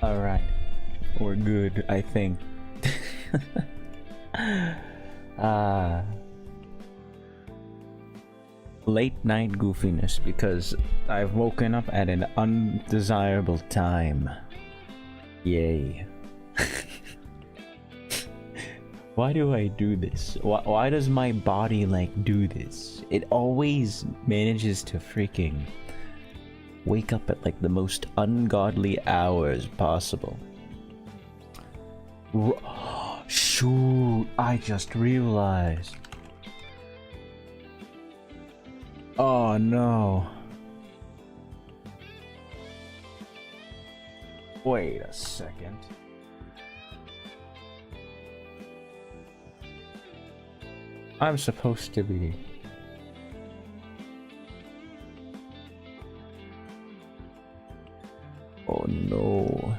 Alright. We're good, I think. Ah. Late night goofiness because I've woken up at an undesirable time. Yay. Why do I do this? Why does my body like do this? It always manages to freaking wake up at like the most ungodly hours possible. Shoot, I just realized. Oh no. Wait a second. I'm supposed to be. Oh no.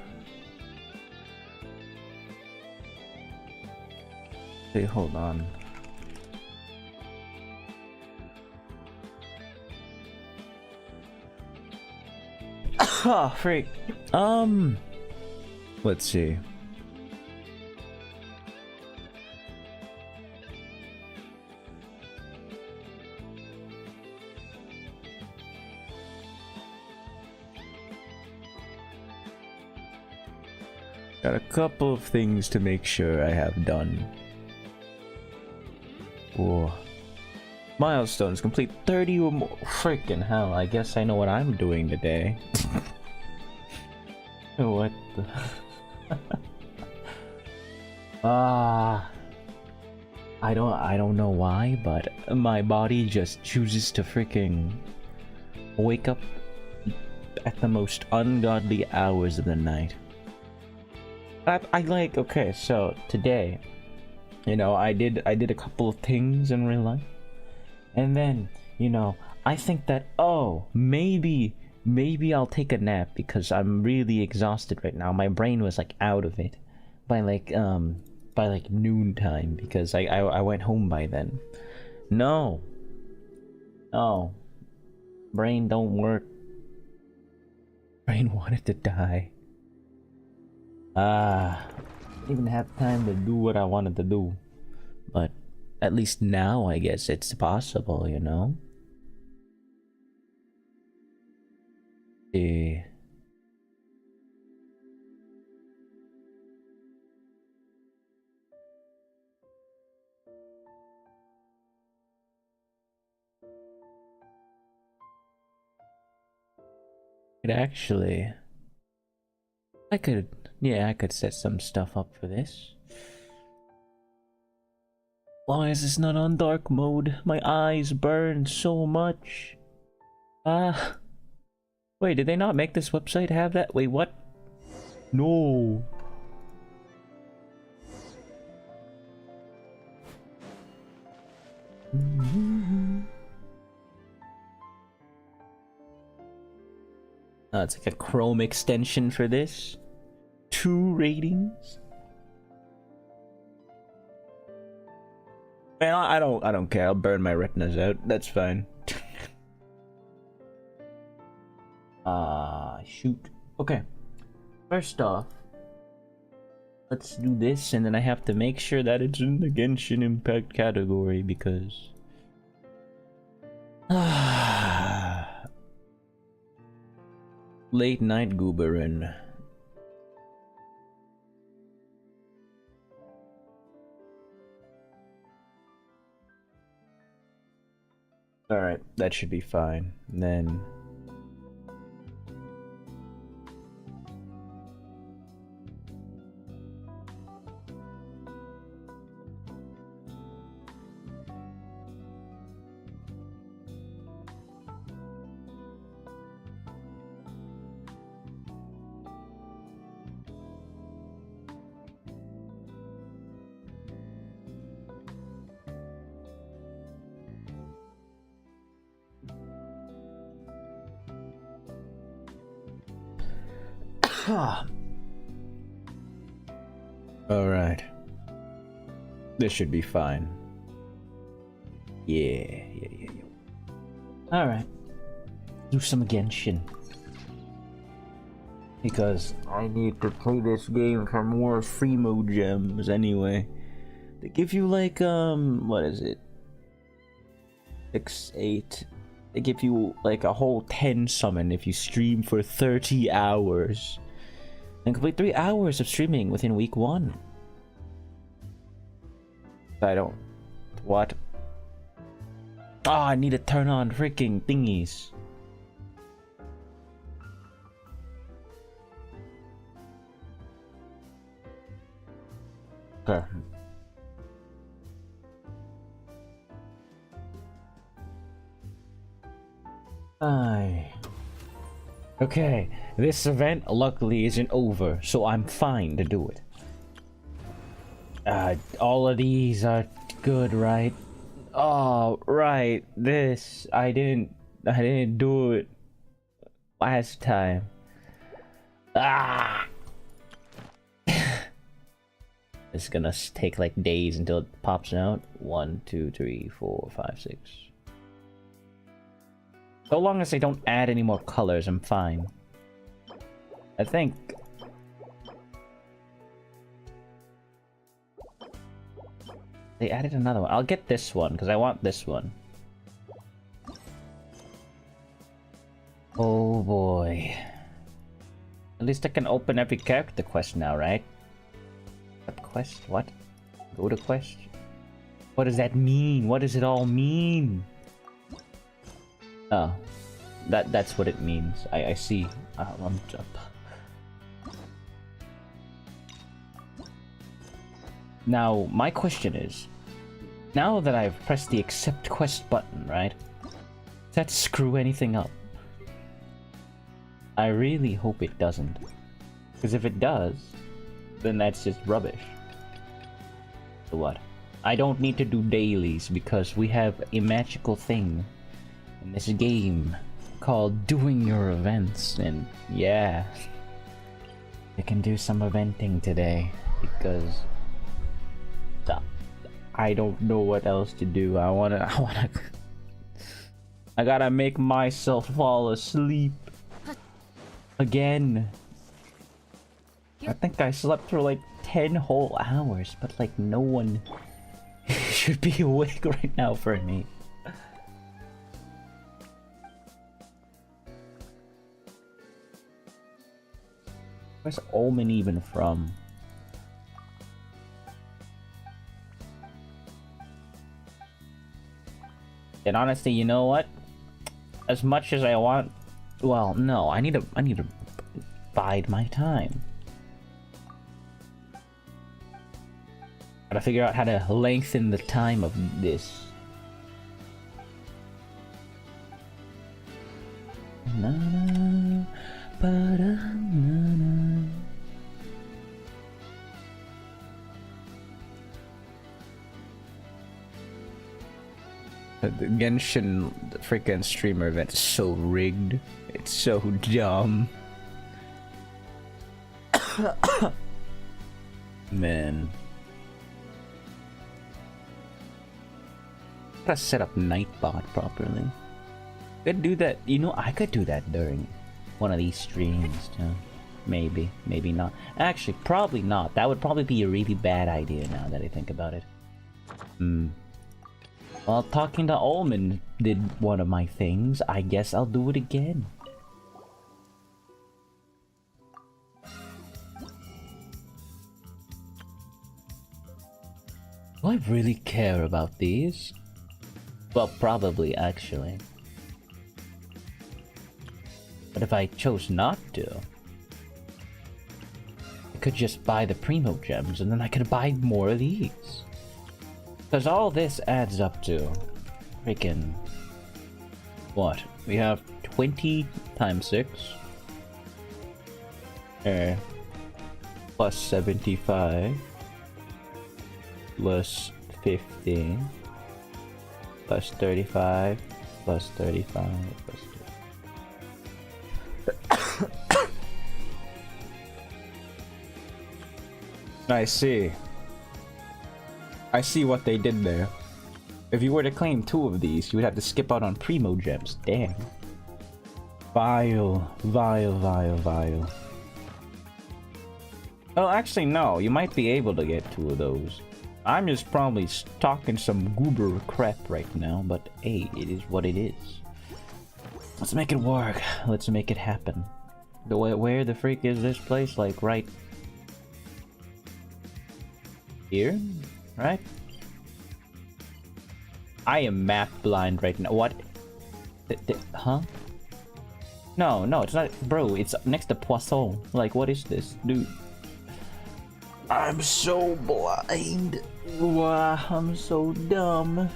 Hey, hold on. Ah, freak. Let's see. Got a couple of things to make sure I have done. Whoa. Milestones complete 30 or more. Freaking hell, I guess I know what I'm doing today. What the... I don't know why, but my body just chooses to freaking wake up at the most ungodly hours of the night. I like, okay, so today, you know, I did a couple of things in real life, and then, you know, I think that, oh, maybe I'll take a nap because I'm really exhausted right now. My brain was like out of it by like noontime because I went home by then. No, brain don't work. Brain wanted to die. Didn't even have time to do what I wanted to do, but at least now I guess it's possible, you know. It actually, I could set some stuff up for this. Why is this not on dark mode? My eyes burn so much. Wait, did they not make this website have that? Wait, what? No. Oh, it's like a Chrome extension for this. 2 ratings. Man, I don't care. I'll burn my retinas out. That's fine. Shoot. Okay. First off, let's do this, and then I have to make sure that it's in the Genshin Impact category because late night gooberin. Alright, that should be fine. And then alright. This should be fine. Yeah. Alright. Do some Genshin. Because I need to play this game for more Freemo gems anyway. They give you like, what is it? 6, 8. They give you like a whole 10 summon if you stream for 30 hours. And complete 3 hours of streaming within week 1. I don't... What? Oh, I need to turn on freaking thingies. Okay. Okay, this event luckily isn't over, so I'm fine to do it. All of these are good, right? Oh, right. This I didn't do it last time. Ah. It's gonna take like days until it pops out. 1, 2, 3, 4, 5, 6. So long as they don't add any more colors, I'm fine. I think. They added another one. I'll get this one because I want this one. Oh boy. At least I can open every character quest now, right? Quest? What? Go to quest? What does that mean? What does it all mean? Oh, that's what it means. I see. I'm up. Now, my question is, now that I've pressed the accept quest button, right? Does that screw anything up? I really hope it doesn't. Because if it does, then that's just rubbish. So what? I don't need to do dailies because we have a magical thing in this game called doing your events, and yeah, I can do some eventing today because I don't know what else to do. I gotta make myself fall asleep again. I think I slept for like 10 whole hours, but like no one should be awake right now for me. Where's Omen even from? And honestly, you know what? As much as I want, well, no, I need to bide my time. Gotta figure out how to lengthen the time of this. Na, na, ba, da, na, na. The Genshin freaking streamer event is so rigged. It's so dumb. Man. Gotta set up Nightbot properly. Could do that. You know, I could do that during one of these streams too. Maybe, maybe not. Actually, probably not. That would probably be a really bad idea now that I think about it. Well, talking to Ullman did one of my things. I guess I'll do it again. Do I really care about these? Well, probably, actually. But if I chose not to, I could just buy the Primo Gems, and then I could buy more of these. Because all this adds up to freaking... what? We have 20 times 6. Plus 75. Plus 50. Plus 35. Plus 35. Plus 30. I see. I see what they did there. If you were to claim 2 of these, you would have to skip out on Primo Gems. Damn. Vile, vile, vile, vile. Oh, actually, no. You might be able to get 2 of those. I'm just probably talking some goober crap right now, but hey, it is what it is. Let's make it work. Let's make it happen. Where the freak is this place? Like, right here? Right? I am map blind right now. What? Huh? No, it's not. Bro, it's next to Poisson. Like, what is this? Dude. I'm so blind. Wow, I'm so dumb.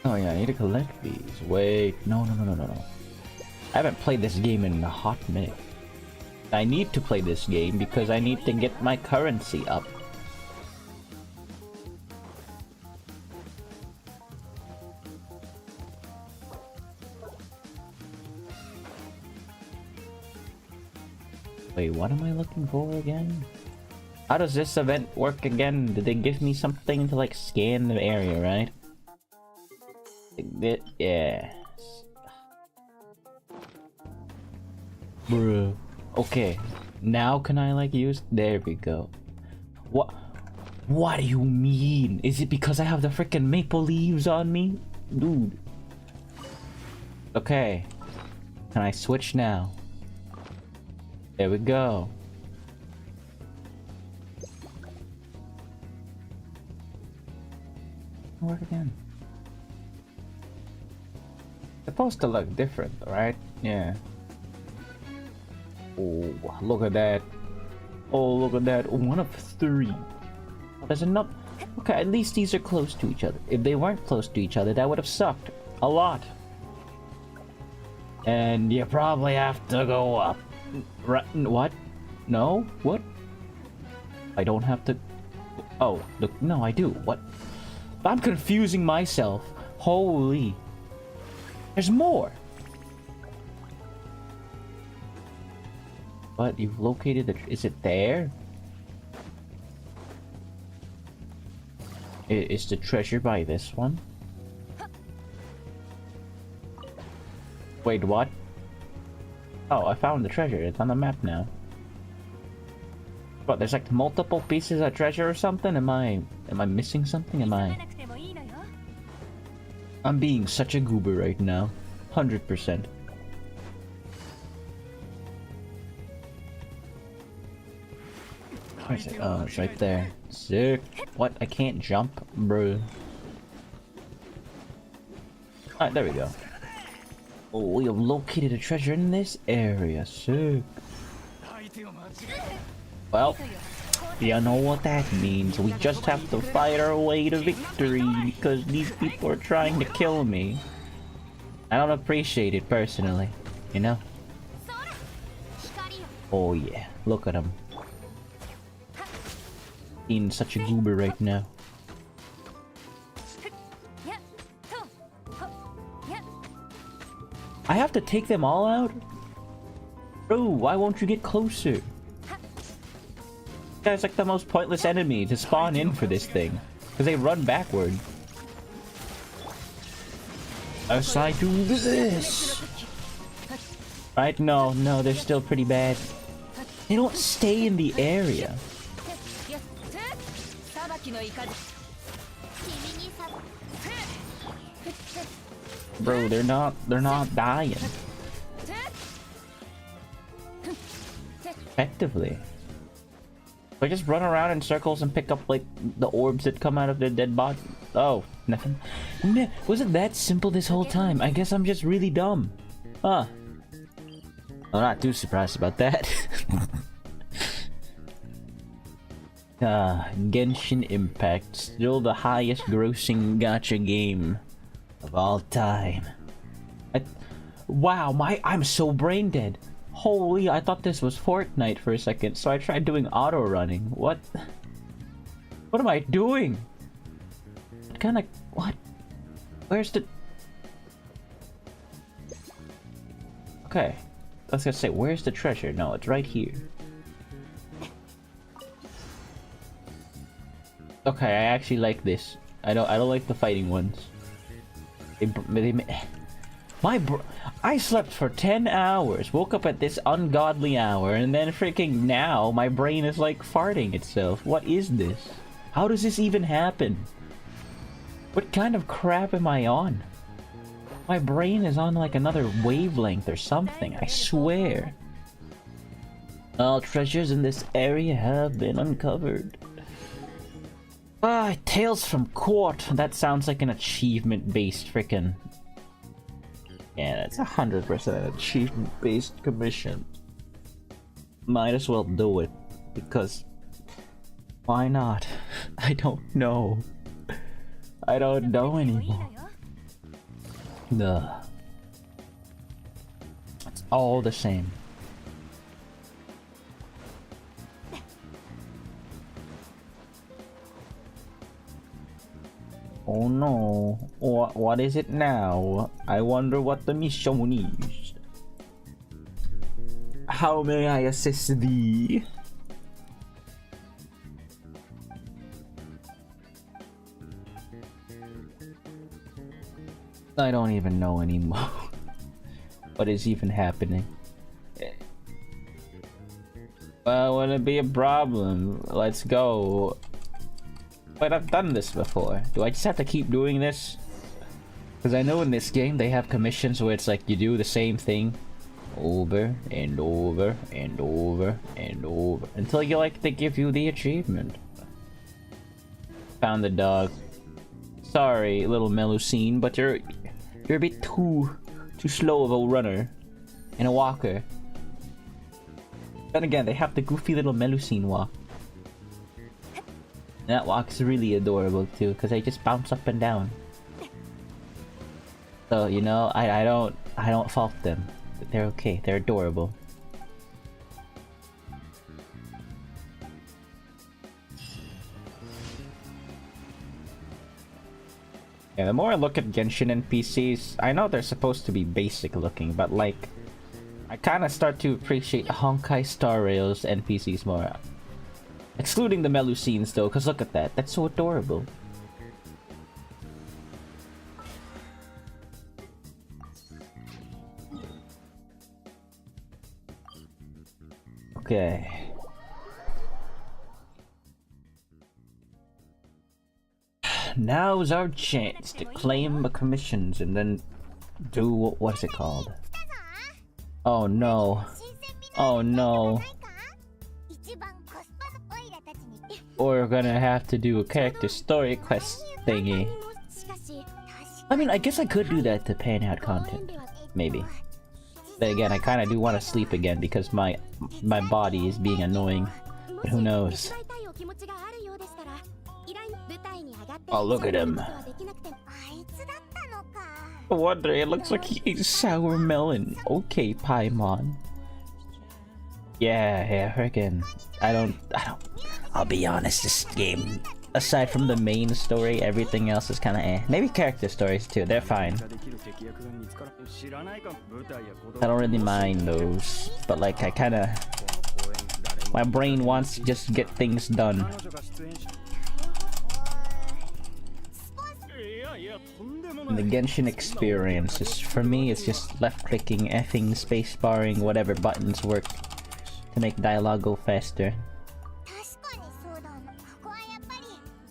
Oh yeah, I need to collect these. Wait, no. I haven't played this game in a hot minute. I need to play this game because I need to get my currency up. Wait, what am I looking for again? How does this event work again? Did they give me something to like scan the area, right? Yeah. Bruh. Okay. Now can I like use? There we go. What do you mean? Is it because I have the freaking maple leaves on me? Dude. Okay. Can I switch now? There we go. Work again. Supposed to look different, right? Yeah. Oh, look at that. Oh, look at that. 1 of 3. There's enough. Okay, at least these are close to each other. If they weren't close to each other, that would have sucked a lot. And you probably have to go up. Right? What? No? What? I don't have to. Oh, look. No, I do. What? I'm confusing myself. Holy. There's more. But you've located the. Is it there? Is the treasure by this one? Wait, what? Oh, I found the treasure. It's on the map now. What? There's like multiple pieces of treasure or something? Am I missing something? I'm being such a goober right now. 100%. Where's it? Oh, it's right there. Sick. What? I can't jump? Bro. Alright, there we go. Oh, we have located a treasure in this area. Sick. Well, you know what that means. We just have to fight our way to victory because these people are trying to kill me. I don't appreciate it personally, you know? Oh yeah, look at him. Being such a goober right now. I have to take them all out? Bro, why won't you get closer? This guy's like the most pointless enemy to spawn in for this thing. Because they run backward. As I do this! Right? No, they're still pretty bad. They don't stay in the area. Bro, they're not dying. Effectively. If I just run around in circles and pick up like the orbs that come out of their dead body. Oh, nothing. Was it that simple this whole time? I guess I'm just really dumb. Huh. I'm not too surprised about that. Genshin Impact, still the highest grossing gacha game of all time. Wow, I'm so brain dead. Holy, I thought this was Fortnite for a second, so I tried doing auto running. What am I doing? What? Where's the... Okay, I was gonna say, where's the treasure? No, it's right here. Okay, I actually like this. I don't like the fighting ones. I slept for 10 hours, woke up at this ungodly hour, and then freaking now my brain is like farting itself. What is this? How does this even happen? What kind of crap am I on? My brain is on like another wavelength or something, I swear. All treasures in this area have been uncovered. Ah, Tales from Court. That sounds like an achievement-based frickin'. Yeah, that's 100% achievement-based commission. Might as well do it, because why not? I don't know. I don't know anymore. Ugh. It's all the same. Oh no, what is it now? I wonder what the mission is. How may I assist thee? I don't even know anymore. What is even happening? Well, wouldn't be a problem. Let's go. But I've done this before. Do I just have to keep doing this? Because I know in this game they have commissions where it's like you do the same thing over and over and over and over until you like they give you the achievement. Found the dog. Sorry, little Melusine, but you're a bit too slow of a runner and a walker. Then again, they have the goofy little Melusine walk. That walk's really adorable too, because they just bounce up and down. So you know, I don't fault them. They're okay. They're adorable. Yeah, the more I look at Genshin NPCs, I know they're supposed to be basic looking, but like, I kind of start to appreciate Honkai Star Rail's NPCs more. Excluding the Melusines though, because look at that. That's so adorable. Okay. Now's our chance to claim the commissions and then do what's it called? Oh no. Oh no. Or we're gonna have to do a character story quest thingy. I mean, I guess I could do that to pan out content. Maybe. But again, I kinda do want to sleep again because my body is being annoying. But who knows? Oh, look at him. I wonder, it looks like he's sour melon. Okay, Paimon. Yeah, freaking. I'll be honest, this game, aside from the main story, everything else is kinda eh. Maybe character stories too, they're fine. I don't really mind those, but like I kinda... my brain wants to just get things done. And the Genshin experience is, for me, it's just left-clicking, effing, space-barring, whatever buttons work to make dialogue go faster.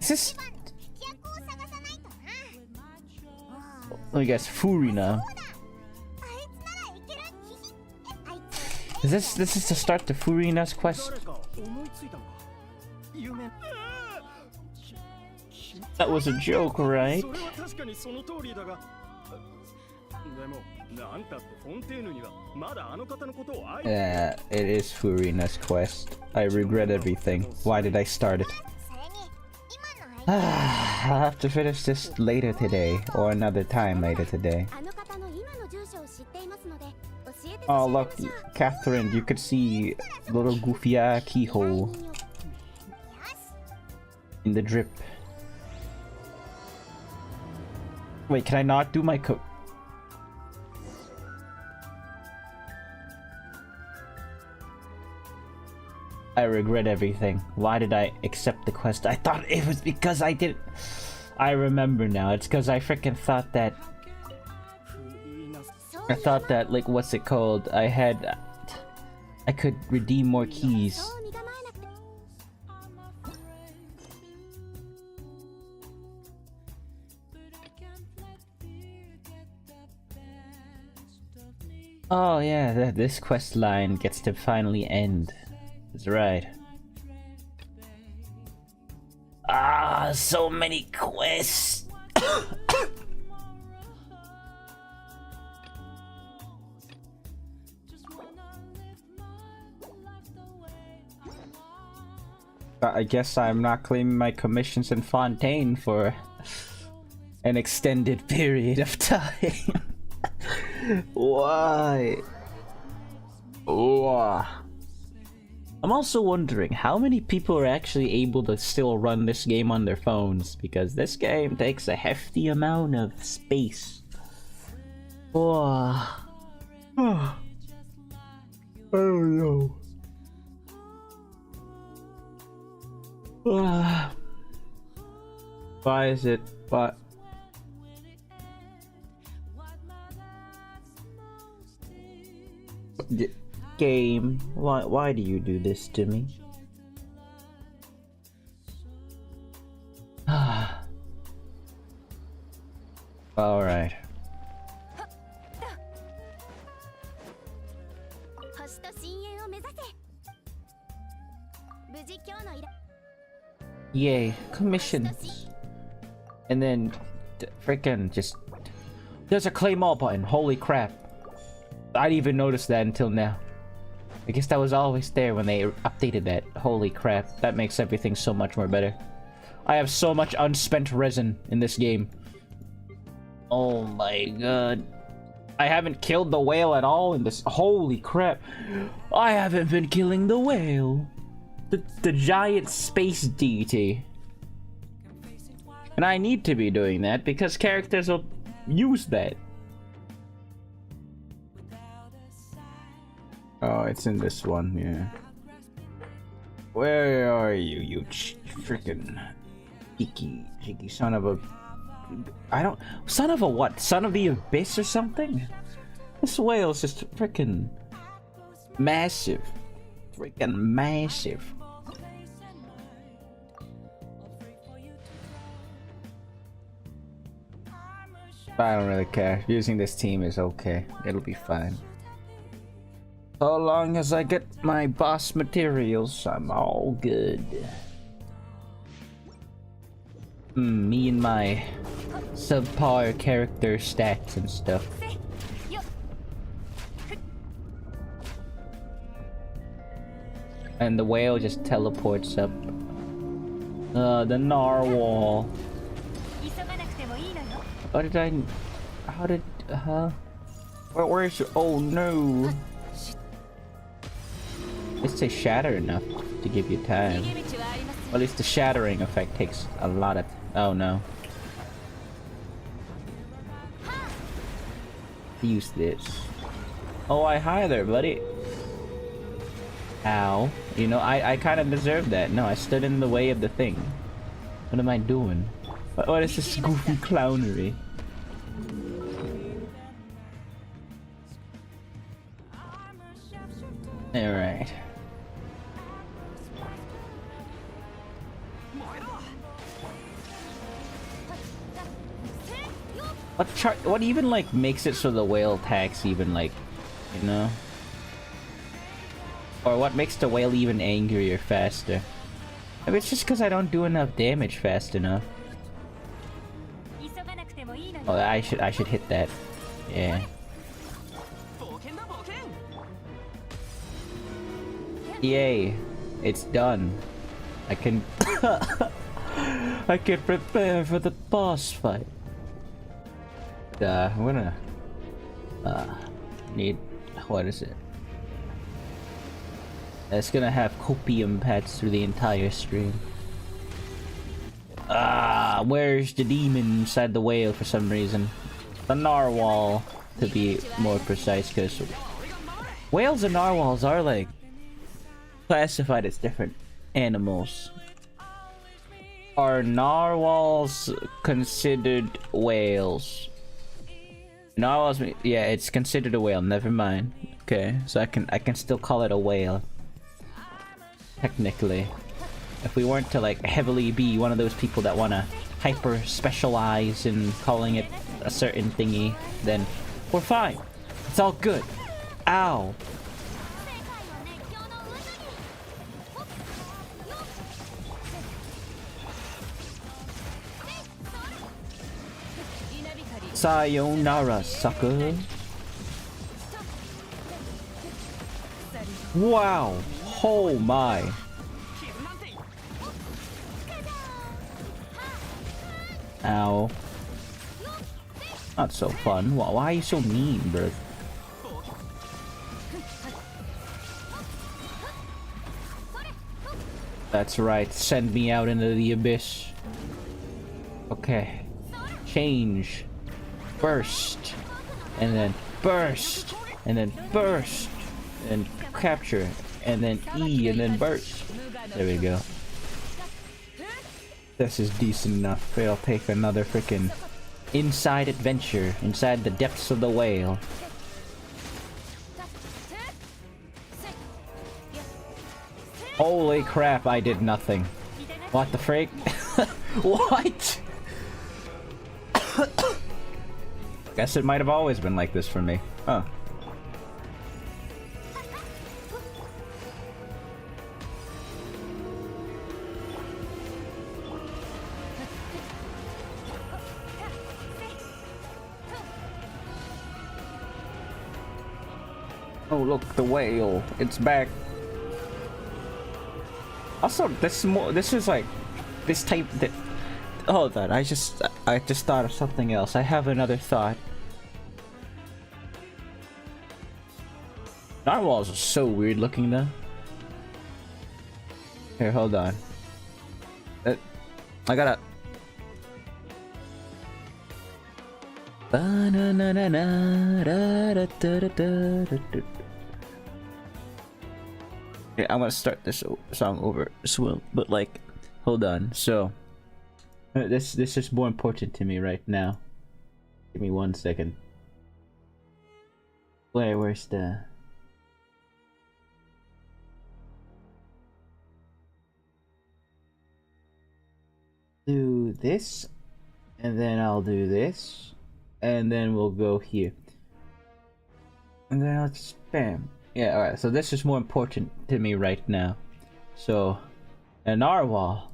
Is this... let me guess, Furina. Is this is to start the Furina's quest? That was a joke, right? Yeah, it is Furina's quest. I regret everything. Why did I start it? I'll have to finish this later today, or another time later today. Oh look, Catherine, you could see a little goofy keyhole in the drip. Wait, can I not do my I regret everything. Why did I accept the quest? I thought it was because I did... I remember now. It's because I freaking thought that. I thought that, like, what's it called? I could redeem more keys. Oh yeah, this quest line gets to finally end. That's right. Ah, so many quests. I guess I'm not claiming my commissions in Fontaine for an extended period of time. Why? Oh. I'm also wondering how many people are actually able to still run this game on their phones, because this game takes a hefty amount of space. Oh. I don't know. Why is it? But game, why do you do this to me? All right. Yay, commissions. And then freaking just there's a claim all button. Holy crap. I didn't even notice that until now. I guess that was always there when they updated that. Holy crap, that makes everything so much more better. I have so much unspent resin in this game. Oh my god. I haven't killed the whale at all in this. Holy crap. I haven't been killing the whale. The giant space deity. And I need to be doing that because characters will use that. Oh, it's in this one, yeah. Where are you, you freaking cheeky son of a... Son of a what? Son of the abyss or something? This whale's just freaking massive. Freaking massive. I don't really care. Using this team is okay. It'll be fine. So long as I get my boss materials, I'm all good. Me and my subpar character stats and stuff. And the whale just teleports up. The narwhal. Where's your... Oh no. It's a shatter enough to give you time. Or at least the shattering effect takes a lot of... Oh no. Use this. Oh, hi there, buddy. Ow. You know, I kind of deserve that. No, I stood in the way of the thing. What am I doing? What is this goofy clownery? Alright. What even like makes it so the whale attacks even like, you know? Or what makes the whale even angrier faster? Maybe it's just because I don't do enough damage fast enough. Oh, I should hit that. Yeah. Yay! It's done. I can I can prepare for the boss fight. I'm gonna need, what is it? It's gonna have copium pads through the entire stream. Where's the demon inside the whale for some reason? The narwhal, to be more precise, because whales and narwhals are like classified as different animals. Are narwhals considered whales? Narwhals, yeah, it's considered a whale. Never mind. Okay, so I can still call it a whale. Technically, if we weren't to like heavily be one of those people that want to hyper specialize in calling it a certain thingy, then we're fine. It's all good. Ow. Sayonara, sucker. Wow. Oh my. Ow. Not so fun. Why are you so mean, bro? That's right. Send me out into the abyss. Okay. Change. Burst. And then burst. And then burst. And capture. And then E. And then burst. There we go. This is decent enough. It'll take another freaking inside adventure. Inside the depths of the whale. Holy crap, I did nothing. What the freak? What? Guess it might have always been like this for me. Huh. Oh look, the whale. It's back. Also, this is like this type that. Hold on, I just thought of something else. I have another thought. Narwhals are so weird looking though. Here, hold on. I gotta. Yeah, I'm gonna start this song over swim, but like, hold on. So, this is more important to me right now. Give me 1 second. Where's the? Do this, and then I'll do this, and then we'll go here, and then I'll just bam. Yeah, alright, so this is more important to me right now. So, a narwhal.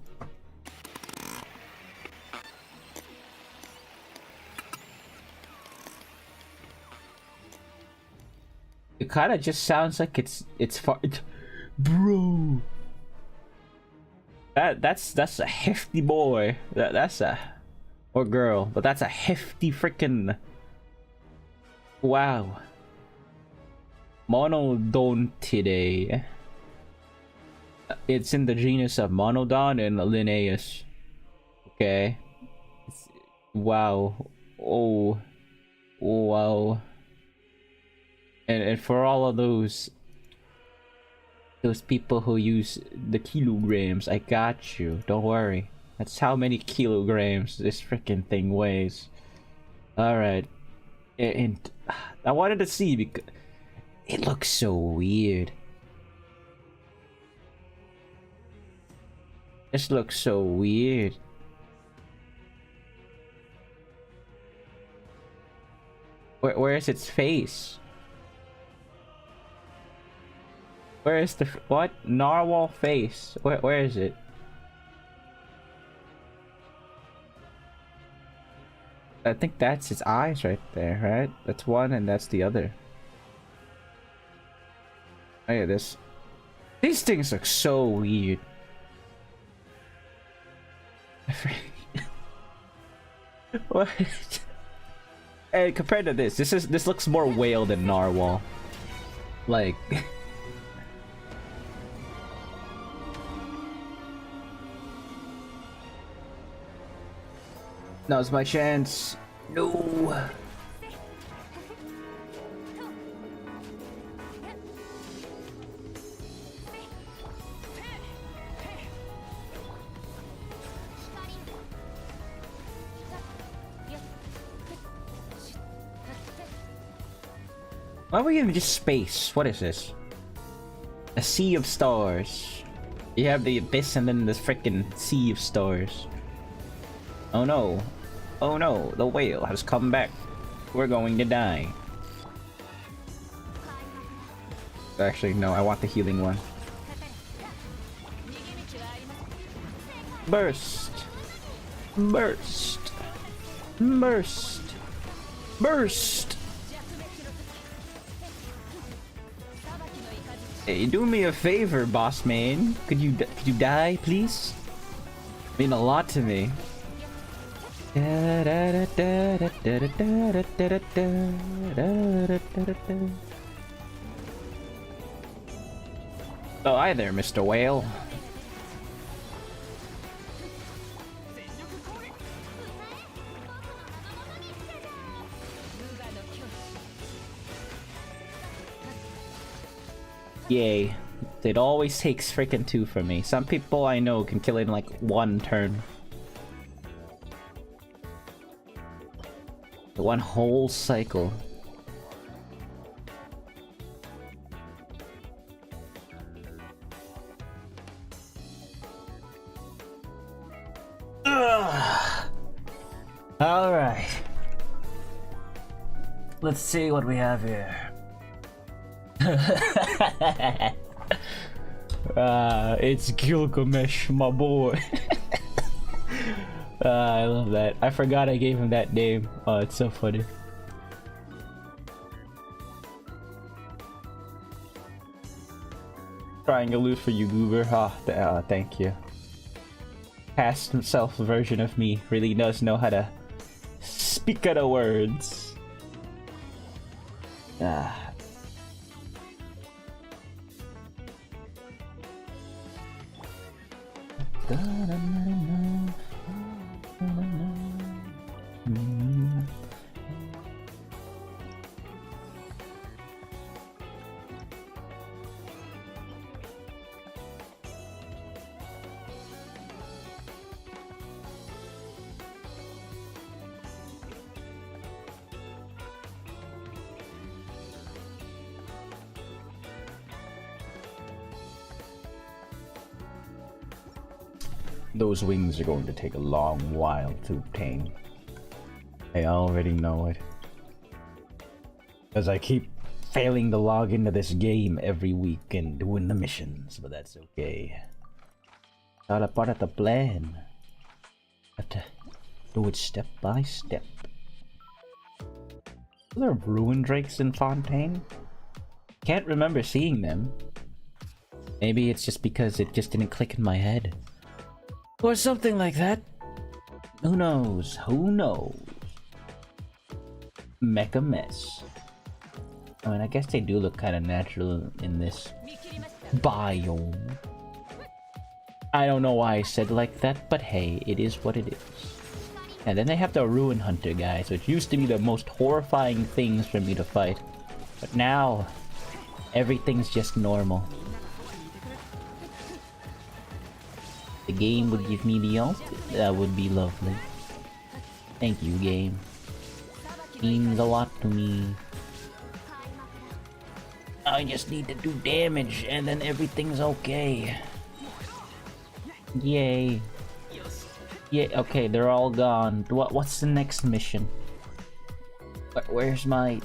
It kind of just sounds like it's far. Bro. That's a hefty boy. That's a, or girl, but that's a hefty freaking. Wow. Monodontidae. It's in the genus of Monodon and Linnaeus. Okay. Wow. Oh. Wow. And for all of those people who use the kilograms, I got you. Don't worry. That's how many kilograms this freaking thing weighs. Alright. And I wanted to see because it looks so weird. This looks so weird. Where is its face? Where is the what? Narwhal face? Where is it? I think that's its eyes right there, right? That's one and that's the other. Oh yeah, these things look so weird. What? Hey, compared to this looks more whale than narwhal. Like. Now's my chance. No. Why are we in just space? What is this? A sea of stars. You have the abyss and then this freaking sea of stars. Oh no. Oh no, the whale has come back. We're going to die. Actually, no, I want the healing one. Burst! Burst! Burst! Burst! Hey, do me a favor, boss man. Could you die, please? Mean a lot to me. Oh, hi there, Mr. Whale. Yay. It always takes freaking 2 from me. Some people I know can kill it in like 1 turn. One whole cycle. Alright. Let's see what we have here. It's Gilgamesh, my boy. I love that. I forgot I gave him that name. Oh, it's so funny. Trying to lose for you, Goober. Thank you. Past self version of me really does know how to speak other words. Those wings are going to take a long while to obtain. I already know it. Because I keep failing to log into this game every week and doing the missions, but that's okay. Not a part of the plan. Have to do it step by step. Are there ruin drakes in Fontaine? Can't remember seeing them. Maybe it's just because it just didn't click in my head. Or something like that. Who knows? Who knows? Mecha mess. I mean, I guess they do look kind of natural in this biome. I don't know why I said like that, but hey, it is what it is. And then they have the Ruin Hunter guys, which used to be the most horrifying things for me to fight. But now, everything's just normal. The game would give me the ult, that would be lovely. Thank you, game. Means a lot to me. I just need to do damage and then everything's okay. Yay. Yeah, okay, they're all gone. What's the next mission? Where's my...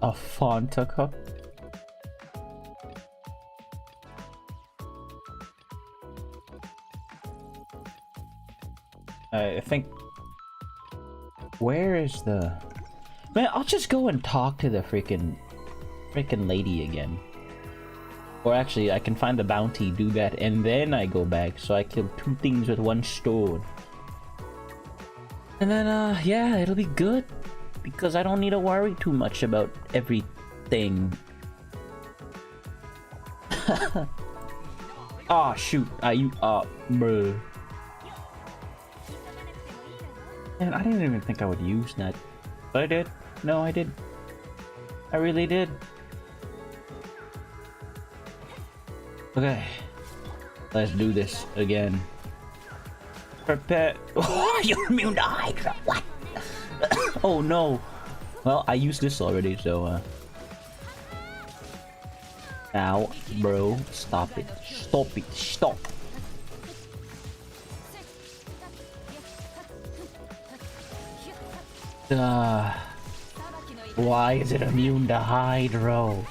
A Fanta cup? I think... Where is the... Man, I'll just go and talk to the freaking lady again. Or actually, I can find the bounty, do that, and then I go back, so I kill 2 things with 1 stone. And then, yeah, it'll be good. Because I don't need to worry too much about everything. Oh shoot, bruh. Man, I didn't even think I would use that. But I did. No, I did. I really did. Okay, let's do this again. Prepare. Oh, you're immune to Hydra. What? Oh no. Well, I used this already, so Ow, bro, stop it. Stop it. Stop. Why is it immune to Hydro?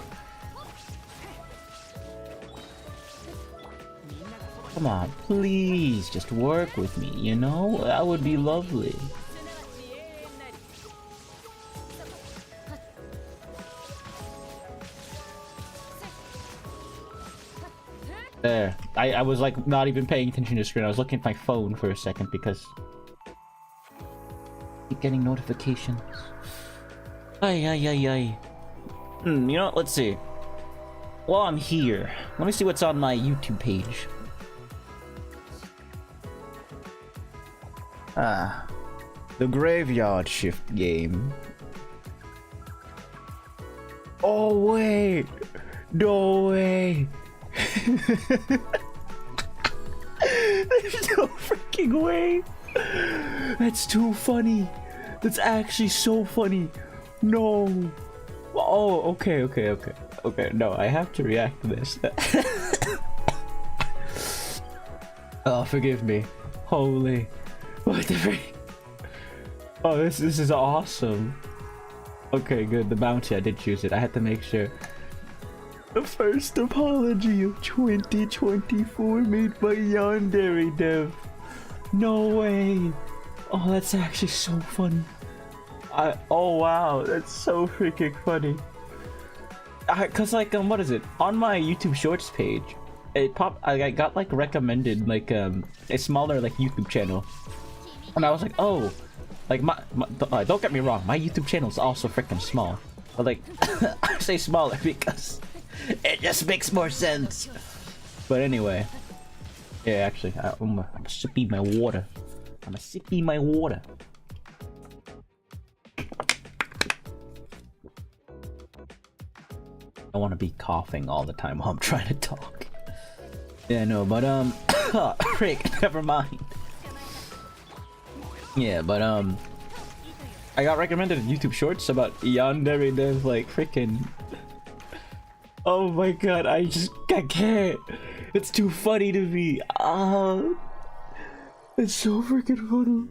Come on, please, just work with me, you know? That would be lovely. There. I was like not even paying attention to the screen. I was looking at my phone for a second because I keep getting notifications. Ay, ay, ay, ay. You know what? Let's see. While I'm here, let me see what's on my YouTube page. Ah, the Graveyard Shift game. Oh wait, no way. There's no freaking way. That's too funny. That's actually so funny. No. Oh, okay. No, I have to react to this. Oh, forgive me. Holy. What the freak? Oh, this is awesome. Okay, good. The bounty, I did choose it. I had to make sure. The first apology of 2024 made by Yandere Dev. No way. Oh, that's actually so funny. Oh wow, that's so freaking funny. Cause like what is it? On my YouTube Shorts page, it popped. I got like recommended like a smaller like YouTube channel, and I was like, oh, like don't get me wrong, my YouTube channel is also freaking small, but like I say smaller because it just makes more sense. But anyway, yeah, actually, I'm sipping my water. I'm sipping my water. I want to be coughing all the time while I'm trying to talk. Yeah, no, but frick, never mind. Yeah, but I got recommended YouTube Shorts about Yandere Dev, like freaking. Oh my god, I can't. It's too funny to me. It's so freaking funny.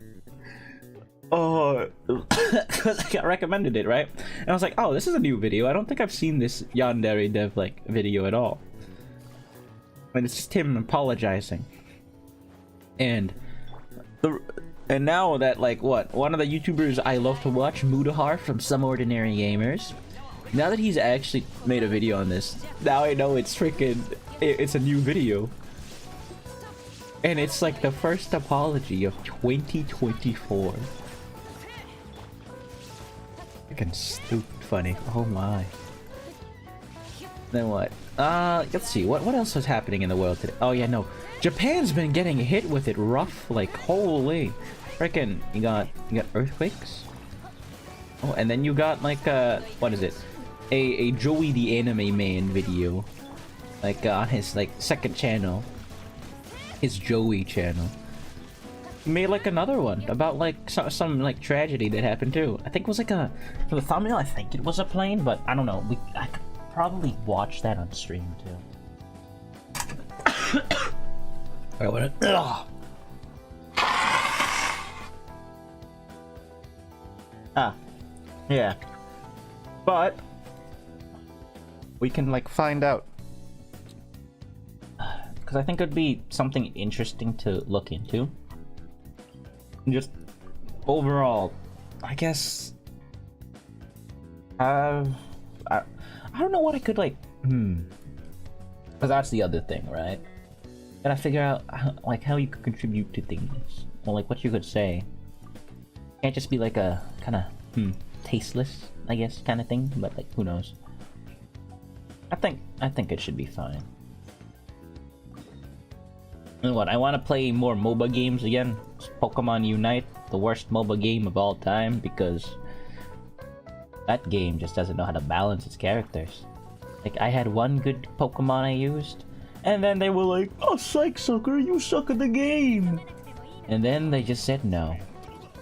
Oh, because I got recommended it, right? And I was like, oh, this is a new video. I don't think I've seen this Yandere Dev like video at all. And it's just him apologizing. And now that like one of the YouTubers I love to watch, Mudahar from Some Ordinary Gamers. Now that he's actually made a video on this, now I know it's freaking it's a new video. And it's like the first apology of 2024. Freaking stupid funny. Oh my. Then what? Let's see. What else is happening in the world today? Oh yeah, no. Japan's been getting hit with it rough, like holy. Freaking you got earthquakes? Oh, and then you got like what is it? A Joey the Anime Man video. Like on his like second channel. His Joey channel. He made like another one about like some like tragedy that happened too. I think it was like for the thumbnail I think it was a plane, but I don't know. I could probably watch that on stream too. I wanna yeah. But we can like find out. Because I think it'd be something interesting to look into. Just overall, I guess I don't know what I could like because that's the other thing, right? Gotta figure out how you could contribute to things, or like what you could say. Can't just be like a kind of tasteless, I guess, kind of thing, but like who knows. I think it should be fine. And what, I want to play more MOBA games again. Pokemon Unite, the worst MOBA game of all time, because that game just doesn't know how to balance its characters. Like, I had one good Pokemon I used, And then they were like, "Oh, psych sucker, you suck at the game." And then they just said no.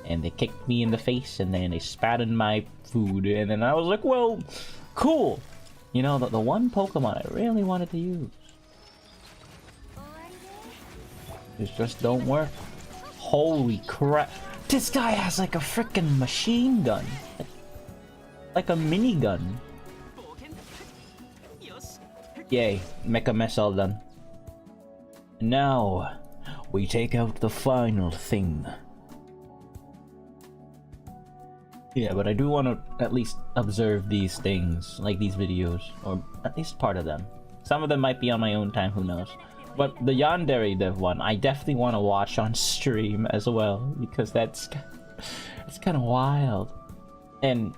And they kicked me in the face, and then they spat in my food, and then I was like, well, cool. You know, the one Pokemon I really wanted to use. It just don't work. Holy crap. This guy has like a freaking machine gun. Like a minigun. Yay, Mecha Mess all done. Now, we take out the final thing. Yeah, but I do want to at least observe these things, like these videos, or at least part of them. Some of them might be on my own time, who knows. But the Yandere Dev one, I definitely want to watch on stream as well, because it's kind of wild. And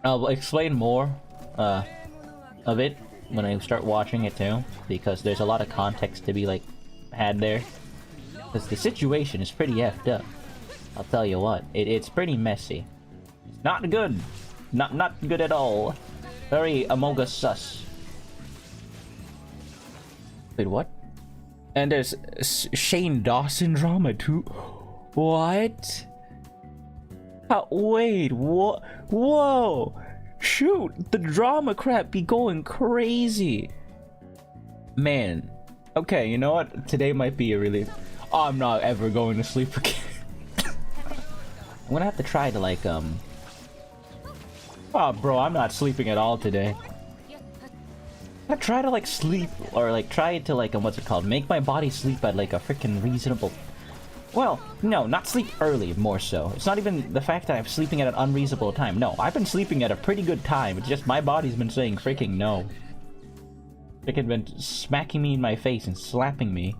I'll explain more of it when I start watching it too, because there's a lot of context to be like had there. Because the situation is pretty effed up. I'll tell you what, it's pretty messy. It's not good. Not good at all. Very Among Us sus. Wait, what? And there's Shane Dawson drama too. What? Wait, what? Whoa! Shoot, the drama crap be going crazy. Man. Okay, you know what? Today might be a really... Oh, I'm not ever going to sleep again. I'm gonna have to try to like, Oh, bro, I'm not sleeping at all today. I try to like sleep, or like try to like, what's it called? Make my body sleep at like a freaking reasonable... Well, no, not sleep early, more so. It's not even the fact that I'm sleeping at an unreasonable time. No, I've been sleeping at a pretty good time. It's just my body's been saying freaking no. Freaking been smacking me in my face and slapping me.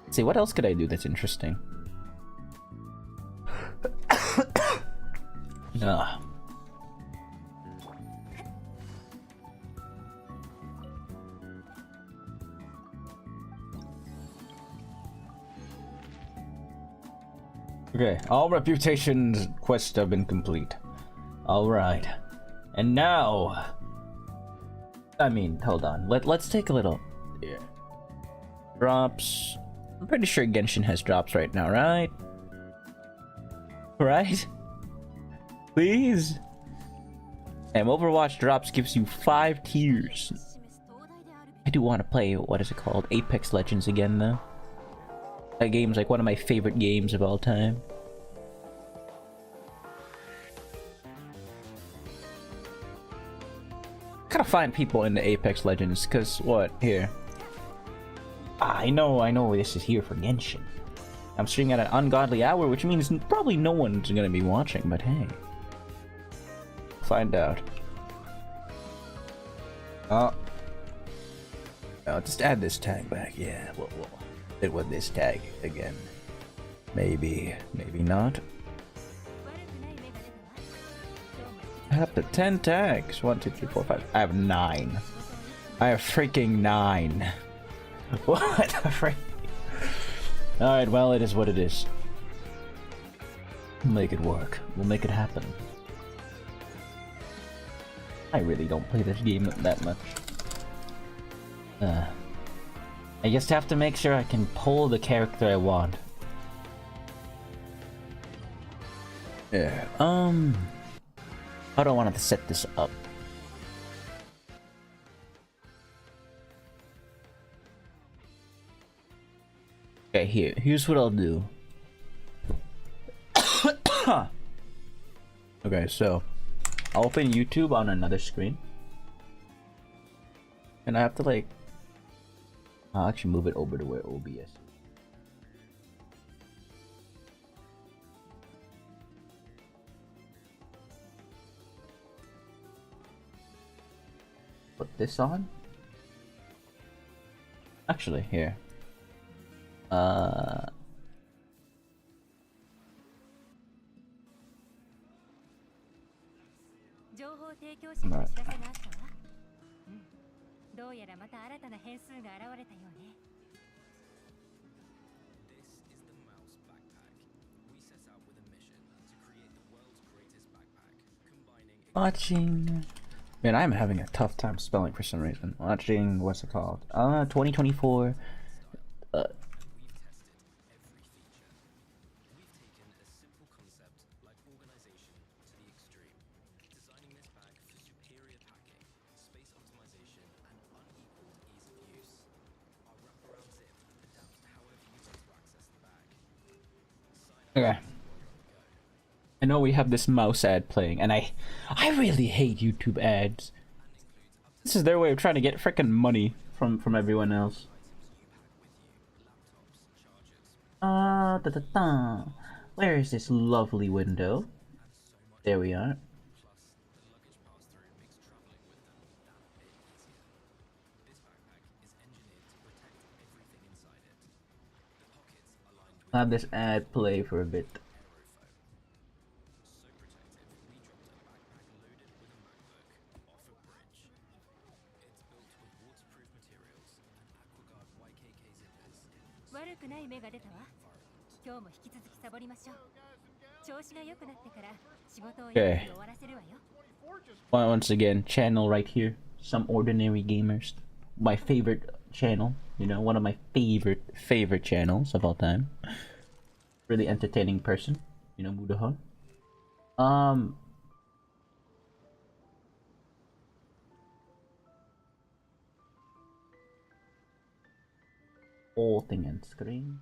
Let's see, what else could I do that's interesting? Ugh. Okay, all reputation quests have been complete. Alright. And now... I mean, hold on. Let's take a little... Yeah. Drops... I'm pretty sure Genshin has drops right now, right? Right? Please? And Overwatch drops gives you 5 tiers. I do want to play, what is it called? Apex Legends again, though. That game's like one of my favorite games of all time. Gotta find people in the Apex Legends, cause what? Here. I know this is here for Genshin. I'm streaming at an ungodly hour, which means probably no one's gonna be watching, but hey. Find out. Oh. I'll just add this tag back, yeah. We'll it with this tag again. Maybe not. I have the 10 tags. 1, 2, 3, 4, 5. I have 9. I have freaking 9. What the frick? Alright, well, it is what it is. We'll make it work. We'll make it happen. I really don't play this game that much. I just have to make sure I can pull the character I want. Yeah. How do I want to set this up? Okay, here's what I'll do. Okay, so I'll open YouTube on another screen. And I have to like... I'll actually move it over to where OBS. Put this on? Actually, here. Alright. Watching Man, I'm having a tough time spelling for some reason. Watching, what's it called? 2024. Okay. I know we have this mouse ad playing, and I really hate YouTube ads. This is their way of trying to get frickin' money from everyone else. Da, da, da. Where is this lovely window? There we are. I'll have this ad play for a bit. Okay. Once again, channel right here. Some Ordinary Gamers. My favorite channel. You know, one of my favorite channels of all time. Really entertaining person. You know, Mudahar. Whole thing on screen.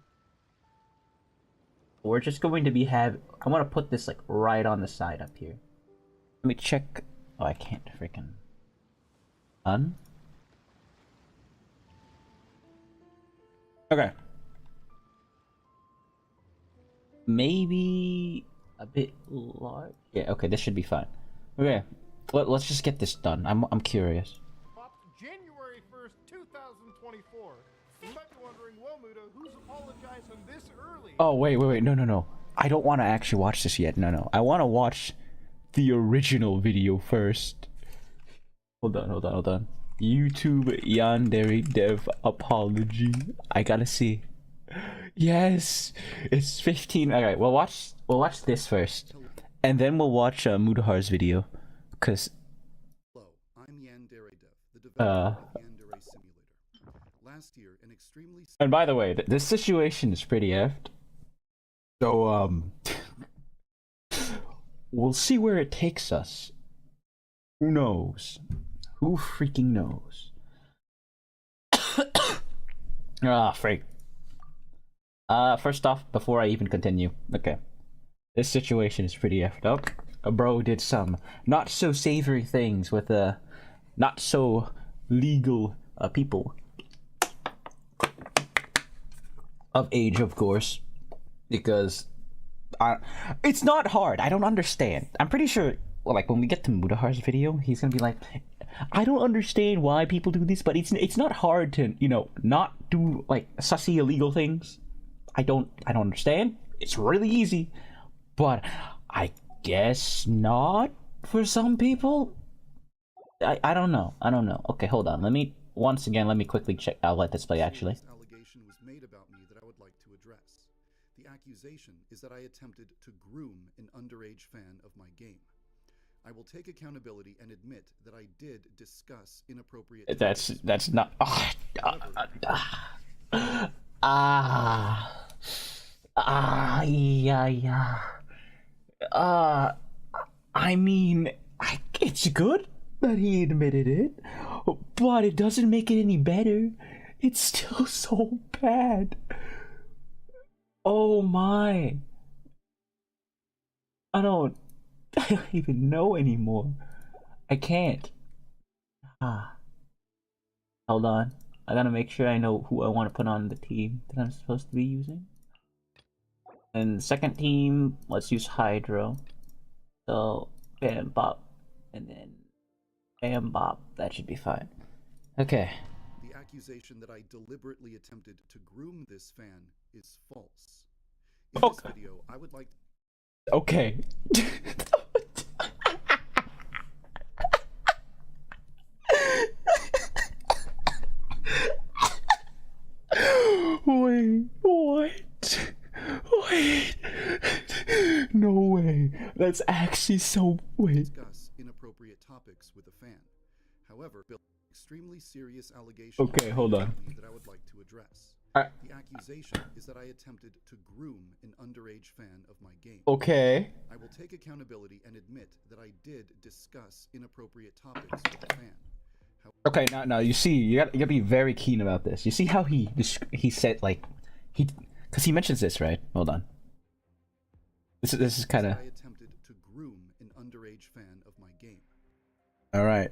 We're just going to be I want to put this like right on the side up here. Let me check. Oh, I can't freaking. Done. Okay. Maybe a bit large. Yeah. Okay. This should be fine. Okay. Let's just get this done. I'm curious. January 1st, 2024. You might be wondering, well, Muda, who's apologizing this early? Oh, wait. No. I don't want to actually watch this yet. No. I want to watch the original video first. Hold on. YouTube Yandere Dev apology. I gotta see. Yes, it's 15. All right, we'll watch this first, and then we'll watch Mudahar's video, cause. Hello, I'm Yandere Dev, the developer of Yandere Simulator. Last year, an extremely. And by the way, this situation is pretty effed. So we'll see where it takes us. Who knows? Who freaking knows? Freak. First off, before I even continue, okay. This situation is pretty effed up. A bro did some not so savory things with not so legal people. Of age, of course. Because it's not hard. I don't understand. I'm pretty sure, well, like when we get to Mudahar's video, he's gonna be like, I don't understand why people do this, but it's not hard to, you know, not do like sussy illegal things. I don't understand. It's really easy, but I guess not for some people. I don't know. Okay, hold on. Let me quickly check. I'll let this play actually. Allegation was made about me that I would like to address. The accusation is that I attempted to groom an underage fan of my game. I will take accountability and admit that I did discuss inappropriate. That's not. Yeah. I mean, it's good that he admitted it, but it doesn't make it any better. It's still so bad. Oh my. I don't even know anymore. I can't. Hold on. I gotta make sure I know who I want to put on the team that I'm supposed to be using. And the second team, let's use Hydro. So, Bam Bop, and then Bam Bop. That should be fine. Okay. The accusation that I deliberately attempted to groom this fan is false. In this video, I would like. Okay. Wait, what? Wait. No way. That's actually so. Wait. Discuss inappropriate topics with a fan. However, Bill, extremely serious allegation Okay, hold on. that I would like to address. I- The accusation is that I attempted to groom an underage fan of my game. Okay. I will take accountability and admit that I did discuss inappropriate topics with the fan. Okay, now you see, you gotta be very keen about this. You see how he said like because he mentions this, right? Hold on. This is kind of. I attempted to groom an underage fan of my game. All right.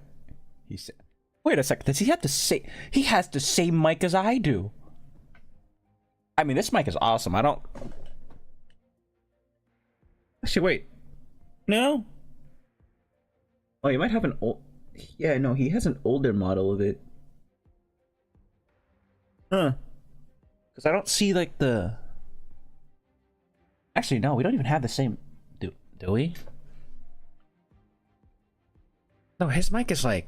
He said. Wait a second. Does he have the same? He has the same mic as I do. I mean, this mic is awesome. I don't. Actually, wait. No. Oh, you might have an old. Yeah, no, he has an older model of it. Huh. Because I don't see like the. Actually, no, we don't even have the same. Do we? No, his mic is like.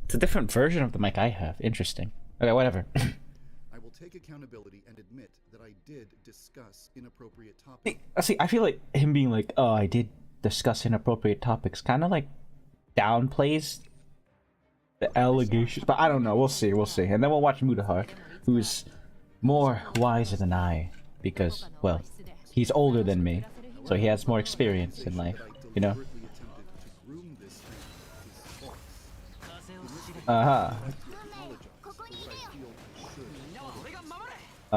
It's a different version of the mic I have. Interesting. Okay, whatever. I will take accountability and admit that I did discuss inappropriate topics. See, I feel like him being like, "Oh, I did discuss inappropriate topics," kind of like downplays the allegations. But I don't know. We'll see. And then we'll watch Mudahar, who's more wiser than I, because, well, he's older than me, so he has more experience in life. You know. All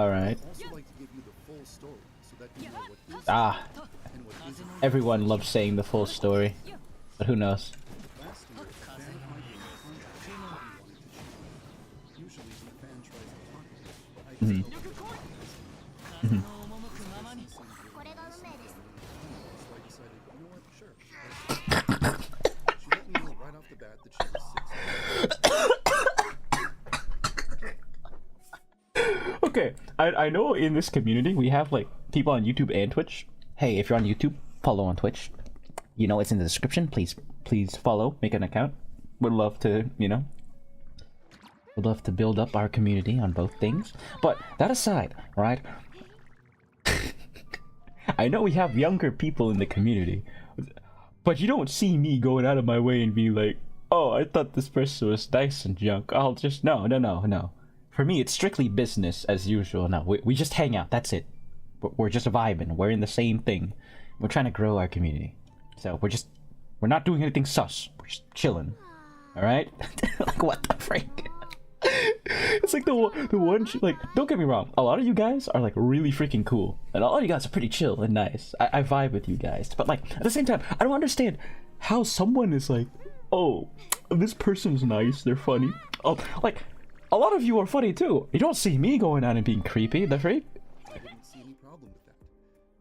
right. Everyone loves saying the full story, but who knows? Okay, I know in this community we have like people on YouTube and Twitch. Hey, if you're on YouTube, follow on Twitch. You know it's in the description. Please follow, make an account. Would love to, would love to build up our community on both things. But that aside, right? I know we have younger people in the community, but you don't see me going out of my way and being like, "Oh, I thought this person was nice and junk. I'll just no." For me, it's strictly business as usual. No, we just hang out. That's it. We're just vibing. We're in the same thing. We're trying to grow our community. So we're not doing anything sus. We're just chilling. All right? Like, what the frick? It's like the one, like, don't get me wrong. A lot of you guys are like really freaking cool. And all of you guys are pretty chill and nice. I vibe with you guys. But like, at the same time, I don't understand how someone is like, "Oh, this person's nice. They're funny." Oh, like, a lot of you are funny too. You don't see me going out and being creepy, the freak. I didn't see any problem with that.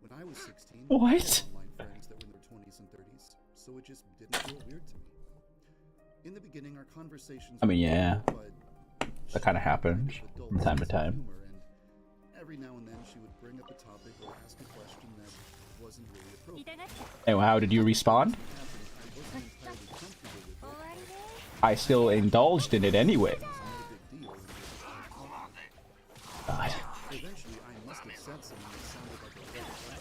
When I was 16, What? I had online friends that were in their 20s and 30s, so it just didn't feel weird to me. In the beginning, our conversations I mean, were yeah. normal, but That kind of happens adult from time to sense of time. humor, and every now and then she would bring up a topic or ask a question that wasn't really appropriate. Anyway, how did you respond? I wasn't entirely comfortable with it. I still indulged in it anyway. God. Eventually, I must have said something that sounded like a red flag,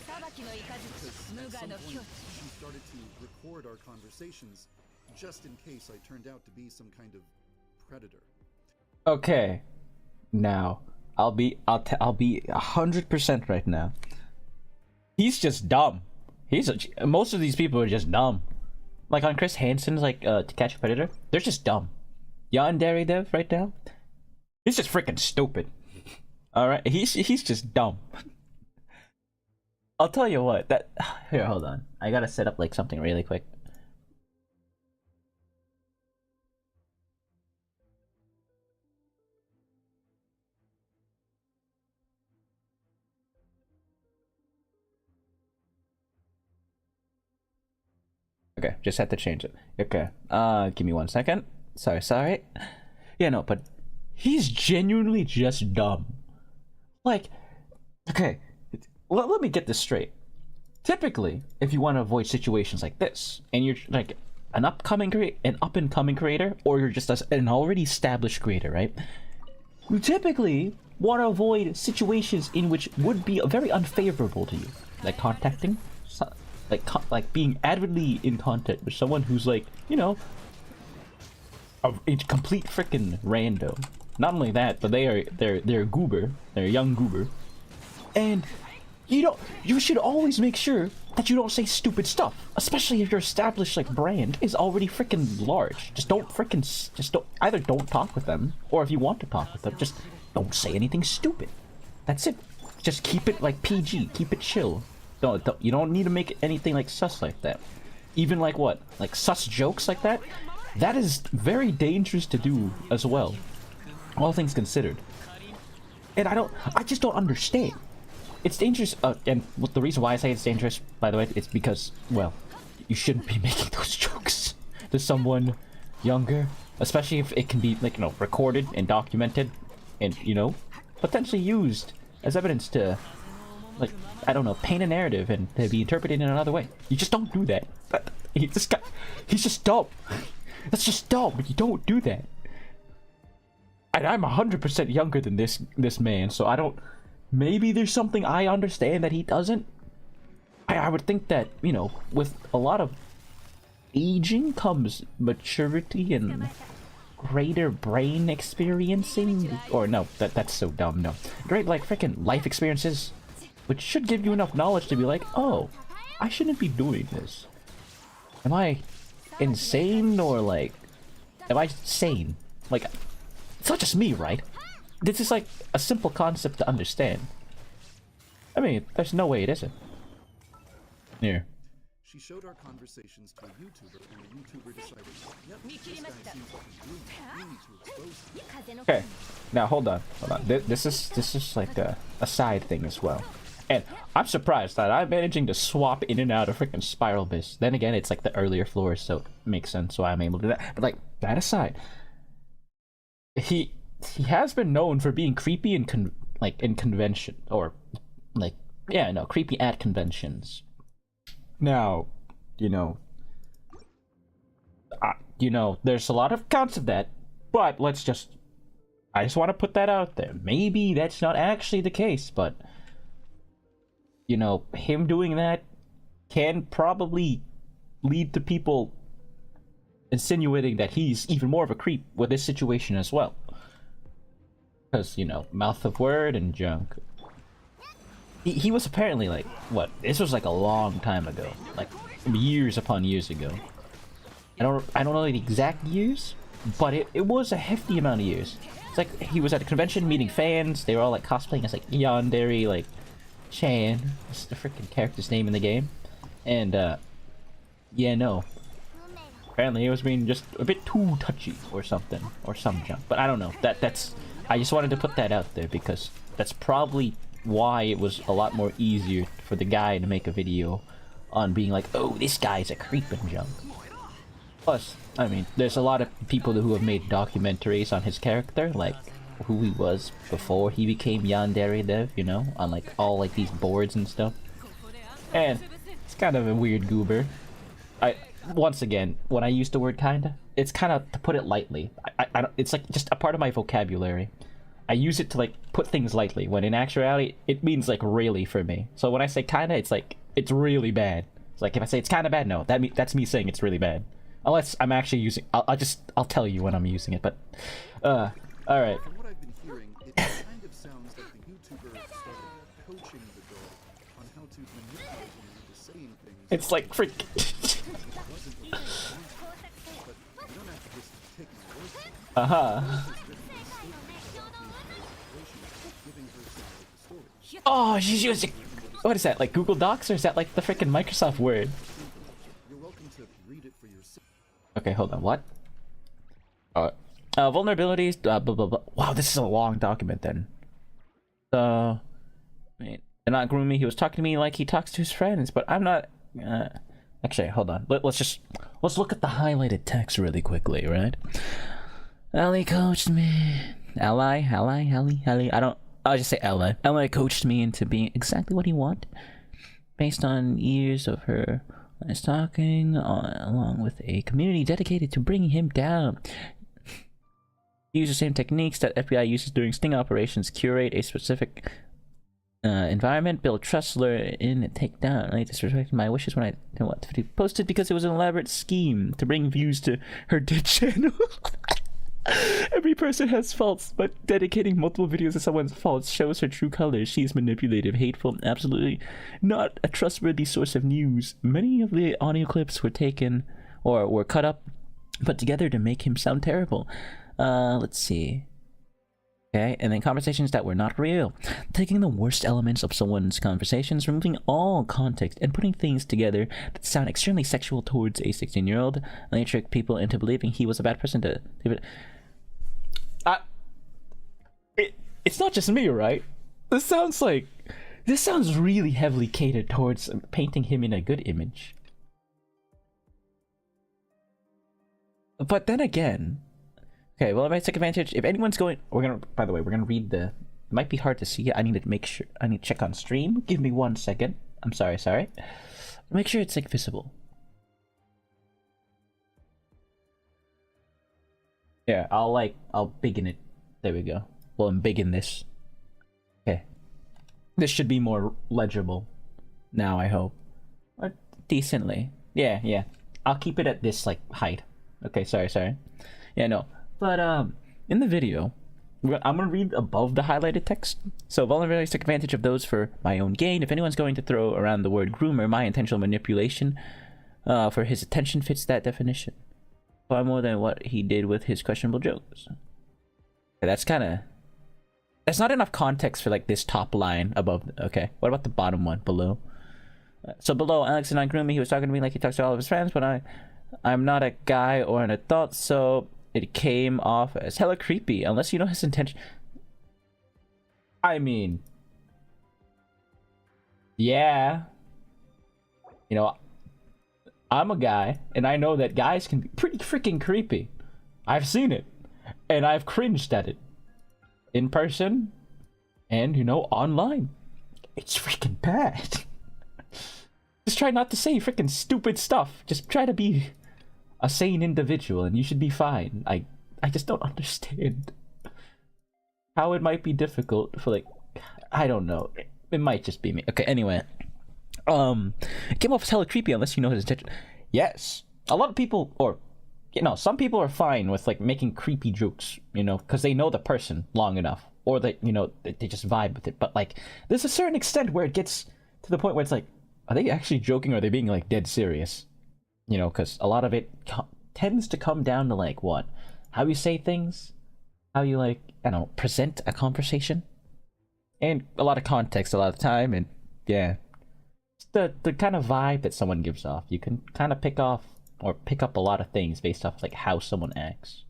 because at some point, she started to record our conversations, just in case I turned out to be some kind of predator. Okay. Now, I'll be 100% right now. He's just dumb. Most of these people are just dumb. Like on Chris Hansen's like To Catch a Predator, they're just dumb. Yandere Dev right now, he's just freaking stupid. All right, he's just dumb. I'll tell you what. Here, hold on. I gotta set up like something really quick. Okay, just had to change it. Okay, give me 1 second. Sorry. Yeah, no, but he's genuinely just dumb. Like, okay, let me get this straight. Typically, if you want to avoid situations like this, and you're like an up-and-coming creator, or you're just an already established creator, right? You typically want to avoid situations in which would be very unfavorable to you, like contacting, like being avidly in contact with someone who's like, a complete freaking rando. Not only that, but they're a goober. They're a young goober. And you should always make sure that you don't say stupid stuff, especially if your established like brand is already freaking large. Just don't either don't talk with them, or if you want to talk with them, just don't say anything stupid. That's it. Just keep it like PG, keep it chill. You don't need to make anything like sus like that. Even like what? Like sus jokes like that? That is very dangerous to do as well. All things considered. And I just don't understand. It's dangerous, and the reason why I say it's dangerous, by the way, it's because, well, you shouldn't be making those jokes to someone younger, especially if it can be, like, you know, recorded and documented and, you know, potentially used as evidence to, like, I don't know, paint a narrative and to be interpreted in another way. You just don't do that. He's just dumb. That's just dumb. You don't do that. And I'm 100% younger than this man, so I don't... Maybe there's something I understand that he doesn't. I would think that, you know, with a lot of aging comes maturity and greater brain experiencing. Or no, that's so dumb, no. Great, like, freaking life experiences, which should give you enough knowledge to be like, oh, I shouldn't be doing this. Am I insane, or like, am I sane? Like, it's not just me, right? This is like a simple concept to understand. I mean, there's no way it isn't. Here. She showed our conversations to a YouTuber, and the YouTuber decided, yep, this guy seems like a groomer. We need to expose him. Okay, now hold on. This is like a side thing as well. And I'm surprised that I'm managing to swap in and out of freaking Spiral Abyss. Then again, it's like the earlier floors, so it makes sense why I'm able to do that. But like, that aside, he has been known for being creepy in convention, or like, yeah, no, creepy at conventions. Now, you know, there's a lot of accounts of that, but I just want to put that out there. Maybe that's not actually the case, but you know, him doing that can probably lead to people insinuating that he's even more of a creep with this situation as well. Because, you know, mouth of word and junk. He was apparently like, what? This was like a long time ago. Like, years upon years ago. I don't know the exact years, but it was a hefty amount of years. It's like he was at a convention meeting fans. They were all like cosplaying as like Yandere, like Chan. That's the freaking character's name in the game. And, yeah, no. Apparently it was being just a bit too touchy or something, or some junk. But I don't know. That's... I just wanted to put that out there because that's probably why it was a lot more easier for the guy to make a video on being like, oh, this guy's a creep and junk. Plus, I mean, there's a lot of people who have made documentaries on his character, like who he was before he became Yandere Dev, you know, on like all like these boards and stuff. And it's kind of a weird goober. Once again, when I use the word kinda, it's kind of to put it lightly. I don't, it's like just a part of my vocabulary. I use it to like put things lightly, when in actuality it means like really for me. So when I say kinda, it's like it's really bad. It's like if I say it's kind of bad, no, that's me saying it's really bad. Unless I'm actually using, I'll tell you when I'm using it. But all right. From what I've been hearing, it kind of sounds like the YouTuber started coaching the girl on how to manipulate him into saying things. It's like freak. Oh, she's using... What is that, like Google Docs, or is that like the freaking Microsoft Word? You're welcome to read it for yourself. Okay, hold on, what? Vulnerabilities, blah, blah, blah. Wow, this is a long document then. Wait, they're not grooming me. He was talking to me like he talks to his friends, but I'm not... Actually, hold on. Let's look at the highlighted text really quickly, right? Ellie coached me. Ellie? I'll just say Ellie. Ellie coached me into being exactly what he wanted, based on years of her talking, along with a community dedicated to bringing him down. Use the same techniques that FBI uses during sting operations. Curate a specific environment, build trust, lure in, and take down. I disrespected my wishes when I posted because it was an elaborate scheme to bring views to her dead channel. Every person has faults, but dedicating multiple videos to someone's faults shows her true colors. She is manipulative, hateful, and absolutely not a trustworthy source of news. Many of the audio clips were taken or were cut up, put together to make him sound terrible. Let's see. Okay, and then conversations that were not real. Taking the worst elements of someone's conversations, removing all context, and putting things together that sound extremely sexual towards a 16-year-old. And they tricked people into believing he was a bad person to... It's not just me, right? This sounds really heavily catered towards painting him in a good image. But then again... Okay, well, I might take advantage. If anyone's going, by the way, we're gonna read the. It might be hard to see it. I need to make sure. I need to check on stream. Give me 1 second. I'm sorry. Make sure it's like visible. Yeah, I'll biggen it. There we go. Well, I'm bigging this. Okay. This should be more legible. Now, I hope. Or decently. Yeah. I'll keep it at this like height. Okay, sorry. Yeah, no. But in the video, I'm gonna read above the highlighted text. So vulnerabilities took advantage of those for my own gain. If anyone's going to throw around the word groomer, my intentional manipulation for his attention fits that definition. Far more than what he did with his questionable jokes. Okay, that's not enough context for like this top line above. Okay, what about the bottom one below? So below, Alex and I groomed me. He was talking to me like he talks to all of his friends, but I'm not a guy or an adult, so it came off as hella creepy, unless you know his intention. I mean, yeah. You know, I'm a guy, and I know that guys can be pretty freaking creepy. I've seen it, and I've cringed at it. In person, and, you know, online. It's freaking bad. Just try not to say freaking stupid stuff. Just try to be a sane individual and you should be fine. I just don't understand how it might be difficult for like, I don't know. It might just be me. Okay, anyway. It came off as hella creepy unless you know his intention. Yes. A lot of people, or, you know, some people are fine with like making creepy jokes, you know, because they know the person long enough. Or that, you know, they just vibe with it. But like, there's a certain extent where it gets to the point where it's like, are they actually joking or are they being like dead serious? You know, because a lot of it tends to come down to like what? How you say things? How you like, I don't know, present a conversation? And a lot of context a lot of the time, and yeah. It's the kind of vibe that someone gives off. You can kind of pick up a lot of things based off like how someone acts.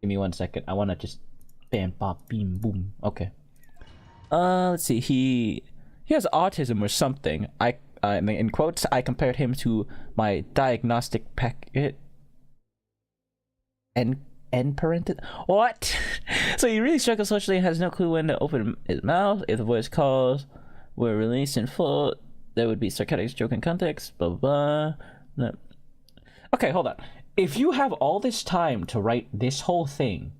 Give me 1 second. I want to just bam, bop, beam, boom. Okay. Let's see. He has autism or something. In quotes, I compared him to my diagnostic packet. And parental. What? So he really struggles socially and has no clue when to open his mouth. If the voice calls were released in full, there would be sarcastic joke in context. Blah blah blah. No. Okay, hold on. If you have all this time to write this whole thing,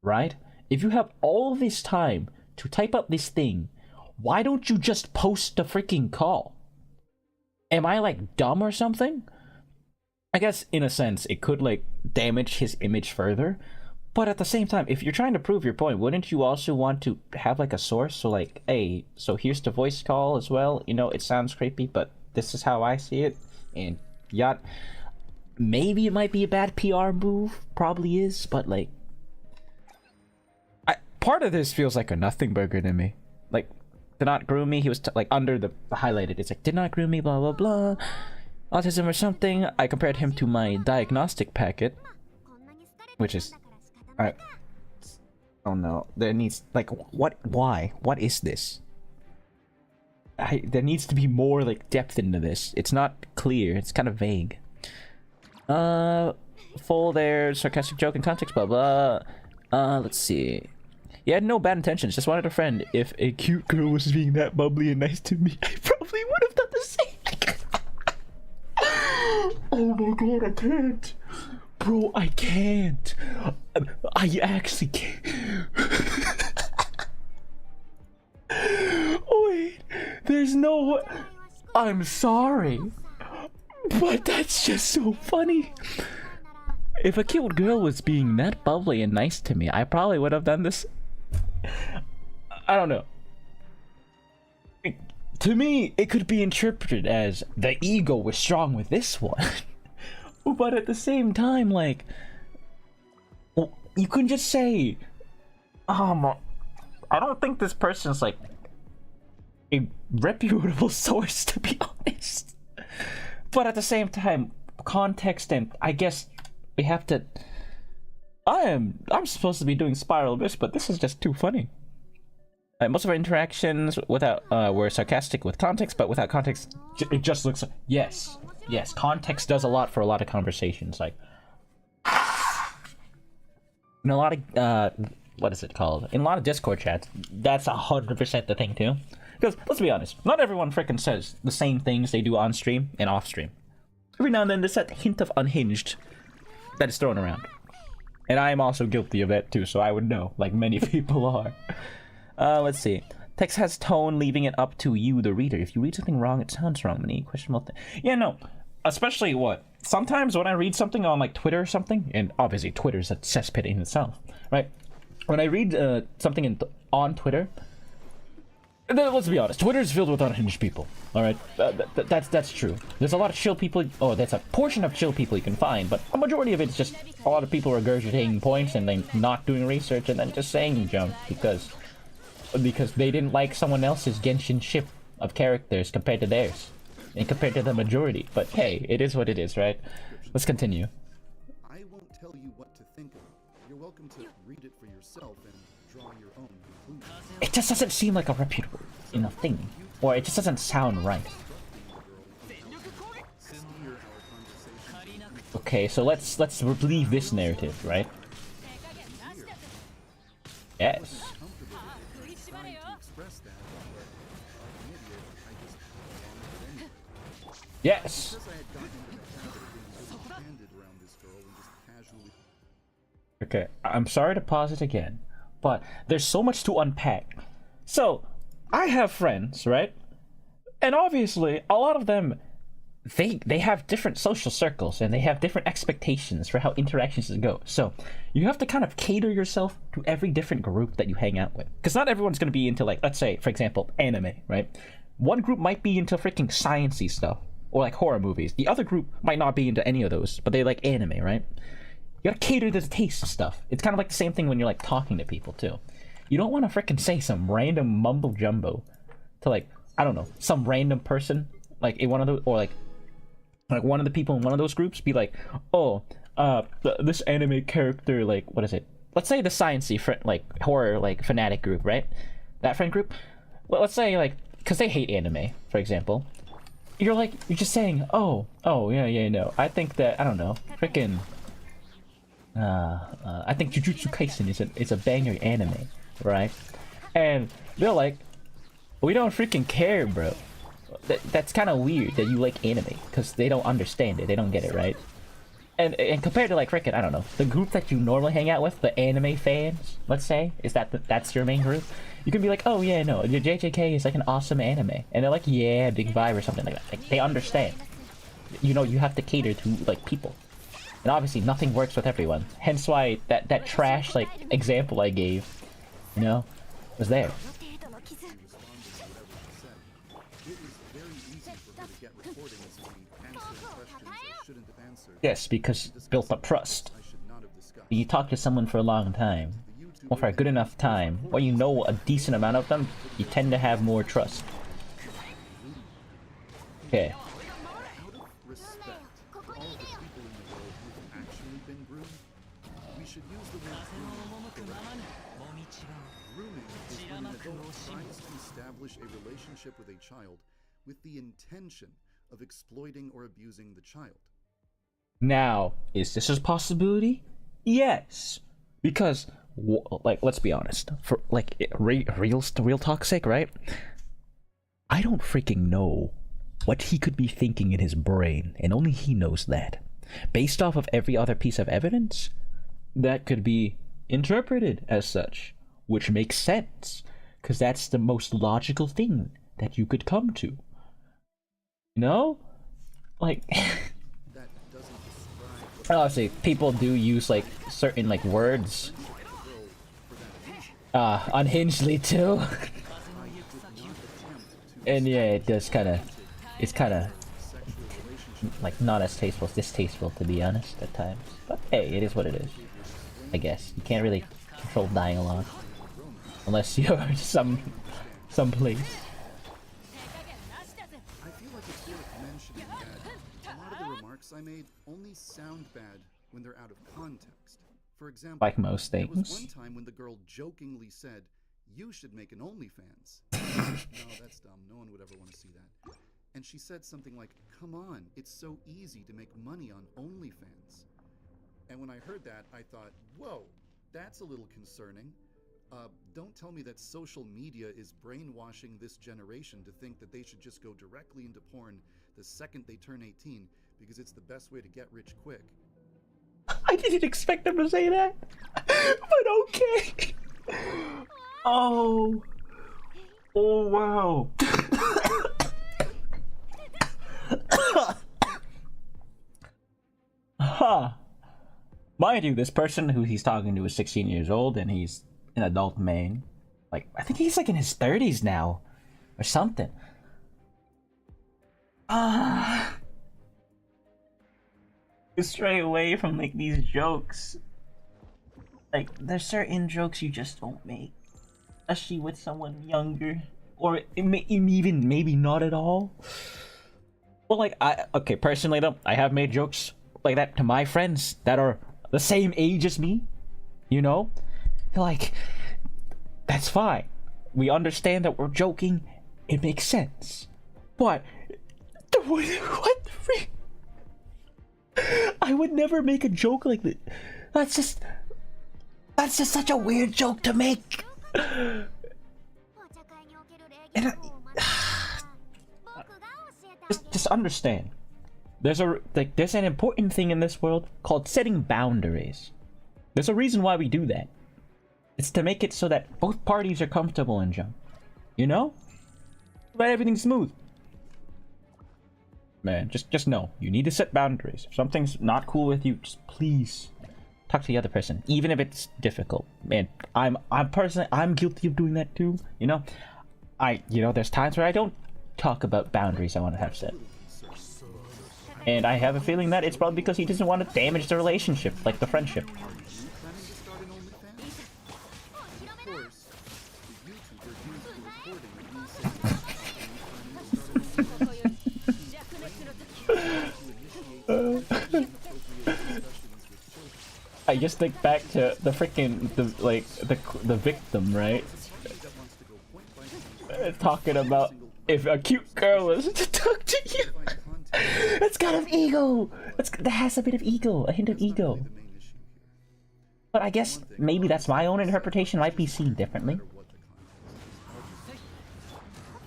right? If you have all this time to type up this thing, why don't you just post the freaking call? Am I like dumb or something? I guess in a sense it could like damage his image further, but at the same time, if you're trying to prove your point, wouldn't you also want to have like a source? So like, hey, so here's the voice call as well. You know, it sounds creepy, but this is how I see it. And yeah, maybe it might be a bad PR move, probably is, but like, part of this feels like a nothing burger to me. Like, did not groom me. He was like under the highlighted. It's like, did not groom me. Blah blah blah. Autism or something. I compared him to my diagnostic packet, which is, oh no. There needs like what? Why? What is this? There needs to be more like depth into this. It's not clear. It's kind of vague. Full there. Sarcastic joke in context. Blah blah. Let's see. He had no bad intentions, just wanted a friend. If a cute girl was being that bubbly and nice to me, I probably would have done the same. Oh my god, I can't. Bro, I can't. I actually can't. Wait, there's no... I'm sorry. But that's just so funny. If a cute girl was being that bubbly and nice to me, I probably would have done this. I don't know. To me, it could be interpreted as the ego was strong with this one. But at the same time, like, you can just say, I don't think this person's like a reputable source, to be honest. But at the same time, context, and I guess we have to. I'm supposed to be doing Spiral Abyss, but this is just too funny. Most of our interactions without were sarcastic with context, but without context, it just looks. Yes, context does a lot for a lot of conversations. Like, in a lot of what is it called? In a lot of Discord chats, that's 100% the thing too. Because let's be honest, not everyone freaking says the same things they do on stream and off stream. Every now and then there's that hint of unhinged that is thrown around. And I am also guilty of that too, so I would know, like many people are. Let's see. Text has tone, leaving it up to you, the reader. If you read something wrong, it sounds wrong. Many questionable yeah, no. Especially what? Sometimes when I read something on like Twitter or something, and obviously Twitter's a cesspit in itself, right? When I read something on Twitter, let's be honest, Twitter is filled with unhinged people. All right, that's true. There's a lot of chill people. Oh, that's a portion of chill people you can find, but a majority of it's just a lot of people regurgitating points and then not doing research and then just saying junk because they didn't like someone else's Genshin ship of characters compared to theirs and compared to the majority. But hey, it is what it is, right? Let's continue. I won't tell you what to think of. You're welcome to read it for yourself and draw your own conclusions. It just doesn't seem like a reputable thing, or it just doesn't sound right. Okay, so let's believe this narrative, right? Yes. Yes. Okay, I'm sorry to pause it again, but there's so much to unpack. So, I have friends, right? And obviously, a lot of them, they have different social circles and they have different expectations for how interactions go. So, you have to kind of cater yourself to every different group that you hang out with. Because not everyone's going to be into, like, let's say, for example, anime, right? One group might be into freaking sciencey stuff, or like horror movies. The other group might not be into any of those, but they like anime, right? You gotta cater to the taste of stuff. It's kind of like the same thing when you're like talking to people too. You don't want to freaking say some random mumble jumbo to like, I don't know, some random person like in one of those, or like one of the people in one of those groups be like, oh, this anime character, like, what is it? Let's say the sciencey like horror like fanatic group, right? That friend group. Well, let's say like, because they hate anime, for example. You're just saying, oh yeah, no. I think that, I don't know, freaking. I think Jujutsu Kaisen is a banger anime, right? And they're like, we don't freaking care, bro. That's kind of weird that you like anime, because they don't understand it, they don't get it, right? And compared to like freaking, I don't know, the group that you normally hang out with, the anime fans, let's say, that's your main group. You can be like, oh yeah, no, JJK is like an awesome anime, and they're like, yeah, big vibe or something like that. Like, they understand. You know, you have to cater to like people. And obviously nothing works with everyone. Hence why that trash like example I gave, you know, was there. Yes, because built up trust. You talk to someone for a long time, or for a good enough time, or you know a decent amount of them, you tend to have more trust. Okay. Establish a relationship with a child with the intention of exploiting or abusing the child. Now, is this a possibility? Yes, because like, let's be honest, for like real talk's sake, right? I don't freaking know what he could be thinking in his brain, and only he knows that. Based off of every other piece of evidence, that could be interpreted as such, which makes sense. Because that's the most logical thing that you could come to. You know? Like... Obviously, people do use like certain like words unhingedly too. And yeah, it does it's kind of like not as tasteful, it's distasteful to be honest at times. But hey, it is what it is. I guess you can't really control dialogue unless you're someplace. I feel like it's worth mentioning that a lot of the remarks I made only sound bad when they're out of context. For example, Like most there was things. one time when the girl jokingly said, "You should make an OnlyFans." No, that's dumb. No one would ever want to see that. And she said something like, "Come on, it's so easy to make money on OnlyFans." And when I heard that, I thought, whoa, that's a little concerning. Don't tell me that social media is brainwashing this generation to think that they should just go directly into porn the second they turn 18 because it's the best way to get rich quick. I didn't expect them to say that, but okay. Oh wow. Huh. Mind you, this person who he's talking to is 16 years old and he's an adult man. Like, I think he's like in his 30s now or something. Stray away from like these jokes. Like, there's certain jokes you just don't make, especially with someone younger, or even maybe not at all. Well, like okay, personally though, I have made jokes like that to my friends that are the same age as me. You know, like that's fine. We understand that we're joking. It makes sense. But what the freak? I would never make a joke like that. That's just such a weird joke to make. And just understand. There's an important thing in this world called setting boundaries. There's a reason why we do that. It's to make it so that both parties are comfortable in junk. You know? Let everything smooth. Man, just know. You need to set boundaries. If something's not cool with you, just please talk to the other person. Even if it's difficult. Man, I'm personally, I'm guilty of doing that too. You know? There's times where I don't talk about boundaries I want to have set. And I have a feeling that it's probably because he doesn't want to damage the relationship, like the friendship. I just think back to the freaking the victim, right? Talking about if a cute girl was to talk to you. It's got an ego. That has a bit of ego, a hint of ego. But I guess maybe that's my own interpretation. Might be seen differently.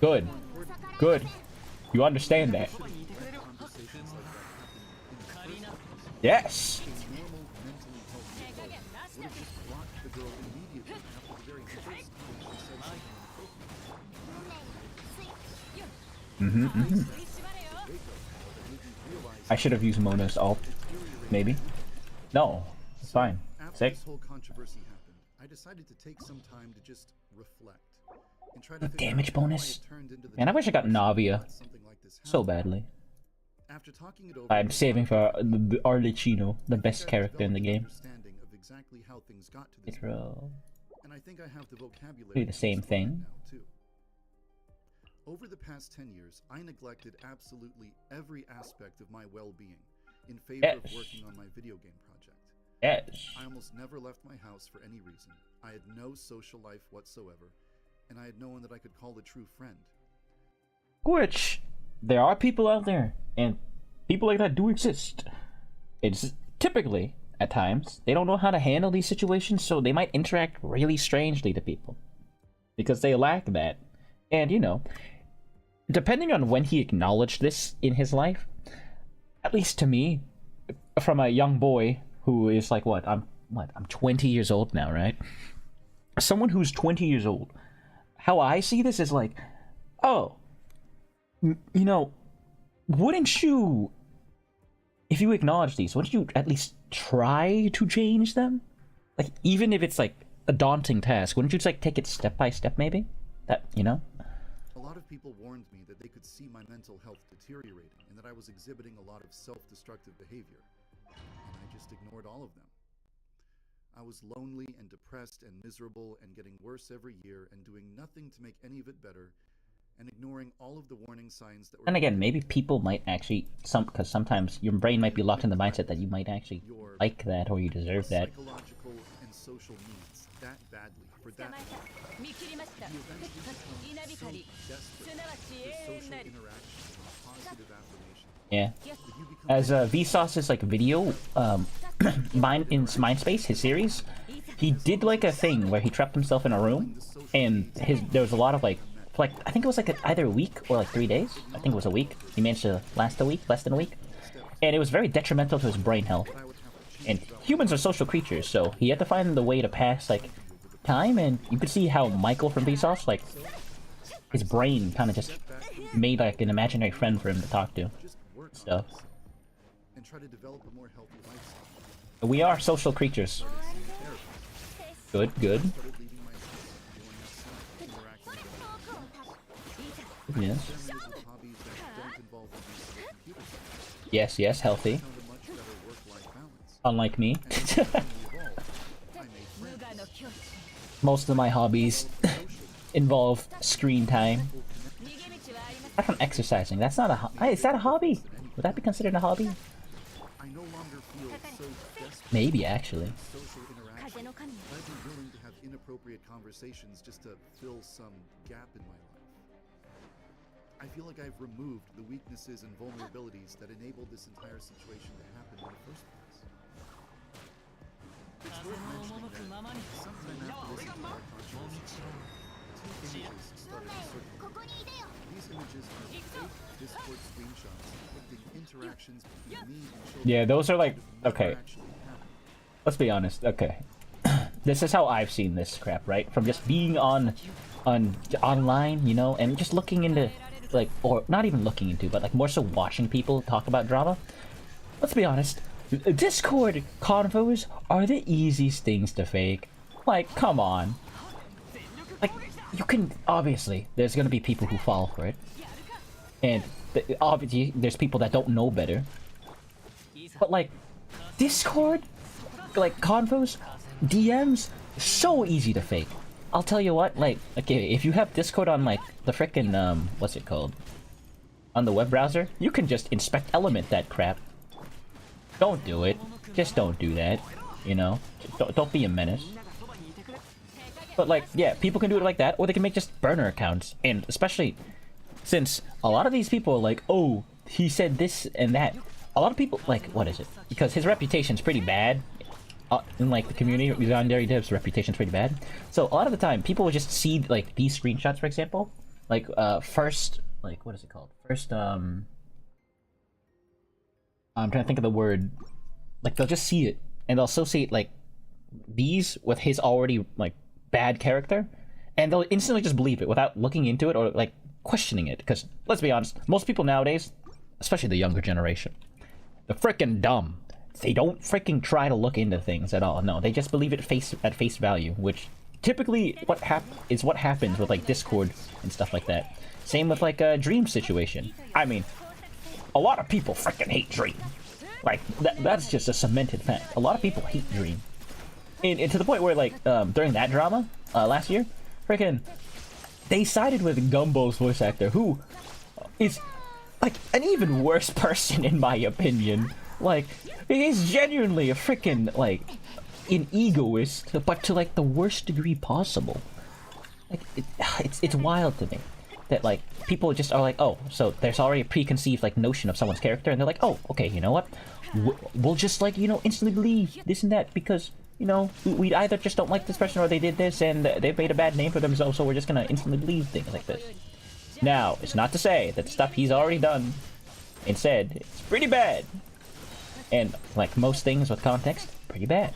Good. Good. You understand that. Yes. I should have used Mona's ult. Maybe. No. It's fine. After this whole controversy happened, I decided to take some time to just reflect and try to damage bonus. Man, I wish I got Navia so badly. After talking it over, I'm saving for the Arlecchino, the best character in the game. Of exactly how things got to this Bro. and I think I have the vocabulary Do the same to explain thing. now, too. Over the past 10 years, I neglected absolutely every aspect of my well-being in favor of working on my video game project. Yes. I almost never left my house for any reason. I had no social life whatsoever, and I had no one that I could call a true friend. Which, there are people out there, and people like that do exist. It's typically, at times, they don't know how to handle these situations, so they might interact really strangely to people. Because they lack that. And, you know, depending on when he acknowledged this in his life, at least to me, from a young boy who is like, I'm 20 years old now, right? Someone who's 20 years old, how I see this is like, oh, you know, wouldn't you if you acknowledge these, wouldn't you at least try to change them? Like, even if it's like a daunting task, wouldn't you just like take it step by step, maybe? That, you know? A lot of people warned me that they could see my mental health deteriorating and that I was exhibiting a lot of self-destructive behavior. And I just ignored all of them. I was lonely and depressed and miserable and getting worse every year and doing nothing to make any of it better and ignoring all of the warning signs that were... And again, maybe people might actually, because sometimes your brain might be locked in the mindset that you might actually like that or you deserve that. Psychological and social needs that badly for that long. You eventually become so desperate for social interaction and positive affirmation. Yeah. As Vsauce's like video, Mindspace, his series, he did like a thing where he trapped himself in a room, and there was a lot of like I think it was like either a week or like 3 days. I think it was a week. He managed to last a week, less than a week, and it was very detrimental to his brain health. And humans are social creatures, so he had to find the way to pass like time, and you could see how Michael from Vsauce, like his brain kind of just made like an imaginary friend for him to talk to. Stuff. And try to develop a more healthy lifestyle. We are social creatures. Good, good. Yes. Yes, yes, healthy. Unlike me. Most of my hobbies involve screen time. Apart from exercising, that's not a is that a hobby? Would that be considered a hobby? Maybe, actually. I'd be willing to have inappropriate conversations just to fill some gap in my life. I feel like I've removed the weaknesses and vulnerabilities that enabled this entire situation to happen in the first place. It's worth mentioning that sometime after this entire controversy, two images started circulating. These images are fake Discord screenshots depicting interactions between me and children. Yeah, those are like, okay. Let's be honest, okay. This is how I've seen this crap, right? From just being online, you know, and just looking into, like, or not even looking into, but like more so watching people talk about drama. Let's be honest, Discord convos are the easiest things to fake. Like, come on. Like, you can, obviously, there's gonna be people who fall for it. And obviously, there's people that don't know better. But like, Discord, like, convos, DMs, so easy to fake. I'll tell you what, like, okay, if you have Discord on, like, the frickin', what's it called? On the web browser, you can just inspect element that crap. Don't do it. Just don't do that, you know? Don't be a menace. But, like, yeah, people can do it like that, or they can make just burner accounts. And especially since a lot of these people are like, oh, he said this and that. A lot of people, like, what is it? Because his reputation's pretty bad. In like the community, Legendary Dev's reputation's pretty bad. So a lot of the time, people will just see like these screenshots, for example, like first, like what is it called? First, I'm trying to think of the word. Like they'll just see it and they'll associate like these with his already like bad character, and they'll instantly just believe it without looking into it or like questioning it. Because let's be honest, most people nowadays, especially the younger generation, they're freaking dumb. They don't freaking try to look into things at all. No, they just believe it at face value, which typically what happens with like Discord and stuff like that. Same with like a Dream situation. I mean, a lot of people freaking hate Dream. Like that's just a cemented fact. A lot of people hate Dream, and to the point where like during that drama last year, freaking they sided with Gumbo's voice actor, who is like an even worse person in my opinion. Like, he's genuinely a freaking, like, an egoist, but to, like, the worst degree possible. Like, it's wild to me that, like, people just are like, oh, so there's already a preconceived, like, notion of someone's character, and they're like, oh, okay, you know what? We'll just, like, you know, instantly believe this and that because, you know, we either just don't like this person or they did this and they've made a bad name for themselves, so we're just gonna instantly believe things like this. Now, it's not to say that the stuff he's already done and said is pretty bad. And, like, most things with context, pretty bad.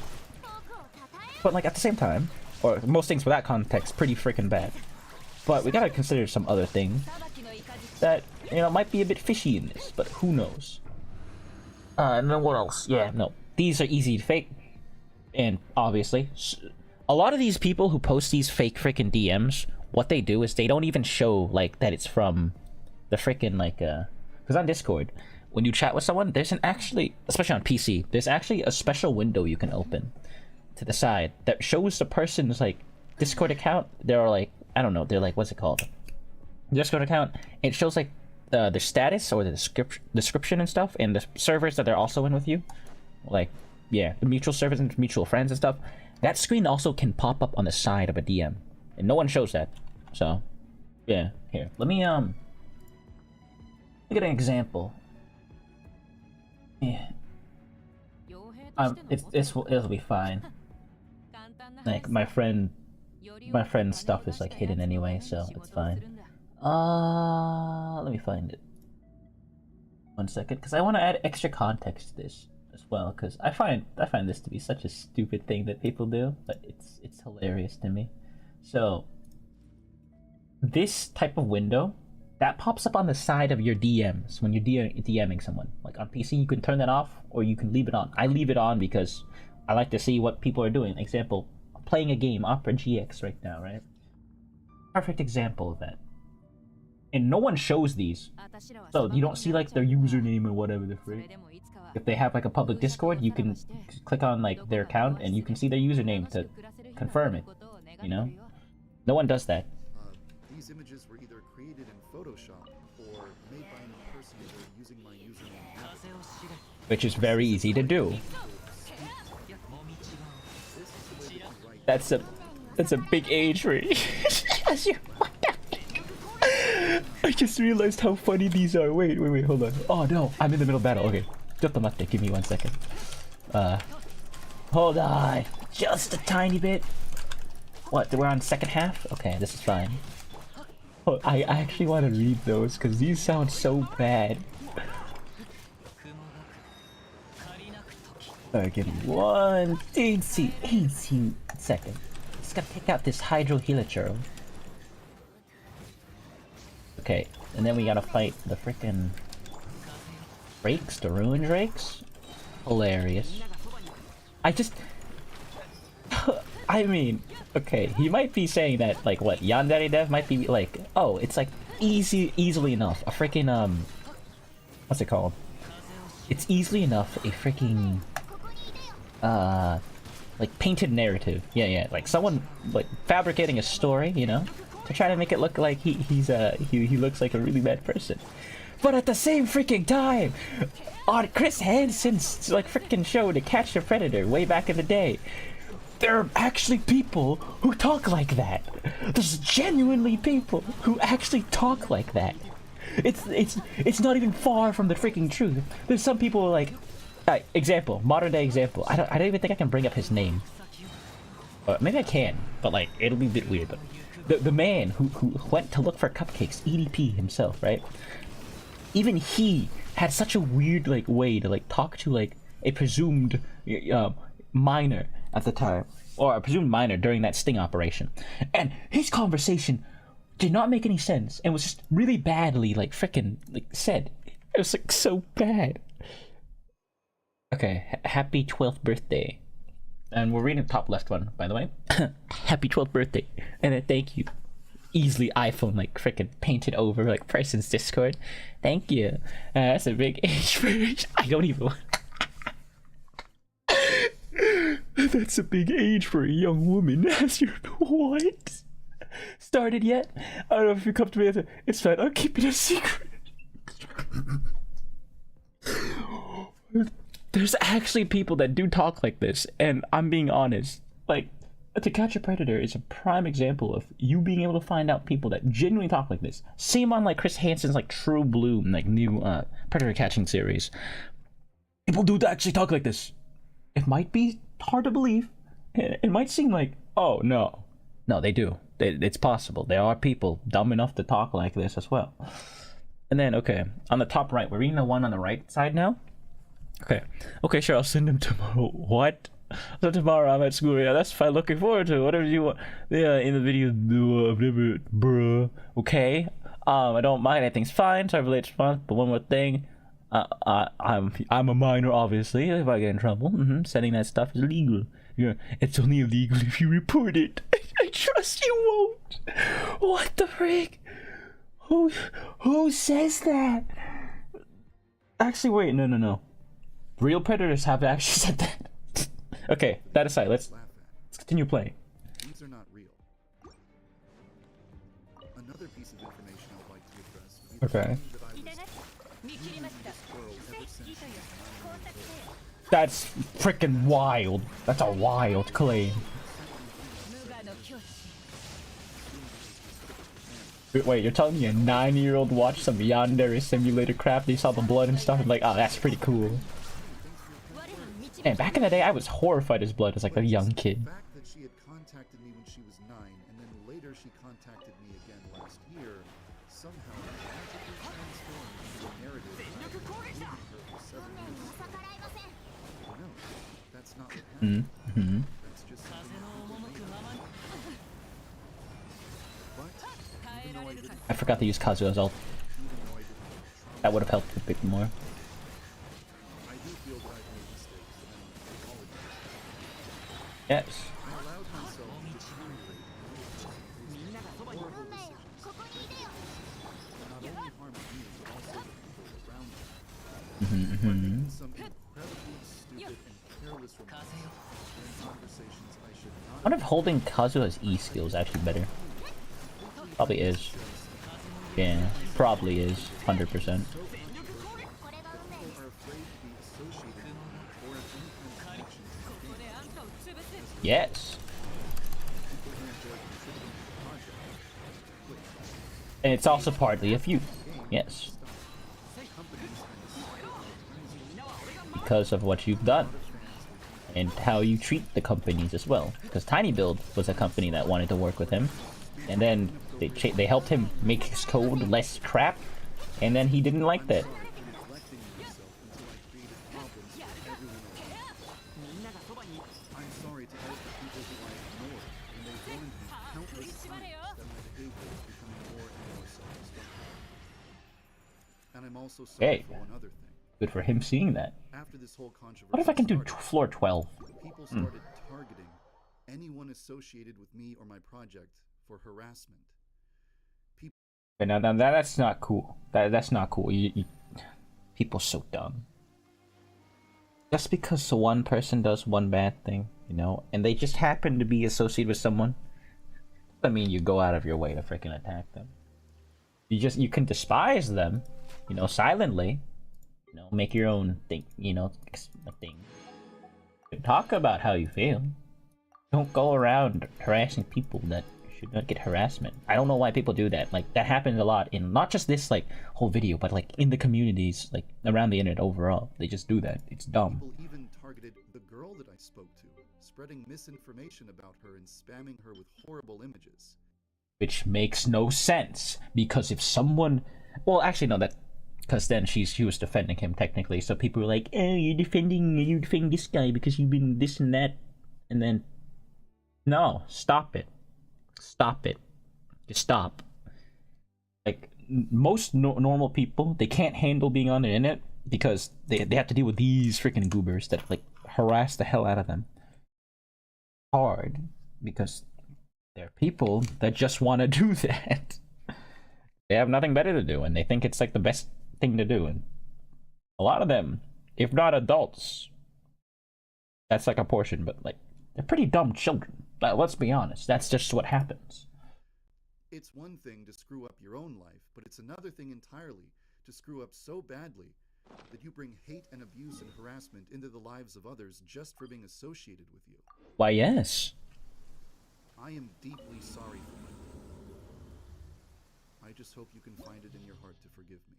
But, like, at the same time, or most things without context, pretty freaking bad. But we gotta consider some other things that, you know, might be a bit fishy in this, but who knows. And then what else? Yeah, no. These are easy to fake. And obviously, a lot of these people who post these fake freaking DMs, what they do is they don't even show, like, that it's from the freaking, like, because on Discord, when you chat with someone, there's an actually, especially on PC, there's actually a special window you can open to the side that shows the person's, like, Discord account. They're like, I don't know, they're like, what's it called? Discord account. It shows, like, their status or the description and stuff, and the servers that they're also in with you, like, yeah, the mutual servers and mutual friends and stuff. That screen also can pop up on the side of a DM, and no one shows that. So yeah, here, let me get an example. Yeah, it'll be fine. Like my friend's stuff is like hidden anyway, so it's fine. Let me find it. 1 second, because I want to add extra context to this as well, because I find this to be such a stupid thing that people do, but it's hilarious to me. So this type of window that pops up on the side of your DMs when you're DMing someone. Like on PC, you can turn that off or you can leave it on. I leave it on because I like to see what people are doing. Example, I'm playing a game, Opera GX right now, right? Perfect example of that. And no one shows these, so you don't see like their username or whatever the frick. If they have like a public Discord, you can click on like their account and you can see their username to confirm it, you know? No one does that. These images were either created in Photoshop or made by an impersonator using my username. Which is very easy to do. That's a big age range. I just realized how funny these are. Wait, hold on. Oh no, I'm in the middle of battle. Okay, give me 1 second. Hold on, just a tiny bit. What? We're on second half. Okay, this is fine. Oh, I actually want to read those because these sound so bad. Alright, give me 1 18 seconds. Just gotta take out this hydrohelitro. Okay, and then we gotta fight the frickin' drakes, the ruined drakes. Hilarious. I mean, okay, he might be saying that, like, what, Yandere Dev might be like, oh, it's like easily enough. A freaking, what's it called? It's easily enough a freaking, like, painted narrative. Yeah, like someone, like, fabricating a story, you know? To try to make it look like he looks like a really bad person. But at the same freaking time, on Chris Hansen's, like, freaking show To Catch a Predator way back in the day, there are actually people who talk like that. There's genuinely people who actually talk like that. It's not even far from the freaking truth. There's some people like, example, modern day example. I don't even think I can bring up his name. Maybe I can, but like it'll be a bit weird. But the man who went to look for cupcakes, EDP himself, right? Even he had such a weird like way to like talk to like a presumed minor at the time, or a presumed minor during that sting operation, and his conversation did not make any sense and was just really badly like freaking like said. It was like so bad. Okay, happy 12th birthday, and we're reading the top left one, by the way. Happy 12th birthday, and then thank you. Easily iPhone like freaking painted over like person's Discord. Thank you. That's a big age range. I don't even. That's a big age for a young woman. Has your what? Started yet? I don't know if you come to me. It's fine. I'll keep it a secret. There's actually people that do talk like this, and I'm being honest. Like, To Catch a Predator is a prime example of you being able to find out people that genuinely talk like this. Same on like Chris Hansen's like True Bloom, like new predator catching series. People do actually talk like this. It might be hard to believe. It might seem like, oh no, they do. It's possible. There are people dumb enough to talk like this as well. And then okay, on the top right, we're reading the one on the right side now. Okay, sure. I'll send him tomorrow. What? So tomorrow I'm at school. Yeah, that's fine. Looking forward to it. Whatever you want. Yeah, in the video, bruh. Okay. I don't mind. Everything's fine. Sorry for late response. But one more thing. I'm a minor, obviously. If I get in trouble, sending that stuff is illegal. Yeah, it's only illegal if you report it. I trust you won't. What the frick? Who says that? Actually, wait, no. Real predators have actually said that. Okay, that aside, let's continue playing. These are not real. Another piece of information I'd like to address would be the Okay. claim that I was this world ever since I was 9 years old. That's freaking wild. That's a wild claim. Wait, you're telling me a 9-year-old watched some Yandere simulator crap? They saw the blood and stuff and like, oh, that's pretty cool. And back in the day, I was horrified as blood as like a young kid. The fact that she had contacted me when she was 9, and then later she contacted me again last year, somehow magically transformed into a narrative that I've been believing her for 7 years. No, that's not what happened. That's just something that people made up. But even though I didn't, I forgot to use Kazuha's ult. even though I didn't try, That would have helped a bit more. I do feel that I've made mistakes, and I apologize. Yes. I allowed myself to deteriorate and make horrible decisions that not only harmed me, but also the people around me. By making some incredibly stupid and careless remarks during conversations I should not I wonder if holding Kazuha's E skill is actually better. Probably is. Yeah, probably is. 100%. people are afraid to be associated or have any kind of connection to the game. Yes. People who enjoy contributing to the project quit. And it's also partly a feud. Yes. Companies and Because of what you've done. And how you treat the companies as well. Because Tiny Build was a company that wanted to work with him. And then they helped him make his code less crap. And then he didn't like that. neglecting myself until I created problems for everyone else. I'm sorry to all the people who I ignored when they warned me countless times that my behavior was becoming more and more self-destructive. And I'm also sorry Hey. for one other thing. Good for him seeing that. After this whole controversy What if I can do started, floor 12? people started targeting anyone associated with me or my project for harassment. Okay, now that's not cool. That's not cool. People so dumb. Just because one person does one bad thing, you know, and they just happen to be associated with someone, doesn't mean you go out of your way to freaking attack them. You can despise them, you know, silently. You know, make your own thing, you know, thing. Talk about how you feel. Don't go around harassing people that should not get harassment. I don't know why people do that. Like, that happens a lot in not just this like whole video, but like in the communities, like around the internet overall. They just do that. It's dumb. People even targeted the girl that I spoke to, spreading misinformation about her and spamming her with horrible images. Which makes no sense, because if someone, well, actually no, that, because then she was defending him technically, so people were like, oh, you defending this guy because you've been this and that, and then no, stop it. Just stop. Like, most normal people, they can't handle being on the internet because they have to deal with these freaking goobers that like harass the hell out of them. Hard because there are people that just want to do that. They have nothing better to do and they think it's like the best thing to do, and a lot of them, if not adults, that's like a portion, but like they're pretty dumb children. Let's be honest, that's just what happens. It's one thing to screw up your own life, but it's another thing entirely to screw up so badly that you bring hate and abuse and harassment into the lives of others just for being associated with you. Why, yes. I am deeply sorry for my behavior. I just hope you can find it in your heart to forgive me.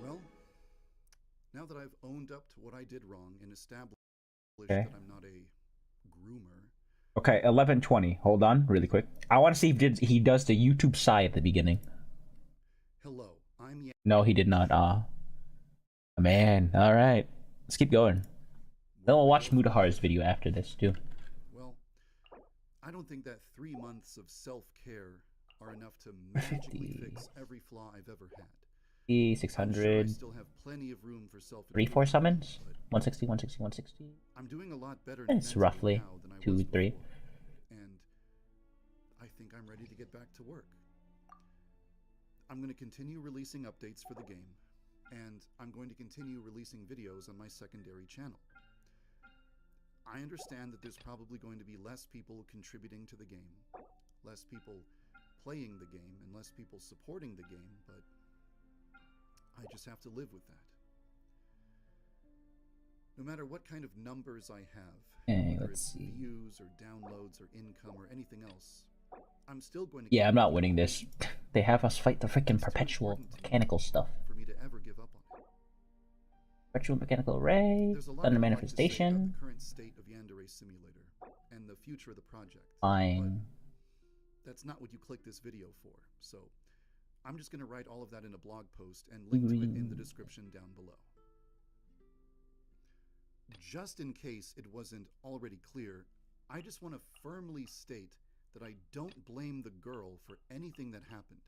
Well, now that I've owned up to what I did wrong and established that I'm not a groomer. Okay, 11:20. Hold on, really quick. I want to see if he does the YouTube sigh at the beginning. Hello, I'm Yan. No, he did not. Man. All right, let's keep going. Then we'll watch Mudahar's video after this too. Well, I don't think that 3 months of self-care are enough to magically fix every flaw I've ever had. I'm sure I 600, still have plenty of room for 3-4 summons? but 160, 160, 160? I'm doing a lot better It's mentally roughly now than I 2, was 3. before, and I think I'm ready to get back to work. I'm going to continue releasing updates for the game, and I'm going to continue releasing videos on my secondary channel. I understand that there's probably going to be less people contributing to the game, less people playing the game, and less people supporting the game, but I just have to live with that. No matter what kind of numbers I have, Hey, whether let's it's see. views or downloads or income or anything else, I'm still going to Yeah, I'm keep not going. winning this. They have us fight the freaking It's too perpetual important to me mechanical stuff. for me to ever give up on it. Perpetual mechanical array, There's a lot thunder I'd like to say about manifestation. the current state of Yandere Simulator and the future of the project. Fine. But that's not what you click this video for. So I'm just going to write all of that in a blog post and link to it in the description down below. Just in case it wasn't already clear, I just want to firmly state that I don't blame the girl for anything that happened.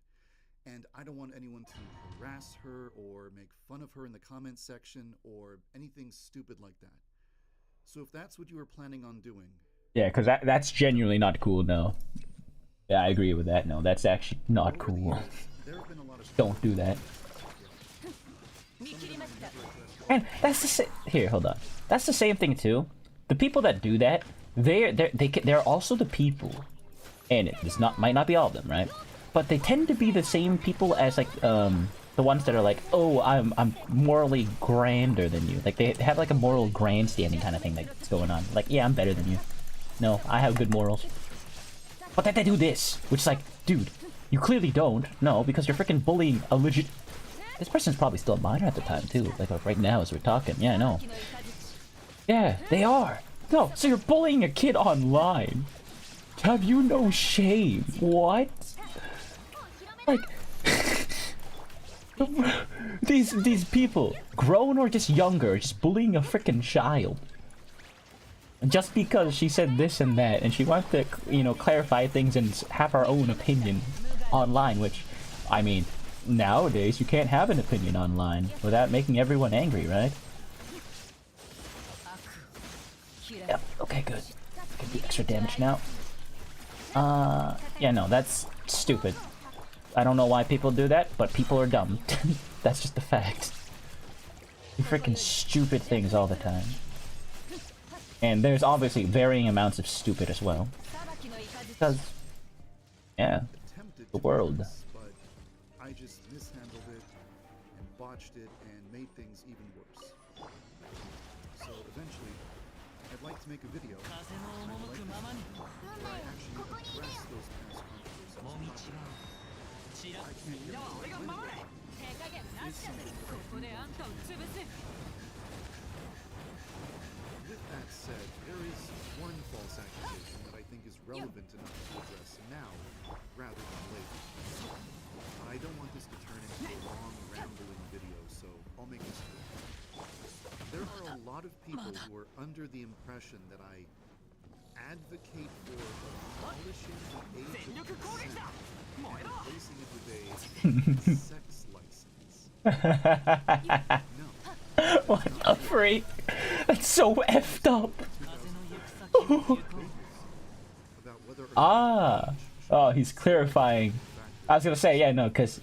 And I don't want anyone to harass her or make fun of her in the comments section or anything stupid like that. So if that's what you were planning on doing, Yeah, because that's genuinely not cool, no. Yeah, I agree with that, no. That's actually not over the cool. years, there have been a lot of Don't do that. And that's the same. Here, hold on. That's the same thing too. The people that do that, they're also the people, and it's not might not be all of them, right? But they tend to be the same people as like the ones that are like, oh, I'm morally grander than you. Like they have like a moral grandstanding kind of thing that's going on. Like, yeah, I'm better than you. No, I have good morals. But then they do this, which is like, dude, you clearly don't. No, because you're freaking bullying a legit. This person's probably still a minor at the time too. Like right now as we're talking. Yeah, I know. Yeah, they are. No, so you're bullying a kid online. Have you no shame? What? Like these people, grown or just younger, just bullying a freaking child. Just because she said this and that, and she wants to, you know, clarify things and have her own opinion online, which, I mean, nowadays you can't have an opinion online without making everyone angry, right? Yep, okay, good. Get the extra damage now. Yeah, no, that's stupid. I don't know why people do that, but people are dumb. That's just a fact. Do freaking stupid things all the time. And there's obviously varying amounts of stupid as well. Because, yeah, attempted the to world. address, but I just mishandled it and botched it and made things even worse. So eventually, I'd like to make a video like this one, where I actually address those past controversies. I can't get my mind around it. It's something that I do want to do. With that said, there is one false accusation that I think is relevant enough to address now rather than later. I don't want this to turn into a long, rambling video, so I'll make this quick. There are a lot of people who are under the impression that I advocate for abolishing the age of consent and replacing it with a sex license. No. What the freak? That's so effed up. About whether or Ah. not Oh, he's clarifying. I was gonna say, yeah, no, because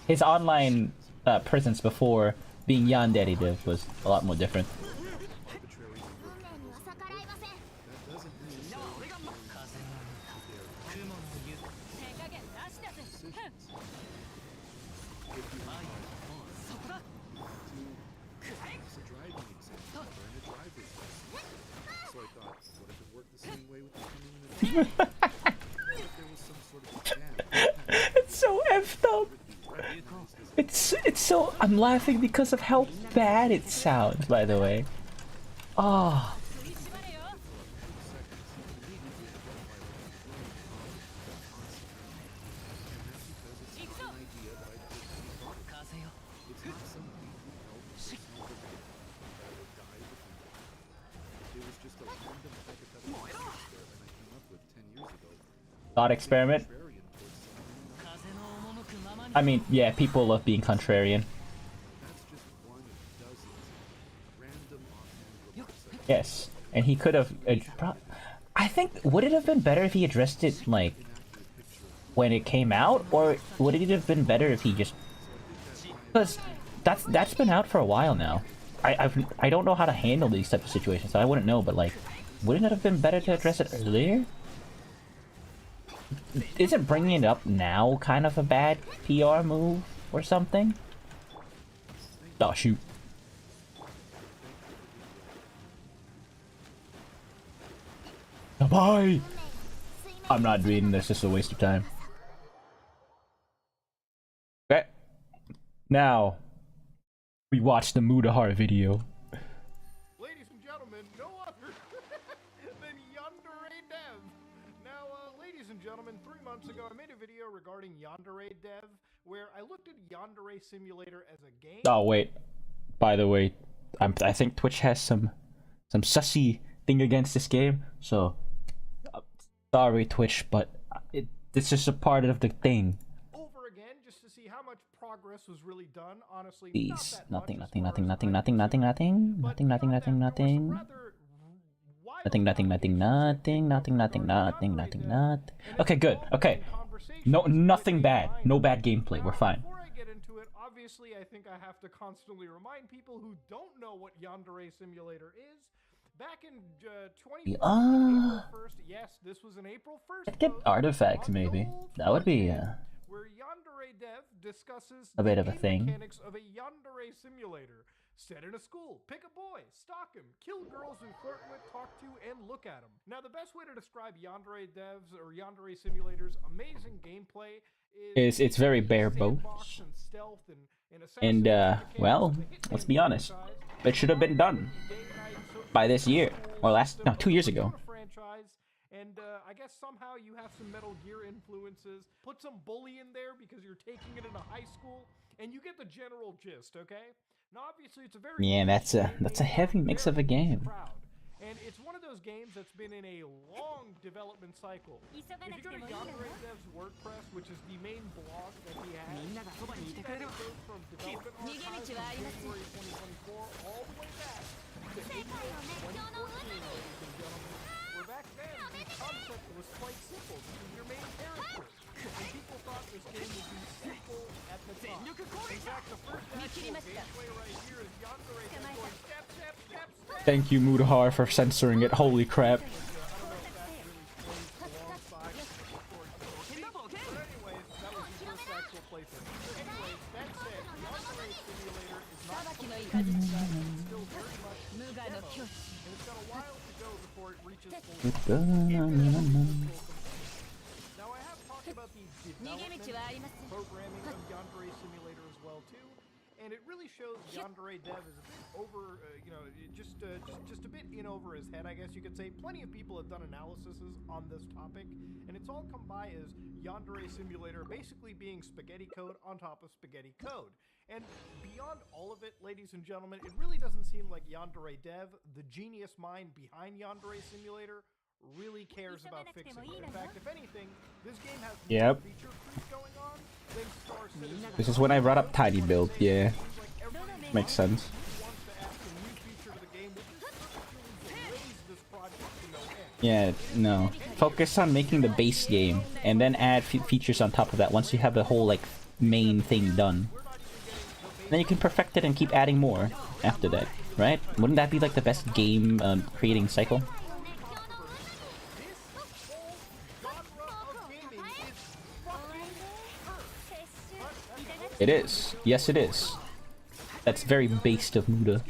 his online presence before being yandere div was a lot more different. arbitrary number of candles in the world, that doesn't necessarily mean decisions. If you want to pass a driving exam or earn a driver's license. So I thought, what if it worked the same way with becoming an adult? What if there was some sort of exam? It's so effed up. It's so. I'm laughing because of how bad it sounds. By the way. Ah. Thought experiment. I mean, yeah, people love being contrarian. Yes, and he could have. I think would it have been better if he addressed it like when it came out, or would it have been better if he just? Because that's been out for a while now. I don't know how to handle these types of situations, so I wouldn't know. But like, wouldn't it have been better to address it earlier? Isn't bringing it up now kind of a bad PR move or something? Oh shoot. Bye! I'm not reading this, it's a waste of time. Okay. Now, we watch the Mudahar video. Ladies and gentlemen, no other than Yandere Dev. Now, ladies and gentlemen, 3 months ago I made a video regarding Yandere Dev where I looked at Yandere Simulator as a game. Oh wait, by the way, I think Twitch has some sussy thing against this game, so sorry Twitch, but it's just a part of the thing. Over again, just to see how much progress was really done. Honestly, Please, nothing. But beyond that, there was some rather Okay, good. Okay. No, nothing bad. No bad gameplay. We're fine. Before I get into it, obviously I think I have to constantly remind people who don't know what Yandere Simulator is. Back in 2014, April 1st, yes, this was an April 1st. Get artifacts, maybe. That would be where Yandere Dev discusses a bit of the a thing. mechanics of a Yandere Simulator. Set in a school, pick a boy, stalk him, kill girls who flirt with, talk to, and look at him. Now, the best way to describe Yandere Devs or Yandere Simulator's amazing gameplay is it's very bare bones. And well, let's be honest, it should have been done by this year or 2 years ago. And I guess somehow you have some Metal Gear influences. Put some bully in there because you're taking it into high school, and you get the general gist, okay? Now, obviously, it's a very that's a heavy mix of a game. And it's one of those games that's been in a long development cycle. If you go to Yandere Dev's WordPress, which is the main blog that he has, you see that it goes from development archives from January 2024 all the way back to April 2014, ladies and gentlemen. Where back then, the concept was quite simple. This is your main character. And people thought this game would be simple at the time. In fact, the first actual gameplay right here is Yandere Dev going step, step, step, step. Thank you, Mudahar, for censoring it. Holy crap. Now I have talked about the development programming of Yandere Simulator as well too, and it really shows Yandere Dev is a bit over, just a bit in over his head, I guess you could say. Plenty of people have done analyses on this topic, and it's all come by as Yandere Simulator basically being spaghetti code on top of spaghetti code. And beyond all of it, ladies and gentlemen, it really doesn't seem like Yandere Dev, the genius mind behind Yandere Simulator, really cares about fixing it. In fact, if anything, this game has more feature creep going on than Star Citizen. This is when I brought up Tidy Build, yeah. Makes sense. Yeah, no. Focus on making the base game, and then add features on top of that once you have the whole, like, main thing done. Then you can perfect it and keep adding more after that, right? Wouldn't that be, like, the best game creating cycle? It is. Yes, it is. That's very based of Muda.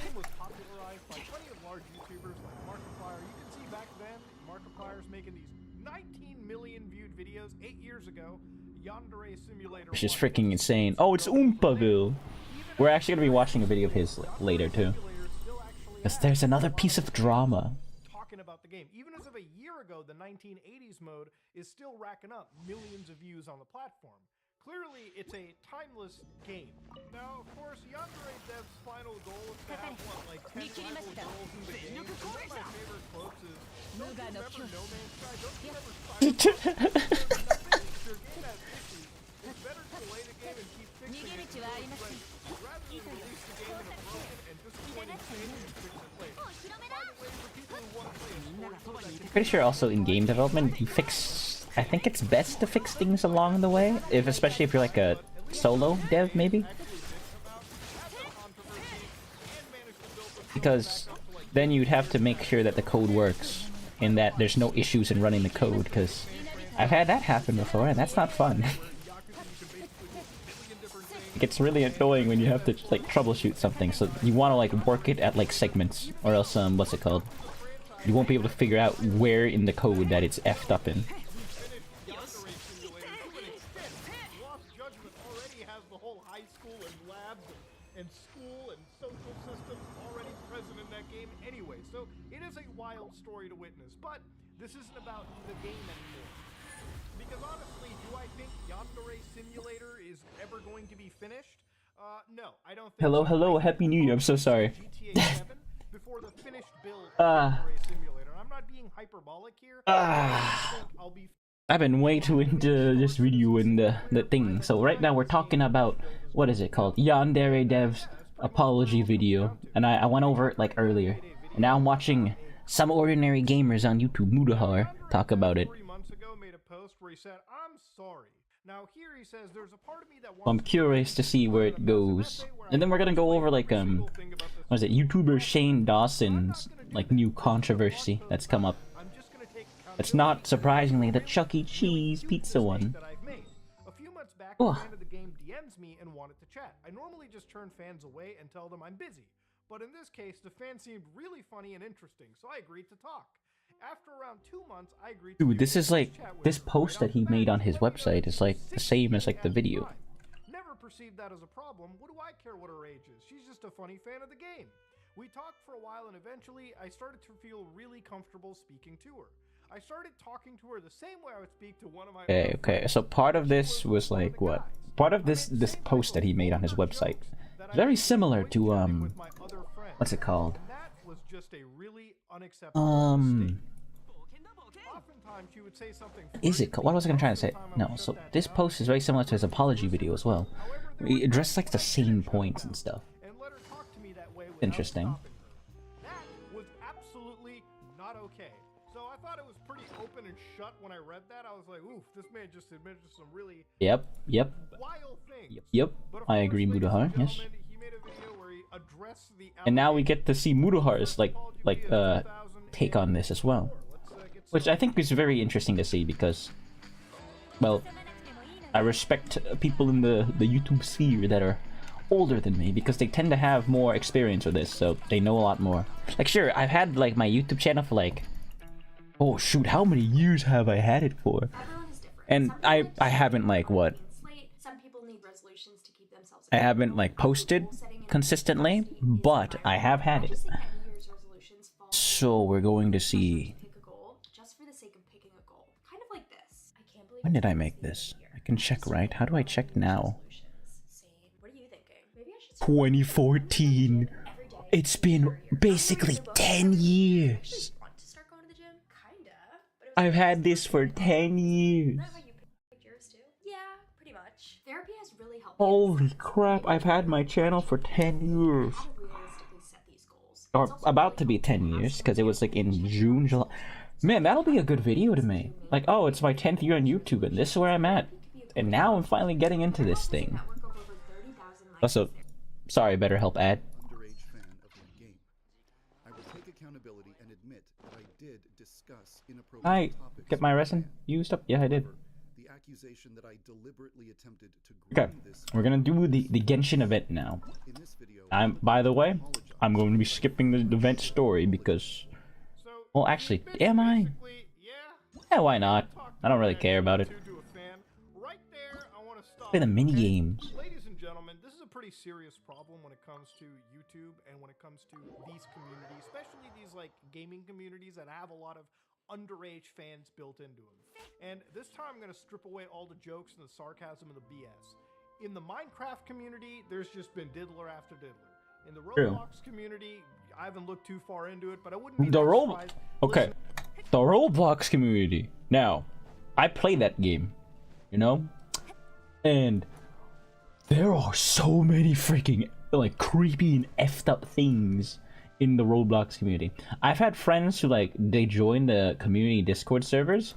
Which is freaking insane. Oh, it's Oompaville! We're actually gonna be watching a video of his later too. Because there's another piece of drama. Talking about the game. Even as of a year ago, the 1980s mode is still racking up millions of views on the platform. Clearly, it's a timeless game. Now, of course, Yandere Dev's final goal is to have, what, like 10 rival goals in the game? One of my favorite quotes is, don't you remember No Man's Sky? Don't you remember Your game has issues. It's better to delay the game and keep fixing it rather than release the game in a broken and disappointing state and fix it later. By the way, for pretty sure also in game development you fix. I think it's best to fix things along the way, especially if you're like a solo dev maybe, because then you'd have to make sure that the code works and that there's no issues in running the code. Because I've had that happen before, and that's not fun. It gets really annoying when you have to like troubleshoot something. So you want to like work it at like segments, or else what's it called? You won't be able to figure out where in the code that it's effed up in. And school and social systems already present in that game anyway, so it is a wild story to witness. But this isn't about the game anymore. Because honestly, do I think Yandere Simulator is ever going to be finished? No, I don't think Hello, so. hello, Happy New Year, I'm so sorry. GTA 7 before the finished build of Yandere Simulator. I'm not being hyperbolic here. I think I'll be... I've been way too into this video and the thing. So right now we're talking about, what is it called? Yandere Dev's apology video. And I went over it like earlier. And now I'm watching some ordinary gamers on YouTube, Mudahar, talk about it. 3 months ago made a post where he said, "I'm sorry." Now here he says there's a part of me that wants I'm curious to see where it goes. And then we're gonna go over like what is it, YouTuber Shane Dawson's like new controversy that's come up. It's not surprisingly the Chuck E. Cheese pizza one. A few months back, Ugh. a fan of the game DMs me and wanted to chat. I normally just turn fans away and tell them I'm busy. But in this case, the fan seemed really funny and interesting, so I agreed to talk. After around 2 months, I agreed to Dude, this is like, this post that he made on his website is like the same as like the video. Never perceived that as a problem. What do I care what her age is? She's just a funny fan of the game. We talked for a while and eventually I started to feel really comfortable speaking to her. I started talking to her the same way I would speak to one of my Okay, so part of this was like what? Part of this post that he made on his website, very similar to what's it called? That was just a really unacceptable mistake. Is it? What was I gonna try to say? No, so this post is very similar to his apology video as well. He addressed like the same points and stuff. Interesting. That was absolutely not okay. So I thought it was pretty open and shut when I read that. I was like, oof, this man just admitted to some really Yep. wild things. Yep. I agree, Mudahar. Yes. And now we get to see Mudahar's like take on this as well, which I think is very interesting to see because, well, I respect people in the YouTube sphere that are older than me because they tend to have more experience with this, so they know a lot more. Like, sure, I've had like my YouTube channel for like, oh shoot, how many years have I had it for? And I haven't like what? I haven't like posted consistently, but I have had it. So we're going to see. When did I make this? I can check, right? How do I check now? 2014. It's been basically 10 years. I've had this for 10 years. Holy crap, I've had my channel for 10 years. Or about to be 10 years, because it was like in June, July. Man, that'll be a good video to make. Like, oh, it's my 10th year on YouTube, and this is where I'm at. And now I'm finally getting into this thing. Also, sorry, better help ad. Underage fan of my game. I will take accountability and admit that I did discuss inappropriate topics. Get my resin used up? Yeah, I did. The accusation that I deliberately attempted to Okay, we're gonna do the Genshin event now. By the way, I'm going to be skipping the event story because, well, actually, am I? Yeah, why not? I don't really care about it. Play the mini games. Ladies and gentlemen, this is a pretty serious problem when it comes to YouTube and when it comes to these communities, especially these like gaming communities that have a lot of underage fans built into them. And this time I'm going to strip away all the jokes and the sarcasm and the BS. In the Minecraft community, there's just been diddler after diddler. In the Roblox community, I haven't looked too far into it, but I wouldn't be surprised. Okay, the Roblox community. Now, I play that game, you know? And there are so many freaking like creepy and effed up things in the Roblox community. I've had friends who like they join the community Discord servers,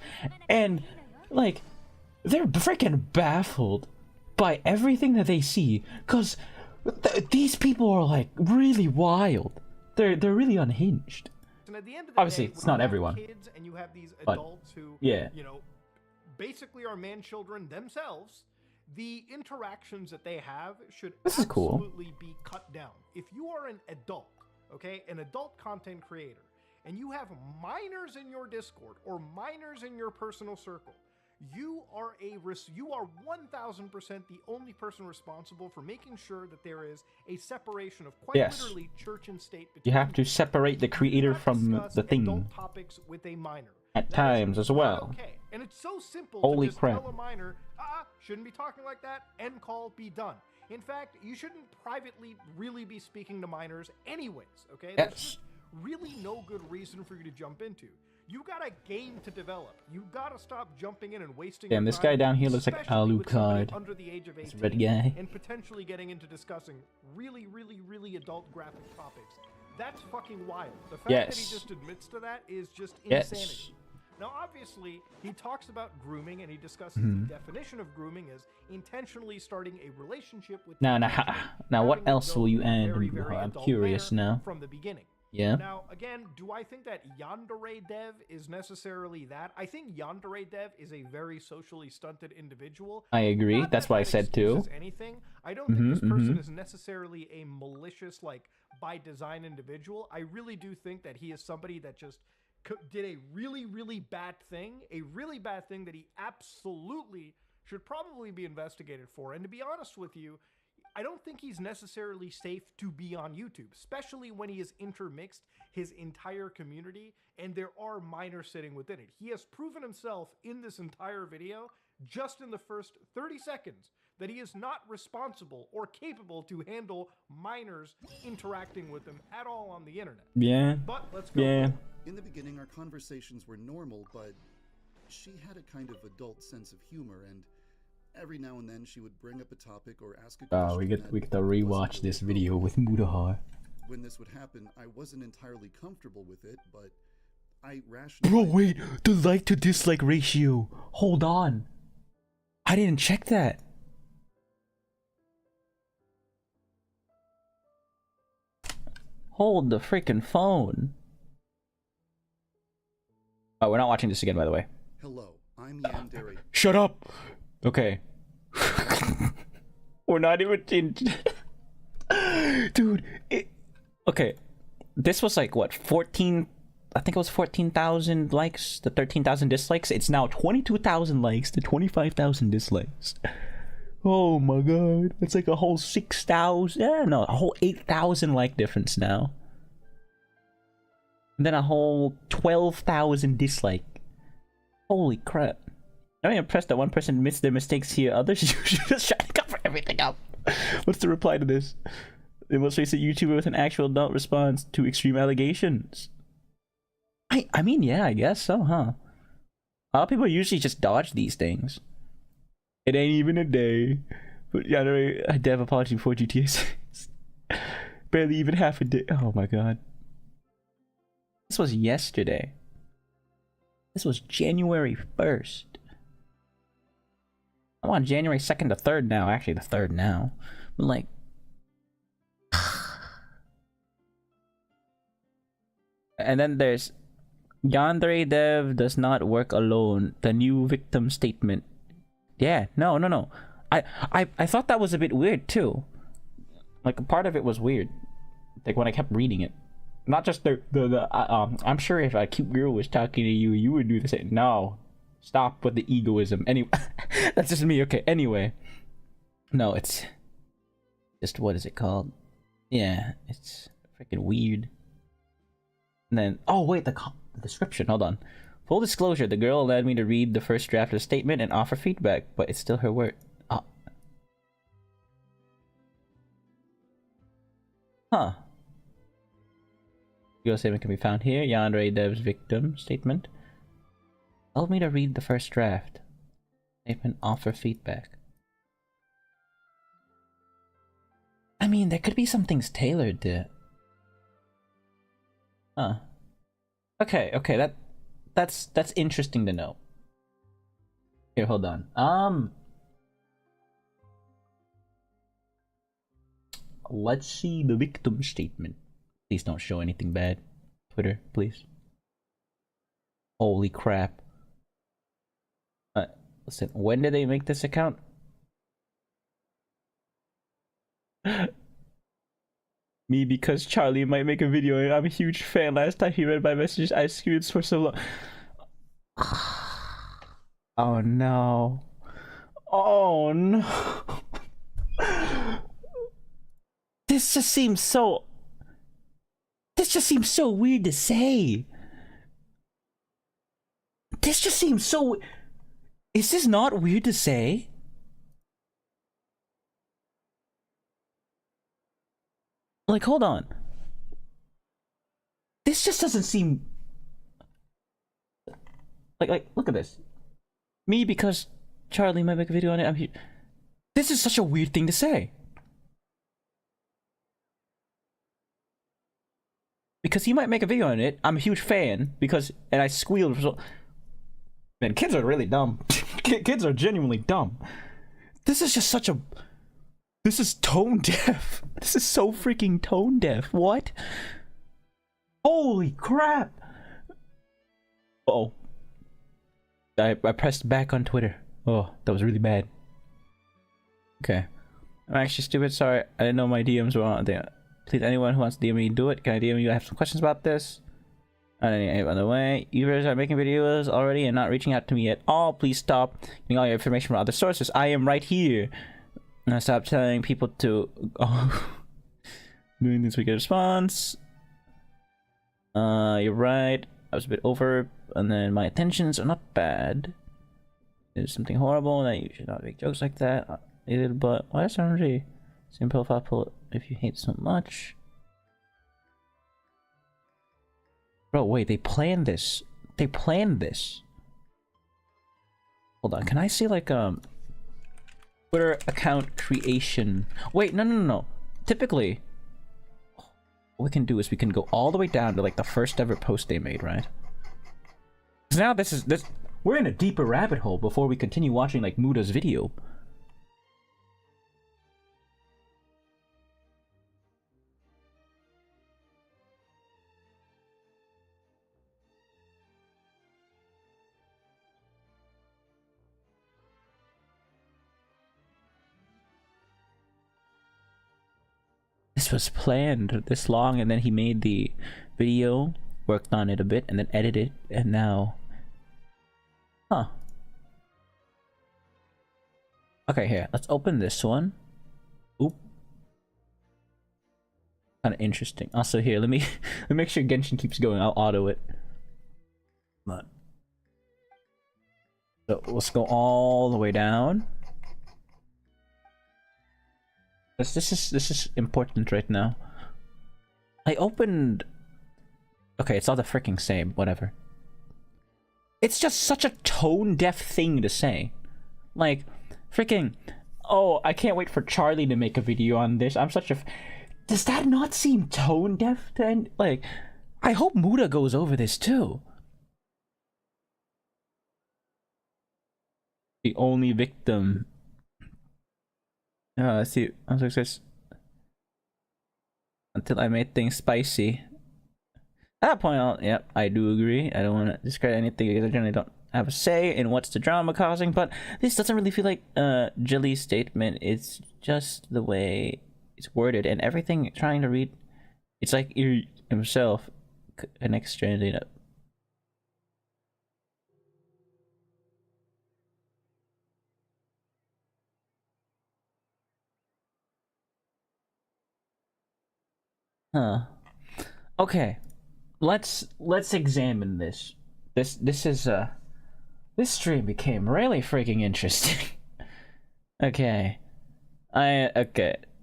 and like they're freaking baffled by everything that they see, cause these people are like really wild. They're really unhinged. And at the end of the Obviously, day, it's when not you have everyone, kids and you have these but, adults who, yeah, you know, basically are man children themselves, the interactions that they have should absolutely be cut down. If you are an adult, okay, an adult content creator, and you have minors in your Discord or minors in your personal circle, you are 1000% the only person responsible for making sure that there is a separation of quite literally church and state. You have to separate the creator from the thing. Adult topics with a minor. At times as well. Okay. And it's so simple Holy to just crap. tell a minor, shouldn't be talking like that, end call, be done. In fact, you shouldn't privately really be speaking to minors anyways, okay? There's just really no good reason for you to jump into. You got a game to develop. You gotta stop jumping in and wasting Damn, your this time, guy down here looks like especially with somebody Alucard. under the age of 18 red guy. and potentially getting into discussing really adult graphic topics. That's fucking wild. The fact that he just admits to that is just insanity. Now, obviously, he talks about grooming, and he discusses the definition of grooming as intentionally starting a relationship with. Now, what else will you add? I'm curious now. From the beginning. Yeah. Now, again, do I think that Yandere Dev is necessarily that? I think Yandere Dev is a very socially stunted individual. I agree. That's what I said too. Anything. I don't think this person is necessarily a malicious, like, by design individual. I really do think that he is somebody that just did a really bad thing, that he absolutely should probably be investigated for. And to be honest with you, I don't think he's necessarily safe to be on YouTube, especially when he has intermixed his entire community and there are minors sitting within it. He has proven himself in this entire video, just in the first 30 seconds, that he is not responsible or capable to handle minors interacting with him at all on the internet. Yeah. But let's go. Yeah. In the beginning, our conversations were normal, but she had a kind of adult sense of humor, and every now and then she would bring up a topic or ask a question. Oh, we get to rewatch this video with Mudahar. When this would happen, I wasn't entirely comfortable with it, but I rationalized. Bro, wait, the like to dislike ratio. Hold on. I didn't check that. Hold the freaking phone. Oh, we're not watching this again, by the way. Hello, I'm Yandere. Shut up! Okay. We're not even in... Dude, okay. This was like, what, 14... I think it was 14,000 likes to 13,000 dislikes. It's now 22,000 likes to 25,000 dislikes. Oh my god. It's like a whole 6,000... Yeah, no, a whole 8,000 like difference now. And then a whole 12,000 dislike. Holy crap. I'm impressed that one person admits their mistakes here. Others just try to cover everything up. What's the reply to this? The most recent YouTuber with an actual adult response to extreme allegations. I mean, yeah, I guess so, huh? A lot of people usually just dodge these things. It ain't even a day. But yeah, a dev apology before GTA 6. Barely even half a day. Oh my god. This was yesterday. This was January 1st. I'm on January 2nd to 3rd now. Actually, the 3rd now. But like... And then there's... Yandere Dev does not work alone. The new victim statement. Yeah, no. I thought that was a bit weird too. Like, a part of it was weird. Like, when I kept reading it. Not just I'm sure if a cute girl was talking to you, you would do the same. No. Stop with the egoism. Anyway, that's just me. Okay, anyway. No, it's just, what is it called? Yeah, it's freaking weird. And then, oh wait, the description, hold on. Full disclosure, the girl allowed me to read the first draft of the statement and offer feedback, but it's still her word. Oh. Huh. Your statement can be found here. Yandere Dev's victim statement. Allowed me to read the first draft. Statement, offer feedback. I mean, there could be some things tailored to... Huh. Okay, that's interesting to know. Here, hold on. Let's see the victim statement. Please don't show anything bad. Twitter, please. Holy crap. Listen, when did they make this account? Me, because Charlie might make a video and I'm a huge fan. Last time he read my messages, I screamed for so long. Oh no. Oh no. This just seems so weird to say. This just seems so. Is this not weird to say? Like, hold on. This just doesn't seem like look at this. Me, because Charlie might make a video on it. I'm here. This is such a weird thing to say. Because he might make a video on it. I'm a huge fan because, and I squealed for so. Man, kids are really dumb. Kids are genuinely dumb. This is just such a. This is tone deaf. This is so freaking tone deaf. What? Holy crap! Oh. I pressed back on Twitter. Oh, that was really bad. Okay. I'm actually stupid. Sorry. I didn't know my DMs were on there. Please, anyone who wants to DM me, do it. Can I DM you? I have some questions about this. By the way, users are making videos already and not reaching out to me at all. Please stop getting all your information from other sources. I am right here. And stop telling people to doing this. We get a response. You're right. I was a bit over, and then my intentions are not bad. There's something horrible that you should not make jokes like that. But why is RNG? Same profile pull if you hate so much. Bro, wait, they planned this. They planned this. Hold on, can I see like Twitter account creation? Wait, no. Typically, what we can do is we can go all the way down to like the first ever post they made, right? Because now this we're in a deeper rabbit hole before we continue watching like Muda's video. This was planned this long, and then he made the video, worked on it a bit, and then edited, and now... Huh. Okay, here, let's open this one. Oop. Kind of interesting. Also here, let me make sure Genshin keeps going. I'll auto it. But so let's go all the way down. This is important right now. I opened. Okay, it's all the freaking same. Whatever. It's just such a tone deaf thing to say. Like, freaking. Oh, I can't wait for Charlie to make a video on this. I'm such a. Does that not seem tone deaf to end? Like, I hope Muda goes over this too. The only victim. Let's see. I'm success until I made things spicy. At that point, yep, I do agree. I don't want to discredit anything because I generally don't have a say in what's the drama causing. But this doesn't really feel like Jilly's statement. It's just the way it's worded and everything. Trying to read, it's like he himself connects strangely up. Huh. Okay. Let's examine this. This is this stream became really freaking interesting. Okay. I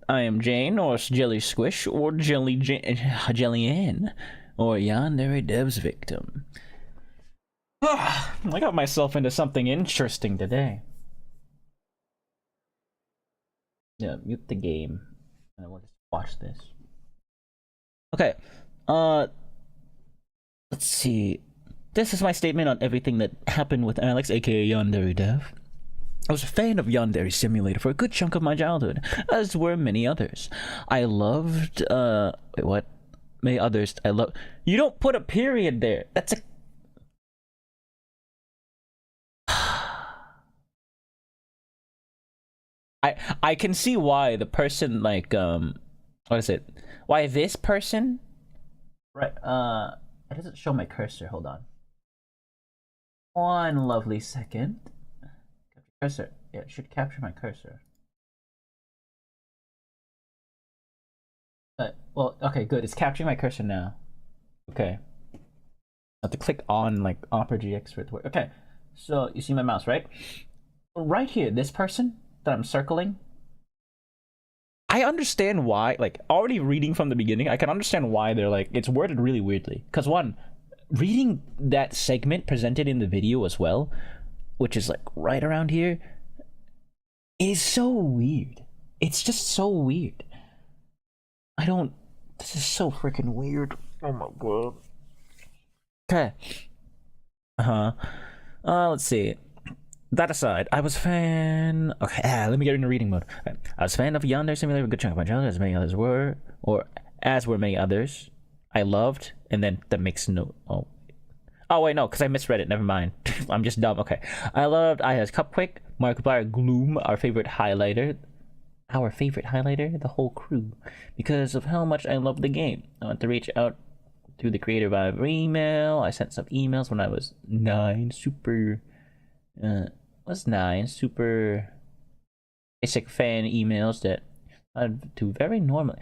am Jane or Jelly Squish or Jellyanne or Yandere Dev's victim. I got myself into something interesting today. Yeah, mute the game. And we'll just watch this. Okay. Let's see. This is my statement on everything that happened with Alex, aka Yandere Dev. I was a fan of Yandere Simulator for a good chunk of my childhood, as were many others. I loved, wait, what? Many others I love. You don't put a period there. That's a... I can see why the person, like, what is it? Why this person? Right, it doesn't show my cursor, hold on. One lovely second. Cursor. Yeah, it should capture my cursor. Well, okay, good. It's capturing my cursor now. Okay. I have to click on like Opera GX for it to work. Okay, so you see my mouse, right? Right here, this person that I'm circling. I understand why, like, already reading from the beginning, I can understand why they're like, it's worded really weirdly. Because one, reading that segment presented in the video as well, which is like right around here, is so weird. It's just so weird. This is so freaking weird. Oh my god. Okay. Let's see. That aside, I was a fan. Okay, let me get into reading mode. Okay. I was a fan of Yandere Simulator a good chunk of my childhood, as many others were, or as were many others. I loved, and then that makes no. Oh wait, no, because I misread it. Never mind. I'm just dumb. Okay. I loved IS Cupquake, Markiplier, Gloom, our favorite highlighter, the whole crew, because of how much I love the game. I want to reach out to the creator via email. I sent some emails when I was 9. Super basic fan emails that I'd do very normally.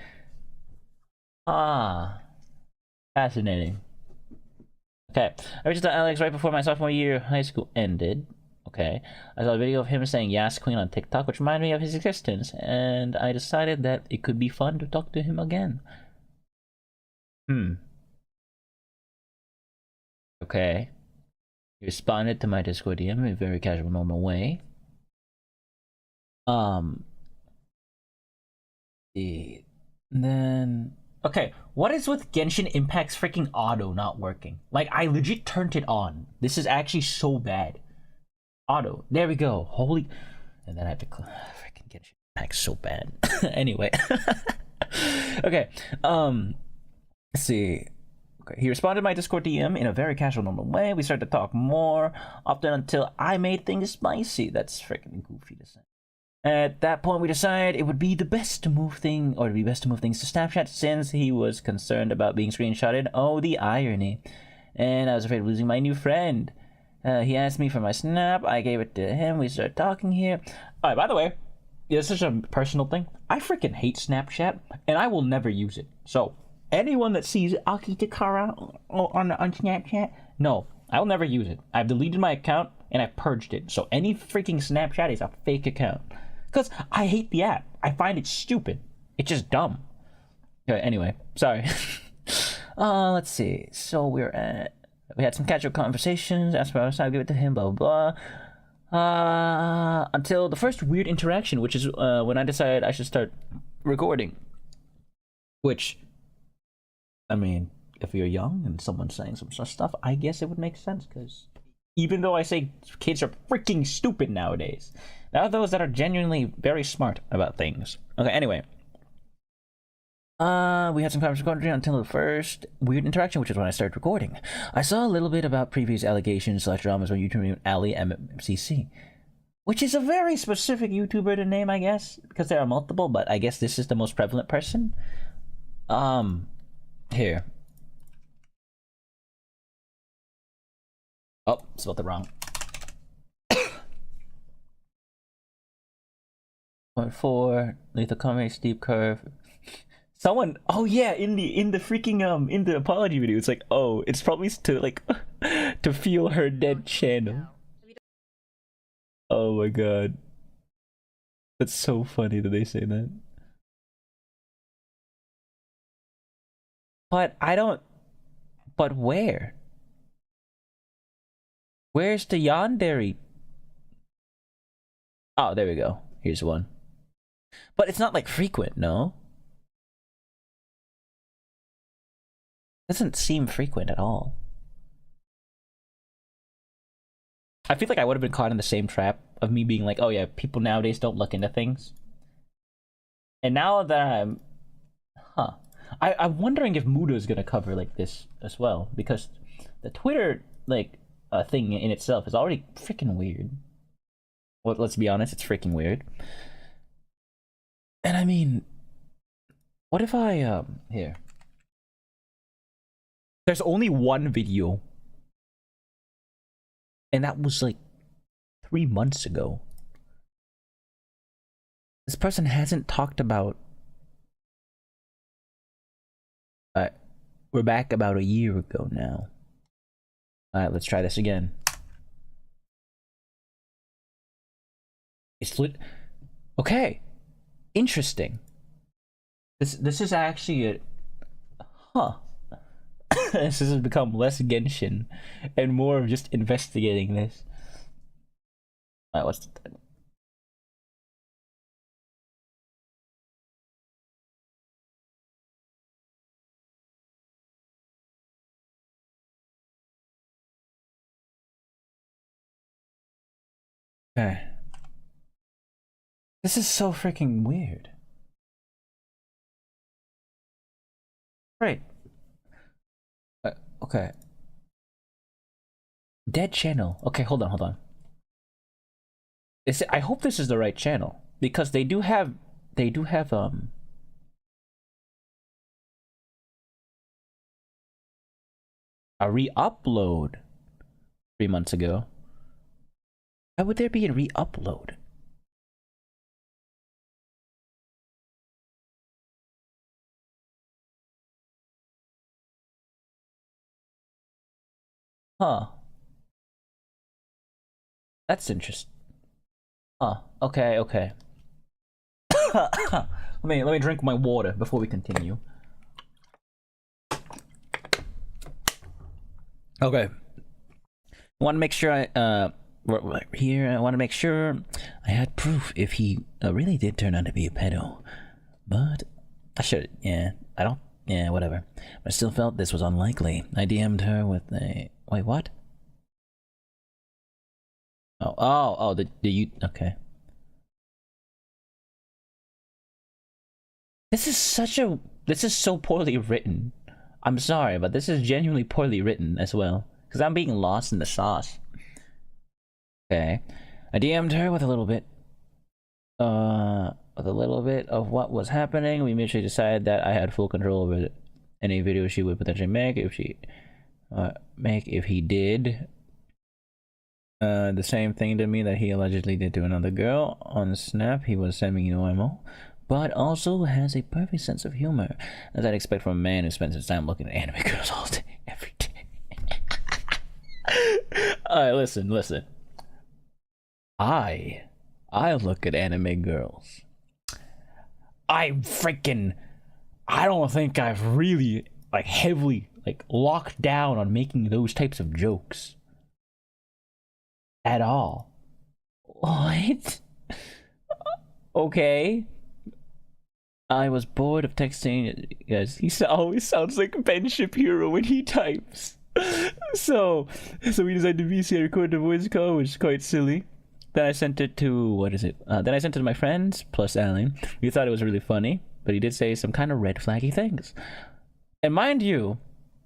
Fascinating. Okay, I reached out to Alex right before my sophomore year of high school ended. Okay, I saw a video of him saying Yas Queen on TikTok, which reminded me of his existence, and I decided that it could be fun to talk to him again. Okay. He responded to my Discord DM in a very casual, normal way. Then... Okay, what is with Genshin Impact's freaking auto not working? Like, I legit turned it on. This is actually so bad. Auto. There we go. Holy... And then I have to... Freaking Genshin Impact's so bad. Anyway. Okay, let's see. Okay, he responded to my Discord DM in a very casual, normal way. We started to talk more often until I made things spicy. That's freaking goofy to say. At that point, we decided it would be best to move things to Snapchat since he was concerned about being screenshotted. Oh, the irony. And I was afraid of losing my new friend. He asked me for my Snap. I gave it to him. We started talking here. Alright, by the way, this is a personal thing. I freaking hate Snapchat, and I will never use it. So, anyone that sees Aki Takara on Snapchat, no, I will never use it. I've deleted my account and I purged it. So any freaking Snapchat is a fake account. Because I hate the app. I find it stupid. It's just dumb. Okay, anyway, sorry. Let's see. So we had some casual conversations. Asked for our side, give it to him, blah, blah, blah. Until the first weird interaction, which is when I decided I should start recording. Which... I mean, if you're young and someone's saying some such stuff, I guess it would make sense, because even though I say kids are freaking stupid nowadays, there are those that are genuinely very smart about things. Okay, anyway. We had some conversation recording until the first weird interaction, which is when I started recording. I saw a little bit about previous allegations / dramas on YouTube named Ali MCC, which is a very specific YouTuber to name, I guess, because there are multiple, but I guess this is the most prevalent person. Here. Oh, spelled it wrong. 0.4, lethal comedy, steep curve. Someone, oh yeah, in the freaking in the apology video, it's like, oh, it's probably to like to feel her dead channel. Oh my god, that's so funny that they say that. But I don't. But where? Where's the Yandere? Oh, there we go. Here's one. But it's not like frequent, no? Doesn't seem frequent at all. I feel like I would have been caught in the same trap of me being like, oh yeah, people nowadays don't look into things. And now that I'm wondering if Muda is gonna cover like this as well, because the Twitter like thing in itself is already freaking weird. Well, let's be honest, it's freaking weird. And I mean, what if I here? There's only one video, and that was like 3 months ago. This person hasn't talked about. We're back about a year ago now. Alright, let's try this again. It's lit. Okay. Interesting. This is actually a. Huh. This has become less Genshin and more of just investigating this. Alright, what's the. Okay. This is so freaking weird. Right. Okay. Dead channel. Okay, hold on. I hope this is the right channel, because they do have a re-upload 3 months ago. Why would there be a re-upload? Huh. That's interesting. Huh. Okay. let me drink my water before we continue. Okay. I want to make sure I want to make sure I had proof if he really did turn out to be a pedo. But I should, whatever. But I still felt this was unlikely. I DM'd her with a, wait, what? The you, okay. This is so poorly written. I'm sorry, but this is genuinely poorly written as well, because I'm being lost in the sauce. Okay. I DM'd her with a little bit of what was happening. We mutually decided that I had full control over any video she would potentially make if he did the same thing to me that he allegedly did to another girl on Snap. He was semi-normal, but also has a perfect sense of humor, as I'd expect from a man who spends his time looking at anime girls all day, every day. Alright, listen. I look at anime girls. I don't think I've really heavily locked down on making those types of jokes at all. What? Okay. I was bored of texting. Yes, he always sounds like Ben Shapiro when he types. So we decided to VC. I recorded a voice call, which is quite silly. Then I sent it to, then I sent it to my friends, plus Alan. We thought it was really funny, but he did say some kind of red flaggy things. And mind you,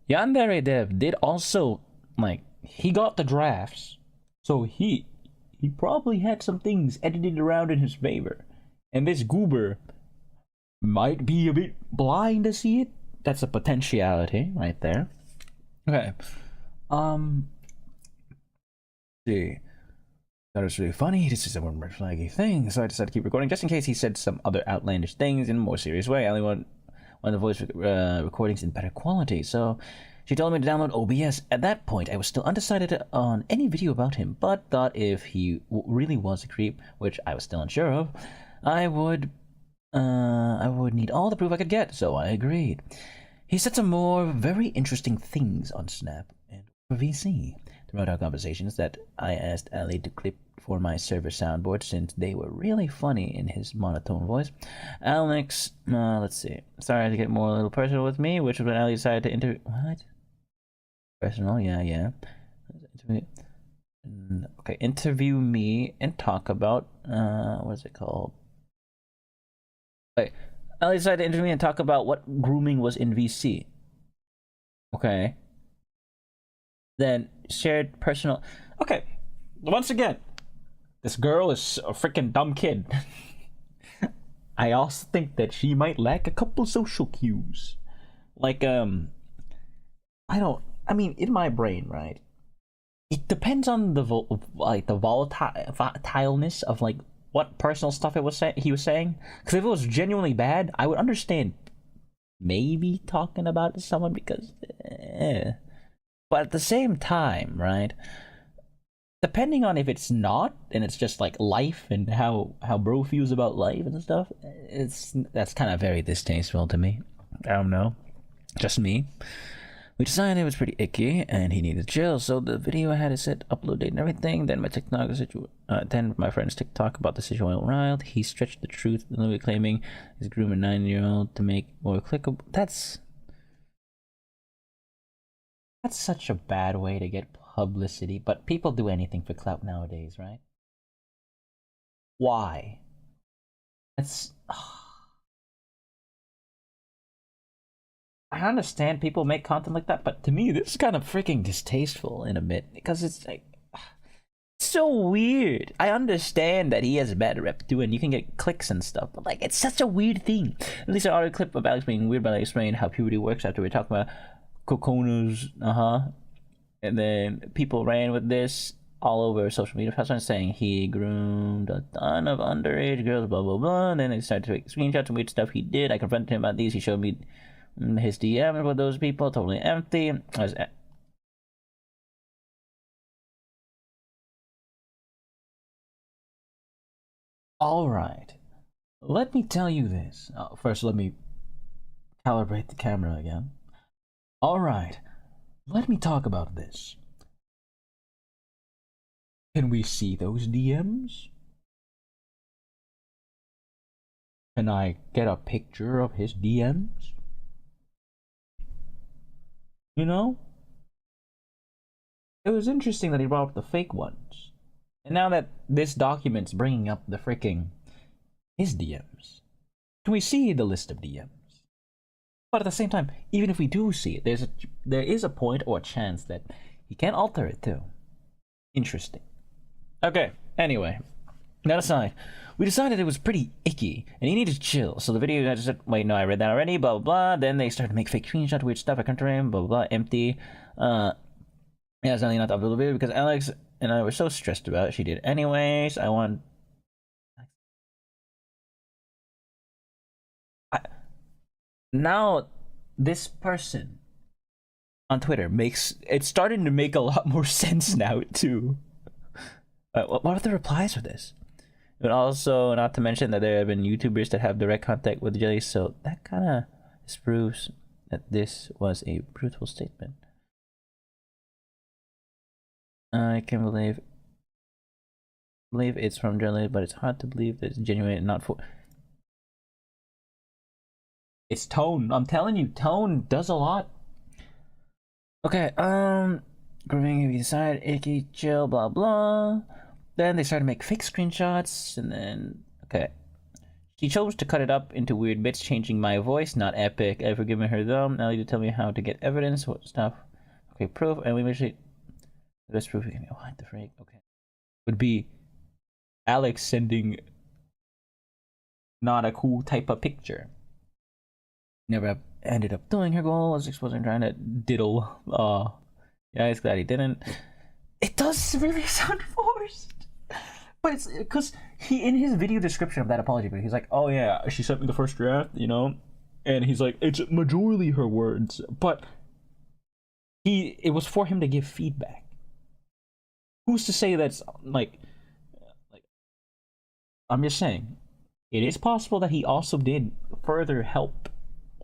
Yandere Dev did also, he got the drafts. So he probably had some things edited around in his favor. And this goober might be a bit blind to see it. That's a potentiality right there. Okay. See. That was really funny. This is a red flaggy thing, so I decided to keep recording just in case he said some other outlandish things in a more serious way. I only want the voice recordings in better quality, so she told me to download OBS. At that point, I was still undecided on any video about him, but thought if he really was a creep, which I was still unsure of, I would need all the proof I could get, so I agreed. He said some more very interesting things on Snap and VC. Throughout our conversations that I asked Ali to clip for my server soundboard since they were really funny in his monotone voice. Alex, let's see, started to get more a little personal with me, which was when Ali decided to what? Personal, yeah. Okay, interview me and talk about what is it called? Okay, I decided to interview me and talk about what grooming was in VC. Okay. Then shared personal. Okay, once again, this girl is a freaking dumb kid. I also think that she might lack a couple social cues. Like, I mean, in my brain, right? It depends on the volatileness of like what personal stuff he was saying. Because if it was genuinely bad, I would understand maybe talking about it to someone because, but at the same time, right? Depending on if it's not and it's just like life and how bro feels about life and stuff, that's kind of very distasteful to me. I don't know, just me. We decided it was pretty icky and he needed to chill, so the video I had it set upload date and everything. Then my TikTok then my friend's TikTok about the situation went wild. He stretched the truth, literally claiming he's grooming a 9-year-old to make more clickable. That's such a bad way to get publicity, but people do anything for clout nowadays, right? Why? That's I understand people make content like that, but to me, this is kind of freaking distasteful in a bit because it's like so weird. I understand that he has a bad rep too, and you can get clicks and stuff, but like it's such a weird thing. At least I already clip of Alex being weird, but I explained how puberty works after we talked about coconuts, and then people ran with this all over social media. I was saying he groomed a ton of underage girls, blah blah blah. And then they started to take screenshots of weird stuff he did. I confronted him about these. He showed me his DMs with those people, totally empty. All right, let me tell you this. First, let me calibrate the camera again. All right, let me talk about this. Can we see those DMs? Can I get a picture of his DMs? You know? It was interesting that he brought up the fake ones. And now that this document's bringing up the freaking his DMs, can we see the list of DMs? But at the same time, even if we do see it, there is a point or a chance that he can alter it too. Interesting. Okay, anyway, that aside, we decided it was pretty icky and he needed to chill. So the video, I just said, wait, no, I read that already, blah, blah, blah. Then they started to make fake screenshots, weird stuff. I couldn't him, blah, blah, blah, empty. Yeah, it's not to upload the video because Alex and I were so stressed about it. She did anyways. Now, this person on Twitter it's starting to make a lot more sense now, too. What are the replies for this? But also, not to mention that there have been YouTubers that have direct contact with Jelly, so that kind of proves that this was a brutal statement. I can believe it's from Jelly, but it's hard to believe that it's genuine and not for. It's tone. I'm telling you, tone does a lot. Okay, grooming, we decided, icky, chill, blah blah. Then they started to make fake screenshots, and then okay. She chose to cut it up into weird bits, changing my voice, not epic. I've forgiven her though. Now you tell me how to get evidence, what stuff. Okay, proof, and we usually the best proof. What the freak? Okay, would be Alex sending not a cool type of picture. Never ended up doing her goal. Was exposing trying to diddle. Yeah, it's glad he didn't. It does really sound forced. But it's because he, in his video description of that apology video, he's like, oh yeah, she sent me the first draft, you know? And he's like, it's majorly her words. But it was for him to give feedback. Who's to say that's like I'm just saying, it is possible that he also did further help,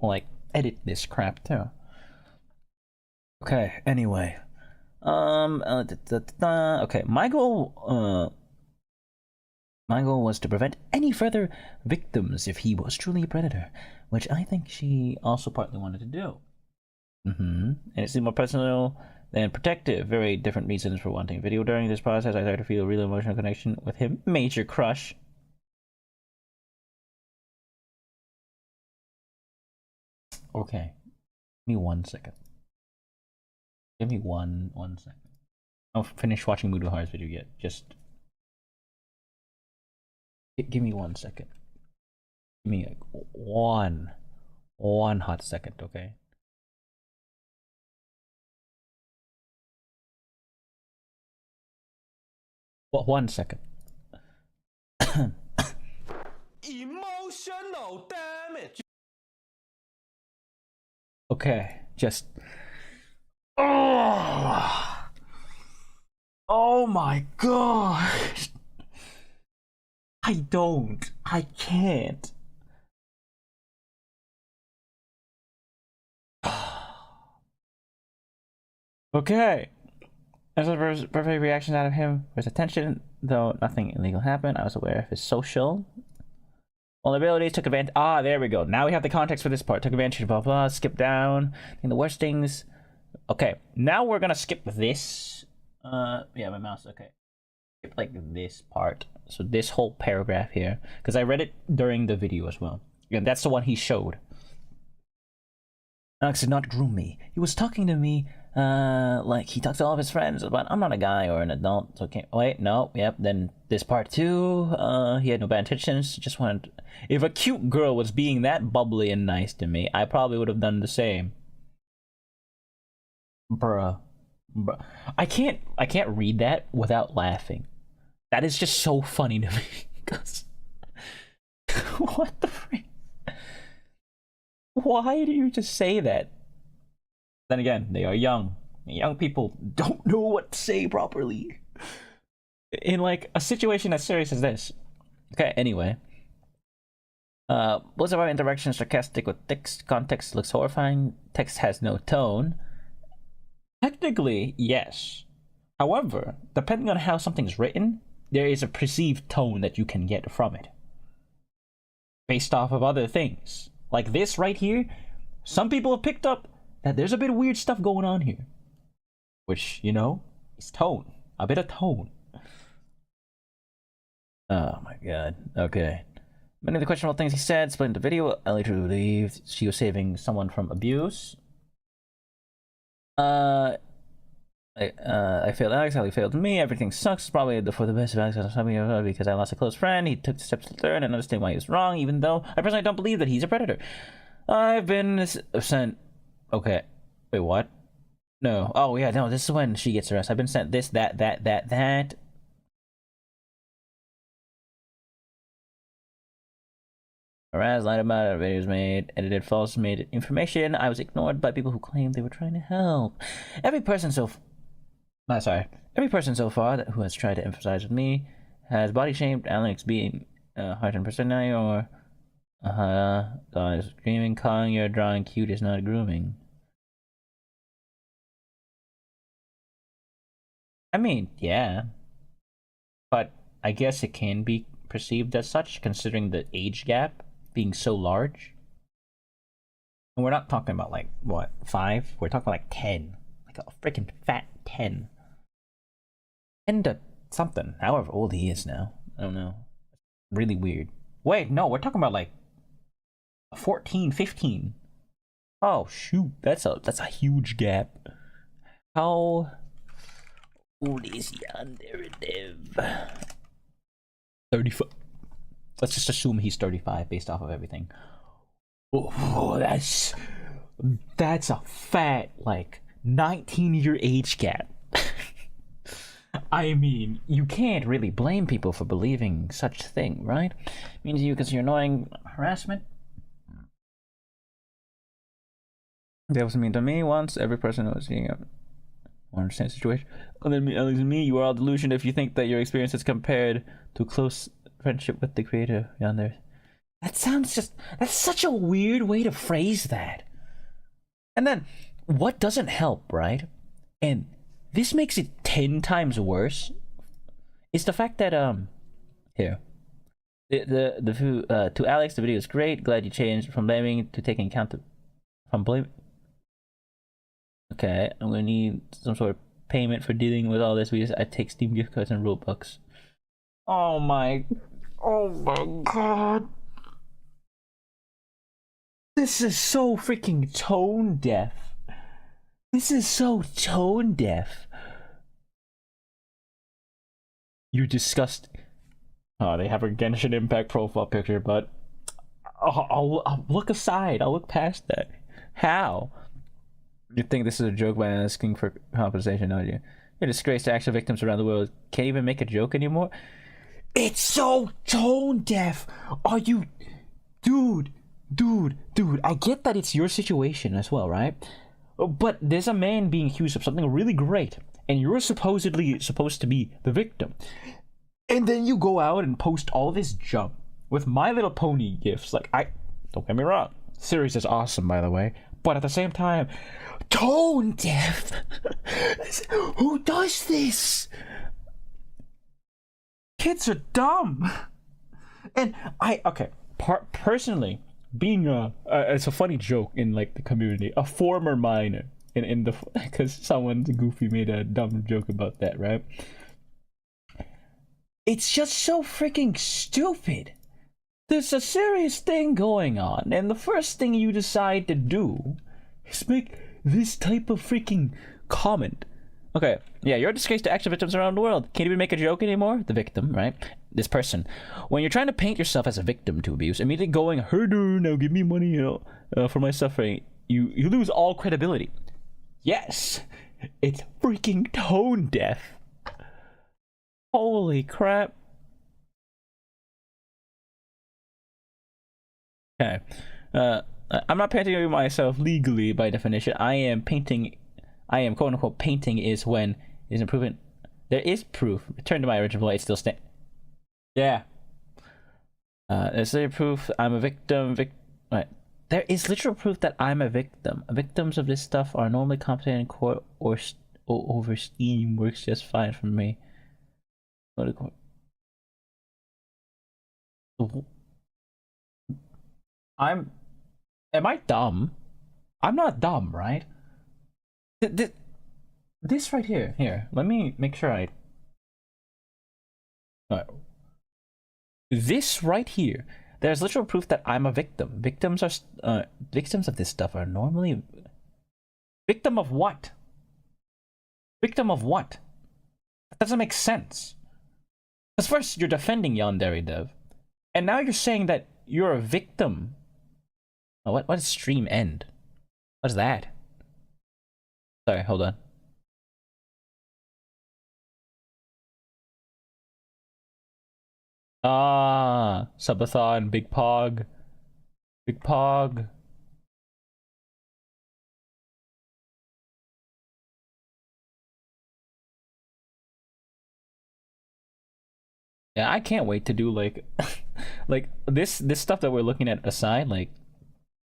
like, edit this crap too. Okay, anyway. Okay, my goal was to prevent any further victims if he was truly a predator, which I think she also partly wanted to do. And it seemed more personal then protective. Very different reasons for wanting video. During this process, I started to feel a real emotional connection with him. Major crush. Okay. Give me 1 second. Give me one second. I don't finish watching Muduhar's video yet. Just give me 1 second. Give me like one hot second, okay? What? 1 second. Emotional damage. Okay, just. Oh my god. I can't. Okay. As a perfect reaction out of him was attention, though nothing illegal happened. I was aware of his social vulnerabilities, took advantage. Ah, there we go. Now we have the context for this part. Took advantage of blah blah, skip down. And the worst things. Okay, now we're gonna skip this. Yeah, my mouse. Okay, skip like this part. So this whole paragraph here, because I read it during the video as well. Yeah, that's the one he showed. Alex did not groom me. He was talking to me, like he talks to all of his friends, but I'm not a guy or an adult, so can't. Wait, no, yep. Then this part too. He had no bad intentions. Just wanted. If a cute girl was being that bubbly and nice to me, I probably would have done the same. Bruh. I can't read that without laughing. That is just so funny to me. Cause what the freak? Why do you just say that? Then again, they are young. Young people don't know what to say properly. In like a situation as serious as this. Okay, anyway. Most of our interactions sarcastic with text. Context looks horrifying. Text has no tone. Technically, yes. However, depending on how something's written, there is a perceived tone that you can get from it. Based off of other things. Like this right here, some people have picked up that there's a bit of weird stuff going on here. Which, you know, is tone. A bit of tone. Oh my god. Okay. Many of the questionable things he said split into video. I later believed she was saving someone from abuse. I failed Alex, Alex failed me, everything sucks, probably for the best of Alex because I lost a close friend. He took the steps to learn and understand why he was wrong, even though I personally don't believe that he's a predator. I've been sent... Okay. Wait, what? No. Oh, yeah, no, this is when she gets arrested. I've been sent this, that. Harassed, lied about it, videos made, edited false made information. I was ignored by people who claimed they were trying to help. Every person so far who has tried to emphasize with me has body shamed Alex being hard and personality or screaming, calling your drawing cute is not grooming. I mean, yeah. But I guess it can be perceived as such considering the age gap being so large. And we're not talking about like what, 5? We're talking about like 10. Like a freaking fat 10. 10 to something, however old he is now. I don't know. Really weird. Wait, no, we're talking about like 14, 15. Oh shoot, that's a huge gap. How old is Yandere Dev? 35. Let's just assume he's 35 based off of everything. Oh, that's a fat, like, 19-year age gap. I mean, you can't really blame people for believing such thing, right? Means you consider annoying harassment. That was mean to me once. Every person was seeing a understand the situation. Other than Alex and me, you are all delusional if you think that your experience is compared to close friendship with the creator yonder. That sounds that's such a weird way to phrase that. And then what doesn't help, right? And this makes it 10 times worse is the fact that here to Alex, the video is great, glad you changed from blaming to taking account from blaming Okay, I'm gonna need some sort of payment for dealing with all this. I take Steam gift cards and Robux. Oh my god. This is so freaking tone deaf. This is so tone deaf. You disgust. Oh, they have a Genshin Impact profile picture, but I'll look aside. I'll look past that. How? You think this is a joke by asking for compensation, don't you? You're a disgrace to actual victims around the world. Can't even make a joke anymore? It's so tone deaf. Are you... Dude, I get that it's your situation as well, right? But there's a man being accused of something really great, and you're supposedly supposed to be the victim. And then you go out and post all this junk with My Little Pony gifts. Like, don't get me wrong, series is awesome, by the way. But at the same time, tone deaf. Who does this? Kids are dumb. And personally, being it's a funny joke in like the community, a former minor in the, because someone goofy made a dumb joke about that, right? It's just so freaking stupid. There's a serious thing going on, and the first thing you decide to do is make this type of freaking comment. Okay, yeah, you're a disgrace to actual victims around the world. Can't even make a joke anymore? The victim, right? This person. When you're trying to paint yourself as a victim to abuse, immediately going, herder, now give me money, for my suffering, you lose all credibility. Yes, it's freaking tone deaf. Holy crap. Okay. I'm not painting myself legally by definition. I am quote unquote painting is when is improvement. There is proof. Return to my original light still stand. Yeah. Is there proof I'm a victim? Right. There is literal proof that I'm a victim. Victims of this stuff are normally compensated in court or over Steam works just fine for me. Go to court. Am I dumb? I'm not dumb, right? This right here, let me make sure this right here, there's literal proof that I'm a victim. Victims of this stuff are normally... Victim of what? Victim of what? That doesn't make sense. Because first, you're defending Yandere Dev, and now you're saying that you're a victim. Oh, what does stream end? What's that? Sorry, hold on. Ah, subathon, big pog. Big pog. Yeah, I can't wait to do like like this stuff that we're looking at aside, like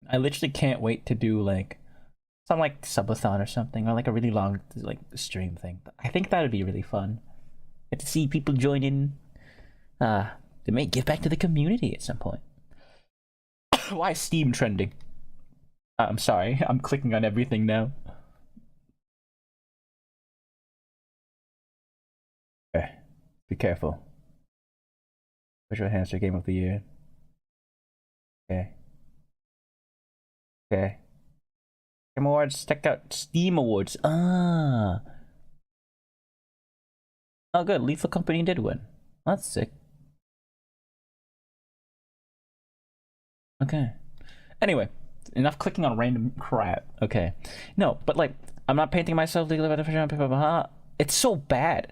I literally can't wait to do like some like subathon or something, or like a really long like stream thing. I think that would be really fun. Get to see people join in. They may give back to the community at some point. Why is Steam trending? I'm sorry, I'm clicking on everything now. Okay, be careful. Visual Hamster Game of the Year. Okay. Okay. Game Awards, check out Steam Awards. Ah. Oh good, Lethal Company did win. That's sick. Okay. Anyway, enough clicking on random crap. Okay. No, but like, I'm not painting myself legally by definition. It's so bad.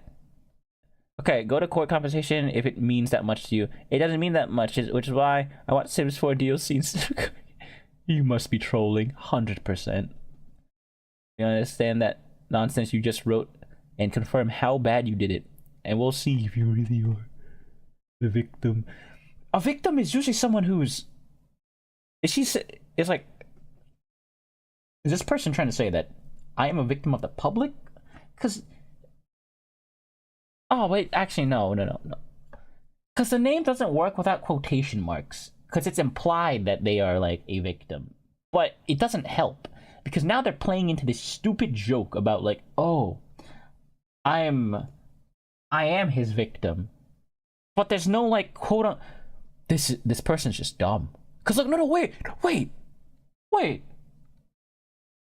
Okay, go to court compensation if it means that much to you. It doesn't mean that much, which is why I want Sims 4 DLC instead of... You must be trolling, 100%. You understand that nonsense you just wrote and confirm how bad you did it. And we'll see if you really are the victim. A victim is usually someone who's... Is like... Is this person trying to say that I am a victim of the public? Because... Oh, wait, actually, no. Because the name doesn't work without quotation marks. Because it's implied that they are, like, a victim. But it doesn't help. because now they're playing into this stupid joke about like, oh, I am his victim, but there's no like quote on this person's just dumb. Cause look, no, wait,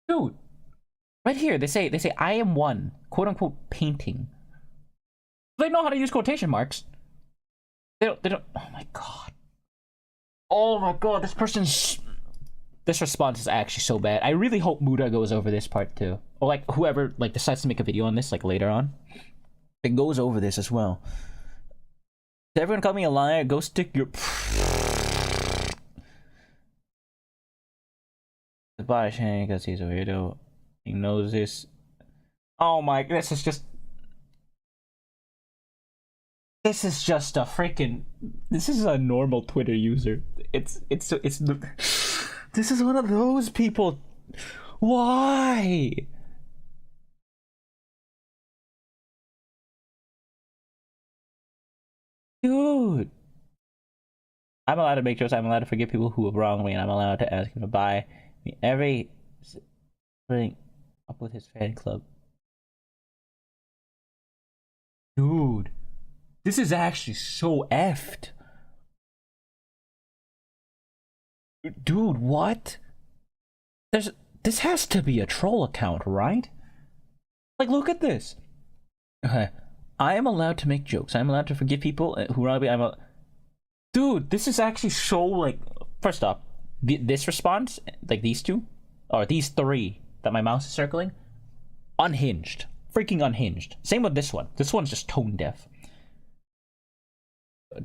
dude, right here they say I am one quote unquote painting. They know how to use quotation marks. They don't. Oh my god, this response is actually so bad. I really hope Muda goes over this part too, or like whoever like decides to make a video on this like later on, it goes over this as well. Did everyone call me a liar? Go stick your goodbye, Shane, because he's a weirdo. He knows this. Oh my, this is just a freaking. This is a normal Twitter user. This is one of those people. Why? Dude. I'm allowed to make jokes. I'm allowed to forgive people who have wronged me, and I'm allowed to ask him to buy me every thing up with his fan club. Dude. This is actually so effed. Dude, what? This has to be a troll account, right? Like, look at this. Okay. I am allowed to make jokes. I'm allowed to forgive people who wrong me. Dude, this is actually so, like, first off, this response, like these two, or these three that my mouse is circling, unhinged. Freaking unhinged. Same with this one. This one's just tone deaf.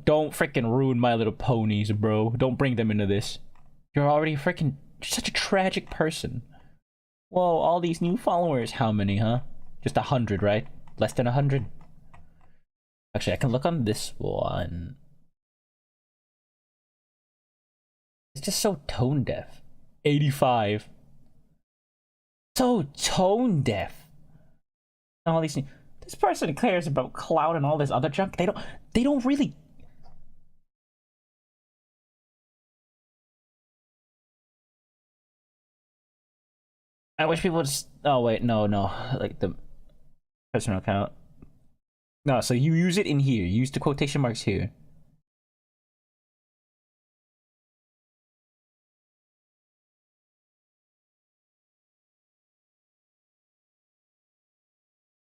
Don't freaking ruin My Little Ponies, bro. Don't bring them into this. You're already freaking such a tragic person. Whoa, all these new followers. How many, huh? Just 100, right? Less than 100. Actually, I can look on this one. It's just so tone deaf. 85. So tone deaf. All these. This person cares about clout and all this other junk. They don't really. I wish people just. Oh wait, no, like the personal account. No, so you use it in here. Use the quotation marks here.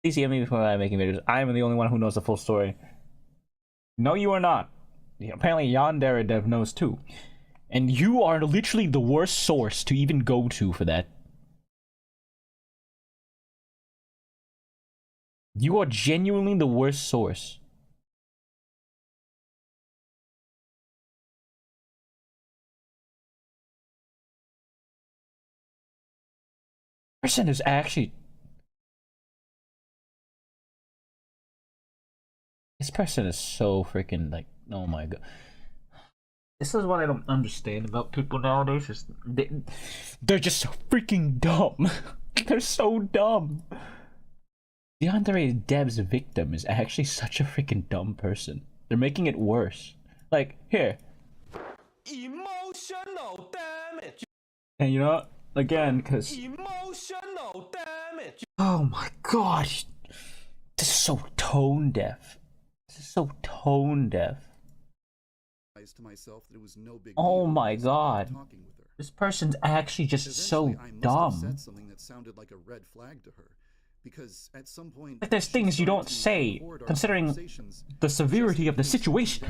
Please hear me before I'm making videos. I am the only one who knows the full story. No, you are not. Apparently, Yandere Dev knows too. And you are literally the worst source to even go to for that. You are genuinely the worst source. Person is actually. This person is so freaking like, oh my god. This is what I don't understand about people nowadays. Is they're just so freaking dumb. They're so dumb. Yandere Dev's victim is actually such a freaking dumb person. They're making it worse. Like, here. Emotional damage. And you know what? Again, because. Emotional damage. Oh my god. This is so tone deaf. This is so tone deaf. To myself that it was no big oh deal my god. This person's actually just so dumb. Said something that sounded like a red flag to her. Because at some point, but there's things you don't say, considering the severity of the situation.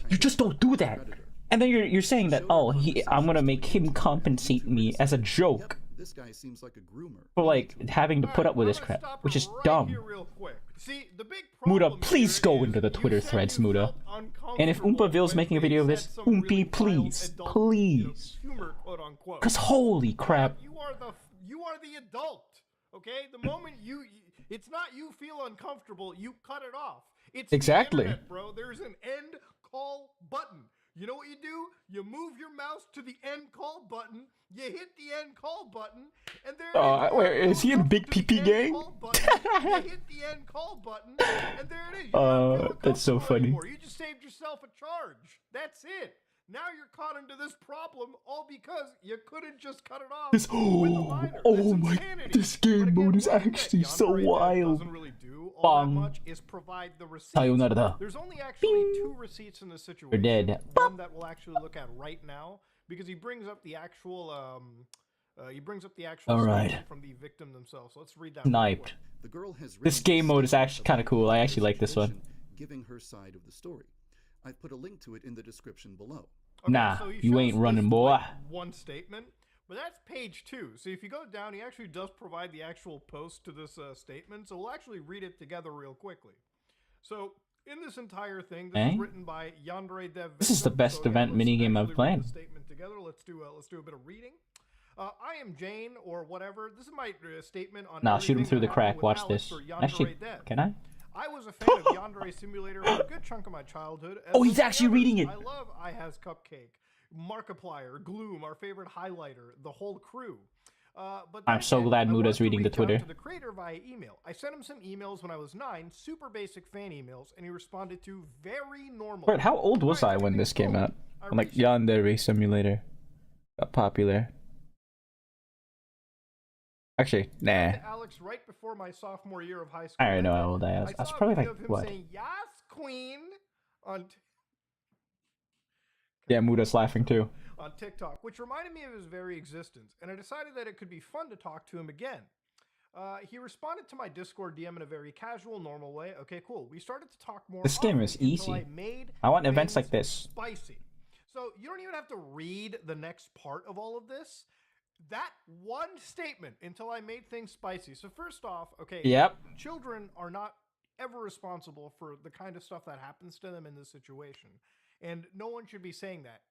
You just don't do that. And then you're saying that, oh, I'm gonna make him compensate me as a joke. This guy seems like a groomer. For like having to put up with this crap, which is dumb. Muda, please go into the Twitter threads, Muda. And if Oompaville's making a video of this, Oompy, please. Cause holy crap. You are the adult. Okay, the moment it's not you feel uncomfortable, you cut it off. It's exactly, the internet, bro. There's an end call button. You know what you do? You move your mouse to the end call button. You hit the end call button, and there. Where is he in Big PP Gang? You hit the end call button, and there it is. That's so funny. Anymore. You just saved yourself a charge. That's it. Now you're caught into this problem all because you couldn't just cut it off This, with a minor. oh It's my, insanity. this game But again, mode is one thing that actually so Yandere Dev wild. doesn't really do all that Bong. much is provide the receipts. Sayonara. There's only actually 2 receipts in this situation. You're dead. One that we'll actually look at right now because he brings up the actual All right. statement from the victim themselves. So let's read that. Sniped. The girl has This written game a mode is statement actually kind of about cool. I the actually like this one. situation, giving her side of the story. I've put a link to it in the description below. Okay, Nah, so he you shows ain't this, running, boy. like, one statement, but that's page 2. So if you go down, he actually does provide the actual post to this statement. So we'll actually read it together real quickly. So in this entire thing, this is written by Yandere Dev. This is the best event minigame I've played. Statement together. Let's do a bit of reading. I am Jane, or whatever. This is my statement on. Nah, shoot him through the crack. with Watch Alex this. or Yandere Actually, Dev. can I? I was a fan of Yandere Simulator for a good chunk of my childhood. As Oh, he's many actually others. reading it. I love I Has Cupcake, Markiplier, Gloom, our favorite highlighter, the whole crew. But I'm so glad Muda's reading the Twitter. To the creator via email. I sent him some emails when I was 9, super basic fan emails, and he responded to very normal. Wait, how old was I when this came out? I'm like, Yandere Simulator got popular. Actually, nah. Alex, right before my sophomore year of high school. I already know how old I was. I was probably like, what? Saying, "Yes, queen," on Yeah, Muda's laughing too. On TikTok, which reminded me of his very existence, and I decided that it could be fun to talk to him again. He responded to my Discord DM in a very casual, normal way. Okay, cool. We started to talk more. This game is easy. I want events like this. Spicy. So you don't even have to read the next part of all of this. That one statement until I made things spicy. So first off, okay, Yep. Children are not ever responsible for the kind of stuff that happens to them in this situation. And no one should be saying that.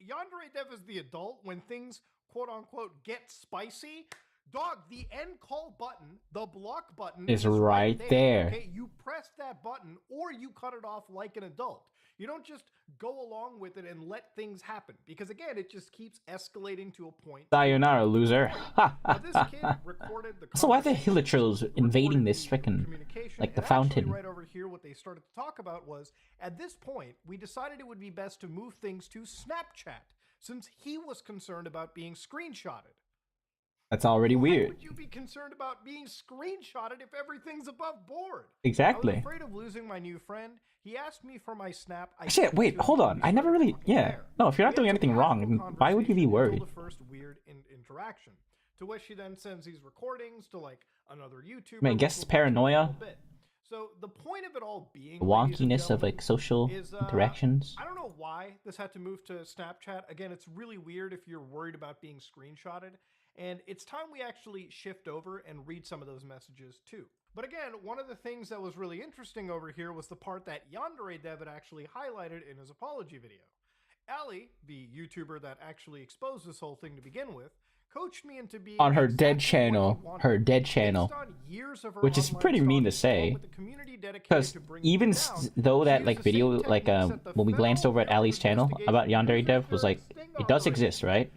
Yandere Dev is the adult when things, quote unquote, get spicy. Dog, the end call button, the block button is right there. Okay, you press that button or you cut it off like an adult. You don't just go along with it and let things happen because again, it just keeps escalating to a point. Sayonara, loser. Now, this kid recorded the So why the Hilichurls invading this frickin' like the fountain? Right over here, what they started to talk about was at this point we decided it would be best to move things to Snapchat since he was concerned about being screenshotted. That's already weird. Why would you be concerned about being screenshotted if everything's above board? Exactly. I was afraid of losing my new friend. He asked me for my snap. Shit, wait, hold on. I never really... Yeah. No, if you're not doing anything wrong, why would you be worried? The first weird interaction. To which she then sends these recordings to like another YouTuber. I mean, I guess it's paranoia. So the point of it all being... The wonkiness of like social interactions. I don't know why this had to move to Snapchat. Again, it's really weird if you're worried about being screenshotted. And it's time we actually shift over and read some of those messages too. But again, one of the things that was really interesting over here was the part that Yandere Dev had actually highlighted in his apology video. Ali, the YouTuber that actually exposed this whole thing to begin with, coached me into being on her dead channel, which is pretty mean to say, because even though that like video, like when we glanced over at Ali's channel about Yandere Dev was like, it does exist, right?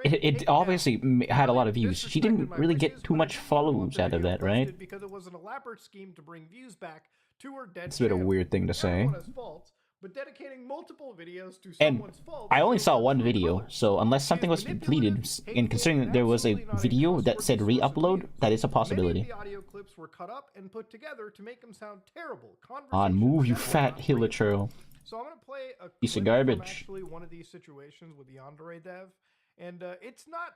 It obviously had a lot of views. She didn't really get too much follows out of that, right? Because it was an elaborate scheme to bring views back to her dead It's a bit of a weird thing to say. But dedicating multiple videos to and someone's fault, I only saw one video, so unless something was deleted, and considering that there was a video that said re-upload, that is a possibility. Many of the audio clips were cut up and put together to make them sound terrible. On move, you fat Hilichurl. So I'm gonna play a piece of clip garbage. from actually one of these situations with the Yandere Dev, and it's not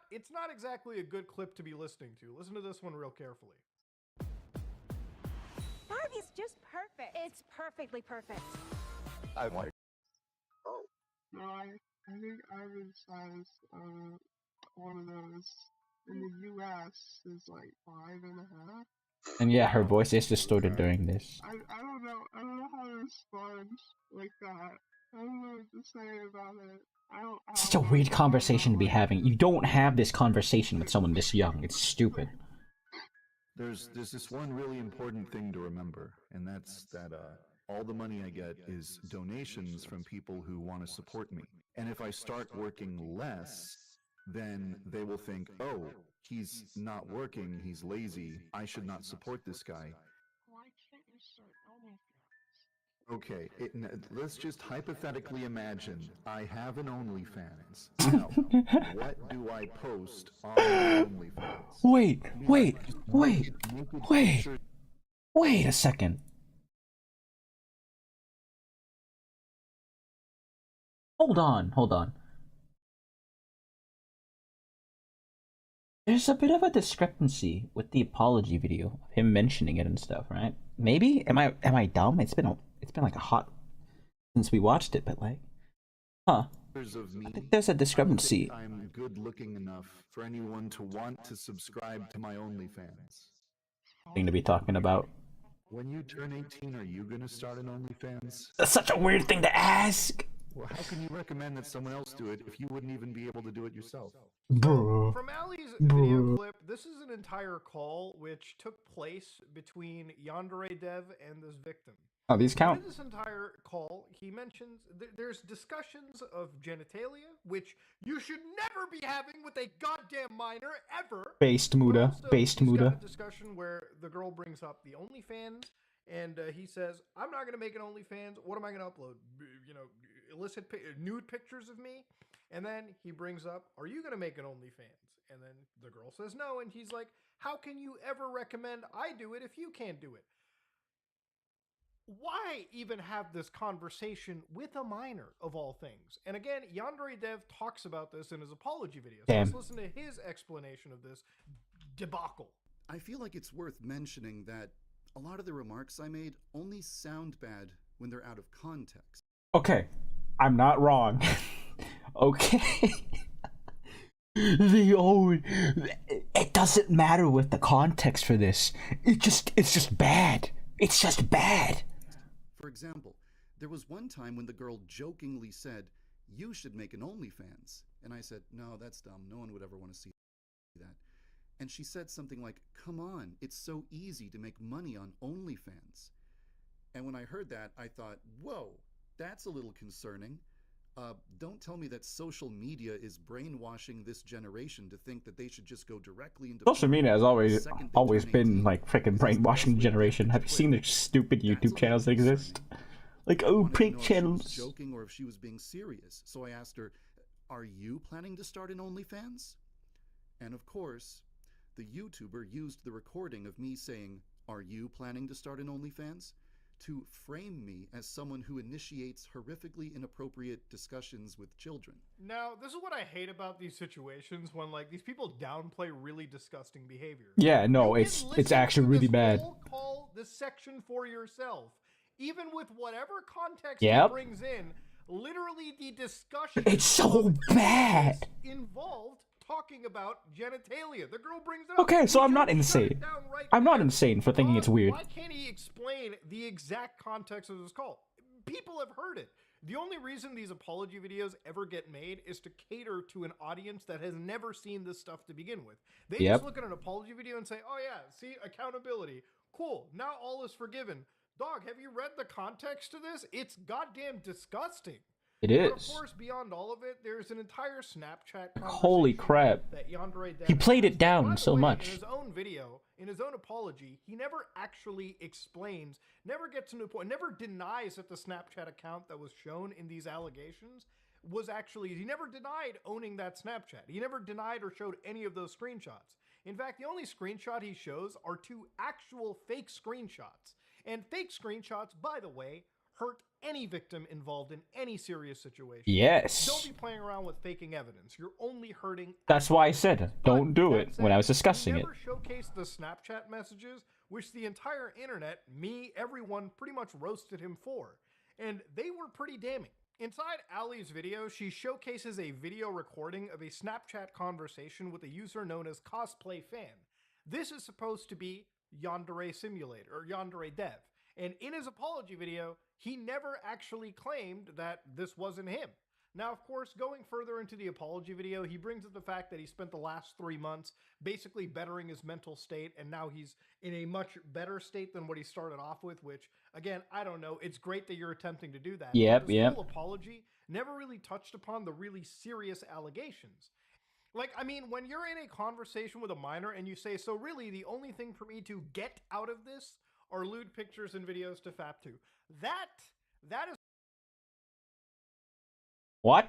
exactly a good clip to be listening to. Listen to this one real carefully. Barbie's just perfect. It's perfectly perfect. I like. Oh. No, I think average size one of those in the U.S. is like 5.5. And yeah, her voice is distorted during this. I don't know. I don't know how to respond like that. I don't know what to say about it. Such a weird conversation to be having. You don't have this conversation with someone this young. It's stupid. There's this one really important thing to remember, and that's that all the money I get is donations from people who want to support me. And if I start working less, then they will think, oh, he's not working, he's lazy, I should not support this guy. Why can't you start Okay, let's just hypothetically imagine I have an OnlyFans. Now, what do I post on my OnlyFans? Wait a second. Hold on. There's a bit of a discrepancy with the apology video, him mentioning it and stuff, right? Maybe am I dumb? It's been like a hot since we watched it, but like, huh? I think there's a discrepancy. I'm good looking enough for anyone to want to subscribe to my OnlyFans. Thing to be talking about. When you turn 18, are you gonna start an OnlyFans? That's such a weird thing to ask. Well, how can you recommend that someone else do it if you wouldn't even be able to do it yourself? From Ali's video clip, this is an entire call which took place between Yandere Dev and this victim. Oh, these count. In this entire call, he mentions there's discussions of genitalia, which you should never be having with a goddamn minor ever. Based Muda. He's got a discussion where the girl brings up the OnlyFans, and he says, "I'm not gonna make an OnlyFans. What am I gonna upload? You know, illicit nude pictures of me?" And then he brings up, "Are you gonna make an OnlyFans?" And then the girl says no, and he's like, "How can you ever recommend I do it if you can't do it?" Why even have this conversation with a minor, of all things? And again, Yandere Dev talks about this in his apology video. So let's listen to his explanation of this debacle. I feel like it's worth mentioning that a lot of the remarks I made only sound bad when they're out of context. Okay, I'm not wrong. Okay. It doesn't matter with the context for this. It's just bad. It's just bad. For example, there was one time when the girl jokingly said, "You should make an OnlyFans." And I said, "No, that's dumb. No one would ever want to see that." And she said something like, "Come on, it's so easy to make money on OnlyFans." And when I heard that, I thought, whoa, that's a little concerning. Don't tell me that social media is brainwashing this generation to think that they should just go directly into social media has always been like freaking brainwashing generation. Have you seen the stupid YouTube channels that exist? Like, oh, prank channels. She was joking or if she was being serious. So I asked her, "Are you planning to start an OnlyFans?" And of course, the YouTuber used the recording of me saying, "Are you planning to start an OnlyFans?" to frame me as someone who initiates horrifically inappropriate discussions with children. Now, this is what I hate about these situations when like these people downplay really disgusting behavior. Yeah, no, it's actually really bad. Call this section for yourself, even with whatever context it brings in. Literally, the discussion. It's so bad. Involved talking about genitalia. The girl brings it up. Okay, so I'm not insane. I'm not insane for thinking it's weird. Why can't he explain the exact context of this call? People have heard it. The only reason these apology videos ever get made is to cater to an audience that has never seen this stuff to begin with. They just look at an apology video and say, "Oh yeah, see, accountability. Cool, now all is forgiven." Dog, have you read the context to this? It's goddamn disgusting. It is. But of course, beyond all of it, there's an entire Snapchat conversation. Holy crap. That Yandere Dev he played it down by the so way, much. In his own video, in his own apology, he never actually explains, never gets to the point, never denies that the Snapchat account that was shown in these allegations was actually, he never denied owning that Snapchat. He never denied or showed any of those screenshots. In fact, the only screenshot he shows are two actual fake screenshots. And fake screenshots, by the way, hurt any victim involved in any serious situation. Yes. Don't be playing around with faking evidence. You're only hurting. That's why I said don't do it when I was discussing it. Never showcased the Snapchat messages, which the entire internet, me, everyone, pretty much roasted him for. And they were pretty damning. Inside Ali's video, she showcases a video recording of a Snapchat conversation with a user known as Cosplay Fan. This is supposed to be Yandere Simulator, or Yandere Dev. And in his apology video, he never actually claimed that this wasn't him. Now, of course, going further into the apology video, he brings up the fact that he spent the last 3 months basically bettering his mental state, and now he's in a much better state than what he started off with, which, again, I don't know. It's great that you're attempting to do that. Yep, This whole apology never really touched upon the really serious allegations. Like, I mean, when you're in a conversation with a minor and you say, "So really, the only thing for me to get out of this are lewd pictures and videos to fap to," that That is What?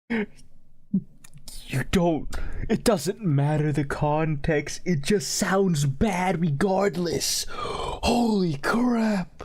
You don't. It doesn't matter the context. It just sounds bad regardless. Holy crap.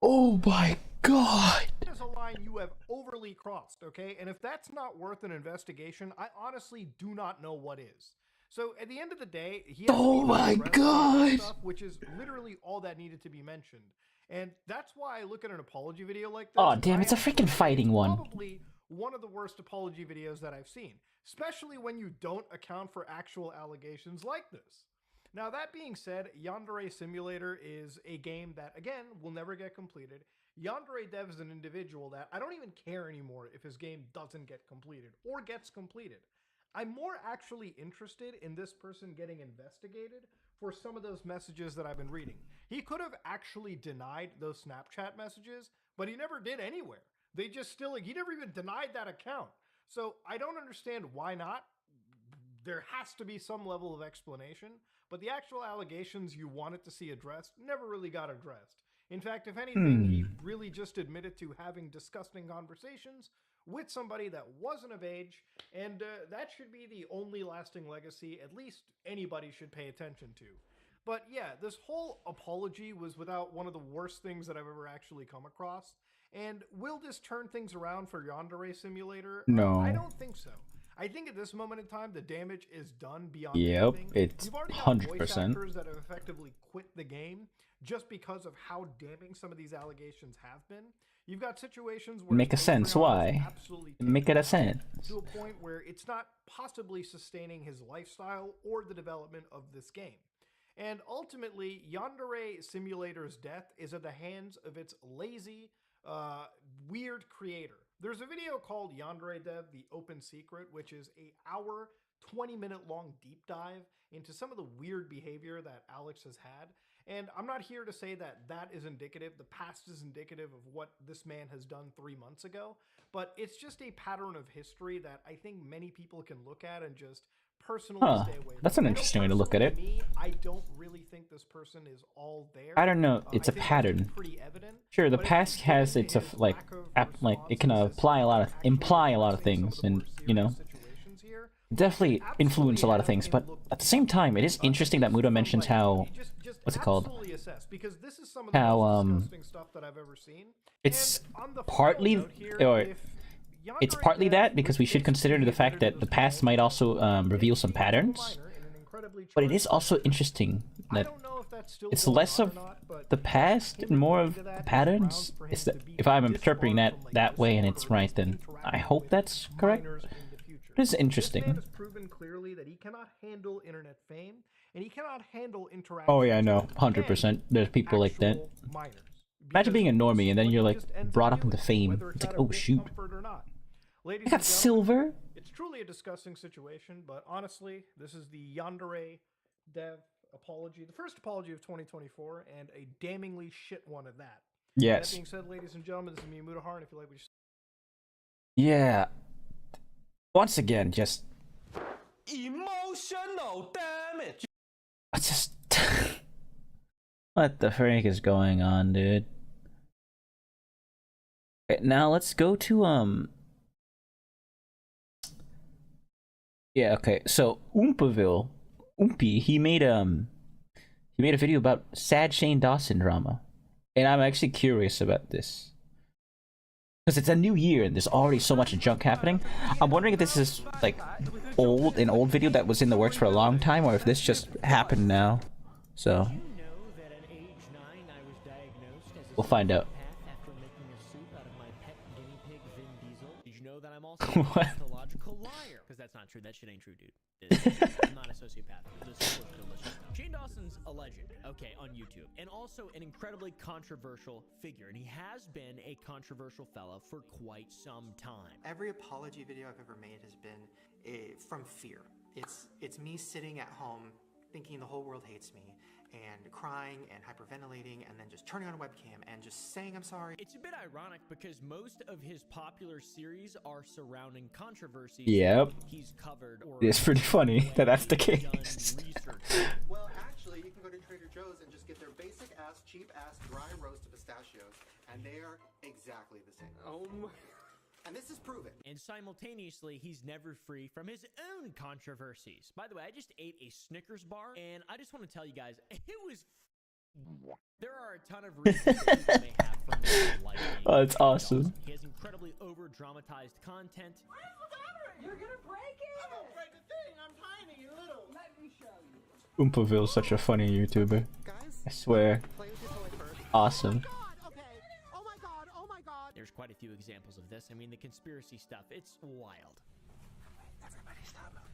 Oh my god. a line you have overly crossed, okay? And if that's not worth an investigation, I honestly do not know what is. So at the end of the day, he has Oh my god. stuff, which is literally all that needed to be mentioned. And that's why I look at an apology video like this. Oh damn, it's a freaking fighting one. Probably one of the worst apology videos that I've seen, especially when you don't account for actual allegations like this. Now, that being said, Yandere Simulator is a game that, again, will never get completed. Yandere Dev is an individual that I don't even care anymore if his game doesn't get completed or gets completed. I'm more actually interested in this person getting investigated for some of those messages that I've been reading. He could have actually denied those Snapchat messages, but he never did anywhere. They just still, he never even denied that account. So I don't understand why not. There has to be some level of explanation, but the actual allegations you wanted to see addressed never really got addressed. In fact, if anything, he really just admitted to having disgusting conversations with somebody that wasn't of age, and that should be the only lasting legacy at least anybody should pay attention to. But yeah, this whole apology was without one of the worst things that I've ever actually come across. And will this turn things around for Yandere Simulator? No. I don't think so. I think at this moment in time, the damage is done beyond Yep, anything. it's You've already got 100%. voice actors that have effectively quit the game just because of how damning some of these allegations have been. You've got situations where Make a sense, why? Make it a sense. To a point where it's not possibly sustaining his lifestyle or the development of this game. And ultimately, Yandere Simulator's death is at the hands of its lazy, weird creator. There's a video called Yandere Dev, The Open Secret, which is an hour, 20-minute long deep dive into some of the weird behavior that Alex has had. And I'm not here to say that that is indicative, the past is indicative of what this man has done 3 months ago, but it's just a pattern of history that I think many people can look at and just personally stay away from. That's an interesting way to look at it. Me, I don't really think this person is all there. I don't know, it's a pattern. Sure, the past has its like it can imply a lot of things, and you know, definitely influence a lot of things. But at the same time, it is interesting that Mudo mentions how what's it called? How it's partly it's partly that because we should consider the fact that the past might also reveal some patterns. But it is also interesting that it's less of the past and more of the patterns. It's that if I'm interpreting that way and it's right, then I hope that's correct. It is interesting. This man has proven clearly that he cannot handle internet fame, and he cannot handle interaction. Oh yeah, I know, 100%. There's people like that. Imagine being a normie and then you're like brought up into fame. It's like, oh shoot, I got silver. It's truly a disgusting situation, but honestly, this is the Yandere Dev apology, the first apology of 2024, and a damningly shit one at that. Yes. That being said, ladies and gentlemen, this is me, Mudahar, and if you like what you yeah. Once again, just emotional damage. What's just what the frick is going on, dude? Okay, now let's go to yeah, okay. So Oompy, he made a video about sad Shane Dawson drama, and I'm actually curious about this because it's a new year and there's already so much junk happening. I'm wondering if this is like an old video that was in the works for a long time, or if this just happened now. So we'll find out. Did you know that I'm also a pathological liar? Because that's not true. That shit ain't true, dude. I'm not a sociopath. This was delicious. Shane Dawson's a legend, okay, on YouTube, and also an incredibly controversial figure, and he has been a controversial fella for quite some time. Every apology video I've ever made has been from fear. It's me sitting at home thinking the whole world hates me, and crying and hyperventilating, and then just turning on a webcam and just saying I'm sorry. It's a bit ironic because most of his popular series are surrounding controversies. Yep. He's covered. Or it's pretty funny that that's the case. Well, actually, you can go to Trader Joe's and just get their basic ass, cheap ass, dry roast pistachio and they are exactly the same. Oh my. And this is proven. And simultaneously, he's never free from his own controversies. By the way, I just ate a Snickers bar, and I just want to tell you guys, it was. There are a ton of reasons that people may have for not liking Oh, it's Shane awesome. Dawson. He has incredibly over-dramatized content. You're gonna break it! I won't break a thing. I'm tiny and little. Let me show you. Oompaville's such a funny YouTuber. I swear. Awesome. Oh my god. Oh my god. There's quite a few examples of this. I mean, the conspiracy stuff, it's wild. Everybody stop moving.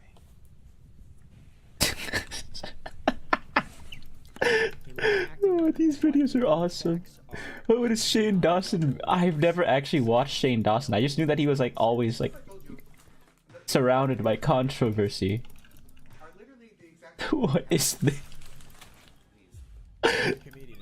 Oh, these videos are awesome. Oh, it is Shane Dawson. I've never actually watched Shane Dawson. I just knew that he was like always like surrounded by controversy. Are literally the exact What is this? Comedian.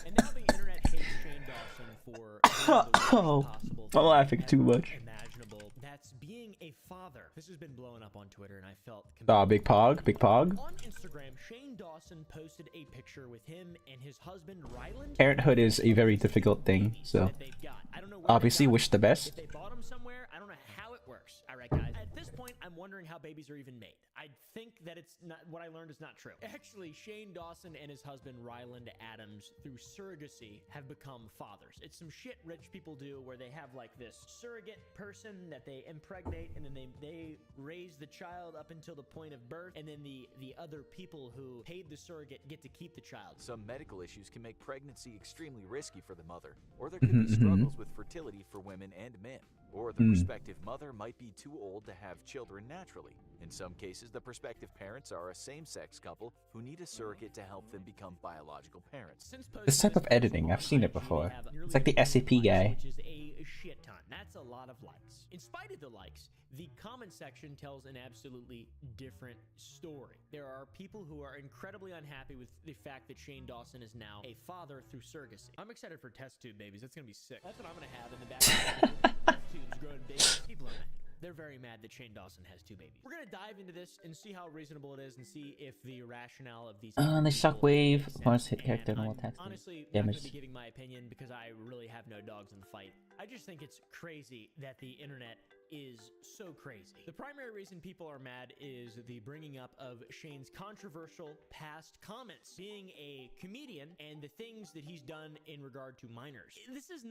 And now the internet hates Shane Dawson for doing the worst Oh, possible I'm thing laughing too ever much. Imaginable. That's being a father. This has been blowing up on Twitter, and I felt. Ah, big pog, big pog. On Instagram, Shane Dawson posted a picture with him and his husband Ryland. Parenthood is a very difficult thing, so That they've got. I don't know where obviously they got wish it. the best. If they bought them somewhere, I don't know how it works. All right, guys. At this point, I'm wondering how babies are even made. I think that it's not what I learned is not true. Actually, Shane Dawson and his husband Ryland Adams, through surrogacy, have become fathers. It's some shit rich people do where they have like this surrogate person that they impregnate, and then they raise the child up until the point of birth, and then the other people who paid the surrogate get to keep the child. Some medical issues can make pregnancy extremely risky for the mother, or there could be struggles with fertility for women and men, or the prospective mother might be too old to have children naturally. In some cases, the prospective parents are a same-sex couple who need a surrogate to help them become biological parents. Since This type of editing, I've seen it before. It's like the SCP guy. Which is a shit ton. That's a lot of likes. In spite of the likes, the comment section tells an absolutely different story. There are people who are incredibly unhappy with the fact that Shane Dawson is now a father through surrogacy. I'm excited for test tube babies. That's gonna be sick. That's what I'm gonna have in the back. Test tubes growing babies. People are mad. They're very mad that Shane Dawson has 2 babies. We're gonna dive into this and see how reasonable it is and see if the rationale of these. The people shockwave makes sense. once hit And character normal I'm attack honestly not damage. gonna be giving my opinion because I really have no dogs in the fight. I just think it's crazy that the internet is so crazy. The primary reason people are mad is the bringing up of Shane's controversial past comments, being a comedian and the things that he's done in regard to minors. This is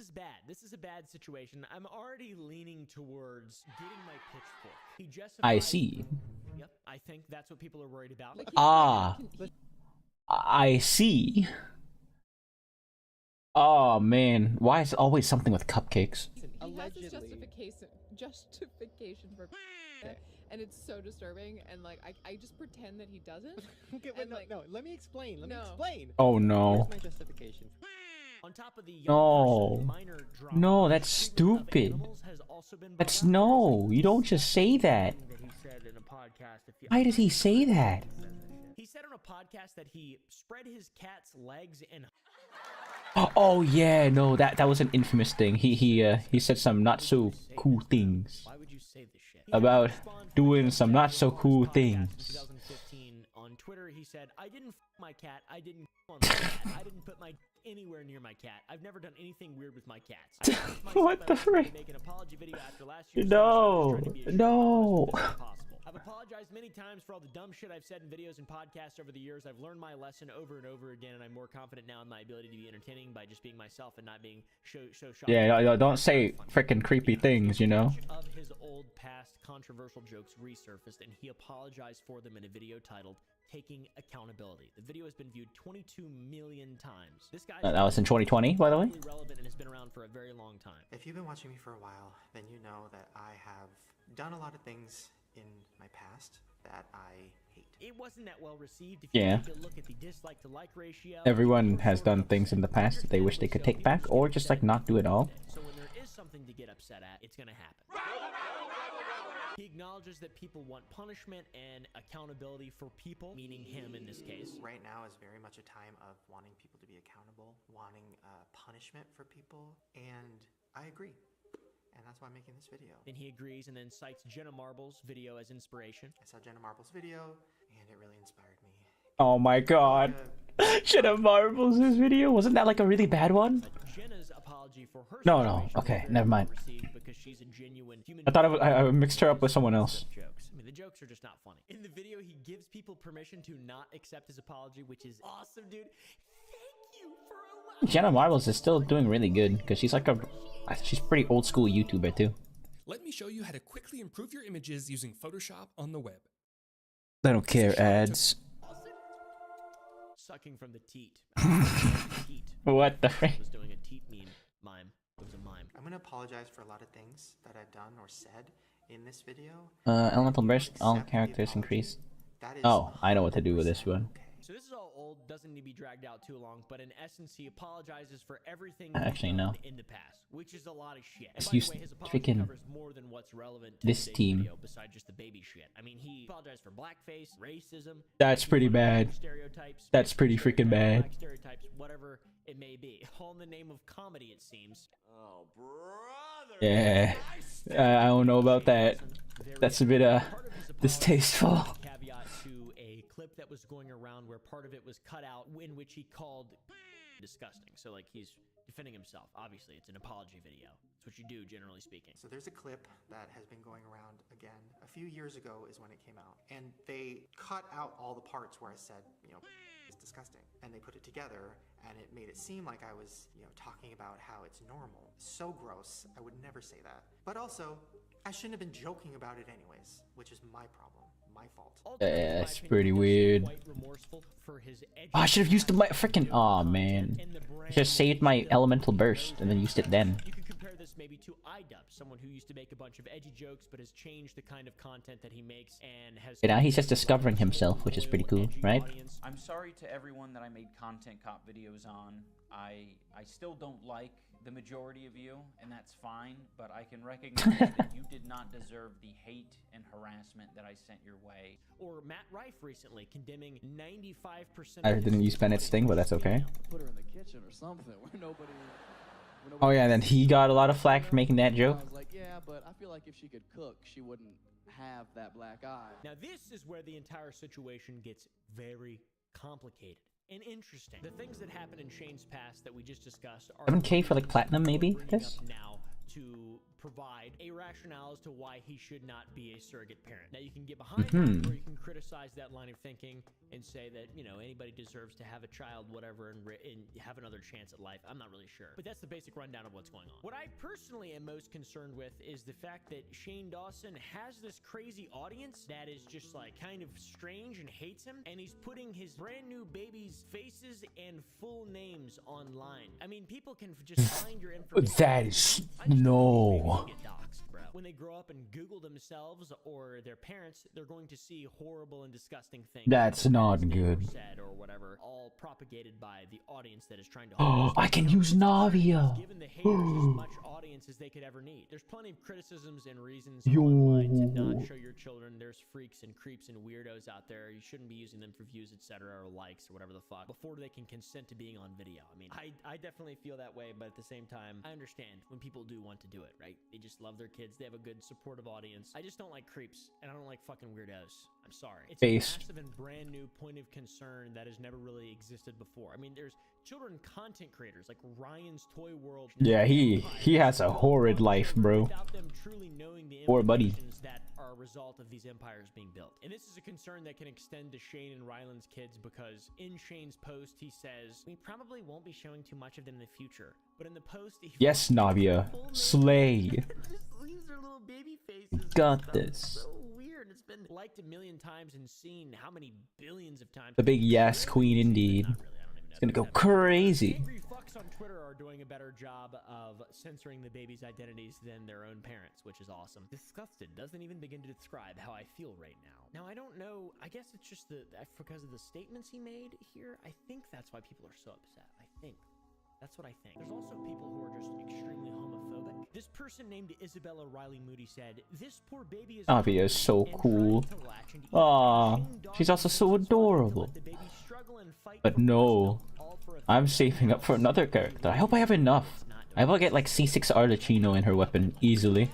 bad. This is a bad situation. I'm already leaning towards getting my pitchfork. He justified. I see. Yep, I think that's what people are worried about. Ah, I see. Oh man, why is it always something with cupcakes? He has this justification for and it's so disturbing, and like I just pretend that he doesn't. Okay, wait, no, let me explain. Let me explain. Oh no. Here's my justification. On top of the No. minor drama, No, that's treatment of stupid. animals has also been That's brought up. no, you don't just say that. That he said in a podcast a few- Why does he say that? He said on a podcast that he spread his cat's legs and Oh yeah, no, that was an infamous thing. He said some not so cool things why would you say this shit? about Respond to doing a some not so podcast cool in things. 2015 on Twitter, he said, "I didn't my cat. I didn't on my cat. I didn't put my anywhere near my cat. I've never done anything weird with my cats." I promised myself What that the I was going to frick? make an apology video after last year's No, trying to be as no. honest as possible. I've apologized many times for all the dumb shit I've said in videos and podcasts over the years. I've learned my lesson over and over again, and I'm more confident now in my ability to be entertaining by just being myself and not being so shocked. Yeah, don't say freaking creepy things, you know. Of his old past controversial jokes resurfaced, and he apologized for them in a video titled "Taking Accountability." The video has been viewed 22 million times. This guy That was in 2020, by the way. is relevant and has been around for a very long time. If you've been watching me for a while, then you know that I have done a lot of things in my past that I hate. It wasn't that well received. If you Yeah. take a look at the dislike to like ratio, Everyone people has sort done of things in the upset. past that they wish they could take back, or just like not do it all. So when there is something to get upset at, it's gonna happen. He acknowledges that people want punishment and accountability for people, meaning him in this case. Right now is very much a time of wanting people to be accountable, wanting punishment for people, and I agree. And that's why I'm making this video. Then he agrees and then cites Jenna Marbles' video as inspiration. I saw Jenna Marbles' video, and it really inspired me. Oh my god. Should have marbles this video. Wasn't that like a really bad one? Jenna's apology for her No, situation okay, was never very mind. well received because she's a genuine human I thought being. I mixed her up with someone else. Jokes. I mean, the jokes are just not funny. In the video, he gives people permission to not accept his apology, which is awesome, dude. Thank you for allowing Jenna Marbles is still doing really good because she's like she's pretty old school YouTuber too. Let me show you how to quickly improve your images using Photoshop on the web. I don't care, ads. sucking from the teat. What the frick? Was doing a teat mime. It was a mime. I'm gonna apologize for a lot of things that I've done or said in this video. Elemental burst, all characters increase. Oh, I know what to do with this one. So this is all old, doesn't need to be dragged out too long, but in essence, he apologizes for everything Actually, he's no. done in the past, which is a lot of shit. And Let's by the use way, his apology freaking covers more than what's relevant to this today's team. video, besides just the baby shit. I mean, he apologized for blackface, racism. That's pretty bad. Stereotypes. That's pretty freaking bad. Black stereotypes, whatever it may be. All in the name of comedy, it seems. Oh, brother. Yeah, I don't know about that. That's a bit distasteful. Caveat to a clip that was going around where part of it was cut out, in which he called disgusting. So like he's defending himself. Obviously, it's an apology video. It's what you do, generally speaking. So there's a clip that has been going around again. A few years ago is when it came out, and they cut out all the parts where I said, you know, it's disgusting, and they put it together, and it made it seem like I was, you know, talking about how it's normal. So gross. I would never say that. But also, I shouldn't have been joking about it anyways, which is my problem. My fault. Yeah, that's pretty weird. Oh, I should have used my freaking. Oh man, I should have saved my elemental burst and then used it then. You could compare this maybe to iDub, someone who used to make a bunch of edgy jokes but has changed the kind of content that he makes and has. And now he's just discovering himself, which is pretty cool, right? I'm sorry to everyone that I made content cop videos on. I still don't like the majority of you, and that's fine, but I can recognize that you did not deserve the hate and harassment that I sent your way. Or Matt Rife recently condemning 95%. I didn't use Bennett's thing, but that's okay. Put her in the kitchen or something where nobody. Oh yeah, and then he got a lot of flack for making that joke. I was like, yeah, but I feel like if she could cook, she wouldn't have that black eye. Now this is where the entire situation gets very complicated and interesting. The things that happen in Shane's past that we just discussed are 7K for like platinum, maybe for this. now to provide a rationale as to why he should not be a surrogate parent. Now you can get behind that, or you can criticize that line of thinking and say that, you know, anybody deserves to have a child, whatever, and have another chance at life. I'm not really sure, but that's the basic rundown of what's going on. What I personally am most concerned with is the fact that Shane Dawson has this crazy audience that is just like kind of strange and hates him, and he's putting his brand new babies' faces and full names online. I mean, people can just find your information. That is no. Get doxxed, bro. When they grow up and Google themselves or their parents, they're going to see horrible and disgusting things. That's not good. Said or whatever, all propagated by the audience that is trying to. Oh, I can use Navia. Given the haters as much audience as they could ever need. There's plenty of criticisms and reasons online to not show your children. There's freaks and creeps and weirdos out there. You shouldn't be using them for views, etc., or likes or whatever the fuck before they can consent to being on video. I mean, I definitely feel that way, but at the same time, I understand when people do want to do it, right? They just love their kids. They have a good supportive audience. I just don't like creeps, and I don't like fucking weirdos. I'm sorry. It's a massive and brand new point of concern that has never really existed before. I mean, there's children content creators like Ryan's Toy World. Yeah, he has a horrid life, bro. Without them truly knowing the Poor buddy. implications that are a result of these empires being built. And this is a concern that can extend to Shane and Ryland's kids, because in Shane's post he says, we probably won't be showing too much of them in the future. But in the post he Yes, Navia. Slay. These are little baby faces. Got this. So weird. It's been liked a million times and seen how many billions of times. The big yes queen indeed. It's gonna go crazy. Angry fucks on Twitter are doing a better job of censoring the baby's identities than their own parents, which is awesome. Disgusted doesn't even begin to describe how I feel right now. Now, I don't know. I guess it's just because of the statements he made here. I think that's why people are so upset. I think. That's what I think. There's also people who are just extremely homophobic. This person named Isabella Riley Moody said, this poor baby is Navia is so cool. Aw, she's also so adorable. But no, I'm saving up for another character. I hope I have enough. I will get like C6 Arlecchino in her weapon easily,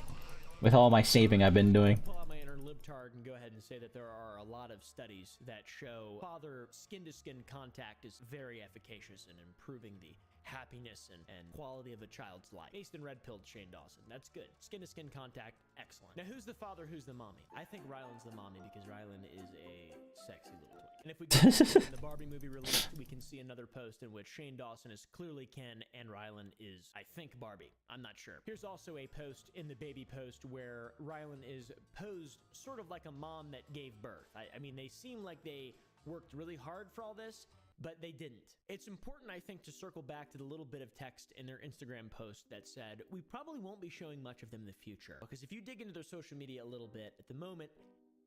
with all my saving I've been doing. Pull out my inner libtard and go ahead and say that there are a lot of studies that show father skin-to-skin contact is very efficacious in improving the happiness and quality of a child's life. Based in red pilled Shane Dawson. That's good. Skin to skin contact, excellent. Now who's the father, who's the mommy? I think Ryland's the mommy because Ryland is a sexy little twink. And if we go to the Barbie movie release, we can see another post in which Shane Dawson is clearly Ken and Ryland is, I think, Barbie. I'm not sure. Here's also a post in the baby post where Ryland is posed sort of like a mom that gave birth. I mean, they seem like they worked really hard for all this, but they didn't. It's important, I think, to circle back to the little bit of text in their Instagram post that said, we probably won't be showing much of them in the future. Because if you dig into their social media a little bit, at the moment,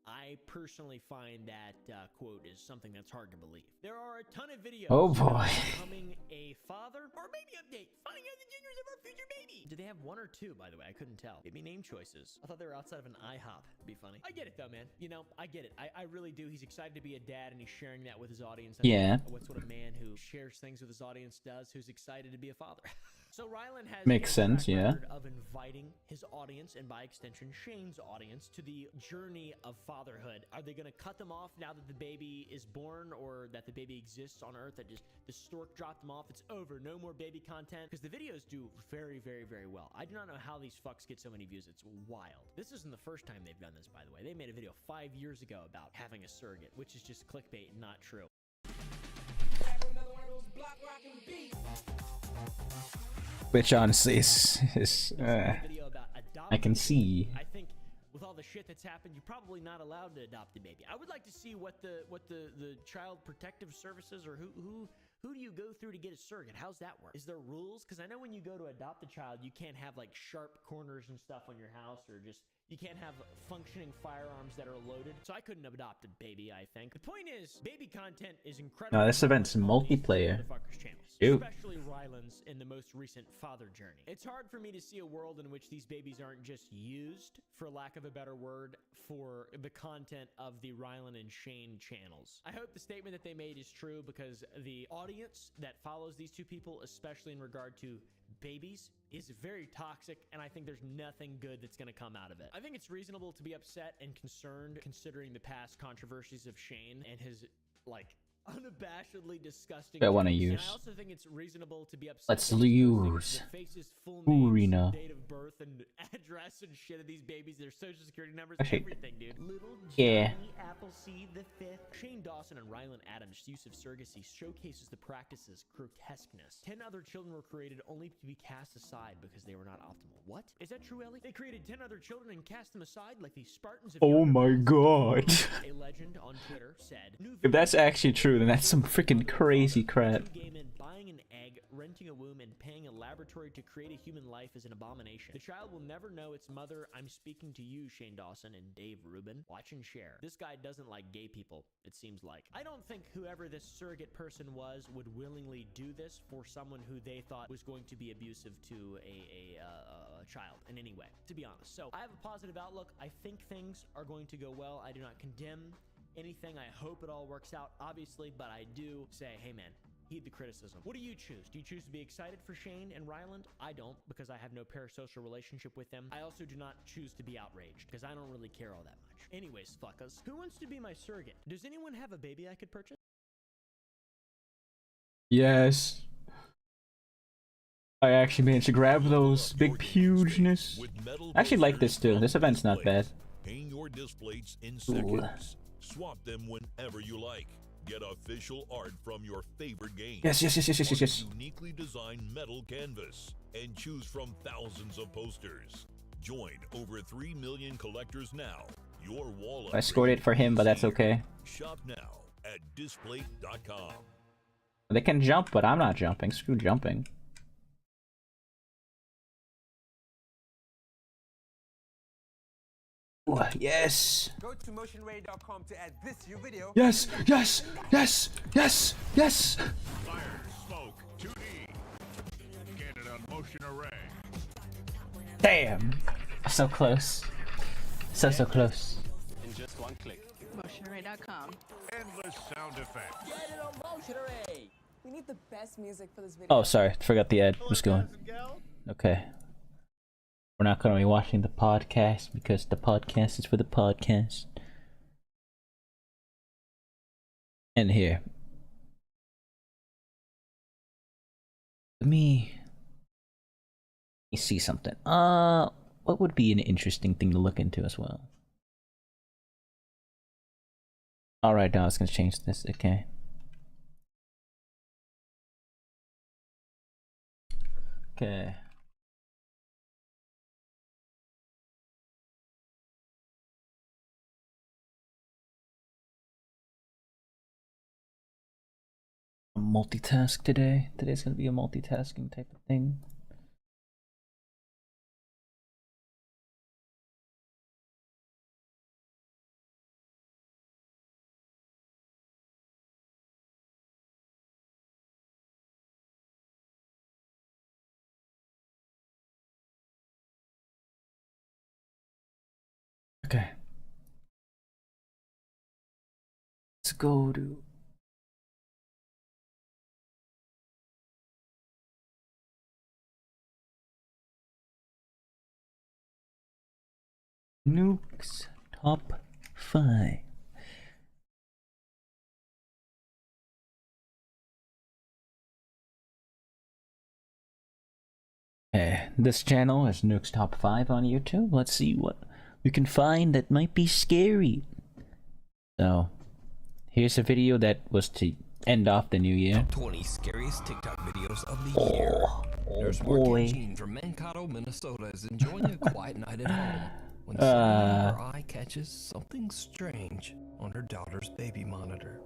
I personally find that quote is something that's hard to believe. There are a ton of videos about becoming a father or baby update, finding out the genders of our future baby. Do they have one or two, by the way? I couldn't tell. Maybe name choices. I thought they were outside of an IHOP. Be funny. I get it though, man. You know, I get it. I really do. He's excited to be a dad and he's sharing that with his audience. Yeah. What's what a man who shares things with his audience does, who's excited to be a father. So Ryland has makes sense, yeah, of inviting his audience and by extension Shane's audience to the journey of fatherhood. Are they going to cut them off now that the baby is born or that the baby exists on Earth? That just the stork dropped them off. It's over. No more baby content because the videos do very, very, very well. I do not know how these fucks get so many views. It's wild. This isn't the first time they've done this, by the way. They made a video 5 years ago about having a surrogate, which is just clickbait and not true. Which honestly is I can see. I think with all the shit that's happened, you're probably not allowed to adopt a baby. I would like to see what the child protective services or who do you go through to get a surrogate? How's that work? Is there rules? Because I know when you go to adopt a child, you can't have like sharp corners and stuff on your house, or just you can't have functioning firearms that are loaded. So I couldn't have adopted baby, I think. The point is, baby content is incredible. No, this event's multiplayer. Ew. Especially Ryland's in the most recent father journey. It's hard for me to see a world in which these babies aren't just used, for lack of a better word, for the content of the Ryland and Shane channels. I hope the statement that they made is true because the audience that follows these two people, especially in regard to babies, is very toxic, and I think there's nothing good that's going to come out of it. I think it's reasonable to be upset and concerned considering the past controversies of Shane and his, like, unabashedly disgusting. I want to and use. I also think it's reasonable to be upset. Let's use. Faces, full names, Urina. date of birth, and address and shit of these babies, their social security numbers, Okay. everything, dude. Little Yeah. Johnny Appleseed the Fifth. Shane Dawson and Ryland Adams' use of surrogacy showcases the practice's grotesqueness. 10 other children were created only to be cast aside because they were not optimal. What? Is that true, Ellie? They created 10 other children and cast them aside like the Spartans of Oh Europe? my god. A legend on Twitter said, If that's actually true, then that's some freaking crazy crap. buying an egg, renting a womb, and paying a laboratory to create a human life is an abomination. The child will never know its mother. I'm speaking to you, Shane Dawson and Dave Rubin. Watch and share. This guy doesn't like gay people, it seems like. I don't think whoever this surrogate person was would willingly do this for someone who they thought was going to be abusive to a child in any way, to be honest. So I have a positive outlook. I think things are going to go well. I do not condemn anything. I hope it all works out, obviously, but I do say, hey man, heed the criticism. What do you choose? Do you choose to be excited for Shane and Ryland? I don't, because I have no parasocial relationship with them. I also do not choose to be outraged, because I don't really care all that much. Anyways, fuckers, who wants to be my surrogate? Does anyone have a baby I could purchase? Yes. I actually managed to grab those big hugeness. I actually like this too. This event's not bad. Hang your displays in Ooh. seconds. Swap them whenever you like. Get official art from your favorite games. Yes. On uniquely designed metal canvas and choose from thousands of posters. Join over 3 million collectors now. Your wall. I scored it for him, but that's okay. Shop now at displate.com. They can jump, but I'm not jumping. Screw jumping. Ooh, yes. Go to motionray.com to add this to your video. Yes. Fire, smoke, 2D. Get it on Motion Array. Damn. So close. So close. In just one click. Motionarray.com. Endless sound effects. Get it on Motionarray. We need the best music for this video. Oh, sorry. Forgot the ad. Just going. Okay. We're not going to be watching the podcast because the podcast is for the podcast. And here. Let me see something. What would be an interesting thing to look into as well? Alright, now I was gonna change this, okay. Okay. Multitask today. Today's gonna be a multitasking type of thing. Okay. Let's go to Nuke's top 5. Okay, this channel is Nuke's top 5 on YouTube. Let's see what we can find that might be scary. So, here's a video that was to end off the new year. Top 20 scariest TikTok videos of the year. There's Mark Jean from Mankato, Minnesota is enjoying a quiet night at home when suddenly her eye catches something strange on her daughter's baby monitor.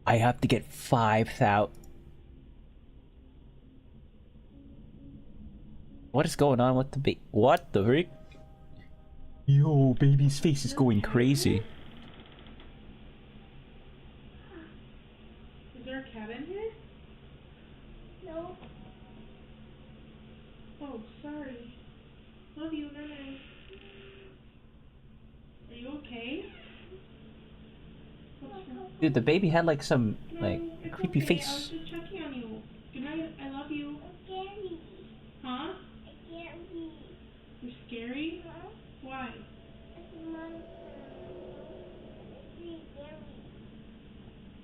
I have to get 5,000. What is going on with the baby? What the frick? Yo, baby's face is going crazy. Is there a cat in here? No. Oh, sorry. Love you, night. Are you okay? Dude, the baby had like some like creepy okay. face. I was just checking on you. Good night. I love you. Scary. Huh? Scary. You're scary? Huh? Why?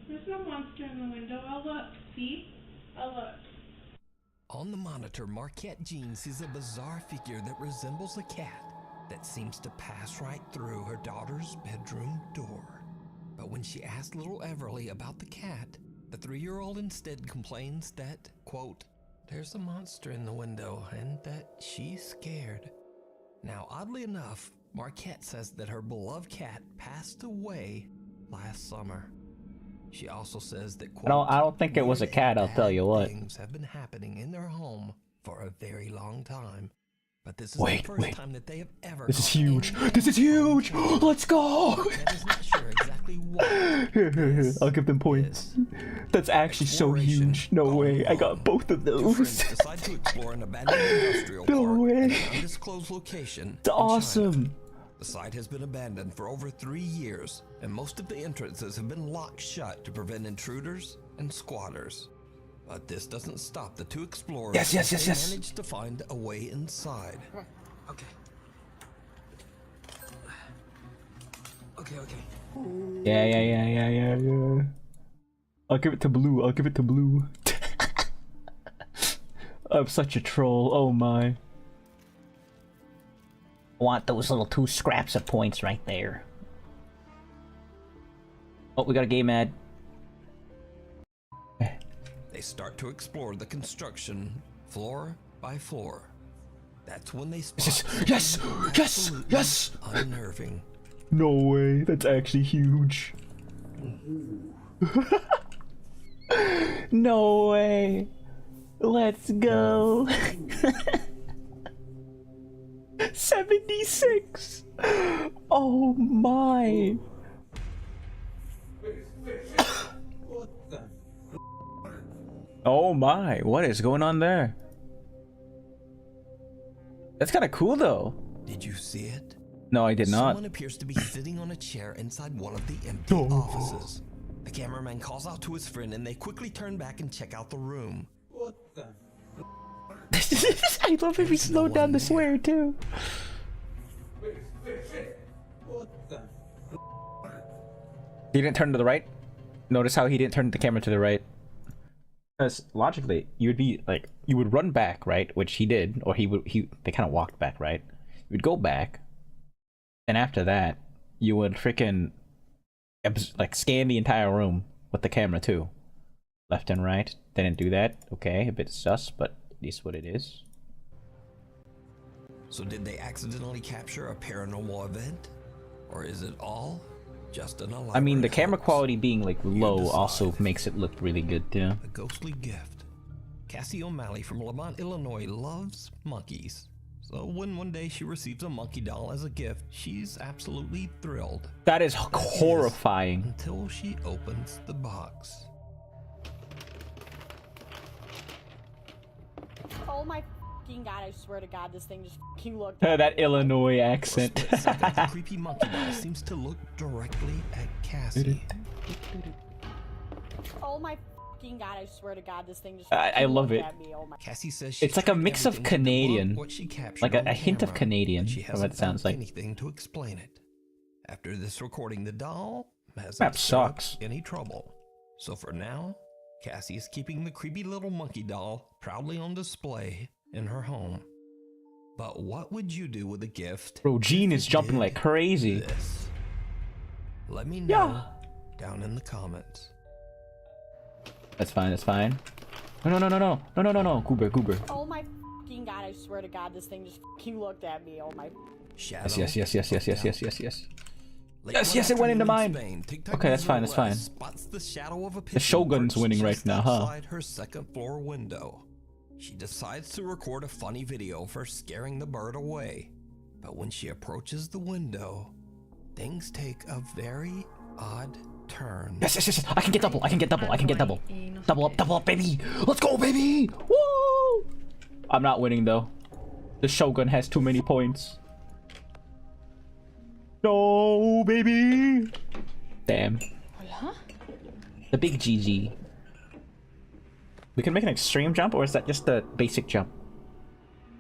There's no monster in the window. I'll look. See? I'll look. On the monitor, Marquette Jean sees a bizarre figure that resembles a cat that seems to pass right through her daughter's bedroom door. But when she asks little Everly about the cat, the 3-year-old instead complains that, quote, there's a monster in the window and that she's scared. Now, oddly enough, Marquette says that her beloved cat passed away last summer. She also says that, quote, I don't think it was a cat, I'll tell you what. Things have been happening in their home for a very long time. But this is the first time that they have ever. This is huge. This is huge. Let's go. Not sure exactly what. Here. I'll give them points. That's actually so huge. No way. I got both of those. Decide to explore an abandoned industrial park in an undisclosed location. It's awesome. The site has been abandoned for over 3 years, and most of the entrances have been locked shut to prevent intruders and squatters. But this doesn't stop the two explorers. Yes. Manage to find a way inside. Okay. Yeah. I'll give it to Blue. I'm such a troll. Oh my. I want those little 2 scraps of points right there. Oh, we got a game ad. They start to explore the construction floor by floor. That's when they spot Yes! unnerving. No way, that's actually huge. No way. Let's go. 76. Oh my. Oh my, what is going on there? That's kind of cool though. Did you see it? No, I did not. Someone appears to be sitting on a chair inside one of the empty offices. The cameraman calls out to his friend and they quickly turn back and check out the room. What the? I love if he slowed down the swear too. He didn't turn to the right. Notice how he didn't turn the camera to the right. Because logically, you would be like, you would run back, right? Which he did, or they kind of walked back, right? You would go back, and after that, you would freaking like scan the entire room with the camera too, left and right. Didn't do that. Okay, a bit sus, but at least what it is. So did they accidentally capture a paranormal event, or is it all just an elaborate I mean, the camera hoax? quality being like low also makes it look really good too. A ghostly gift. Cassie O'Malley from Lamont, Illinois loves monkeys. So when one day she receives a monkey doll as a gift, she's absolutely thrilled. That is horrifying. Until she opens the box. Oh my fucking god, I swear to god, this thing just fucking looked That Illinois accent. The creepy monkey doll seems to look directly at Cassie. Oh my fucking god, I swear to god, this thing just I love it. at me. Oh my. Cassie says she It's like a mix of Canadian, what she captured like on a hint of camera, Canadian, but she from what it hasn't sounds found like. anything to explain it. After this recording, the doll hasn't Map stirred up sucks. any trouble. So for now, Cassie is keeping the creepy little monkey doll proudly on display in her home. But what would you do with a gift? Bro, Gene is jumping like crazy. This? Let me know down in the comments. That's fine, that's fine. No, Goober. Oh my fucking god, I swear to god, this thing just fucking looked at me. Oh my. Yes. Yes, it went into mine. Okay, that's fine, that's fine. Spots the shadow of a The Shogun's winning right now, huh? outside her second floor window. She decides to record a funny video for scaring the bird away. But when she approaches the window, things take a very odd turn. Yes. I can get double. Double up, baby. Let's go, baby. Woo! I'm not winning though. The Shogun has too many points. No, baby. Damn. The big GG. We can make an extreme jump, or is that just the basic jump?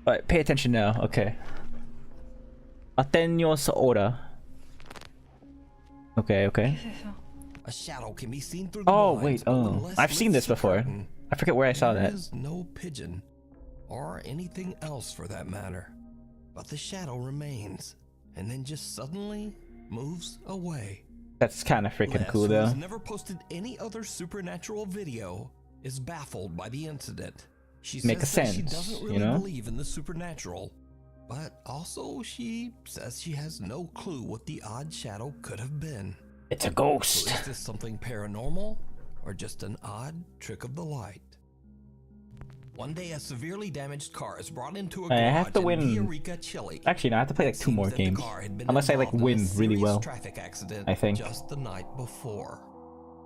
Alright, pay attention now. Okay. Atenyo sa ora. Okay. A shadow can be seen through the Oh, blinds, wait, but oh. unless I've seen this lifts the before. curtain, I forget where I saw there that. is no pigeon, or anything else for that matter. But the shadow remains, and then just suddenly moves away. That's kind of freaking Les, cool who though. has never posted any other supernatural video, is baffled by the incident. She says Makes that she sense, doesn't you really know? believe in the supernatural, but also she says she has no clue what the odd shadow could have been. It's a ghost. So is this something paranormal, or just an odd trick of the light? One day, a severely damaged car is brought into a garage I have to in win. Villarica, Chile. Actually, no, I have to play like 2 more Seems that the games. car had been Unless I like involved in a win really serious well. Traffic accident I think. just the night before.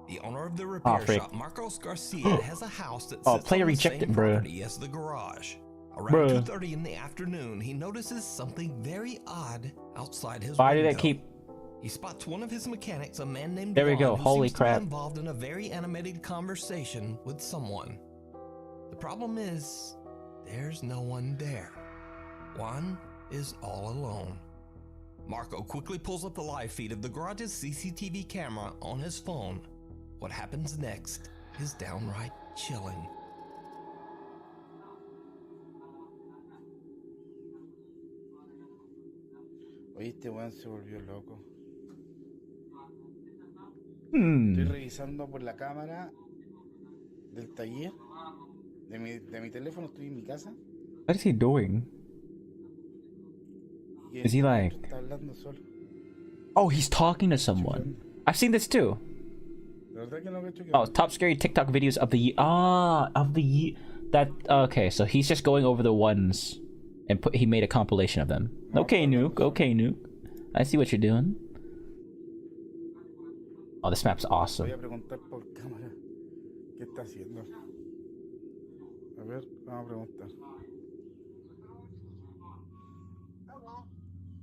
The owner of the repair frick. shop, Marcos Garcia, has a house that Oh, sits player on the rejected, same bruh. property as the garage. Around Bruh. 2:30 in the afternoon, he notices something very odd outside his Why window. did it keep... He spots one of his mechanics, a man named There we Juan, go, who holy seems to crap. be involved in a very animated conversation with someone. The problem is, there's no one there. Juan is all alone. Marco quickly pulls up the live feed of the garage's CCTV camera on his phone. What happens next is downright chilling. Oye, este weón se volvió loco. Hmm. Estoy revisando por la cámara del taller. De mi teléfono, estoy en mi casa. What is he doing? Y Is he like... está hablando solo. Oh, he's talking to someone. I've seen this too. La verdad que no cacho que- Oh, top scary TikTok videos of the year. Ah, of the year. That, okay, so he's just going over the ones and he made a compilation of them. Okay, Nuke. I see what you're doing. Oh, this map's awesome. Voy a preguntar por cámara qué está haciendo. A ver, vamos a preguntar.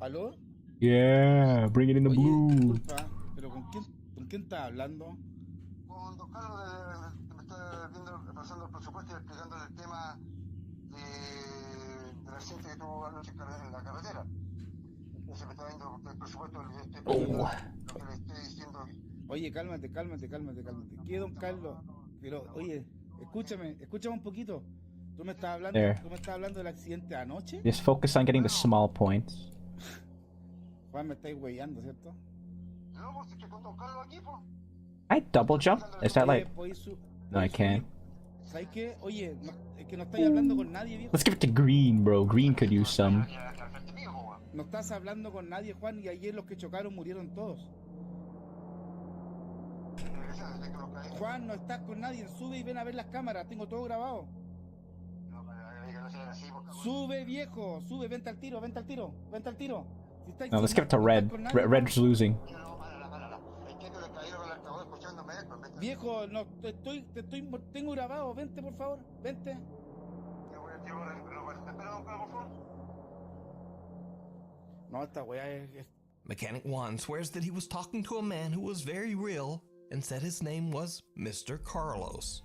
¿Aló? Yeah, bring it in the Oye, blue. disculpa, pero ¿con quién estás hablando? Con don Carlos, me está pasando el presupuesto y explicando el tema del accidente que tuvo anoche en la carretera. Se me está viendo el presupuesto, le estoy Oh. pidiendo lo que le estoy diciendo. Oye, cálmate. ¿Qué, don Carlos? Pero, oye, escúchame un poquito. There. ¿Tú me estás hablando del accidente anoche? Just focus on getting the small points. Juan, me estáis huellando, ¿cierto? No, si que con don Carlos aquí, pues. I double jump? Is that like... No, I can't. ¿Sabes qué? Oye, es que no estáis hablando con nadie, viejo. Let's give it to Green, bro. Green could use some. No estás hablando con nadie, Juan, y ayer los que chocaron murieron todos. Juan, no estás con nadie. Sube y ven a ver las cámaras. Tengo todo grabado. Sube, viejo. Sube, vente al tiro. Si estáis No, let's give it to Red. Red's losing. Viejo, no, tengo grabado. Vente, por favor. Vente. No, esta weá es... Mechanic Juan swears that he was talking to a man who was very real and said his name was Mr. Carlos.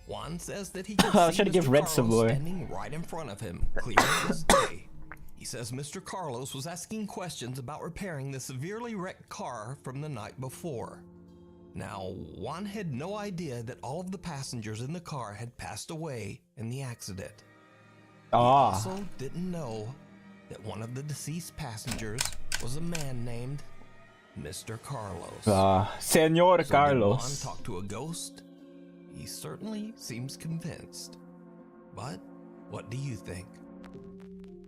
Juan says that he could see should give Mr. Red some Carlos lore. standing right in front of him, clear as day. He says Mr. Carlos was asking questions about repairing the severely wrecked car from the night before. Now, Juan had no idea that all of the passengers in the car had passed away in the accident. He also didn't know that one of the deceased passengers was a man named Mr. Carlos. Senor So Carlos. did Juan talk to a ghost? He certainly seems convinced. But what do you think?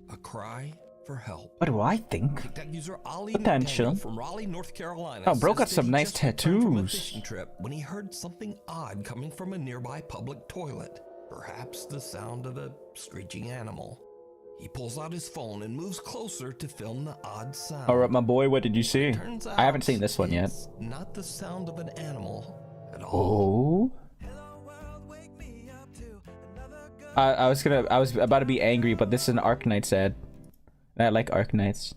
A cry for help. What do I think? TikTok user Ali Potential. McDaniel from Raleigh, North Carolina. Oh, bro got says that some he nice just returned from a tattoos. fishing trip when he heard something odd coming from a nearby public toilet. Perhaps the sound of a screeching animal. He pulls out his phone and moves closer to film the odd sound. Alright, my boy, what did you see? Turns I haven't out seen this one yet. it's not the sound of an animal at all. Oh. I was about to be angry, but this is an Arknights ad. I like Arknights.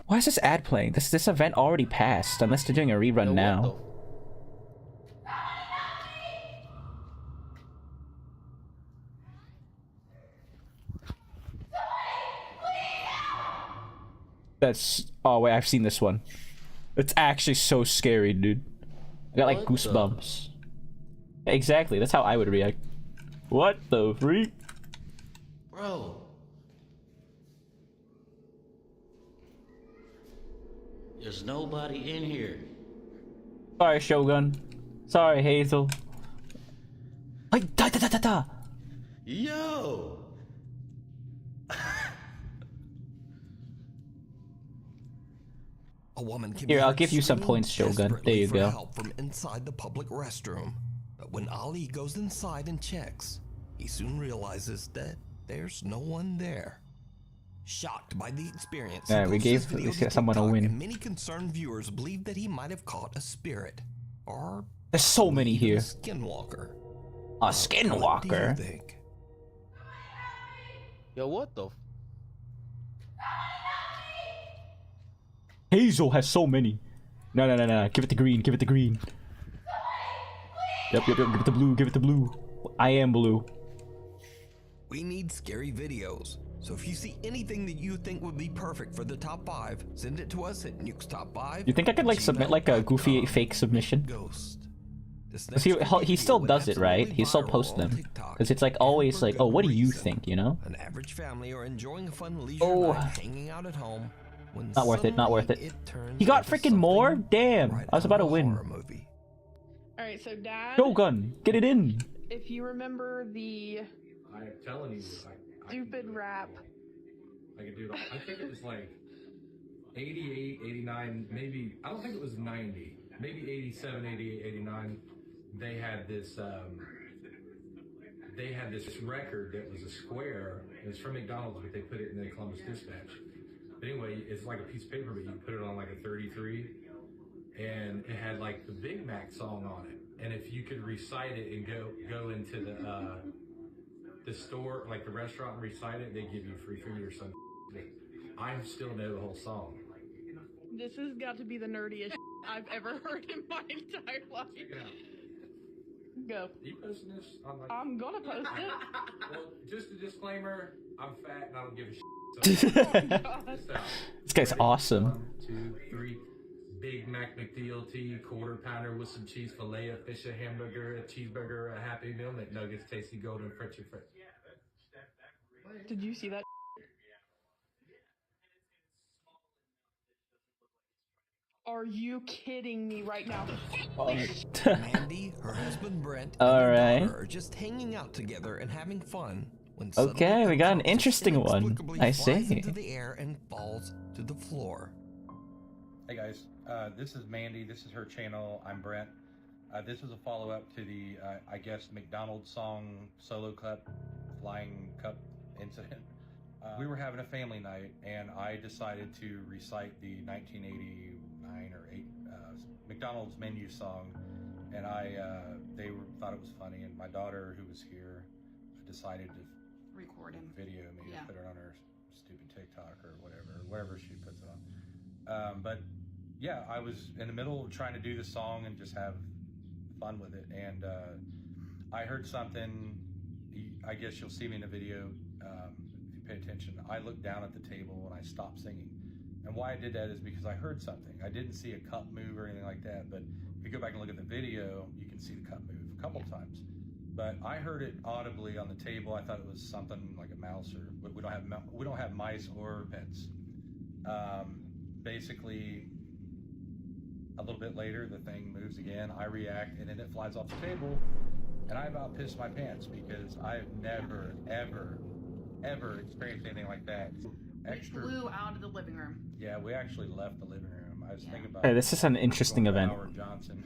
Why is this ad playing? This event already passed, unless they're doing a rerun now. That's... Oh wait, I've seen this one. It's actually so scary, dude. I got like goosebumps. Exactly, that's how I would react. What the freak? Bro. There's nobody in here. Sorry, Shogun. Sorry, Hazel. Like da da da da da. Yo. A woman can Here, be I'll heard give you some screaming points, Shogun. There desperately you for go. help from inside the public restroom. But when Ali goes inside and checks, he soon realizes that there's no one there. Shocked by the experience, he Yeah, we posts gave his video to someone a TikTok, win. and many concerned viewers believe that he might have caught a spirit, or There's so many even here. a skinwalker. A What do you skinwalker. think? Yo, what the? Hazel has so many. No, no, no, no. Give it the green. Give it the green. Yep, yep, yep. Give it the blue. Give it the blue. I am blue. We need scary videos. So if you see anything that you think would be perfect for the top 5, send it to us at Nuke's Top 5. You think I could like submit like a goofy fake submission? Ghost. This 'Cause next he still video does went it, right? absolutely He still viral posts on them. TikTok. Because it's like always like, oh, what do you think, you know? An average family are enjoying a fun leisure Oh. night hanging out at home. When Not worth it, not worth it. suddenly turns He got into freaking more? Damn. right I was about to out of a win. horror movie. All right, so Dad, Shogun, get it in. if you remember the I'm telling you, stupid rap, I could do it. I think it was like 88, 89, maybe, I don't think it was 90, maybe 87, 88, 89. They had this record that was a square. It was from McDonald's, but they put it in the Columbus Dispatch. But anyway, it's like a piece of paper, but you put it on like a 33, and it had like the Big Mac song on it. And if you could recite it and go into the store, like the restaurant, and recite it, they give you free food or something. I still know the whole song. this has got to be the nerdiest I've ever heard in my entire life. Check it out. Go. Are you posting this on like? I'm gonna post it. Well, just a disclaimer, I'm fat and I don't give a shit. So, This guy's awesome. 1, 2, 3. Big Mac McDLT, quarter pounder with some cheese, filet of fish, a hamburger, a cheeseburger, a Happy Meal, McNuggets, tasty golden Frenchy French. Did you see that? Are you kidding me right now? Mandy, her husband Brent, and All her right. daughter are just hanging out together and having fun. When Okay, suddenly we a got an cup interesting one. inexplicably I flies see. into the air and falls to the floor. Hey guys, this is Mandy. This is her channel. I'm Brent. This is a follow-up to the, I guess, McDonald's song Solo Cup, Flying Cup incident. We were having a family night, and I decided to recite the 1989 or 8 McDonald's menu song, and thought it was funny, and my daughter, who was here, decided to Record him. video me Yeah. and put it on her stupid TikTok or whatever she puts it on. But yeah, I was in the middle of trying to do the song and just have fun with it, and I heard something. I guess you'll see me in the video if you pay attention. I looked down at the table and I stopped singing, and why I did that is because I heard something. I didn't see a cup move or anything like that, but if you go back and look at the video, you can see the cup move a couple times. But I heard it audibly on the table. I thought it was something like a mouse, or we don't have mice or pets. Basically, a little bit later, the thing moves again. I react, and then it flies off the table, and I about pissed my pants because I've never, ever experienced anything like that. We flew out of the living room. Yeah, we actually left the living room. I was thinking about. Hey, this is an interesting going to event. Howard Johnson.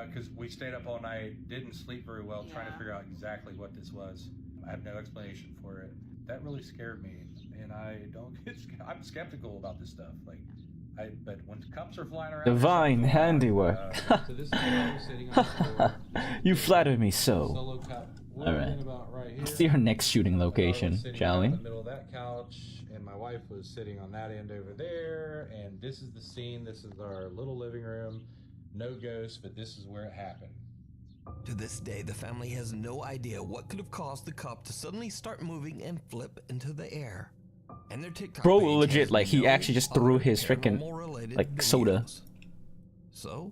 Because we stayed up all night, didn't sleep very well, trying to figure out exactly what this was. I have no explanation for it. That really scared me, and I'm skeptical about this stuff. But when cups are flying around, Divine handiwork. So this is where I was sitting on the floor. You flatter me so. Solo cup. All right. About right here. Let's see our next shooting location, shall we? In the middle of that couch, and my wife was sitting on that end over there. And this is the scene. This is our little living room. No ghosts, but this is where it happened. To this day, the family has no idea what could have caused the cup to suddenly start moving and flip into the air. And their TikTok Bro, page legit, has like he no actually just threw his freaking paranormal-related like soda. videos. So,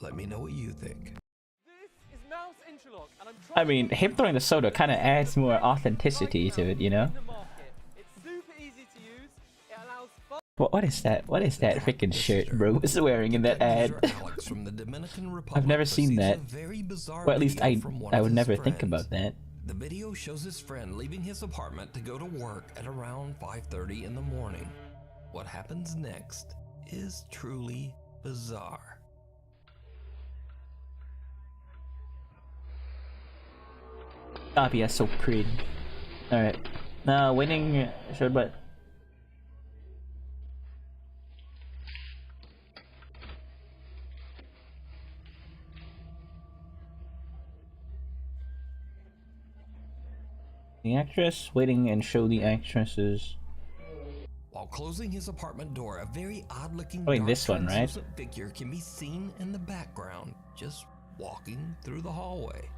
let me know what you think. I mean, him throwing the soda kind of adds more authenticity to it, you know? What is that? What is that freaking shirt bro is wearing in that ad? Alex from the Dominican Republic I've never seen receives a that. very bizarre Or at least video from one I of would his never think friends. about that. The video shows his friend leaving his apartment to go to work at around 5:30 in the morning. What happens next is truly bizarre. Spoopy, that's so pretty. Alright. Now, winning, sure, but. The actress, waiting and show the actresses. While closing his apartment door, a very odd-looking Oh, wait, dark this one, right? translucent figure can be seen in the background, just walking through the hallway.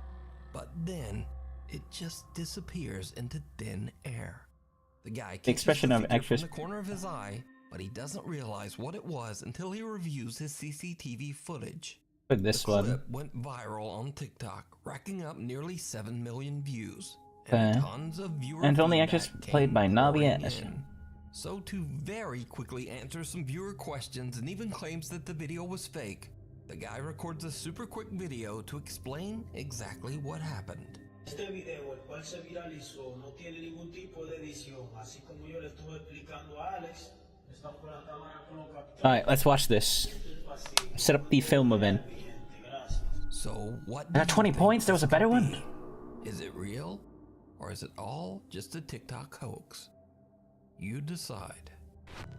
But then, it just disappears into thin air. The guy The expression catches of the figure actress. from the corner of his eye, but he doesn't realize what it was until he reviews his CCTV footage. Look, this The one. clip went viral on TikTok, racking up nearly 7 million views. Okay. And tons of viewer And only feedback actress came played by Navi pouring Anderson. in. So to very quickly answer some viewer questions and even claims that the video was fake, the guy records a super quick video to explain exactly what happened. Este video, el cual se viralizó, no tiene ningún tipo de edición, así como yo le estuve explicando a Alex. Está por la cámara con los capturas. Alright, let's watch this. Set up the film event. So what? I got 20 points? There was a better one? Is it real? Or is it all just a TikTok hoax? You decide.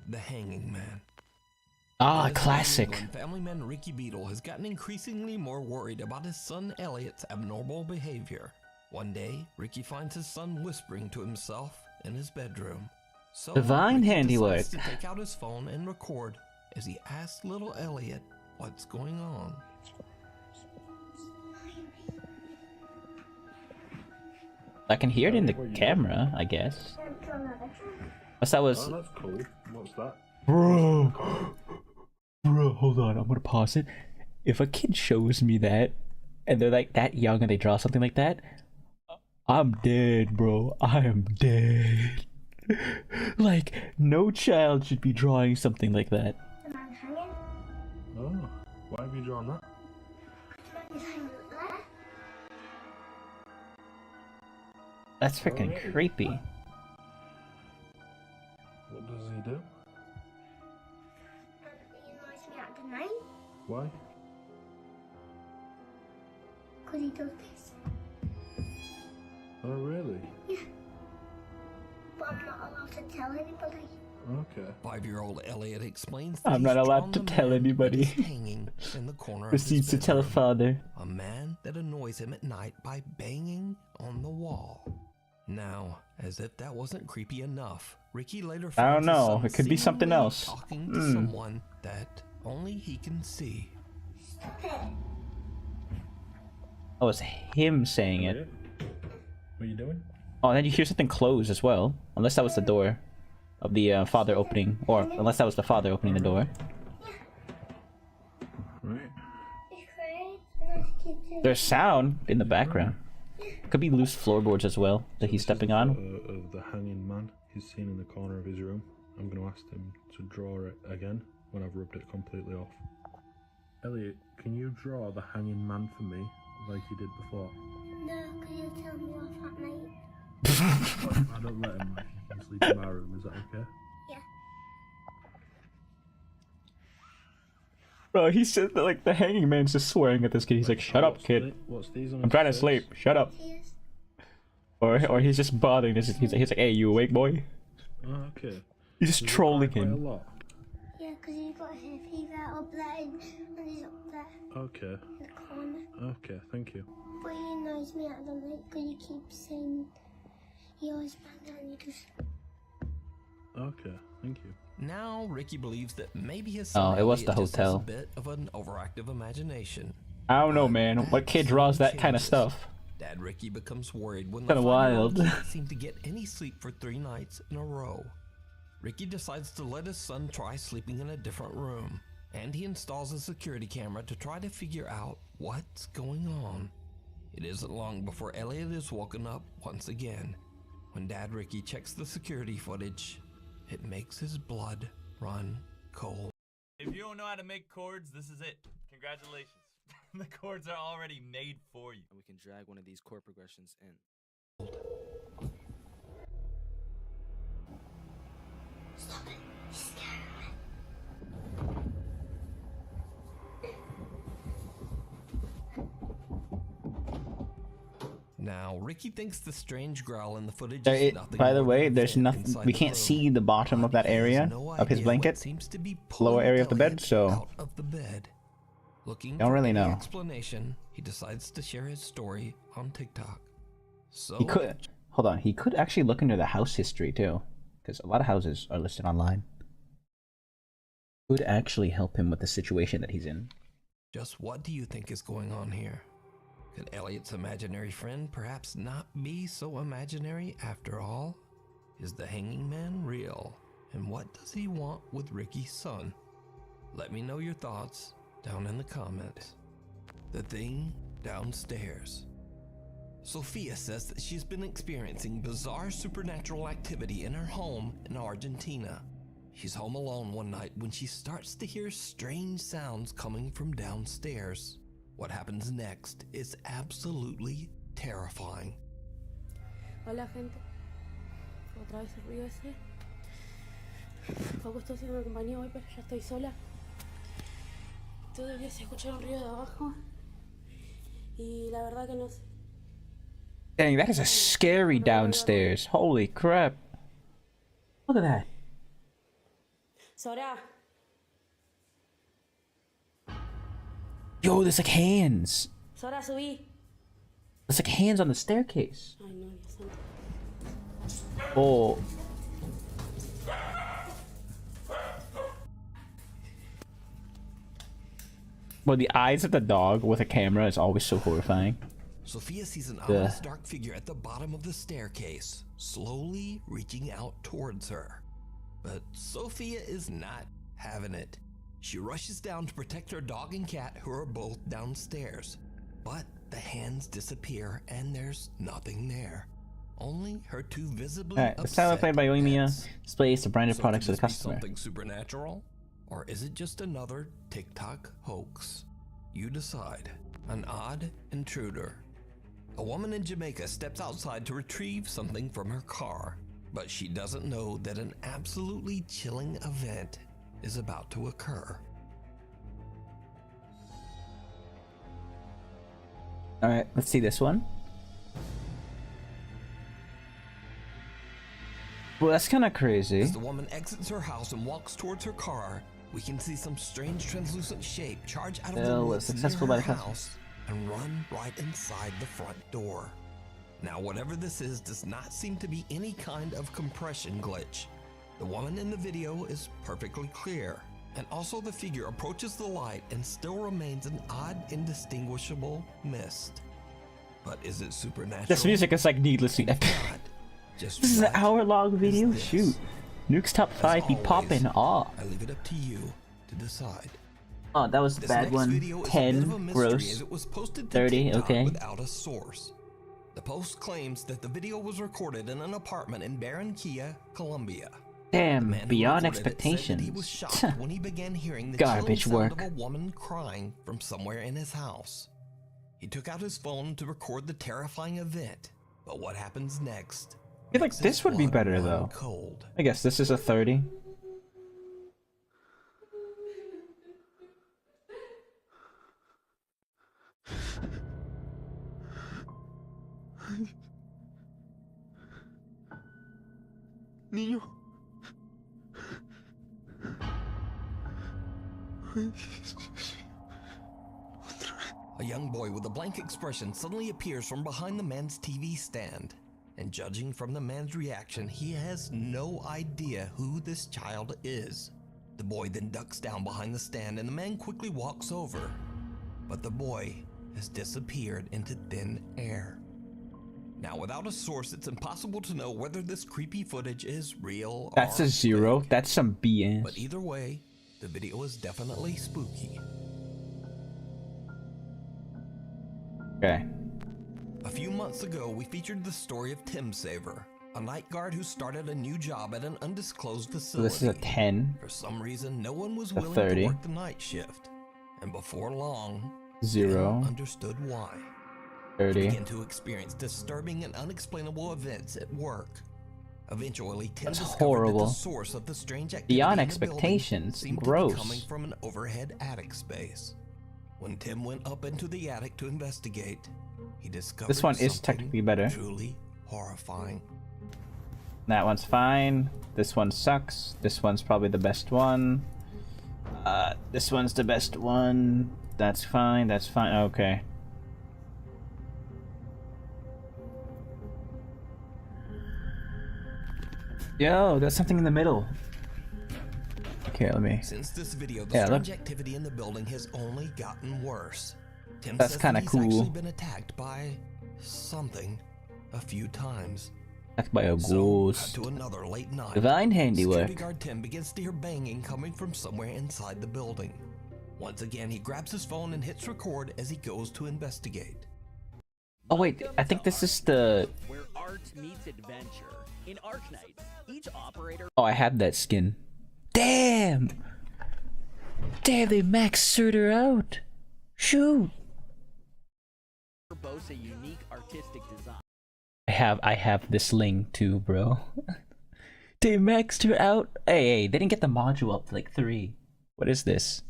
The Hanging Man. Ah, In his classic. New England, family man Ricky Beadle has gotten increasingly more worried about his son Elliot's abnormal behavior. One day, Ricky finds his son whispering to himself in his bedroom. So Divine Ricky handiwork. decides to take out his phone and record as he asks little Elliot what's going on. I can hear it in the camera, I guess. Unless that was. Oh, that's cool. What's that? Bro, bro, hold on. I'm gonna pause it. If a kid shows me that, and they're like that young, and they draw something like that, I'm dead, bro. I am dead. Like, no child should be drawing something like that. Oh, why have you drawn that? That's freaking creepy. What does he do? Why? Because he does this. Oh, really? Yeah. But I'm not allowed to tell anybody. Okay. 5-year-old Elliot explains that I'm not he's allowed to drawn the tell man anybody. that is hanging in the corner of Proceeds his to tell a bedroom. father. A man that annoys him at night by banging on the wall. Now, as if that wasn't creepy enough, Ricky later finds I don't know. his son It could be something seemingly else. talking to someone that only he can see. Oh, it's him saying it. What are you doing? Oh, and then you hear something close as well. Unless that was the door of the father opening. Or unless that was the father opening the door. Right. There's sound in the background. Could be loose floorboards as well that he's stepping on. Of the hanging man he's seen in the corner of his room. I'm going to ask him to draw it again when I've rubbed it completely off. Elliot, can you draw the hanging man for me like you did before? No, because you tell me off at night. I don't let him. Like, he can sleep in my room. Is that okay? Yeah. Bro, he said that like the hanging man's just swearing at this kid. He's like, "Shut up, kid. What's these on I'm his trying to face? sleep. Shut up." Or he's just bothering this. He's like, "Hey, you awake, boy?" Oh, okay. He's just Does he trolling cry quite a him. lot? Yeah, because he's got hay fever up there and he's up there Okay. in the corner. Okay, thank you. But he annoys me at the night because you keep saying he always bangs on you just... Okay, thank you. Now, Ricky believes that maybe his son Oh, it was Elliot the just has a hotel. bit of an overactive imagination. I don't know, man. What kid draws that kind of stuff? Dad Ricky becomes worried when Kinda the 5-year-old wild. can't seem to get any sleep for 3 nights in a row. Ricky decides to let his son try sleeping in a different room, and he installs a security camera to try to figure out what's going on. It isn't long before Elliot is woken up once again. When Dad Ricky checks the security footage, it makes his blood run cold. If you don't know how to make chords, this is it. Congratulations. The chords are already made for you. We can drag one of these chord progressions in. Stop it. You're scaring me. Now, Ricky thinks the strange growl in the footage There is it, nothing by the more way, than a there's vent nothing. inside We the can't room. see the bottom of that area No of his idea blanket, what seems to be lower pulling area of the bed. Elliot So out of the bed. Looking don't for really any know. explanation, he decides to share his story on TikTok. So he could. Hold on. He could actually look into the house history too, because a lot of houses are listed online. Could actually help him with the situation that he's in. just what do you think is going on here? Could Elliot's imaginary friend perhaps not be so imaginary after all? Is the hanging man real? And what does he want with Ricky's son? Let me know your thoughts down in the comments. The thing downstairs. Sophia says that she's been experiencing bizarre supernatural activity in her home in Argentina. She's home alone one night when she starts to hear strange sounds coming from downstairs. What happens next is absolutely terrifying. Hola gente, otra vez el ruido ese. Poco estoy haciendo compañía hoy, pero ya estoy sola. Todavía se escucha un ruido de abajo y la verdad que no sé. Dang, that is a scary downstairs. Holy crap! Look at that. Sora. Yo, there's like hands. Sora, subí. There's like hands on the staircase. Ay no, Dios santo. Oh. Well, the eyes of the dog with a camera is always so horrifying. Sophia sees an ominous dark figure at the bottom of the staircase, slowly reaching out towards her. But Sophia is not having it. She rushes down to protect her dog and cat, who are both downstairs. But the hands disappear and there's nothing there. Only her two visibly Alright, the style played by Yoimiya displays the branded products to the customer. Something supernatural? Or is it just another TikTok hoax? You decide. An odd intruder. A woman in Jamaica steps outside to retrieve something from her car, but she doesn't know that an absolutely chilling event is about to occur. Alright, let's see this one. Well, that's kind of crazy. As the woman exits her house and walks towards her car, we can see some strange translucent shape charge out of the woods near her house and run right inside the front door. Now, whatever this is does not seem to be any kind of compression glitch. The woman in the video is perfectly clear, and also the figure approaches the light and still remains an odd, indistinguishable mist. But is it supernatural? This music is like needlessly epic. This is an hour-long video. Shoot, Nuke's top 5 be popping off. I leave it up to you to decide. Oh, that was the bad one. 10 gross. 30. Okay. Without a source. The post claims that the video was recorded in an apartment in Barranquilla, Colombia. Damn, beyond expectations. He was shocked when he began hearing the Garbage chilling sound work. of a woman crying from somewhere in his house. He took out his phone to record the terrifying event, but what happens next? I feel like this would be better though. Cold. I guess this is a 30. Niño. A young boy with a blank expression suddenly appears from behind the man's TV stand. And judging from the man's reaction, he has no idea who this child is. The boy then ducks down behind the stand and the man quickly walks over. But the boy has disappeared into thin air. Now, without a source, it's impossible to know whether this creepy footage is real or That's a 0. fake. That's some BS. But either way, the video is definitely spooky. Okay. A few months ago, we featured the story of Tim Saver, a night guard who started a new job at an undisclosed So facility. this is a 10. For some reason, no one was A willing 30. to work the night shift. And before long, 0. Tim understood why. 30. He began to experience disturbing and unexplainable events at work. Eventually, Tim That's discovered horrible. that the source of the strange activity Beyond in the building expectations. seemed Gross. to be coming from an overhead attic space. When Tim went up into the attic to investigate, he discovered This one is something technically better. truly horrifying. That one's fine. This one sucks. This one's probably the best one. This one's the best one. That's fine. That's fine. Okay. Yo, there's something in the middle. Okay, let me. Since this video, the Yeah, strange look. activity in the building has only gotten worse. Tim That's says kinda that he's cool. actually been attacked by something a few times. Attacked by a Cut ghost. to another late night. Divine handiwork. Security guard Tim begins to hear banging coming from somewhere inside the building. Once again, he grabs his phone and hits record as he goes to investigate. Oh wait, I think this is the. Where art meets adventure. In Arknights, each operator Oh, I had that skin. Damn! Damn, they maxed her out. Shoot. boasts a unique artistic design. I have this sling too, bro. They maxed her out. Hey, they didn't get the module up to like 3. What is this?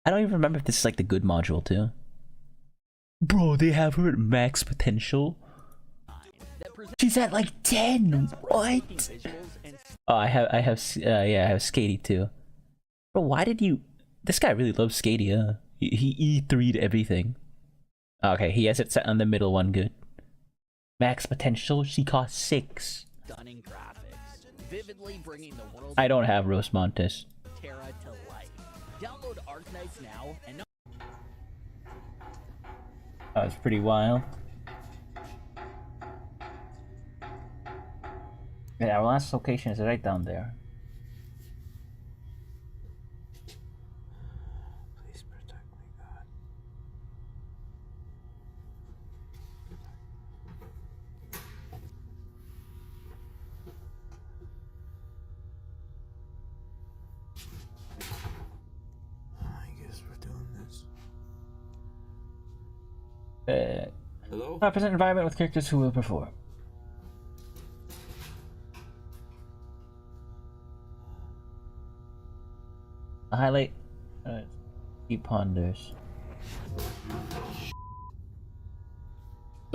I don't even remember if this is like the good module too. Bro, they have her at max potential. She's at like 10. What? Oh, I have yeah, I have Skady too. Bro, why did you? This guy really loves Skady, huh? He E3'd everything. Okay, he has it set on the middle one. Good. Max potential. She costs 6. Stunning graphics, vividly bringing the world. I don't have Rose Montes. Terra to life. Download Arknights now and. That was pretty wild. Yeah, our last location is right down there. Please protect me, God. I guess we're doing this. Hello? Present environment with characters who will perform. A highlight. He ponders.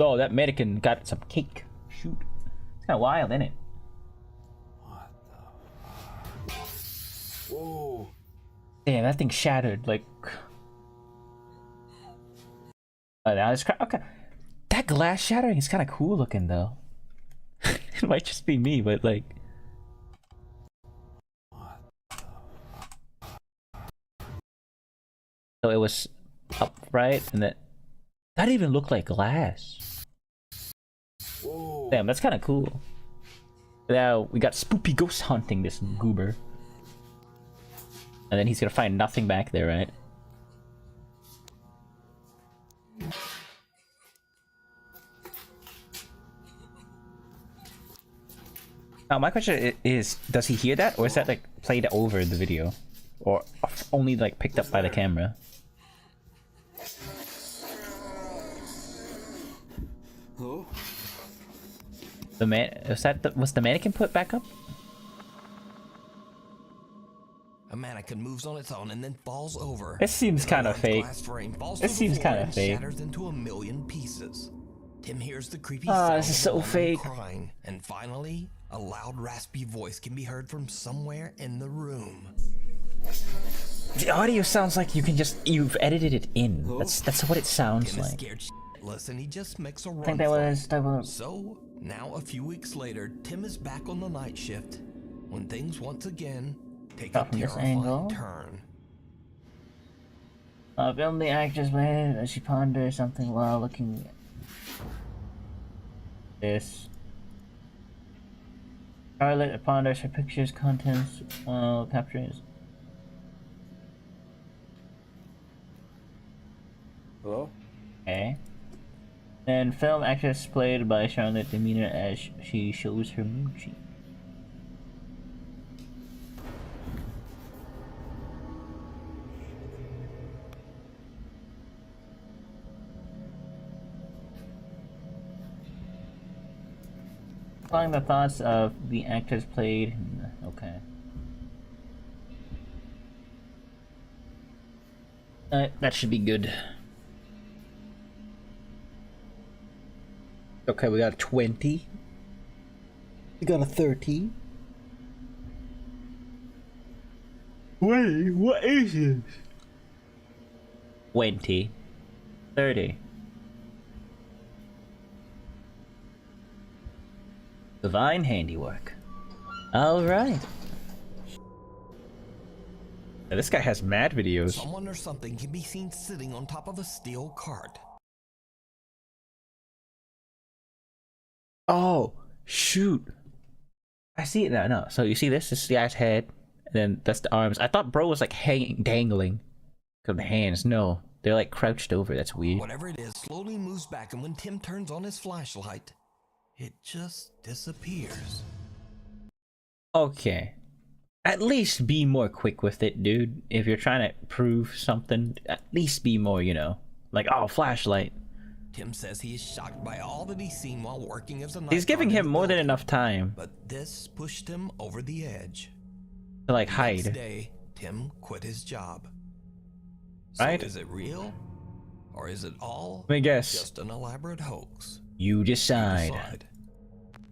Oh, that mannequin got some cake. Shoot. It's kind of wild, isn't it? What the fuck? Whoa. Damn, that thing shattered. Like. Now it's okay. That glass shattering is kind of cool looking, though. It might just be me, but like. So it was upright, and that even looked like glass. Whoa. Damn, that's kind of cool. Now we got Spoopy ghost hunting this goober, and then he's gonna find nothing back there, right? Now my question is, does he hear that, or is that like played over the video, or only like picked up by the camera? Hello? Was the mannequin put back up? A mannequin moves on its own and then falls over. It seems kind of fake. It seems kind of fake. Shatters into a million pieces. Tim hears the creepy this is so sound of a woman fake. crying, and finally, a loud, raspy voice can be heard from somewhere in the room. The audio sounds like you've edited it in. That's what it sounds Tim is like. scared shitless, and he just makes a run. I think that was So now, a few weeks later, Tim is back on the night shift when things once again take a from this terrifying angle. turn. Film the actress played as she ponders something while looking at this. Charlotte ponders her picture's contents while capturing. Hello? Okay. And film actress played by Charlotte demeanor as she shows her moochie. Following the thoughts of the actors played. Okay. That should be good. Okay, we got a 20. We got a 30. Wait, what is this? 20. 30. Divine handiwork. Alright. This guy has mad videos. Someone or something can be seen sitting on top of a steel cart. Oh, shoot. I see it now. No, so you see this? This is the guy's head, and then that's the arms. I thought bro was like hanging, dangling. From the hands. No, they're like crouched over. That's weird. Whatever it is slowly moves back, and when Tim turns on his flashlight, it just disappears. Okay. At least be more quick with it, dude. If you're trying to prove something, at least be more, you know, like, oh, flashlight. Tim says he is shocked by all that he's seen while working as a night He's giving guard in him the more than building, enough time but this pushed him over the edge. to like The hide. next day, Tim quit his job. Right? So is it real? Or is it all Let me guess. just an elaborate hoax? You decide.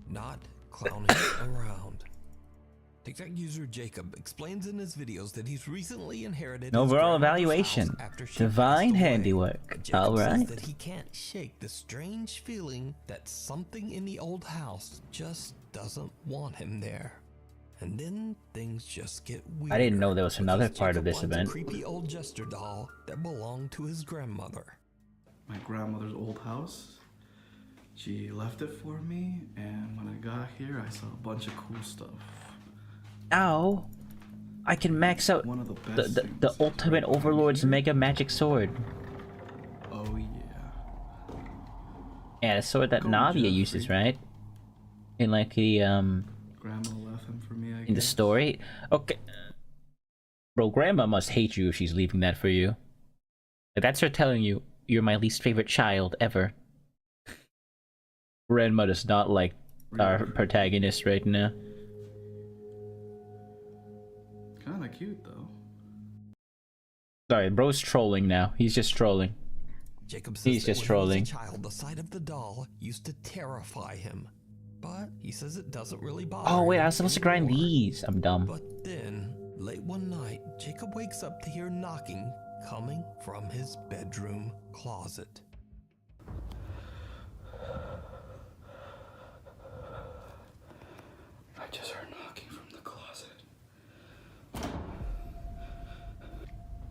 Not clowning around. TikTok user Jacob explains in his videos that he's recently inherited An his overall grandmother's evaluation. house after she Divine passed away. handiwork. But Jacob Alright. says that he can't shake the strange feeling that something in the old house just doesn't want him there. And then things just get weird. I didn't know there was another part of this Jacob finds event. a creepy old jester doll that belonged to his grandmother. my grandmother's old house. She left it for me, and when I got here, I saw a bunch of cool stuff. Ow! I can max out One of the best the ultimate overlord's mega magic sword. Oh yeah. Yeah, the sword that Go, Navia Jeffrey. uses, right? In like the Grandma left him for me, I guess. in the story. Okay. Bro, Grandma must hate you if she's leaving that for you. That's her telling you, you're my least favorite child ever. Grandma does not like our protagonist right now. Kinda cute though. Sorry, bro's trolling now. He's just trolling. Jacob says He's that just when trolling. he was a child, the sight of the doll used to terrify him. But he says it doesn't really bother Oh wait, him I was supposed to grind anymore. these. I'm dumb. But then, late one night, Jacob wakes up to hear knocking coming from his bedroom closet. I just heard knocking from the closet.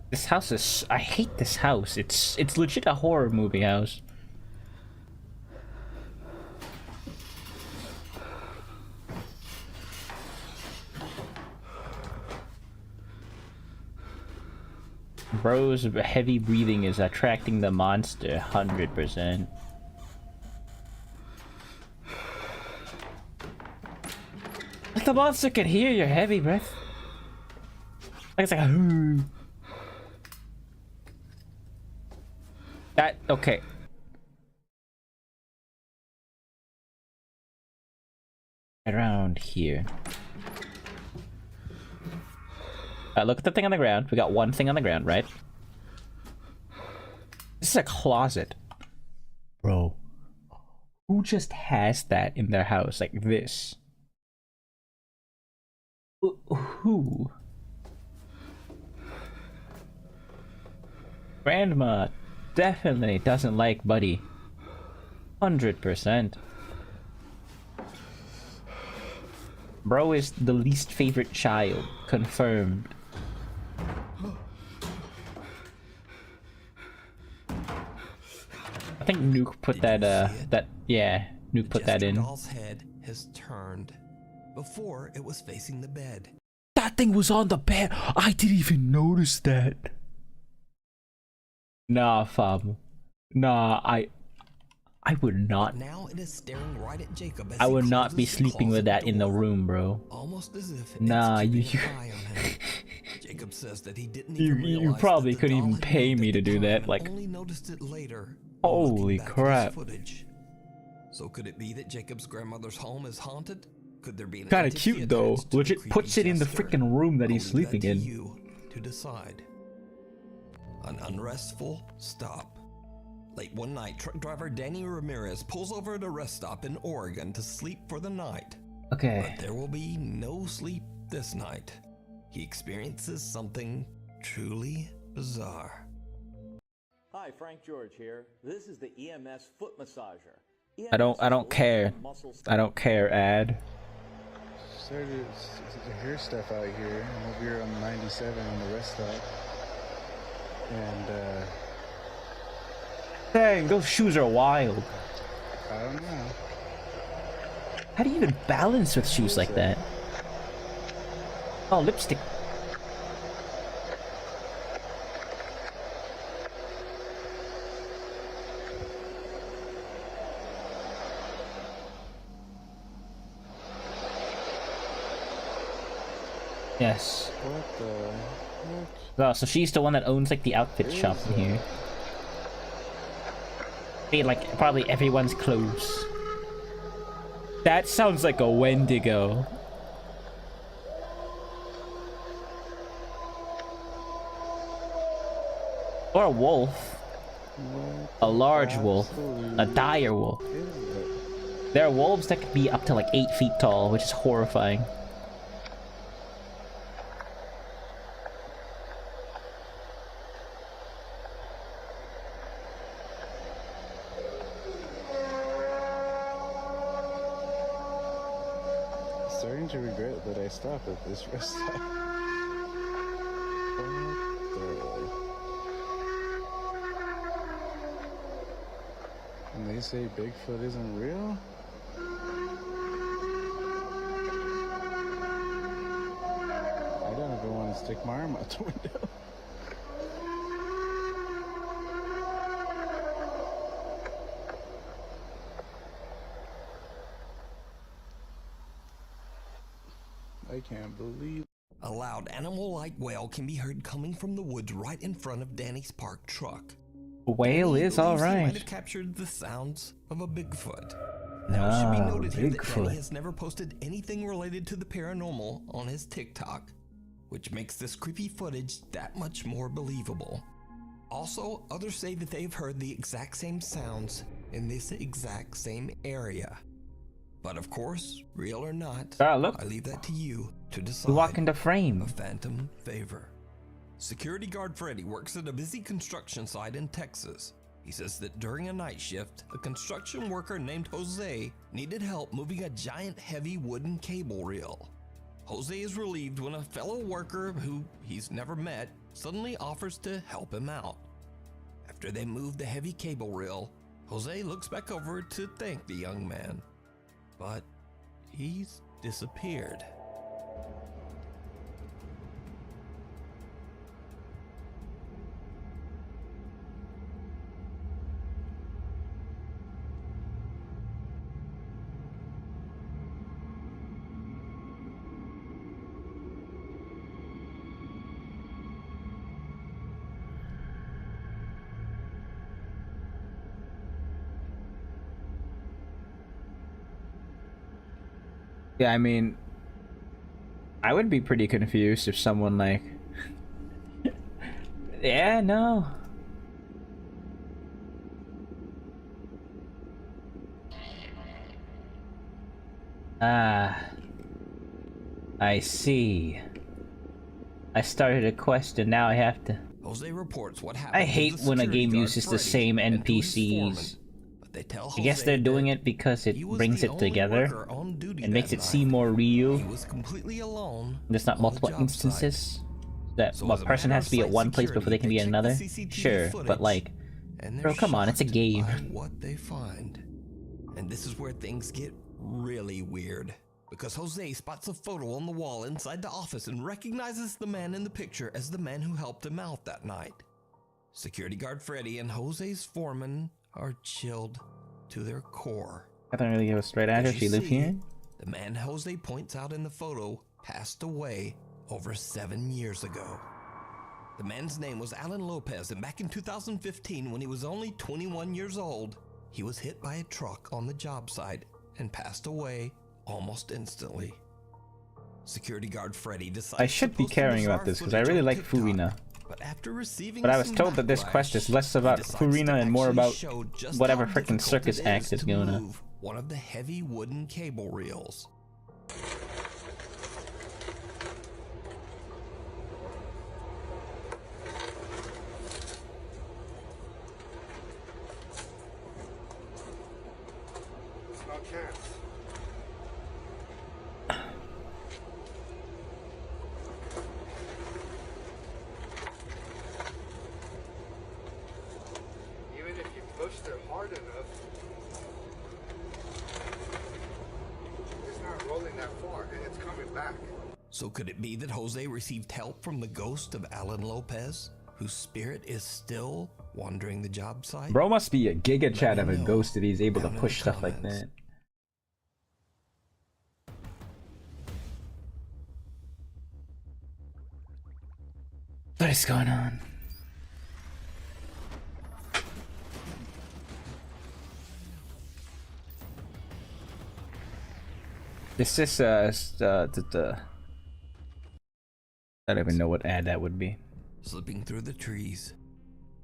This house is... I hate this house. It's legit a horror movie house. Bro's heavy breathing is attracting the monster 100%. Like the monster can hear your heavy breath. Like it's like a... That... okay. Around here. Look at the thing on the ground. We got one thing on the ground, right? This is a closet. Bro. Who just has that in their house? Like this? Who? Grandma definitely doesn't like Buddy. 100%. Bro is the least favorite child. Confirmed. I think Nuke put that, Nuke put that in. The doll's head has turned. Before, it was facing the bed. That thing was on the bed! I didn't even notice that! Nah, fam. Nah, I would not. Now it is staring right at Jacob as I he would not be closes the sleeping with closet that in the door, room, bro. almost as if Nah, it's you keeping an eye on him. Jacob says that he didn't you even realize probably that the couldn't doll even had pay moved me at to the do that. time, Like, only noticed it later. holy Looking back at his crap! footage. So could it be that Jacob's grandmother's home is haunted? Could there be an Kind of entity cute though. attached to the Legit creepy puts it in the jester? freaking room that he's I'll leave sleeping that to in. you to decide. An unrestful stop. Late one night, truck driver Danny Ramirez pulls over at a rest stop in Oregon to sleep for the night. Okay. But there will be no sleep this night. He experiences something truly bizarre. Hi, Frank George here. This is the EMS foot massager. I don't care. I don't care, ad. Started to hear stuff out here. I'm over here on 97 on the rest stop. And, Dang, those shoes are wild. I don't know. How do you even balance with shoes like that? Oh, lipstick. Yes. What the heck? Oh, so she's the one that owns like the outfit shop in here. They like probably everyone's clothes. That sounds like a Wendigo. Or a wolf. A large wolf. A dire wolf. There are wolves that could be up to like 8 feet tall, which is horrifying. Starting to regret that I stopped at this rest stop. What the... say Bigfoot isn't real? I don't ever want to stick my arm out the window. I can't believe. A loud animal-like wail can be heard coming from the woods right in front of Danny's parked truck. A whale Danny is believes he alright. might have captured the sounds of a Bigfoot. Now, it should be noted here that Danny Bigfoot. has never posted anything related to the paranormal on his TikTok, which makes this creepy footage that much more believable. Also, others say that they've heard the exact same sounds in this exact same area. But of course, real or not, look. I leave that to you to decide. We walk into frame. A phantom favor. Security guard Freddy works at a busy construction site in Texas. He says that during a night shift, a construction worker named Jose needed help moving a giant heavy wooden cable reel. Jose is relieved when a fellow worker who he's never met suddenly offers to help him out. After they move the heavy cable reel, Jose looks back over to thank the young man. But he's disappeared. Yeah, I mean, I would be pretty confused if someone like, yeah, no. Ah, I see. I started a quest and now I have to. Jose reports what happened. I hate when a game uses the same NPCs. I guess they're doing it because it brings it together and makes it seem more real. There's not multiple instances that a person has to be at one place before they can be at another. Sure, but like, bro, come on, it's a game. What they find, and this is where things get really weird. Because Jose spots a photo on the wall inside the office and recognizes the man in the picture as the man who helped him out that night. Security guard Freddy and Jose's foreman are chilled to their core. I don't really give a straight address. She live here? The man Jose points out in the photo passed away over 7 years ago. The man's name was Alan Lopez, and back in 2015, when he was only 21 years old, he was hit by a truck on the job site and passed away almost instantly. Security guard Freddy decides I should be caring about this because I really like Furina. But I was told that this quest is less about Furina and more about whatever freaking circus act is going on. One of the heavy wooden cable reels. No chance. Even if you pushed it hard enough, it's not rolling that far, and it's coming back. So could it be that Jose received help from the ghost of Alan Lopez, whose spirit is still wandering the job site? Bro must be a giga chat of a ghost if he's able to push stuff like that. What is going on? This is I don't even know what ad that would be. Slipping through the trees.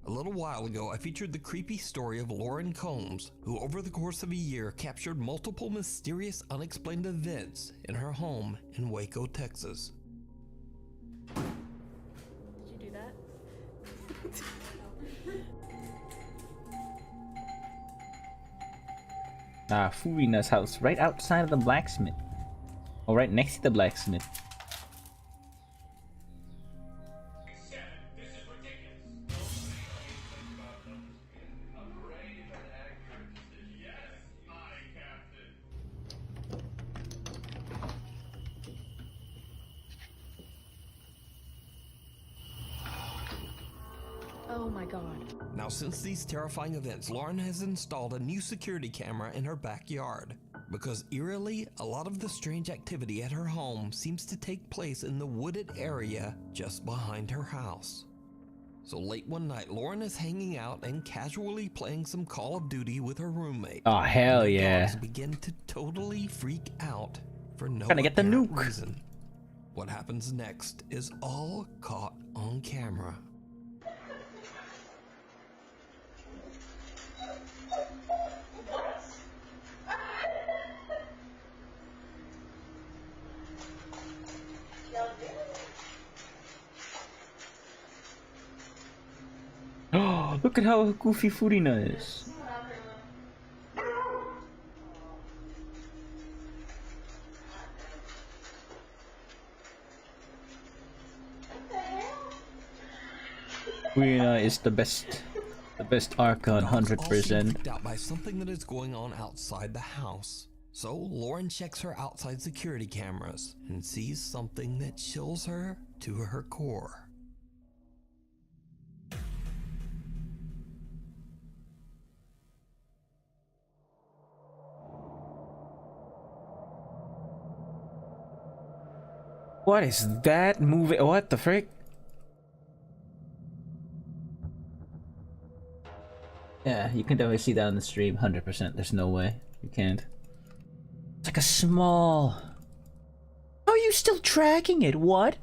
A little while ago, I featured the creepy story of Lauren Combs, who over the course of a year captured multiple mysterious unexplained events in her home in Waco, Texas. Did you do that? Furina's house, right outside of the blacksmith. Or right next to the blacksmith. my god. Now, since these terrifying events, Lauren has installed a new security camera in her backyard. Because eerily, a lot of the strange activity at her home seems to take place in the wooded area just behind her house. So late one night, Lauren is hanging out and casually playing some Call of Duty with her roommate. Oh, hell yeah. Dogs begin to totally freak out for no Trying to get the apparent nuke. reason. What happens next is all caught on camera. Oh, look at how goofy Furina is. Furina is the best Archon, 100%. Freaked out by something that is going on outside the house. So Lauren checks her outside security cameras and sees something that chills her to her core. What is that movie? What the frick? Yeah, you can definitely see that on the stream, 100%. There's no way. You can't. It's like a small... How are you still tracking it? What?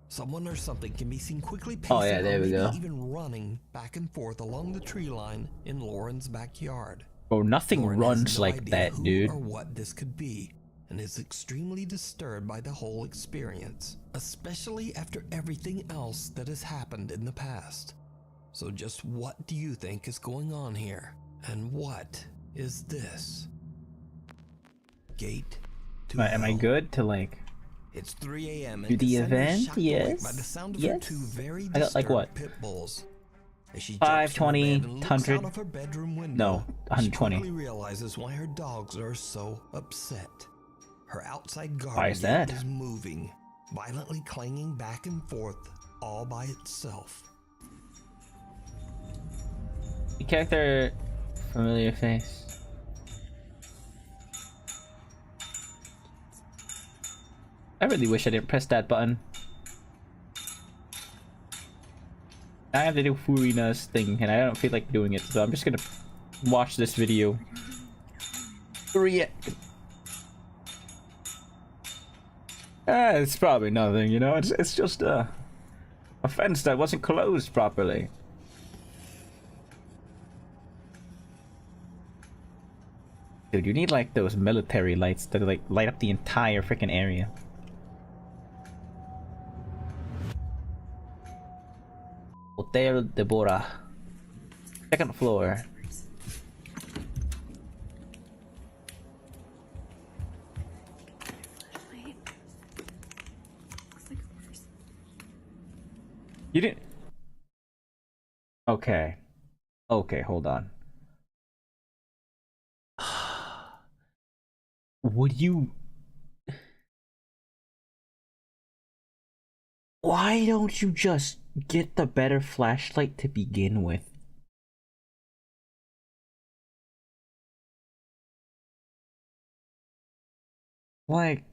Someone or something can be seen quickly pacing Oh yeah, there or we maybe go. even running back and forth along the tree line in Lauren's backyard. Bro, nothing Lauren runs has no like idea that, who dude. or what this could be, and is extremely disturbed by the whole experience, especially after everything else that has happened in the past. So just what do you think is going on here? And what is this? Gate to Am I hell. good to like It's 3 a.m. do the event? Yes. By the Yes. sound of Yes. her two very I got like what? pit bulls. As she 5, jumps from her 20, bed and looks 100. out of her bedroom window, No, she 120. quickly realizes why her dogs are so upset. Her outside Why garden is that? gate is moving, violently clanging back and forth all by itself. the character familiar face? I really wish I didn't press that button. I have to do Furina's thing, and I don't feel like doing it, so I'm just gonna watch this video. It's probably nothing, you know. It's just a fence that wasn't closed properly. Dude, you need like those military lights to like light up the entire freaking area. Hotel Deborah. Second floor. You didn't... Okay. Okay, hold on. Would you... Why don't you just get the better flashlight to begin with? Like...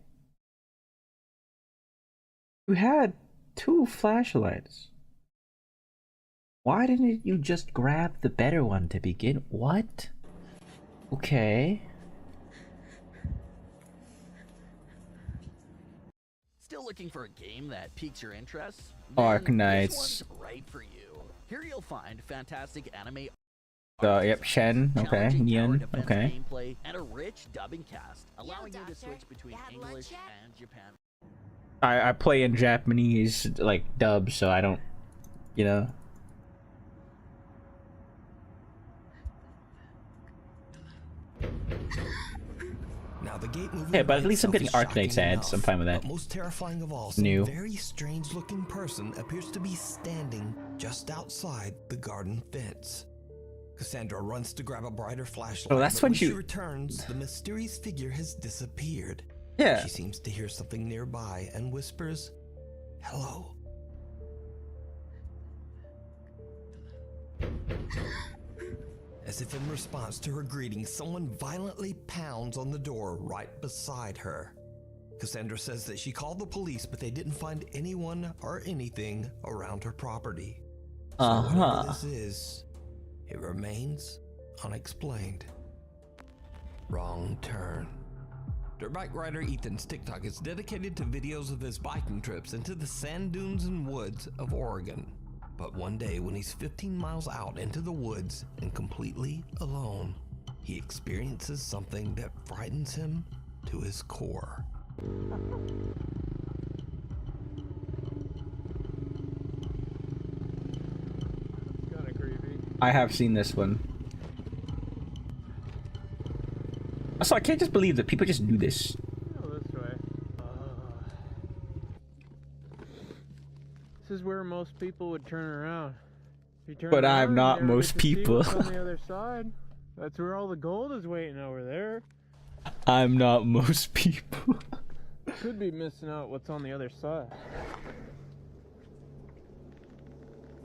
You had 2 flashlights. Why didn't you just grab the better one to begin? What? Okay. Still looking for a game that piques your interest? Arc Then Knights. This one's right for you. Here you'll find fantastic anime Yep, Shen, okay, challenging tower Yen, defense okay. gameplay, and a rich dubbing cast, allowing you to switch between English and Japan. I play in Japanese, like, dub, so I don't, you know. Now the gate moving Yeah, but by at least I'm itself getting is Arc Knights shocking ads, I'm enough. fine with that. But most terrifying of all, some New. very strange looking person appears to be standing just outside the garden fence. Cassandra runs to grab a brighter flashlight. Oh, that's but when she you- returns, the mysterious figure has disappeared. Yeah. She seems to hear something nearby and whispers, "Hello." As if in response to her greeting, someone violently pounds on the door right beside her. Cassandra says that she called the police, but they didn't find anyone or anything around her property. So whatever this is, it remains unexplained. Wrong turn. Dirt bike rider Ethan's TikTok is dedicated to videos of his biking trips into the sand dunes and woods of Oregon. But one day when he's 15 miles out into the woods and completely alone, he experiences something that frightens him to his core. Kinda creepy. I have seen this one. Also, I can't just believe that people just do this. Go this way. This is where most people would turn around. If you turn But I'm around, not you never most get to see people. what's on the other side. That's where all the gold is waiting over there. I'm not most people. Could be missing out what's on the other side.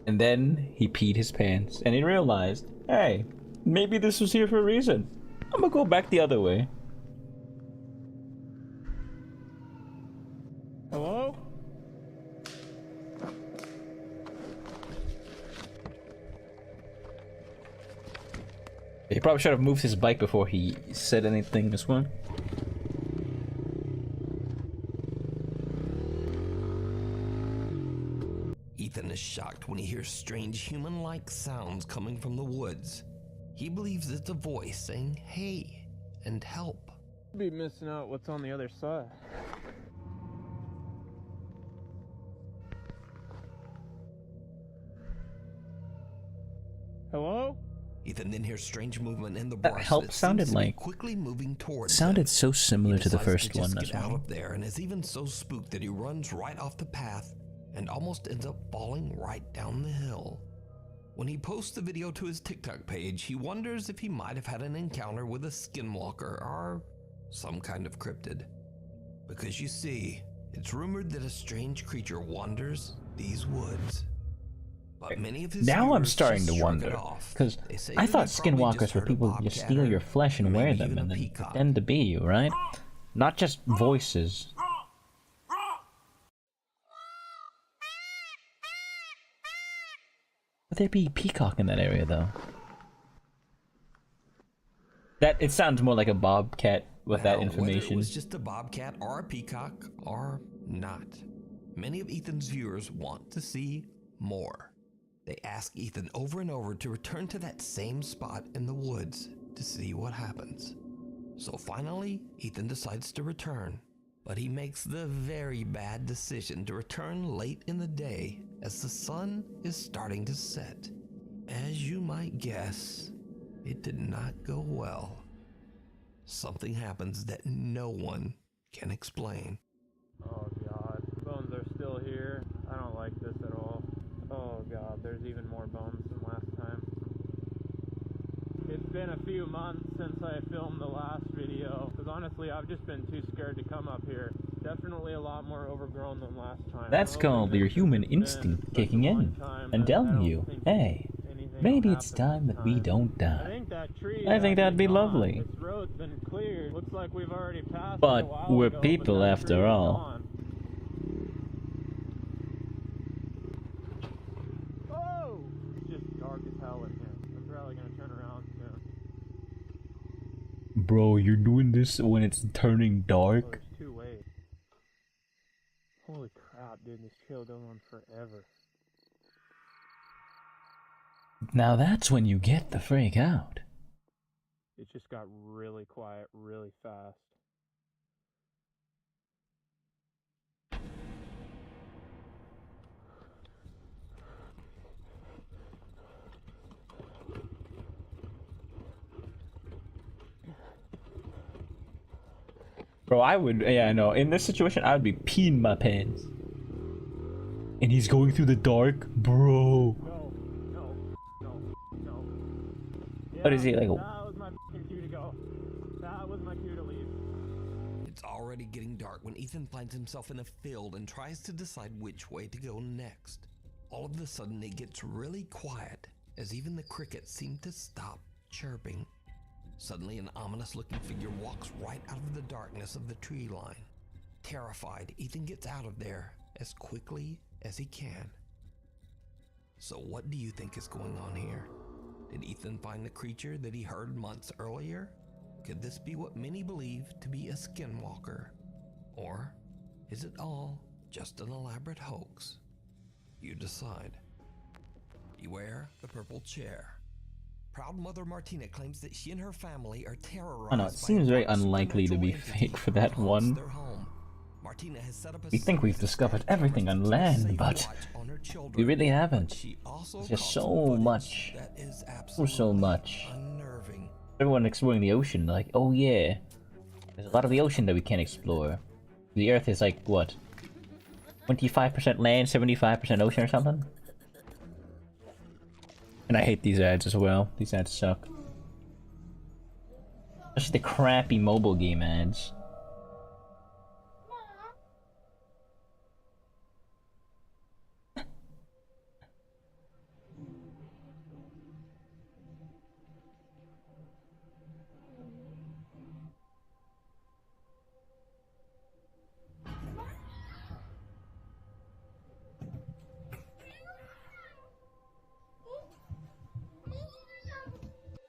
And then he peed his pants and he realized, hey, maybe this was here for a reason. I'm gonna go back the other way. Hello? He probably should have moved his bike before he said anything this one. Ethan is shocked when he hears strange human-like sounds coming from the woods. He believes it's a voice saying, hey, and help. Could be missing out what's on the other side. Hello? Ethan then hears strange movement in the That brush help that sounded seems to be like quickly moving towards sounded him. so similar He to the decides first to just one as get out well. of there and is even so spooked that he runs right off the path and almost ends up falling right down the hill. When he posts the video to his TikTok page, he wonders if he might have had an encounter with a skinwalker or some kind of cryptid. Because you see, it's rumored that a strange creature wanders these woods. But many of his Now I'm viewers starting just to shrug it wonder, off. because They say I that thought he probably just skinwalkers were heard a people who just bobcat steal or your flesh and wear maybe them even and a then peacock. pretend to be you, right? Not just voices. Would there be peacock in that area though? That it sounds more like a bobcat with that Now, whether it information. was just a bobcat or a peacock or not, many of Ethan's viewers want to see more. They ask Ethan over and over to return to that same spot in the woods to see what happens. So finally, Ethan decides to return, but he makes the very bad decision to return late in the day as the sun is starting to set. As you might guess, it did not go well. Something happens that no one can explain. Oh god, bones are still here. I don't like this at all. Oh god, there's even more bones than last time. It's been a few months since I filmed the last video, because honestly I've just been too scared to come up here. Definitely a lot more overgrown than last time. That's called your human instinct kicking in and telling you, hey, maybe it's time that we don't die. I think that'd be lovely. This road's been cleared. Looks like we've already passed it a But while we're ago, people that after tree is all. gone. Oh! It's just dark as hell in here. I'm probably gonna turn around soon. Bro, you're doing this when it's turning dark? There's two ways. Holy crap, dude, this trail goes on forever. Now that's when you get the freak out. It just got really quiet really fast. Bro, I would, yeah, I know. In this situation, I would be peeing my pants. And he's going through the dark? Bro. What is he, like a... That was my fucking cue to go. That was my cue to leave. It's already getting dark when Ethan finds himself in a field and tries to decide which way to go next. All of a sudden, it gets really quiet as even the crickets seem to stop chirping. Suddenly, an ominous-looking figure walks right out of the darkness of the tree line. Terrified, Ethan gets out of there as quickly as he can. So what do you think is going on here? Did Ethan find the creature that he heard months earlier? Could this be what many believe to be a skinwalker? Or is it all just an elaborate hoax? You decide. Beware the purple chair. Proud mother Martina claims that she and her family are terrorized. I know, it seems very unlikely to be fake for that one. We think we've discovered everything on land, but we really haven't. There's just so much. So much. Everyone exploring the ocean, like, oh yeah. There's a lot of the ocean that we can't explore. The Earth is like, what? 25% land, 75% ocean or something? And I hate these ads as well. These ads suck. Especially the crappy mobile game ads.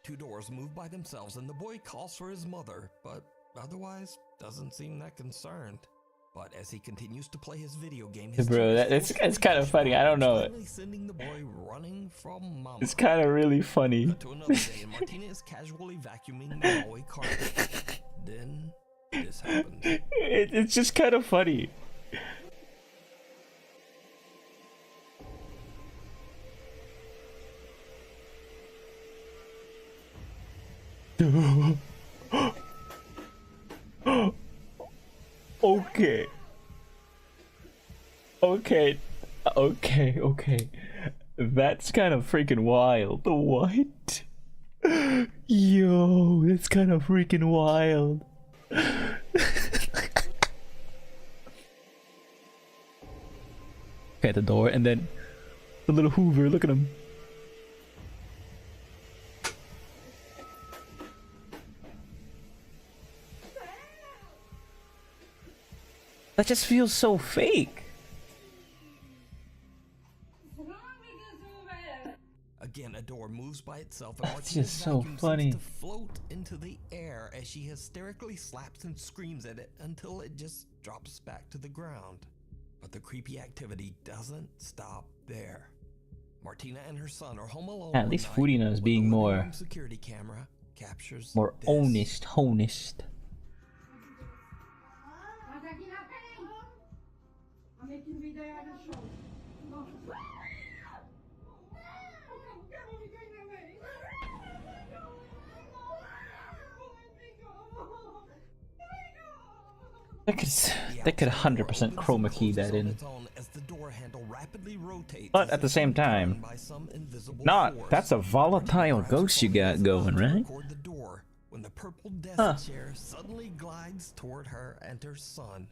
Two doors move by themselves and the boy calls for his mother, but otherwise doesn't seem that concerned. But as he continues to play his video game, bro, it's kind of funny. I don't know. Sending the boy running from mama. It's kind of really funny. To another day, and Martina is casually vacuuming the hallway carpet. Then this happens. It's just kind of funny. Okay. Okay. That's kind of freaking wild. What? Yo, that's kind of freaking wild. Okay, at the door, and then the little Hoover, look at him. That just feels so fake. Again, a door moves by itself, and That's just so funny. To float into the air as she hysterically slaps and screams at it until it just drops back to the ground. But the creepy activity doesn't stop there. Martina and her son are home alone. At least Furina is being more security camera captures honest. They could 100% chroma key that in. But at the same time, that's a volatile ghost you got going, right? When the purple desk chair suddenly glides toward her and her son.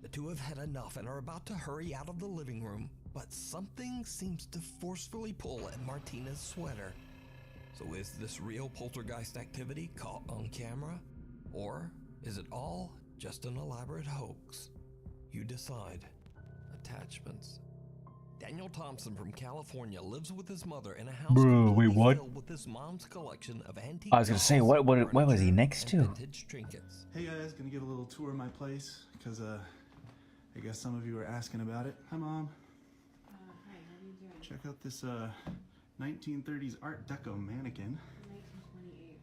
The two have had enough and are about to hurry out of the living room, but something seems to forcefully pull at Martina's sweater. So is this real poltergeist activity caught on camera? Or is it all just an elaborate hoax? You decide. Attachments. Daniel Thompson from California lives with his mother in a house filled with his mom's collection of antique I was gonna say, what was he next to? Trinkets. Hey guys, gonna give a little tour of my place, because I guess some of you were asking about it. Hi Mom. Hi, how are you doing? Check out this 1930s Art Deco mannequin. 1928.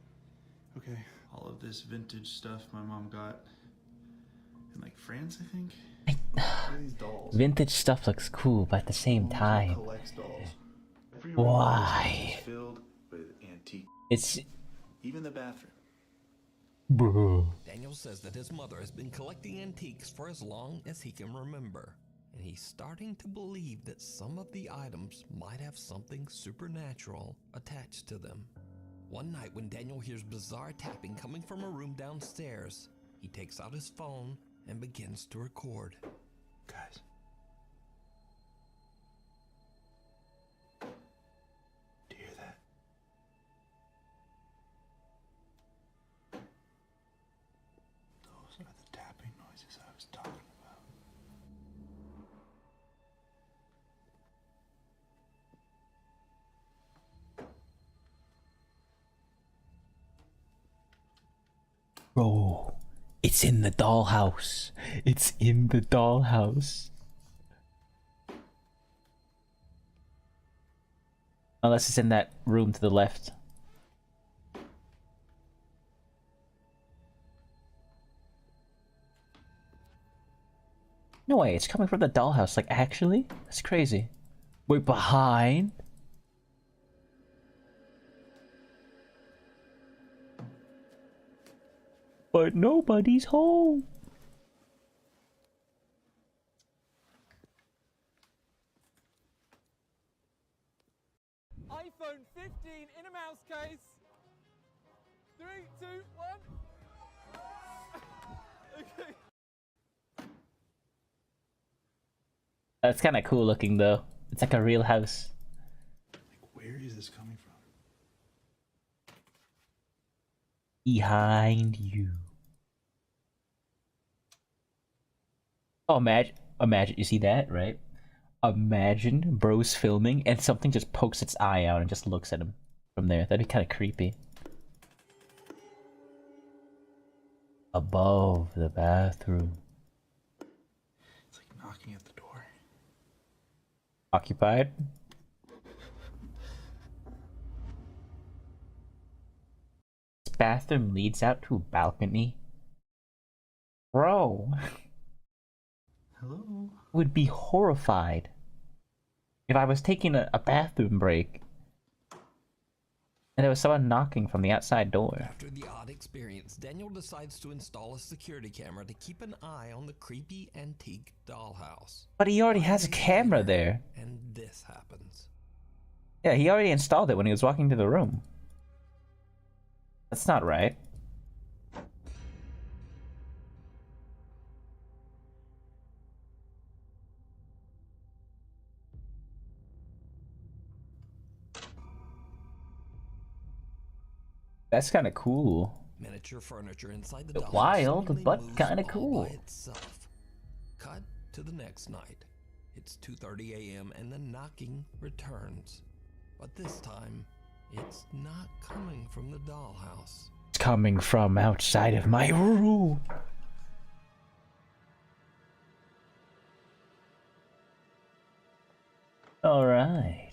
Okay, all of this vintage stuff my mom got in like France, I think. Look at these dolls. Vintage stuff looks cool, but at the same time, why? Filled with antique. It's even the bathroom. Bro. Daniel says that his mother has been collecting antiques for as long as he can remember, and he's starting to believe that some of the items might have something supernatural attached to them. One night when Daniel hears bizarre tapping coming from a room downstairs, he takes out his phone and begins to record. Guys. Do you hear that? Bro, it's in the dollhouse. It's in the dollhouse. Unless it's in that room to the left. No way, it's coming from the dollhouse. Like, actually? That's crazy. We're behind? But nobody's home. iPhone 15 in a mouse case. 3, 2, 1. Okay. That's kind of cool looking though. It's like a real house. Where is this coming from? Behind you. Oh, imagine, you see that, right? Imagine bro's filming and something just pokes its eye out and just looks at him from there. That'd be kind of creepy. Above the bathroom. It's like knocking at the door. Occupied? This bathroom leads out to a balcony. Bro. Hello? Would be horrified if I was taking a bathroom break and there was someone knocking from the outside door. After the odd experience, Daniel decides to install a security camera to keep an eye on the creepy antique dollhouse. But he already has a camera there. And this happens. Yeah, he already installed it when he was walking to the room. That's not right. That's kind of cool. Miniature furniture inside the dollhouse Wild, seemingly but moves kind of all cool. by itself. Cut to the next night. It's 2:30 a.m. and the knocking returns. But this time, it's not coming from the dollhouse. It's coming from outside of my room. All right.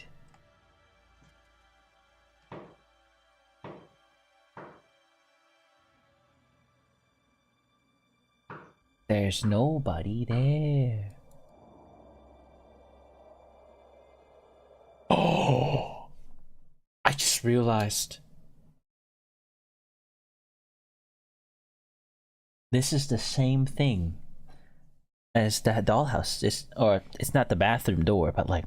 There's nobody there. Oh! I just realized. This is the same thing as the dollhouse. Or it's not the bathroom door, but like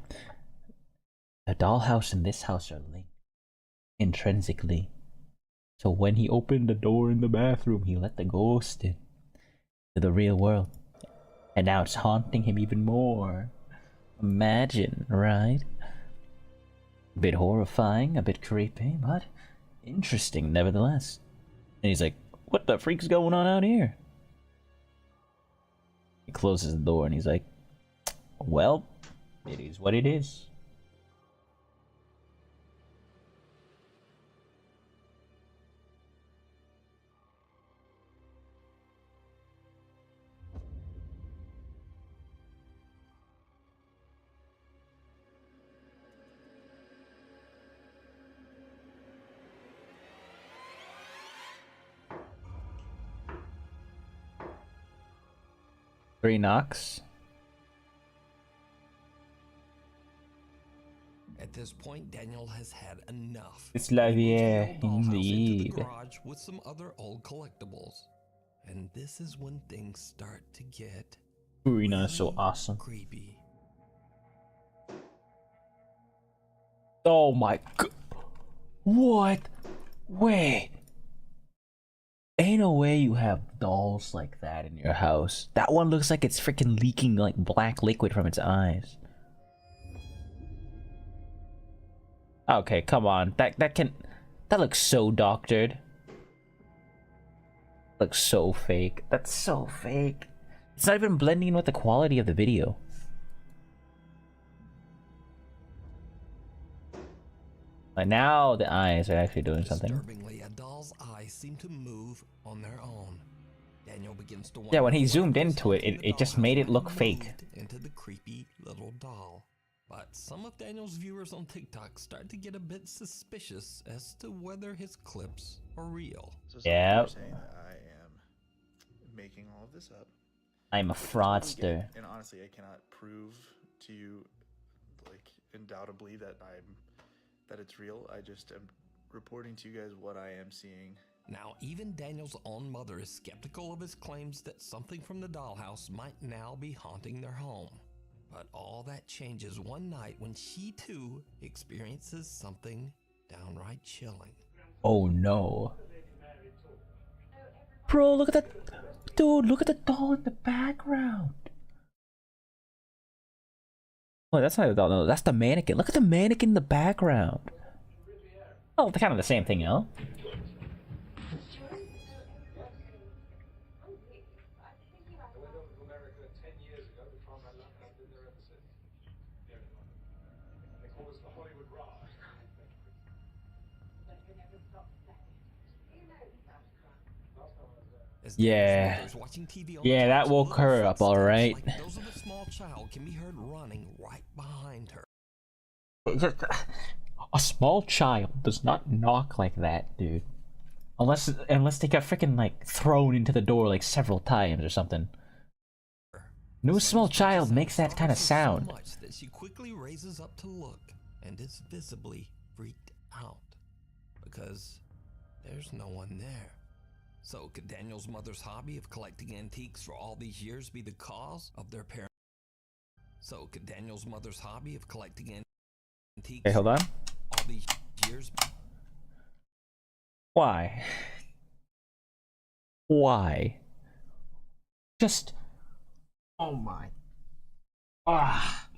the dollhouse and this house are linked intrinsically. So when he opened the door in the bathroom, he let the ghost in to the real world. And now it's haunting him even more. Imagine, right? A bit horrifying, a bit creepy, but interesting nevertheless. And he's like, what the freak's going on out here? He closes the door and he's like, well, it is what it is. Three knocks. At this point, Daniel has had enough. It's la vie, Into the indeed. garage with some other old collectibles. And this is when things start to get Urina is so awesome. creepy. Oh my god. What? Wait. Ain't no way you have dolls like that in your house. That one looks like it's freaking leaking like black liquid from its eyes. Okay, come on. That looks so doctored. Looks so fake. That's so fake. It's not even blending in with the quality of the video. Like now the eyes are actually doing something. Disturbingly, a doll's eyes seem to move on their own. Daniel begins to Yeah, when he wonder zoomed whatever into it, something in the it just dollhouse made it might look have fake. moved into the creepy little doll. But some of Daniel's viewers on TikTok start to get a bit suspicious as to whether his clips are real. So Yeah. you're saying that I am making all of this up. I'm a fraudster. And honestly, I cannot prove to you, like, undoubtedly that it's real. I just am reporting to you guys what I am seeing. Now, even Daniel's own mother is skeptical of his claims that something from the dollhouse might now be haunting their home. But all that changes one night when she too experiences something downright chilling. Oh no. Bro, look at that. Dude, look at the doll in the background. Oh, that's not the doll. No, that's the mannequin. Look at the mannequin in the background. Oh, they're kind of the same thing, you know? Yeah. Yeah, that woke her up, alright. Like those of a small child can be heard running right behind her. A small child does not knock like that, dude. Unless they got freaking like thrown into the door like several times or something. No small child makes that kind of sound. So much that she quickly raises up to look and is visibly freaked out because there's no one there. So could Daniel's mother's hobby of collecting antiques for all these years be the cause of their parents? So could Daniel's mother's hobby of collecting antiques Okay, hold on. all these years? Why? Why? Just... Oh my... Ah.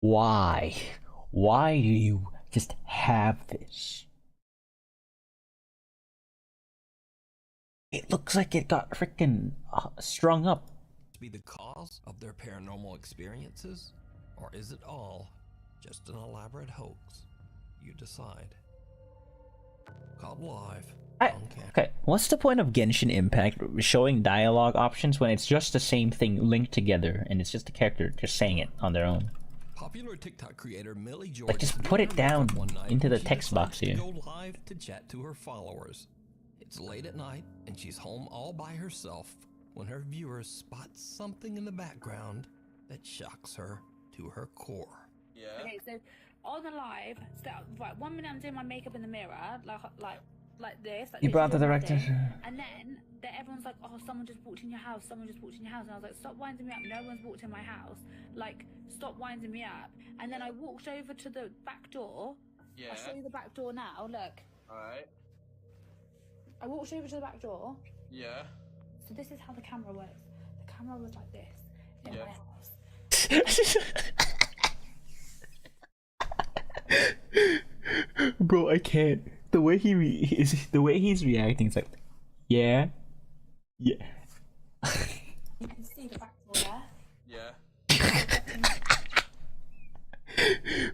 Why? Why do you just have this? It looks like it got freaking strung up. Be the cause of their paranormal experiences? Or is it all just an elaborate hoax? You decide. Called live. Okay, what's the point of Genshin Impact showing dialogue options when it's just the same thing linked together and it's just a character just saying it on their own? Popular TikTok creator Millie George Like, just put it down into the text box here. Go live to chat to her followers. It's late at night and she's home all by herself when her viewers spot something in the background that shocks her to her core. Yeah. Okay, so on the live, right, 1 minute I'm doing my makeup in the mirror, like this. Like You brought the literally director. nothing, and then everyone's like, oh, someone just walked in your house, someone just walked in your house. And I was like, stop winding me up, no one's walked in my house. Like, stop winding me up. And then I walked over to the back door. Yeah. I'll show you the back door now, look. Alright. I walked over to the back door. Yeah. So this is how the camera works. The camera was like this in my house. Bro, I can't. The way the way he's reacting is like, yeah, yeah. You can see the back door there. Yeah.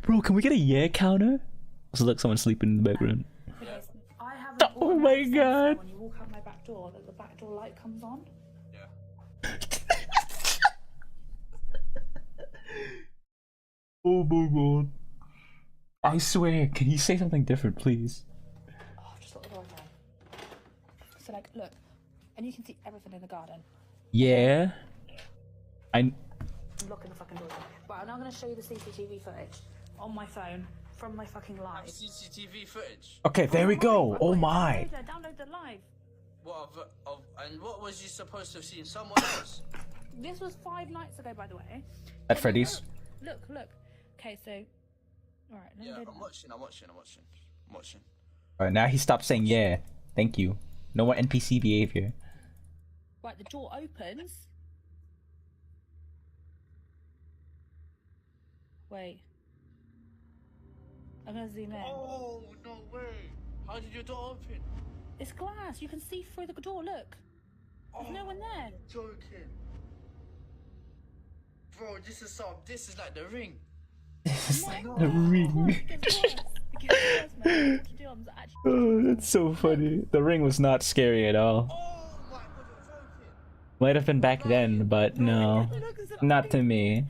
Bro, can we get a yeah counter? So look, someone's sleeping in the background. Okay, so I have an Oh my god. when you walk out my back door, that the back door light comes on. Yeah. Oh my god. I swear, can you say something different, please? Oh, just look at the door again. So like, look, and you can see everything in the garden. Yeah. I'm locking the fucking door. Right, I'm now gonna show you the CCTV footage on my phone from my fucking live. CCTV footage. Okay, there we go. Oh my. Download the live. What and what was you supposed to have seen? Someone else? This was 5 nights ago, by the way. At Freddy's. Look. Okay, so. Alright, let me go down. I'm watching. Alright, now he stopped saying yeah. Thank you. No more NPC behavior. Right, the door opens. Wait. I'm gonna zoom in. Oh, no way. How did your door open? It's glass. You can see through the door. Look. There's no one there. Joking. bro, this is like the ring. It's like the ring. Oh, that's so funny. The ring was not scary at all. Might have been back then, but no. Not to me.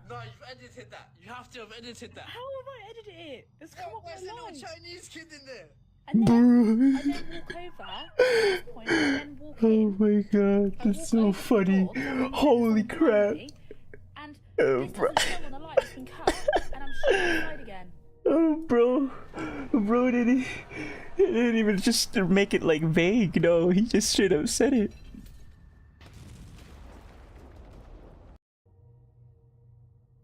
No, you've edited that. You have to have edited that. How have I edited it? It's come up Where's the little live. Chinese kid in there? And then walk over at this point, and then walk Oh in. my god, that's so funny. Holy crap. And Oh, this bro. doesn't show on the light, it's been cut, and I'm shooting inside again. Oh, bro didn't even just make it like vague. No, he just straight up said it.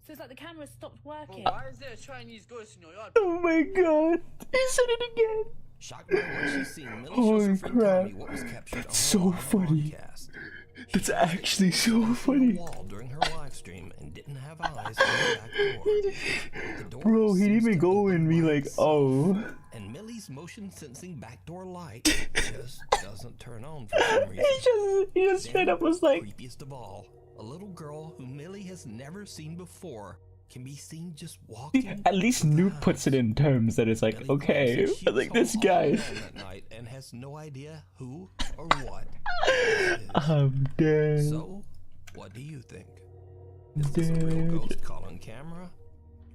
So it's like the camera stopped working. Bro, why is there a Chinese ghost in your yard? Oh my god, he said it again. Shocked by what she's seen, Millie shows Holy her friend crap. Tommy what was captured That's on so the live funny. broadcast. That's actually so She funny. the wall during her live stream and didn't have eyes on the back door. The door Bro, he didn't seems even to go open and be by like, itself, oh. And Millie's motion sensing backdoor light just doesn't turn on for some reason. He just straight up was like, Creepiest of all, a little girl who Millie has never seen before can be seen just walking. at least Noob puts it in terms that it's like, okay, but like this guy. That night and has no idea who or what. I'm dead. So, what do you think? Is this a real ghost caught on camera?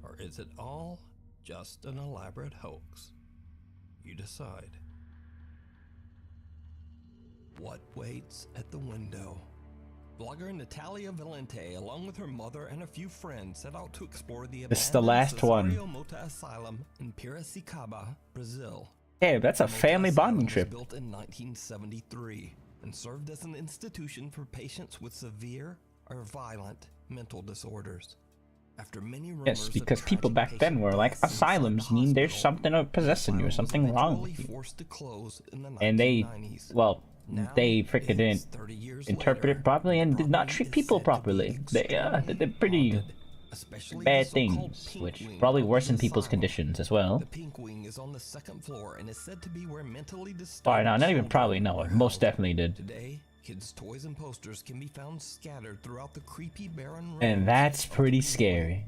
Or is it all just an elaborate hoax? You decide. What waits at the window? Blogger Natalia Valente, along with her mother and a few friends, set out to explore the This is the last one. Mota Asylum in Piracicaba, Brazil. Hey, that's a The Mota family Asylum bonding was trip. built in 1973 and served as an institution for patients with severe or violent mental disorders. After many rumors Yes, of because people tragic back then were like, patient deaths inside asylums the mean there's hospital, something possessing you or something wrong with you. forced to close in the And they, 1990s. well, Now, they freaking it's didn't 30 years interpret later, it properly and did not treat people said to be properly. They extremely did pretty haunted, especially bad the so-called things, pink which wing probably of the worsen people's asylum. conditions as well. The pink wing is on the second floor and is said to be where mentally disturbed Alright, no, not even children probably, no, are most held. definitely did. Today, kids' toys and posters can be found scattered throughout the creepy barren rooms And that's of the pretty pink wing. scary.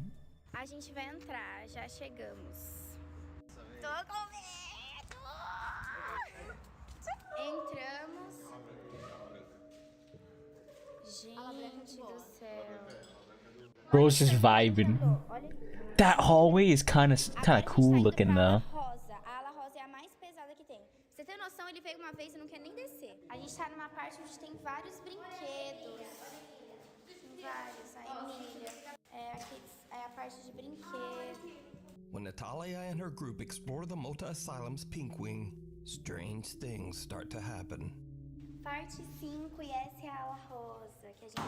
A gente vai entrar, já chegamos. Tô com medo! Entramos. Gente do céu. Bro's just vibing. That hallway is kind of cool looking though. Rosa. A ala rosa é a mais pesada que tem. Pra você ter noção, ele veio uma vez e não quer nem descer. A gente tá numa parte onde tem vários brinquedos. Tem vários. A Emília. Aqui é a parte de brinquedo. When Natalia and her group explore the Mota Asylum's pink wing, strange things start to happen. Parte 5 e essa é a ala rosa que a gente.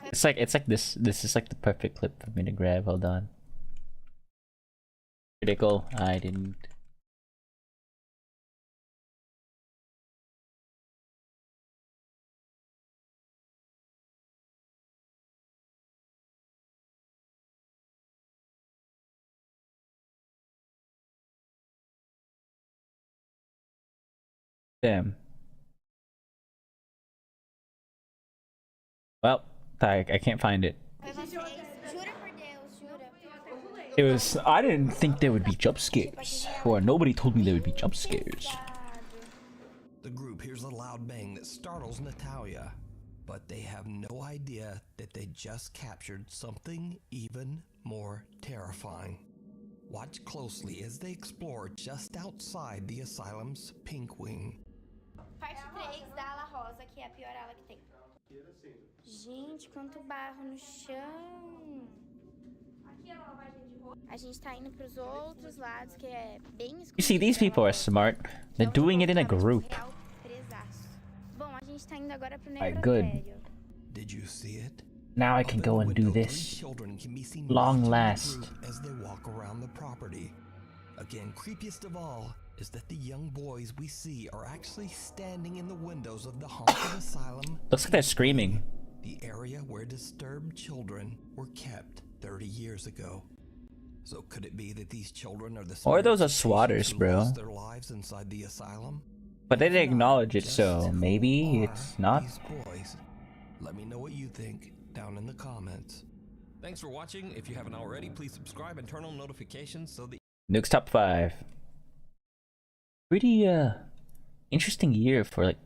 It's like this is like the perfect clip for me to grab. Hold on. Critical. I didn't. Damn. Well, I can't find it. It was. I didn't think there would be jump scares, or nobody told me there would be jump scares. The group hears a loud bang that startles Natalia, but they have no idea that they just captured something even more terrifying. Watch closely as they explore just outside the asylum's pink wing. Parte 3 da ala rosa, que é a pior ala que tem. Gente, quanto barro no chão. A gente tá indo pros outros lados, que é bem escuro. You see, these people are smart. They're doing it in a group. Bom, a gente tá indo agora pro Alright, good. necrotério. Did you see it? Now I can go and do this. Long last. As they walk around the property. Again, creepiest of all is that the young boys we see are actually standing in the windows of the haunted asylum. Looks like they're screaming. The area where disturbed children were kept 30 years ago. So could it be that these children are the Or those are spirits of patients swatters, who bro. lost their lives inside the asylum? But they didn't acknowledge it, Just so maybe who it's are not. these boys? Let me know what you think down in the comments. Thanks for watching. If you haven't already, please subscribe and turn on notifications so that Nuke's top 5. Pretty interesting year for like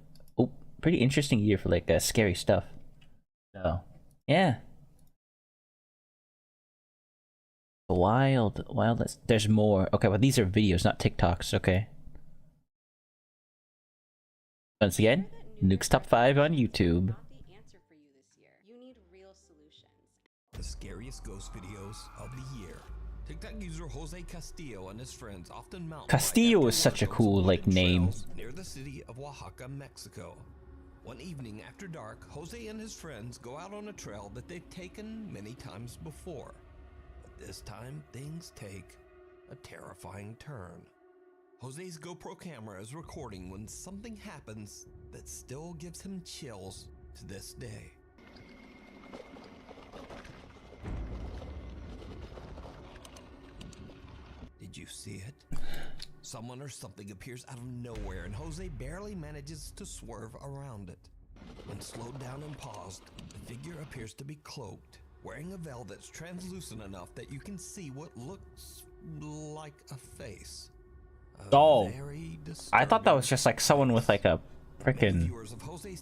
pretty interesting year for like scary stuff. So yeah. Wild. There's more. Okay, but these are videos, not TikToks. Okay. Once again, Nuke's top 5 on YouTube. the scariest ghost videos of the year. TikTok user Jose Castillo and his friends often mount Castillo is such a cool like name. near the city of Oaxaca, Mexico. One evening after dark, Jose and his friends go out on a trail that they've taken many times before. But this time, things take a terrifying turn. Jose's GoPro camera is recording when something happens that still gives him chills to this day. Did you see it? Someone or something appears out of nowhere and Jose barely manages to swerve around it. When slowed down and paused, the figure appears to be cloaked, wearing a veil that's translucent enough that you can see what looks like a face. Oh, I thought that was just like someone with like a freaking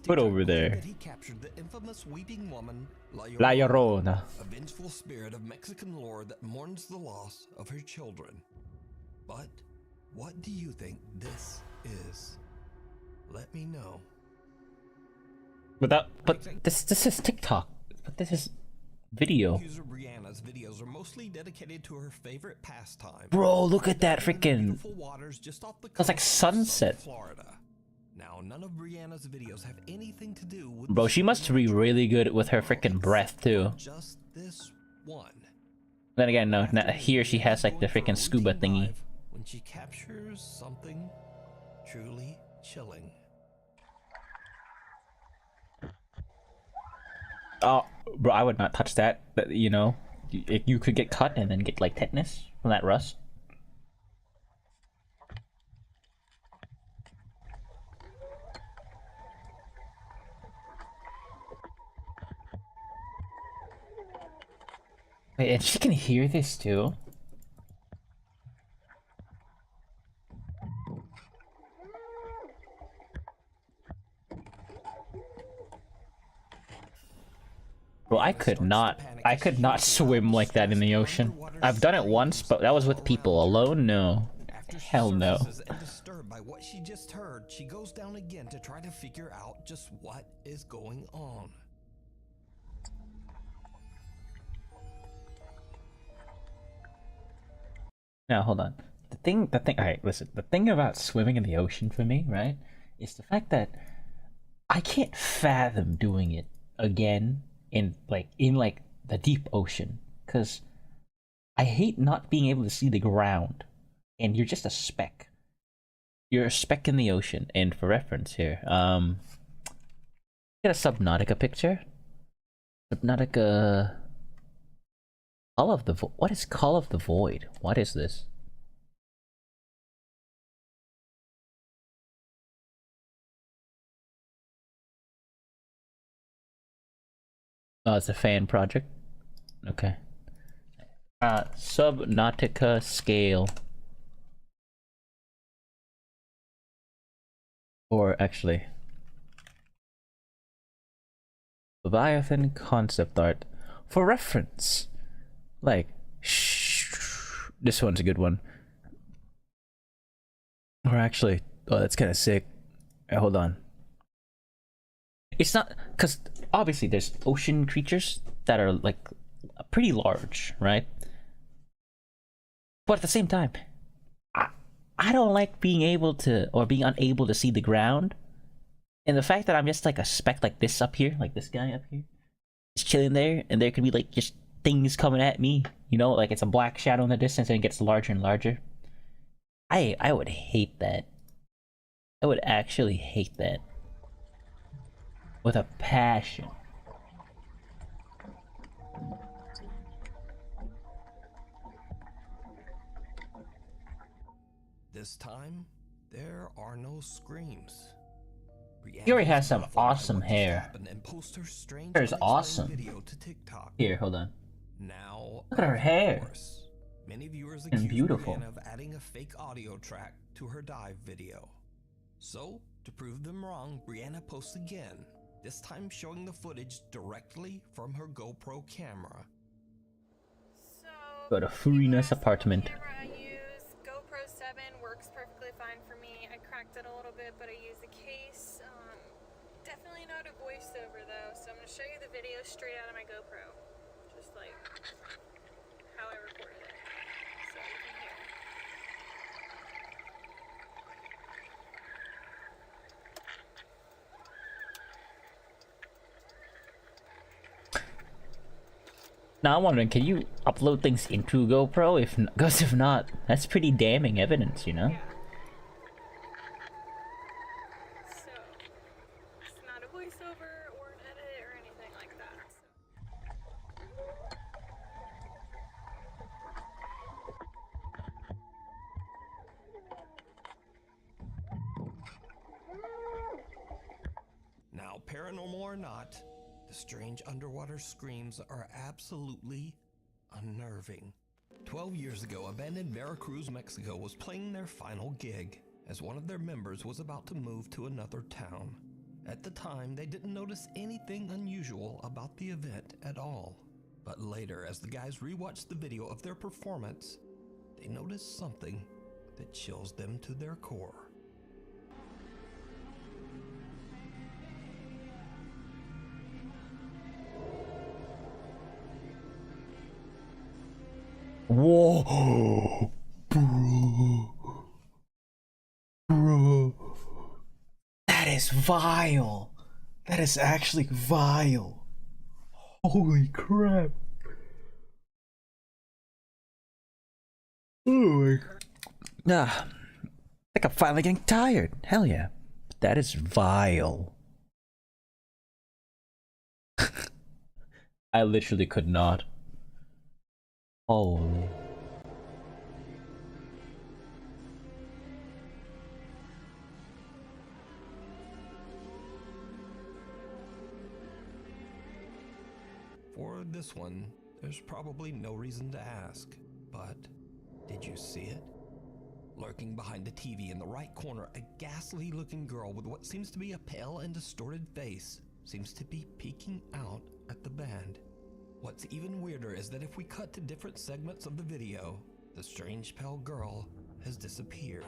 foot over there. He captured the infamous weeping woman, La Llorona. a vengeful spirit of Mexican lore that mourns the loss of her children. But what do you think this is? Let me know. But this is TikTok. But this is video. User Brianna's videos are mostly dedicated to her favorite pastime. Bro, look at that freaking. That's like sunset. Florida. Now, none of Brianna's videos have anything to do with. Bro, she must be really good with her freaking breath too. Just this one. Then again, no. Here she has like the freaking scuba thingy. When she captures something truly chilling. Oh, bro, I would not touch that. You know, you could get cut and then get like tetanus from that rust. Wait, and she can hear this too? Bro, I could not swim like that in the ocean. I've done it once, but that was with people. Alone, no. Hell no. And disturbed by what she just heard, she goes down again to try to figure out just what is going on. Now, hold on. The thing, alright, listen. The thing about swimming in the ocean for me, right, is the fact that I can't fathom doing it again in the deep ocean, because I hate not being able to see the ground, and you're just a speck. You're a speck in the ocean. And for reference here, get a Subnautica picture. Subnautica. Call of the what is Call of the Void? What is this? Oh, it's a fan project. Okay. Subnautica scale. Or actually, Leviathan concept art. For reference, like, this one's a good one. Or actually, oh, that's kind of sick. Hold on. It's not, because obviously there's ocean creatures that are like pretty large, right? But at the same time, I don't like being able to, or being unable to see the ground. And the fact that I'm just like a speck like this up here, like this guy up here, just chilling there, and there could be like just things coming at me, you know, like it's a black shadow in the distance and it gets larger and larger. I would hate that. I would actually hate that. With a passion. This time, there are no screams. He already has some awesome hair. Hair is awesome. Video to TikTok. Here, hold on. Now, look at her hair. Many viewers and accuse beautiful. Brianna of adding a fake audio track to her dive video. So, to prove them wrong, Brianna posts again, this time showing the footage directly from her GoPro camera. Go to Furina's apartment. Camera I use, GoPro 7, works perfectly fine for me. I cracked it a little bit, but I use the case. Definitely not a voiceover though, so I'm going to show you the video straight out of my GoPro. Just like how I recorded it. So you can hear. Now I'm wondering, can you upload things into GoPro? Because if not, that's pretty damning evidence, you know? Yeah. So, it's not a voiceover or an edit or anything like that. Now, paranormal or not, the strange underwater screams are absolutely unnerving. 12 years ago, a band in Veracruz, Mexico was playing their final gig, as one of their members was about to move to another town. At the time, they didn't notice anything unusual about the event at all. But later, as the guys rewatched the video of their performance, they noticed something that chills them to their core. Whoa, bro, that is vile. That is actually vile. Holy crap. Oh my. I think I'm finally getting tired. Hell yeah. That is vile. I literally could not. Holy. For this one, there's probably no reason to ask, but did you see it? Lurking behind the TV in the right corner, a ghastly looking girl with what seems to be a pale and distorted face seems to be peeking out at the band. What's even weirder is that if we cut to different segments of the video, the strange pale girl has disappeared.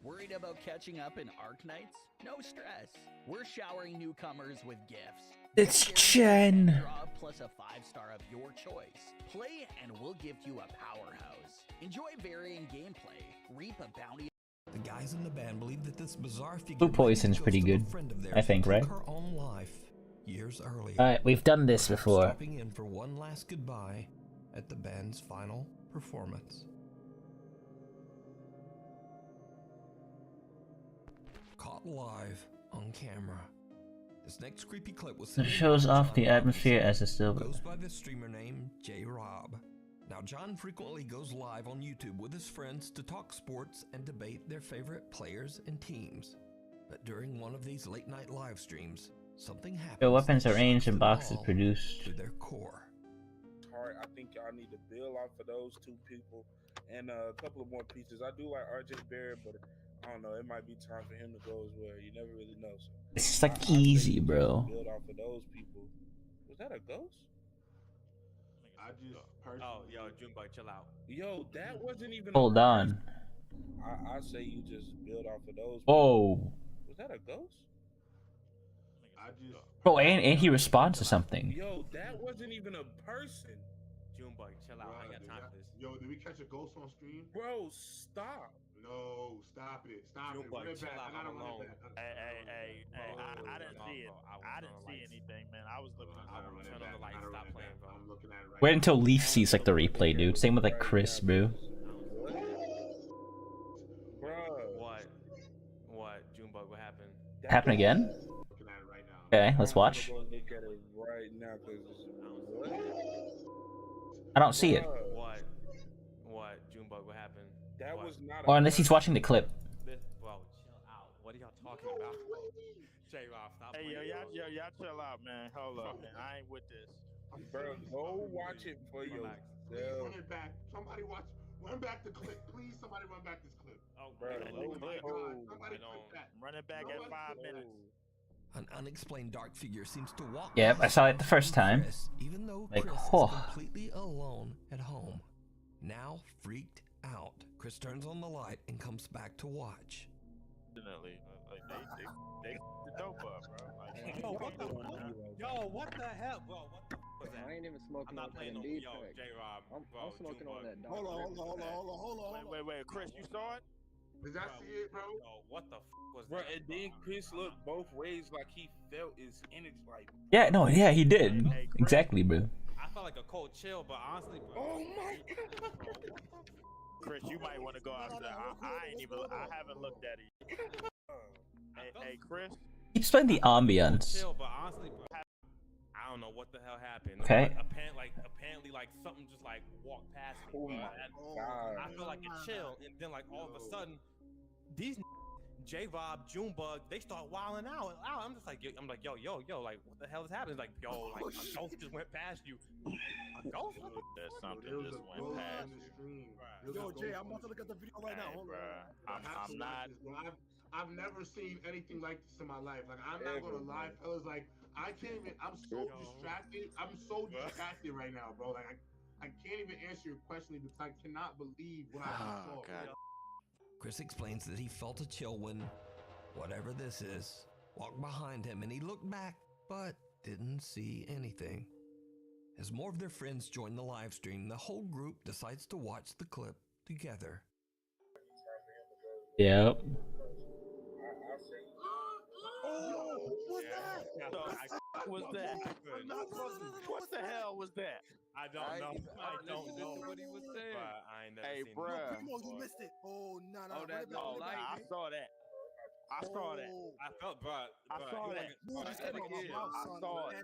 Worried about catching up in Arc Nights? No stress. We're showering newcomers with gifts. It's Jen. Draw plus a 5-star of your choice. Play and we'll gift you a powerhouse. Enjoy varying gameplay. Reap a bounty. The guys in the band believe that this bizarre figure Blue Poison's pretty good, I think, right? her own life years earlier. Alright, we've done this before. Stopping in for one last goodbye at the band's final performance. Caught live on camera. This next creepy clip was It shows off the atmosphere as a silver. goes by the streamer name J-Rob. Now, John frequently goes live on YouTube with his friends to talk sports and debate their favorite players and teams. But during one of these late night live streams, something happens. The weapons that are ranged shocks and them boxes all produced. to their core. Alright, I think y'all need to build off of those two people and a couple of more pieces. I do like RJ Barrett, but I don't know, it might be time for him to go as well. You never really know. So It's just like easy, bro. build off of those people. Was that a ghost? I just personally. Oh, yo, Junebug, chill out. Yo, that wasn't even. Hold on. I say you just build off of those. Whoa. Was that a ghost? I just. Bro, and he responds to something. Yo, that wasn't even a person. Junebug, chill out. I ain't got time for this. Yo, did we catch a ghost on stream? Bro, stop. No, stop it. Stop it. Run it back. I gotta run it back. Hey, I didn't see it. I didn't see anything, man. I was looking at the Turn on the lights. Stop playing, bro. I'm looking at it right Wait until Leaf sees like the replay, dude. Same with like Chris, bro. What? Junebug, what happened? Happen again? Looking at it right now. Okay, let's watch. I'm gonna look at it right now, 'cause I don't see it. What? Junebug, what happened? That was not. Or unless he's watching the clip. y'all chill out, man. Hold up, man. I ain't with this. Bro, go watch it for yourself. Run it back. Somebody run back the clip. Please, somebody run back this clip. Oh, Bro, Oh my God. Somebody clip that. Run it back at 5 minutes. An unexplained dark figure seems to walk. Yep, I saw it the first time. Chris, even though Like, Chris oh. is completely alone at home. Now freaked out, Chris turns on the light and comes back to watch. Definitely, like they the dope up, bro. Like, Yo, what the fuck? Yo, what the hell, bro? What the fuck was that? I ain't even smoking I'm not on playing no Indeed yo, pack. J-Rob. I'm smoking on that. Hold on. Wait, Chris, you saw it? Did I see it, bro? Yo, what the fuck was Bro, that? and then Chris looked both ways like he felt his energy. Like, Yeah, no, yeah, he did. Exactly, bro. I felt like a cold chill, but honestly, bro. oh my God. Chris, you might want to go outside. I haven't looked at it. Hey, Chris. Explain the ambiance. Chill, but honestly, bro, I don't know what the hell happened. Okay. Apparently, like something just like walked past me. Oh bro. my And God. I feel like a chill, and then like all of a sudden, these J-Rob, Junebug, they start wilding out. I'm just like, yo, like what the hell is happening? Like, yo, like a ghost just went past you. A ghost? There's something just went past you. Yo, Jay, I'm about to look at the video right now. Hold on. I'm not. I've never seen anything like this in my life. Like, I'm not gonna lie, fellas. Like, I can't even. I'm so distracted. I'm so distracted right now, bro. Like, I can't even answer your question because I cannot believe what I just saw. God. Chris explains that he felt a chill when, whatever this is, walked behind him and he looked back, but didn't see anything. As more of their friends join the live stream, the whole group decides to watch the clip together. Yep. What's that? What the hell was that? I don't know. I don't know what he was saying. I ain't never seen bruh. You missed it. Oh, no. I saw that. I saw that. I felt, bro. I saw that. I saw it.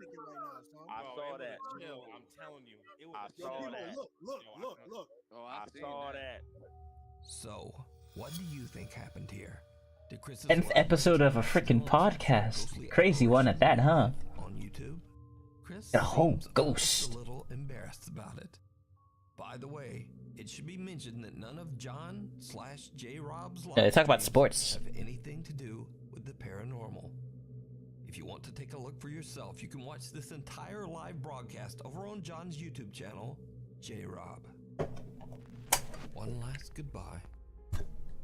I saw that. Chill, I'm telling you. It was I saw that. Look. Oh, I saw that. So, what do you think happened here? Did Chris's 10th episode of a freaking podcast. Crazy one at that, huh? On YouTube? Chris A whole seems ghost. a little embarrassed about it. By the way, it should be mentioned that none of John/J-Rob's Yeah, they talk about live sports. streams have anything to do with the paranormal. If you want to take a look for yourself, you can watch this entire live broadcast over on John's YouTube channel, J-Rob. One last goodbye.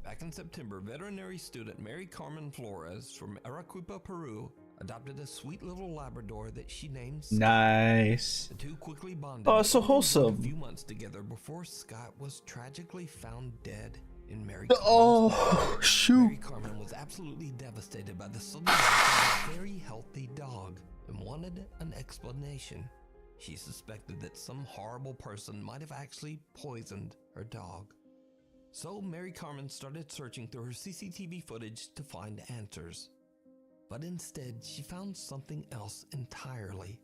Back in September, veterinary student Mary Carmen Flores from Arequipa, Peru, adopted a sweet little Labrador that she named Scott. Nice. The two quickly bonded. Oh, so and worked wholesome. A few months together before Scott was tragically found dead in Mary. Oh, shoot. Mary Carmen was absolutely devastated by the sudden death of a very healthy dog and wanted an explanation. She suspected that some horrible person might have actually poisoned her dog. So Mary Carmen started searching through her CCTV footage to find answers. But instead, she found something else entirely.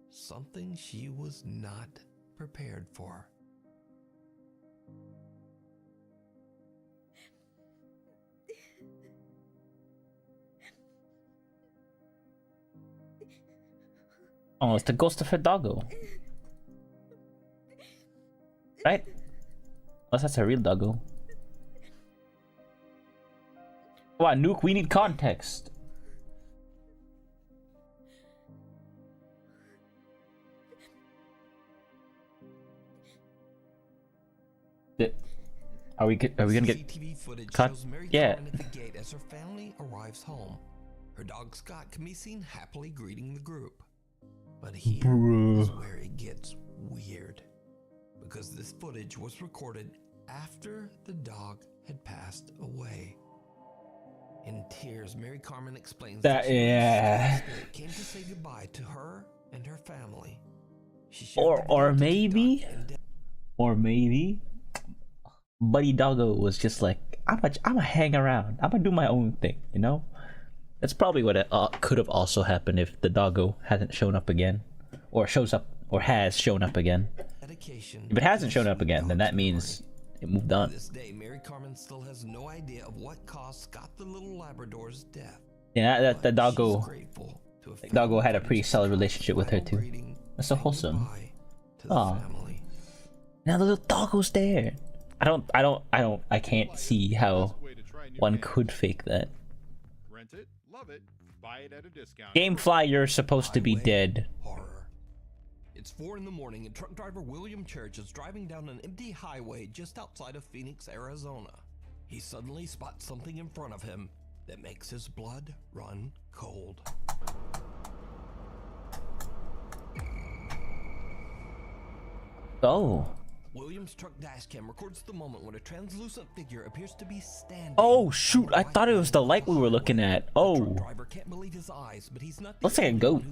Something she was not prepared for. Oh, it's the ghost of her doggo. Right? Unless that's a real doggo. Wow, Nuke, we need context. Are we gonna get CCTV footage cut? shows Mary Yeah. Carmen at the gate as her family arrives home. Her dog Scott can be seen happily greeting the group. But here Bruh. is where it gets weird. Because this footage was recorded after the dog had passed away. In tears, Mary Carmen explains That- she yeah. spirit came to say goodbye to her and her family. She Or maybe Buddy Doggo was just like, I'ma hang around. I'ma do my own thing, you know? That's probably what it could have also happened if the doggo hasn't shown up again. Or shows up, or has shown up again. If it hasn't shown up again, then that means it moved on. To this day, Mary Carmen still has no idea of what caused Scott the little Labrador's death. Yeah, that the doggo Doggo had a pretty solid relationship with her too. That's so wholesome. Aw. Now the little doggo's there. I can't see how one could fake that. Rent it, love it, buy it at a discount. Gamefly, you're supposed to be dead. Horror. It's 4 in the morning and truck driver William Church is driving down an empty highway just outside of Phoenix, Arizona. He suddenly spots something in front of him that makes his blood run cold. Oh. William's truck dashcam records the moment when a translucent figure appears to be standing. Oh shoot, I thought it was the light we were looking at. Oh. Driver can't believe his eyes, but he's not Looks like a goat.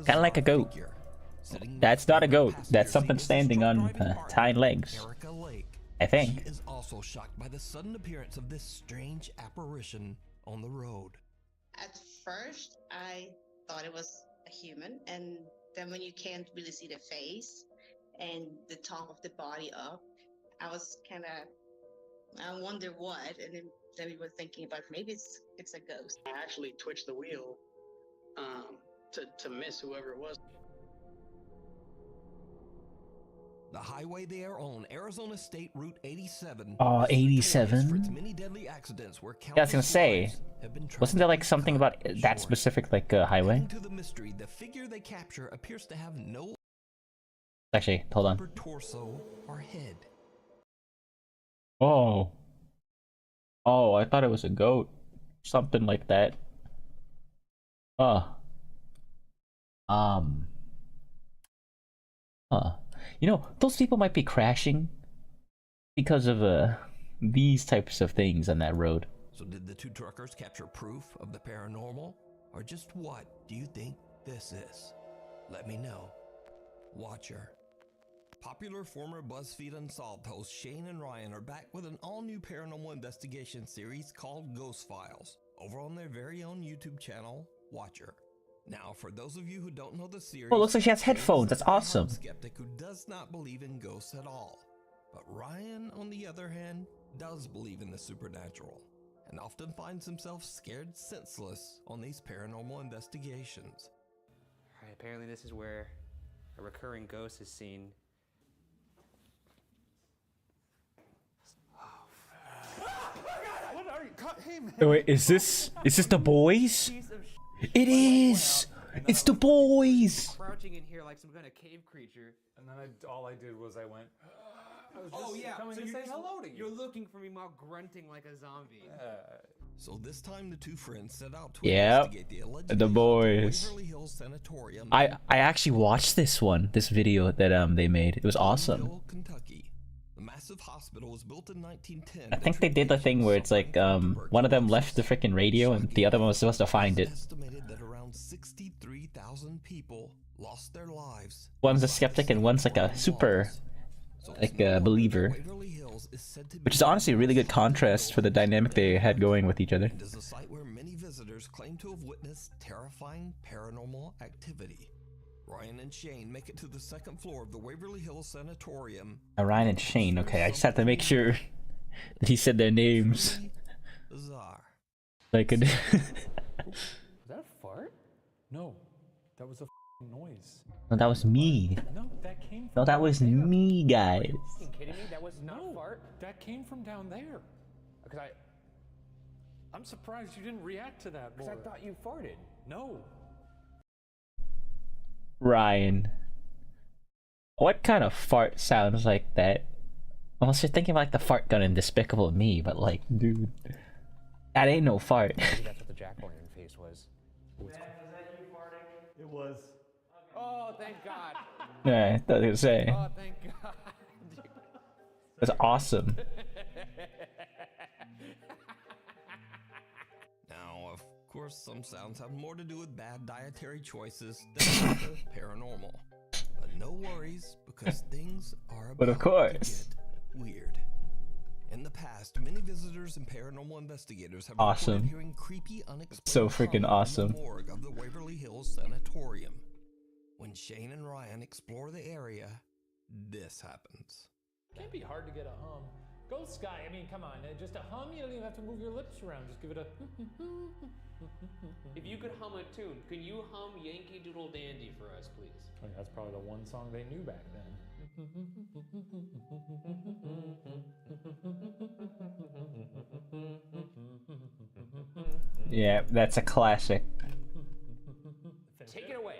Kinda like a goat. That's not a goat. That's something standing on hind legs. I think. She is also shocked by the sudden appearance of this strange apparition on the road. At first, I thought it was a human, and then when you can't really see the face and the top of the body up, I was I wonder what, and then we were thinking about maybe it's a ghost. I actually twitched the wheel to miss whoever it was. The highway they are on, Arizona State Route 87. Oh, 87? For its many deadly accidents where Yeah, I was gonna say, wasn't there like something about that specific like highway? Into the mystery, the figure they capture appears to have no Actually, hold on. torso or head. Oh. Oh, I thought it was a goat. Something like that. You know, those people might be crashing because of these types of things on that road. So did the two truckers capture proof of the paranormal? Or just what do you think this is? Let me know. Watcher. Popular former BuzzFeed Unsolved hosts Shane and Ryan are back with an all-new paranormal investigation series called Ghost Files over on their very own YouTube channel, Watcher. Now, for those of you who don't know the series, Oh, looks like she has headphones. That's awesome. Skeptic who does not believe in ghosts at all. But Ryan, on the other hand, does believe in the supernatural and often finds himself scared senseless on these paranormal investigations. Alright, apparently this is where a recurring ghost is seen. What are you? Hey, man. Oh, wait, is this the boys? It is. It's the boys. Crouching in here like some kind of cave creature. And then all I did was I went. I was Oh just yeah, coming so to you're say hello to you. You're looking for me while grunting like a zombie. So this time the two friends set out to Yep. investigate the alleged The boys. Waverly Hills Sanatorium. I actually watched this video that they made. It was awesome. Kentucky. The massive hospital was built in 1910. I think they did the thing where it's like one of them left the freaking radio and the other one was supposed to find it. Estimated that around 63,000 people lost their lives. One's a skeptic and one's like a super like a believer. Which is honestly a really good contrast for the dynamic they had going with each other. It is a site where many visitors claim to have witnessed terrifying paranormal activity. Ryan and Shane make it to the second floor of the Waverly Hills Sanatorium. Ryan and Shane, okay, I just have to make sure that he said their names. Bizarre. I could Was that a fart? No, that was a noise. No, that was me. No, that came from No, that was me, guys. Are you kidding me? That was not a fart. That came from down there. Because I'm surprised you didn't react to that more. Because I thought you farted. No. Ryan. What kind of fart sounds like that? Unless you're thinking like the fart gun in Despicable Me, but like, dude. That ain't no fart. Maybe that's what the jack-o'-lantern face was. Was that you farting? It was. Oh, thank God. Yeah, I was gonna say. Oh, thank God. That's awesome. Now, of course, some sounds have more to do with bad dietary choices than with the paranormal. But no worries, because things are about But of to course. get weird. In the past, many visitors and paranormal investigators have Awesome. reported hearing creepy, unexplained So freaking hums awesome. in the morgue of the Waverly Hills Sanatorium. When Shane and Ryan explore the area, this happens. Can't be hard to get a hum. Go Sky, I mean, come on, just a hum, you don't even have to move your lips around, just give it a If you could hum a tune, can you hum Yankee Doodle Dandy for us, please? I mean, that's probably the one song they knew back then. Yeah, that's a classic. Take it away.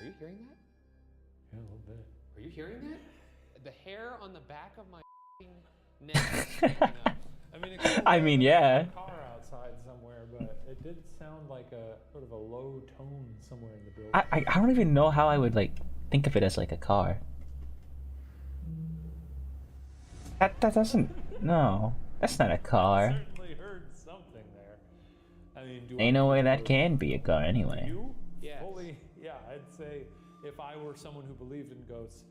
Are you hearing that? Yeah, a little bit. Are you hearing that? The hair on the back of my neck is standing up. I mean, yeah. Car outside somewhere, but it did sound like a sort of a low tone somewhere in the building. I don't even know how I would like think of it as like a car. That doesn't, no, that's not a car. Certainly heard something there. I mean, Ain't no way that can be a car anyway. You? Yes. Fully, yeah, I'd say if I were someone who believed in ghosts,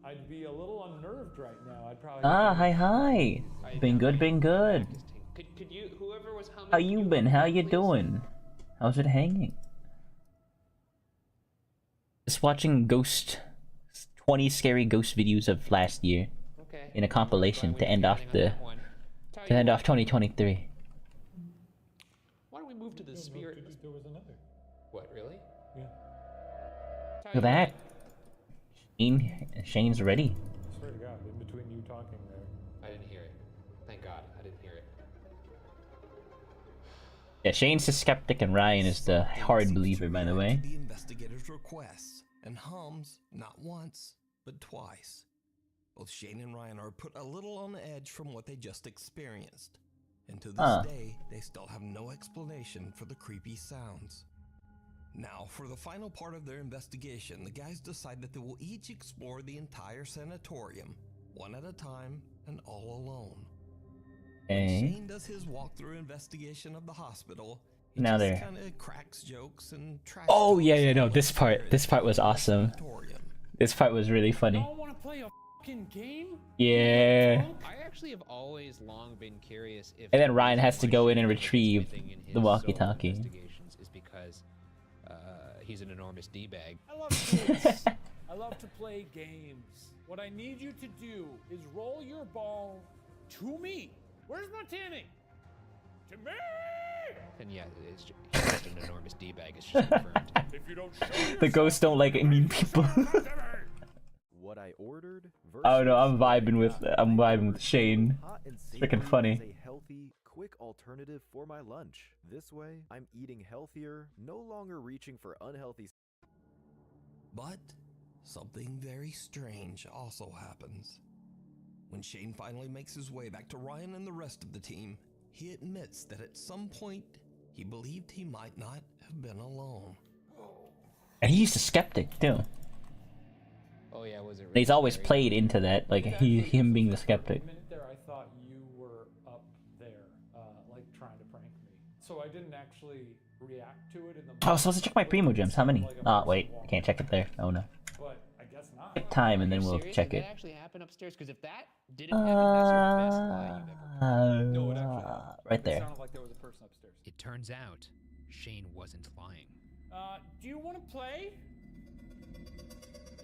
I'd be a little unnerved right now. I'd probably. Ah, hi. Been good, been good. Could you, whoever was humming, How you been? How you doing? How's it hanging? Just watching 20 scary ghost videos of last year. Okay. In a compilation to end off 2023. Why don't we move to the spirit? There was another. What, really? Yeah. Look at that. Shane's ready. I swear to God, in between you talking there. I didn't hear it. Thank God, I didn't hear it. Yeah, Shane's the skeptic and Ryan is the hard believer, by the way. The investigator's requests and hums not once, but twice. Both Shane and Ryan are put a little on the edge from what they just experienced. And to this day, they still have no explanation for the creepy sounds. Now, for the final part of their investigation, the guys decide that they will each explore the entire sanatorium, one at a time and all alone. When Shane does his walkthrough investigation of the hospital, he Now just they're kind of cracks jokes and trash Oh talks yeah, no, about this part was awesome. This part was really funny. I want to play a fucking game? Yeah. I actually have always long been curious if. And then Ryan has to go in and retrieve the walkie-talkie. Investigations is because he's an enormous d-bag. I love kids. I love to play games. What I need you to do is roll your ball to me. Where's my tinny? To me! And yeah, he's just an enormous d-bag. It's just confirmed. If you don't show The ghosts don't like mean people. What I ordered Oh no, I'm vibing with Shane. It's freaking funny. a healthy, quick alternative for my lunch. This way, I'm eating healthier, no longer reaching for unhealthy. But something very strange also happens. When Shane finally makes his way back to Ryan and the rest of the team, he admits that at some point, he believed he might not have been alone. And he's a skeptic too. Oh yeah, was it? And he's always played into that, like him being the skeptic. For a minute there, I thought you were up there, like trying to prank me. So I didn't actually react to it in the. I was supposed to check my Primo gems. How many? Oh wait, I can't check it there. Oh no. But I guess not. Take time and then we'll Serious? check Did it. that actually happen upstairs? Because if that didn't happen, that's your best lie you've ever. No, it actually. Right there. It sounded like there was a person upstairs. It turns out Shane wasn't lying. Do you want to play?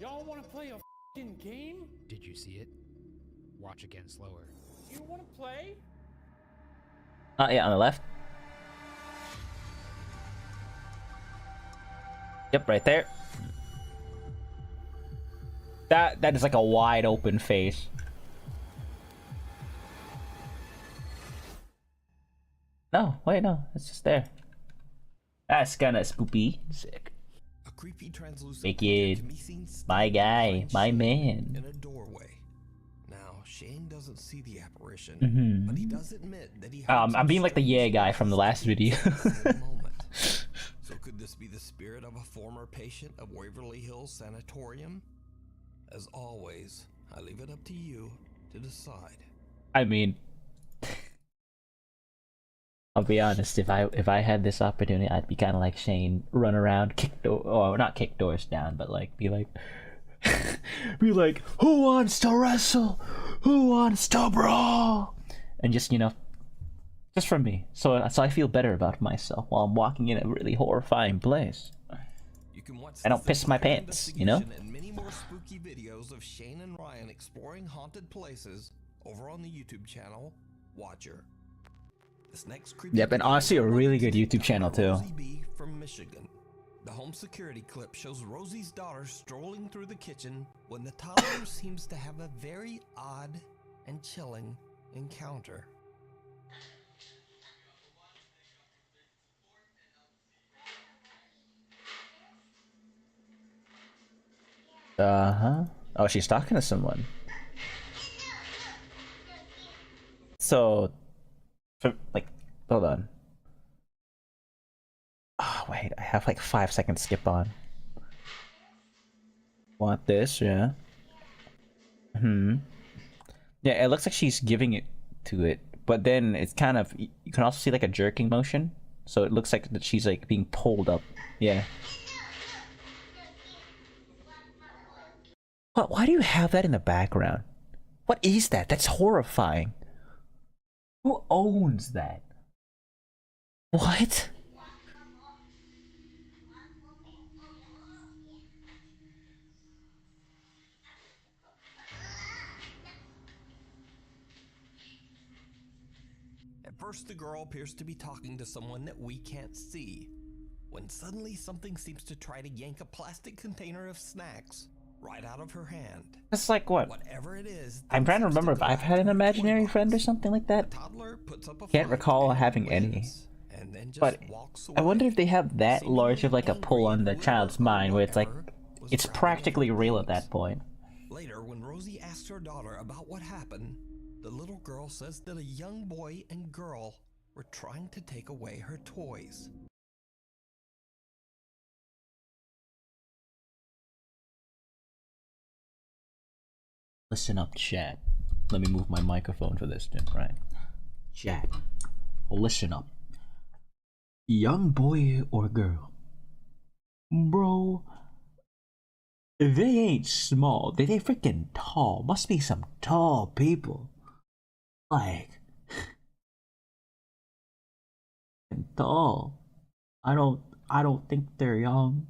Y'all want to play a f***ing game? Did you see it? Watch again slower. Do you want to play? Yeah, on the left. Yep, right there. That is like a wide open face. No, wait, no, it's just there. That's kinda spoopy. Sick. A creepy translucent Wicked. can be seen My guy, behind my Shane man. in a doorway. Now, Shane doesn't see the apparition, Mhm. but he does admit that he I'm being like the yeah guy from the last video. So could this be the spirit of a former patient of Waverly Hills Sanatorium? As always, I leave it up to you to decide. I mean, I'll be honest. If I had this opportunity, I'd be kind of like Shane, run around, kick door, or not kick doors down, but like be like, who wants to wrestle? Who wants to brawl? And just just for me, so I feel better about myself while I'm walking in a really horrifying place. You can watch I don't piss my pants, and many more spooky videos of Shane and Ryan exploring haunted places over on the YouTube channel Watcher. This next creepy Yep, and honestly a really good YouTube channel too. Rosie B from Michigan. The home security clip shows Rosie's daughter strolling through the kitchen when the toddler seems to have a very odd and chilling encounter. Uh-huh. Oh, she's talking to someone. So, like, hold on. Oh, wait, I have like 5 seconds skip on. Want this, yeah. Yeah, it looks like she's giving it to it, but then it's kind of, you can also see like a jerking motion. So it looks like that she's like being pulled up. Yeah. What? Why do you have that in the background? What is that? That's horrifying. Who owns that? What? At first, the girl appears to be talking to someone that we can't see, when suddenly something seems to try to yank a plastic container of snacks right out of her hand. That's like what? Whatever it is, I'm trying to remember if I've had an imaginary friend or something like that. Can't recall having any. But I wonder if they have that large of like a pull on the child's mind where it's like, it's practically real at that point. Later, when Rosie asks her daughter about what happened, the little girl says that a young boy and girl were trying to take away her toys. Listen up, chat. Let me move my microphone for this, right? Chat, listen up. Young boy or girl? Bro, they ain't small. They freaking tall. Must be some tall people. Like, tall. I don't think they're young.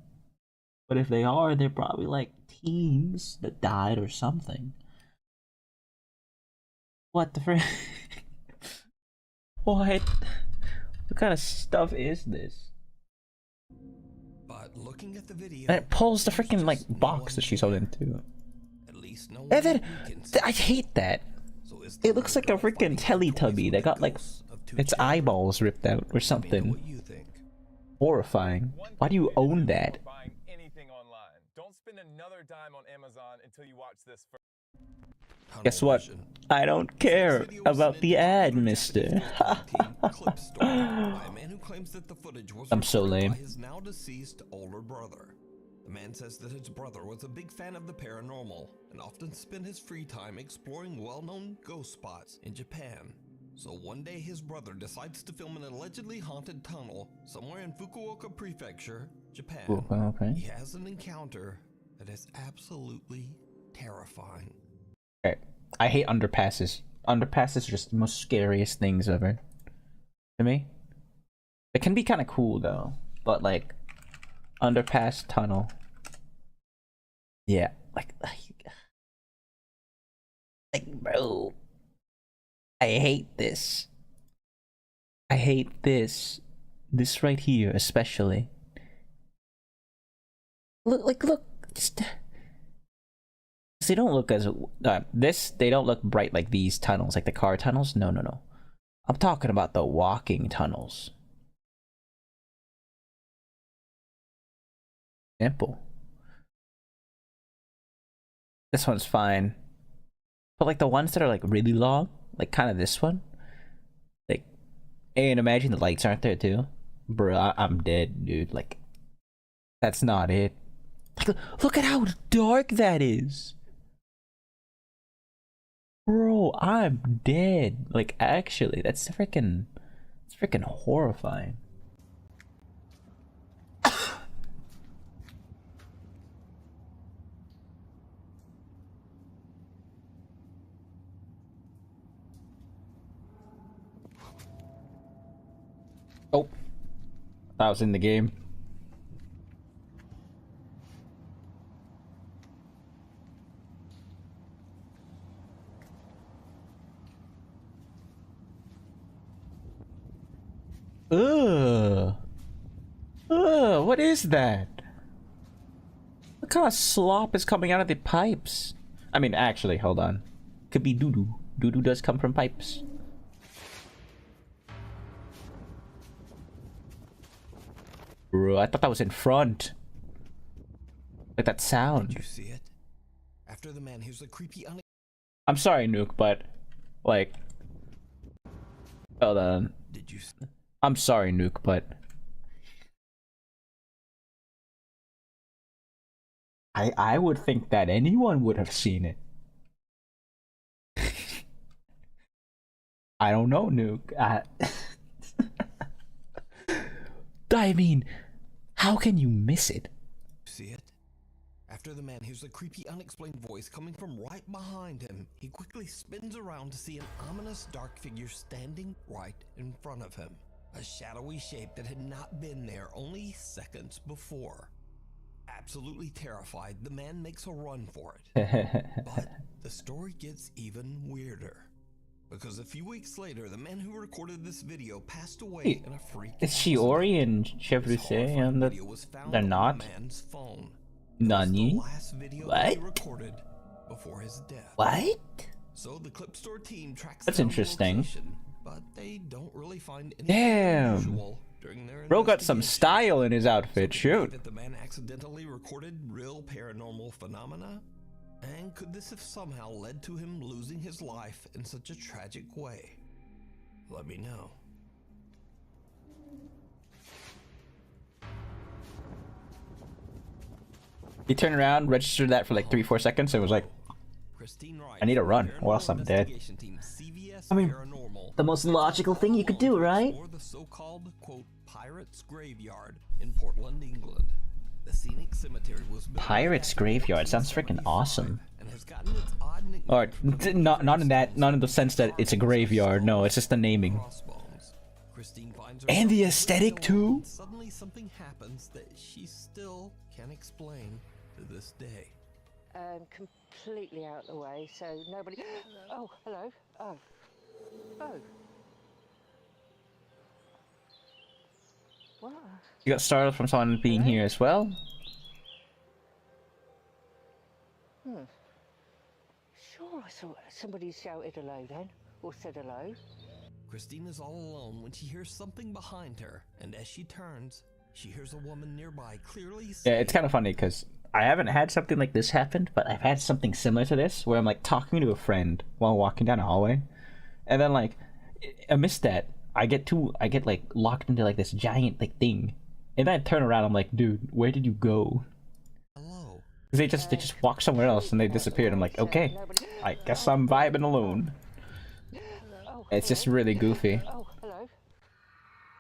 But if they are, they're probably like teens that died or something. What the frick? What? What kind of stuff is this? But looking at the video, and it pulls the freaking like box that she's holding too. And then I hate that. It looks like a freaking Teletubby that got like its eyeballs ripped out or something. Horrifying. Why do you own that? Anything online. Don't spend another dime on Amazon until you watch this first. Guess what? I don't care about the ad, mister. I'm so lame. His now deceased older brother. The man says that his brother was a big fan of the paranormal and often spent his free time exploring well-known ghost spots in Japan. So one day his brother decides to film an allegedly haunted tunnel somewhere in Fukuoka Prefecture, Japan. Okay. He has an encounter that is absolutely terrifying. Okay. I hate underpasses. Underpasses are just the most scariest things ever. To me. It can be kind of cool though. But like, underpass tunnel. Yeah. Like bro. I hate this. I hate this. This right here, especially. Look. Just... They don't look as they don't look bright like these tunnels, like the car tunnels. No. I'm talking about the walking tunnels. Simple. This one's fine, but like the ones that are like really long, like kind of this one, like, and imagine the lights aren't there too, bro. I'm dead, dude. Like, that's not it. Like, look at how dark that is. Bro, I'm dead. Like, actually, it's freaking horrifying. Oh, that was in the game. Ugh. Ugh, what is that? What kind of slop is coming out of the pipes? I mean, actually, hold on. Could be doo-doo. Doo-doo does come from pipes. Bro, I thought that was in front. Like that sound. Did you see it? After the man hears the creepy I'm sorry, Nuke, but like, hold on. Did you? I'm sorry, Nuke, but I would think that anyone would have seen it. I don't know, Nuke. I mean, how can you miss it? See it? After the man hears a creepy, unexplained voice coming from right behind him, he quickly spins around to see an ominous dark figure standing right in front of him. A shadowy shape that had not been there only seconds before. Absolutely terrified, the man makes a run for it. But the story gets even weirder. Because a few weeks later, the man who recorded this video passed away in a freak. Is Shiori and Chevruse and they're not? Nani? What? Before his death. What? So the clip store team tracks That's interesting. But they don't really find anything Damn. unusual during their Bro got some style in his outfit. Shoot. that the man accidentally recorded real paranormal phenomena? And could this have somehow led to him losing his life in such a tragic way? Let me know. He turned around, registered that for like 3-4 seconds, and was like, I need to run, or else I'm dead. I mean, the most logical thing you could do, right? Or the so-called, quote, Pirates Graveyard in Portland, England. The scenic cemetery was built Pirates Graveyard sounds freaking awesome. Or not in the sense that it's a graveyard. No, it's just the naming. And the aesthetic too. Suddenly something happens that she still can't explain to this day. Completely out of the way, so nobody. Oh, hello. Oh. What? You got startled from someone being here as well? Sure, I saw somebody shouted hello then, or said hello. Christine is all alone when she hears something behind her, and as she turns, she hears a woman nearby clearly say, Yeah, it's kind of funny because I haven't had something like this happen, but I've had something similar to this where I'm like talking to a friend while walking down a hallway, and then like amidst that, I get like locked into like this giant like thing, and then I turn around, I'm like, dude, where did you go? Hello. They just walk somewhere else and they disappeared. I'm like, okay, I guess I'm vibing alone. It's just really goofy. Oh, hello.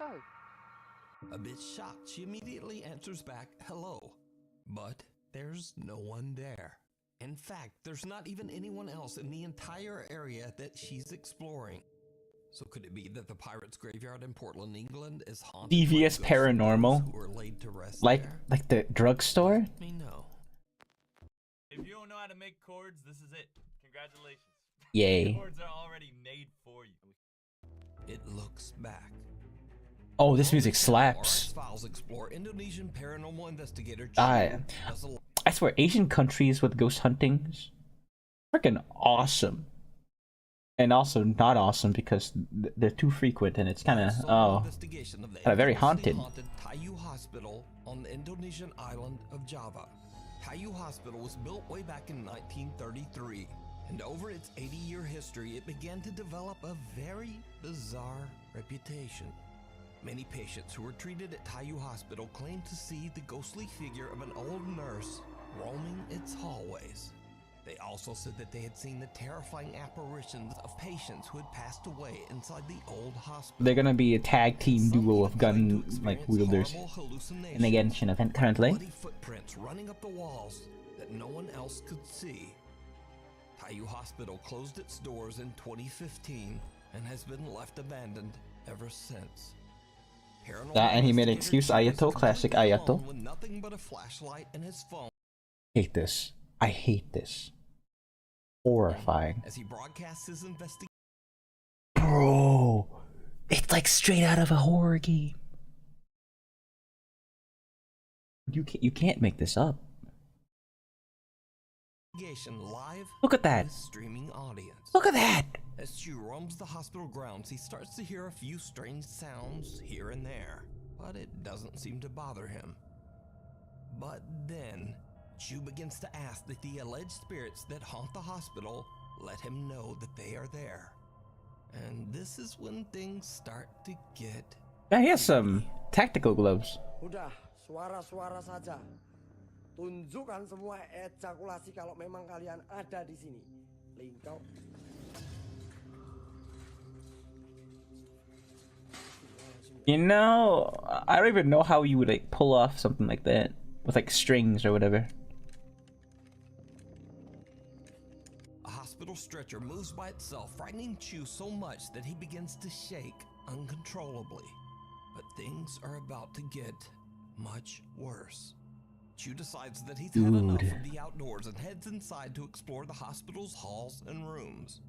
Oh. A bit shocked, she immediately answers back, hello. But there's no one there. In fact, there's not even anyone else in the entire area that she's exploring. So could it be that the Pirates Graveyard in Portland, England is haunted? Devious paranormal, who are laid to rest like there? the drugstore. Let me know. If you don't know how to make chords, this is it. Congratulations. Yay. The chords are already made for you. It looks back. Oh, this music slaps. Files explore Indonesian paranormal investigator. I swear, Asian countries with ghost huntings, freaking awesome. And also not awesome because they're too frequent and it's kind of very haunted. Tayu Hospital on the Indonesian island of Java. Tayu Hospital was built way back in 1933, and over its 80-year history, it began to develop a very bizarre reputation. Many patients who were treated at Tayu Hospital claimed to see the ghostly figure of an old nurse roaming its hallways. They also said that they had seen the terrifying apparitions of patients who had passed away inside the old hospital. They're gonna be a tag team duo of gun wielders in the Genshin event currently. Bloody footprints running up the walls that no one else could see. Tayu Hospital closed its doors in 2015 and has been left abandoned ever since. That and he made an excuse, Ayato, classic Ayato. With nothing but a flashlight and his phone. Hate this. I hate this. Horrifying. As he broadcasts his investigation. Bro, It's like straight out of a horror game. You can't make this up. Live Look at that. to his streaming audience. Look at that. As Chu roams the hospital grounds, he starts to hear a few strange sounds here and there, but it doesn't seem to bother him. But then, Chu begins to ask that the alleged spirits that haunt the hospital let him know that they are there. And this is when things start to get... Yeah, he has some tactical gloves. Udah, suara-suara saja. Tunjukkan semua ejakulasi kalau memang kalian ada di sini. Lingkau. You know, I don't even know how you would like pull off something like that with like strings or whatever. A hospital stretcher moves by itself, frightening Chu so much that he begins to shake uncontrollably. But things are about to get much worse. Chu decides that he's had enough of the outdoors and heads inside to explore the hospital's halls and rooms.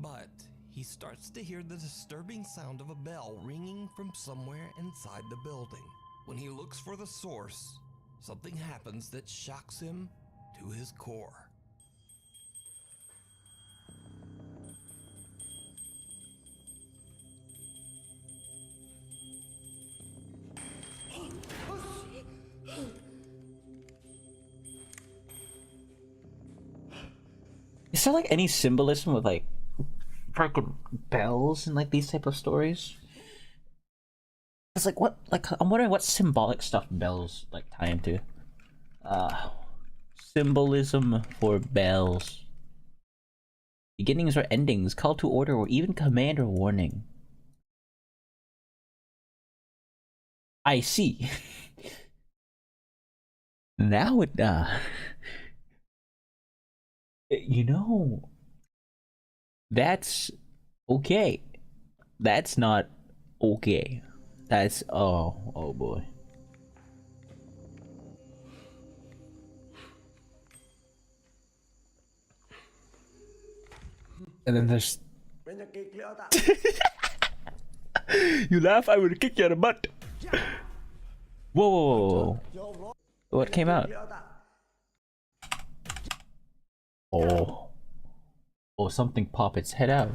But he starts to hear the disturbing sound of a bell ringing from somewhere inside the building. When he looks for the source, something happens that shocks him to his core. Is there like any symbolism with like freaking bells and like these type of stories? It's like what, like I'm wondering what symbolic stuff bells like tie into. Symbolism for bells. Beginnings or endings, call to order, or even command or warning. I see. Now it you know, that's okay. That's not okay. That's oh boy. And then there's you laugh, I would kick your butt. Whoa. What came out? Oh, something pop its head out.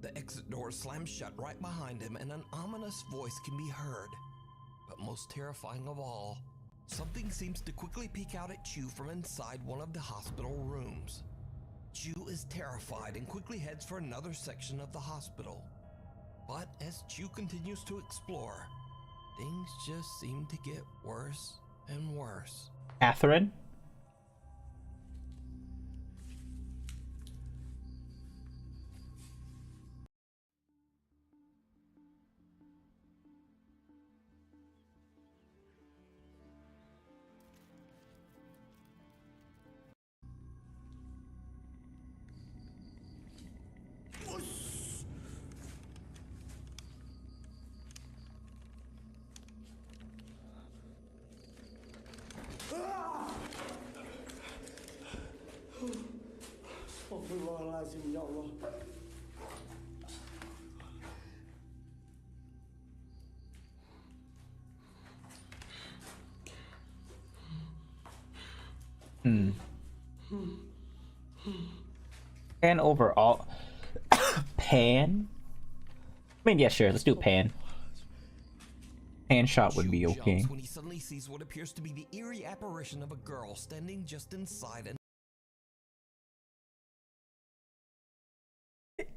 The exit door slams shut right behind him and an ominous voice can be heard. But most terrifying of all, something seems to quickly peek out at Chu from inside one of the hospital rooms. Chu is terrified and quickly heads for another section of the hospital. But as Chu continues to explore, things just seem to get worse and worse. Catherine? Astagfirullahaladzim, ya Allah. Pan overall. Pan? I mean, yeah, sure, let's do pan. Pan shot would be okay. When he suddenly sees what appears to be the eerie apparition of a girl standing just inside an...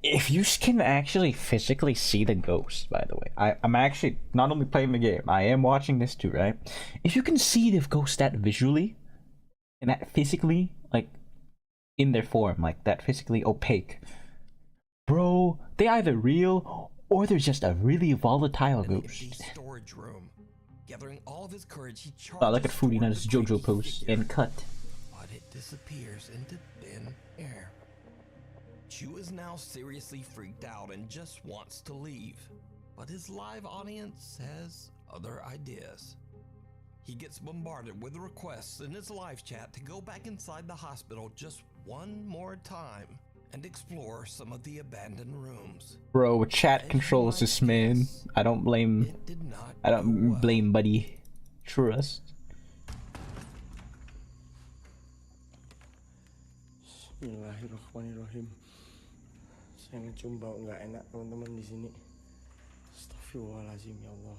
If you can actually physically see the ghost, by the way, I'm actually not only playing the game, I am watching this too, right? If you can see the ghost that visually, and that physically, like, in their form, like that physically opaque, bro, they either real or they're just a really volatile ghost. Storage room. Gathering all of his courage, he Oh, look at Fudina's JoJo pose and cut. But it disappears into thin air. Chu is now seriously freaked out and just wants to leave. But his live audience has other ideas. He gets bombarded with requests in his live chat to go back inside the hospital just one more time. and explore some of the abandoned rooms. Bro, chat controls this man. I don't blame buddy. Trust. Bismillahirrahmanirrahim. Saya ngecium bau nggak enak teman-teman di sini. Astagfirullahaladzim ya Allah.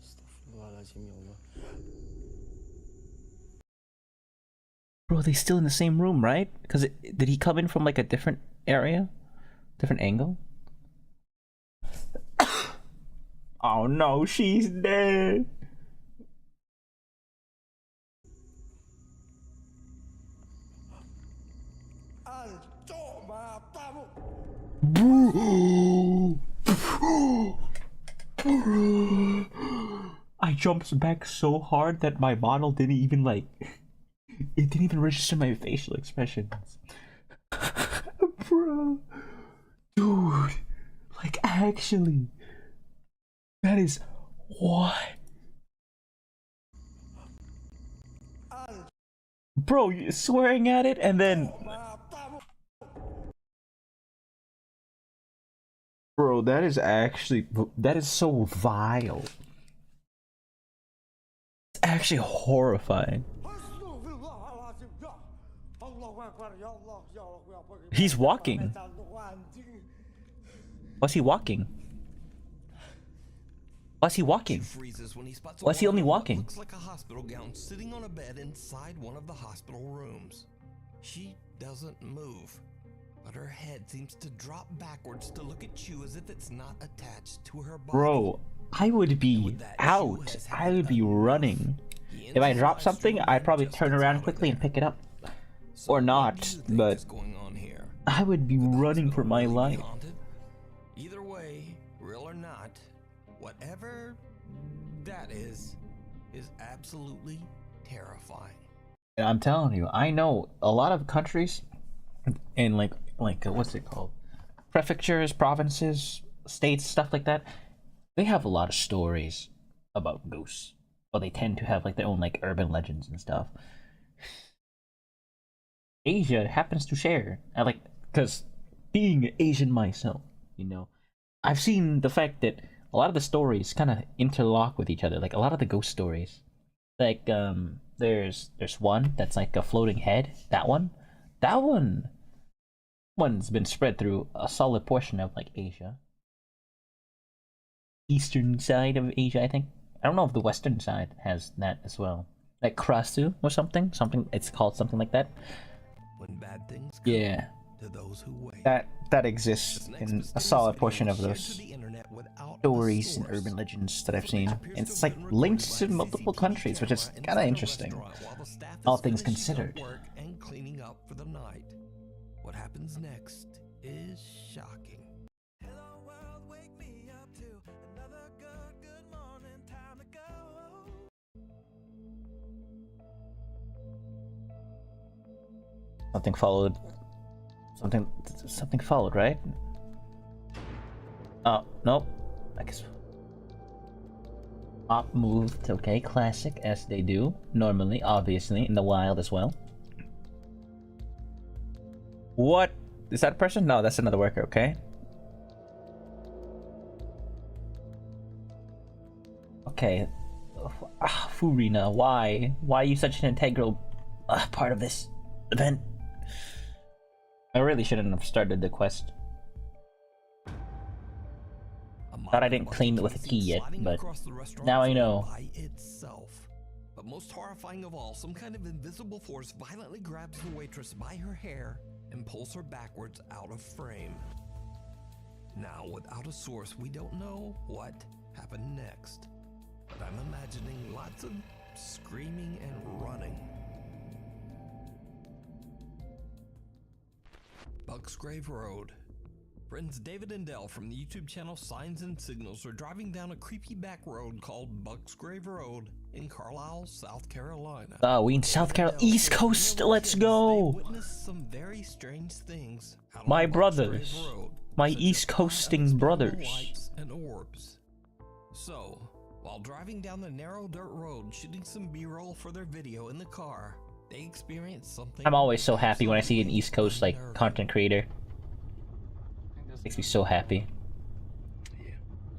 Astagfirullahaladzim ya Allah. Bro, they still in the same room, right? Because did he come in from like a different area? Different angle? Oh no, she's dead. I jumped back so hard that my bottle didn't even like... It didn't even register my facial expressions. Bro. Dude. Like, actually. That is... What? Bro, you're swearing at it and then... Bro, that is actually... That is so vile. It's actually horrifying. He's walking. Why's he walking? Why's he walking? Why's he only walking? Looks like a hospital gown sitting on a bed inside one of the hospital rooms. She doesn't move, but her head seems to drop backwards to look at you as if it's not attached to her body. Bro, I would be out. I would be running. If I drop something, I'd probably turn around quickly and pick it up. Or not, but I would be running for my life. Either way, real or not, whatever that is absolutely terrifying. And I'm telling you, I know a lot of countries in like what's it called? Prefectures, provinces, states, stuff like that. They have a lot of stories about ghosts. Well, they tend to have like their own like urban legends and stuff. Asia happens to share. Because being Asian myself, you know, I've seen the fact that a lot of the stories kind of interlock with each other. Like a lot of the ghost stories, like there's one that's like a floating head. That one's been spread through a solid portion of like Asia, eastern side of Asia. I think. I don't know if the western side has that as well, like Krasu or something. It's called something like that. When bad things come to those who wait. That exists in a solid portion of those stories and urban legends that I've seen. And it's like linked to multiple countries, which is kind of interesting, all things considered. And cleaning up for the night. What happens next is shocking. Hello world, wake me up to another good morning, time to go. Something followed. Something followed, right? Oh, nope. I guess. Op moved. Okay, classic, as they do. Normally, obviously, in the wild as well. What? Is that a person? No, that's another worker, okay? Okay. Furina, why? Why are you such an integral part of this event? I really shouldn't have started the quest. Thought I didn't claim it with a key yet, but now I know. By itself. But most horrifying of all, some kind of invisible force violently grabs the waitress by her hair and pulls her backwards out of frame. Now, without a source, we don't know what happened next. But I'm imagining lots of screaming and running. Bucksgrave Road. Friends David and Dell from the YouTube channel Signs and Signals are driving down a creepy back road called Bucksgrave Road in Carlisle, South Carolina. Oh, we in South Carolina, East Coast. Let's go. They witnessed some very strange things. My brothers, my East Coasting brothers. Lights and orbs. So, while driving down the narrow dirt road, shooting some B-roll for their video in the car, they experienced something. I'm always so happy when I see an East Coast like content creator Makes me so happy. You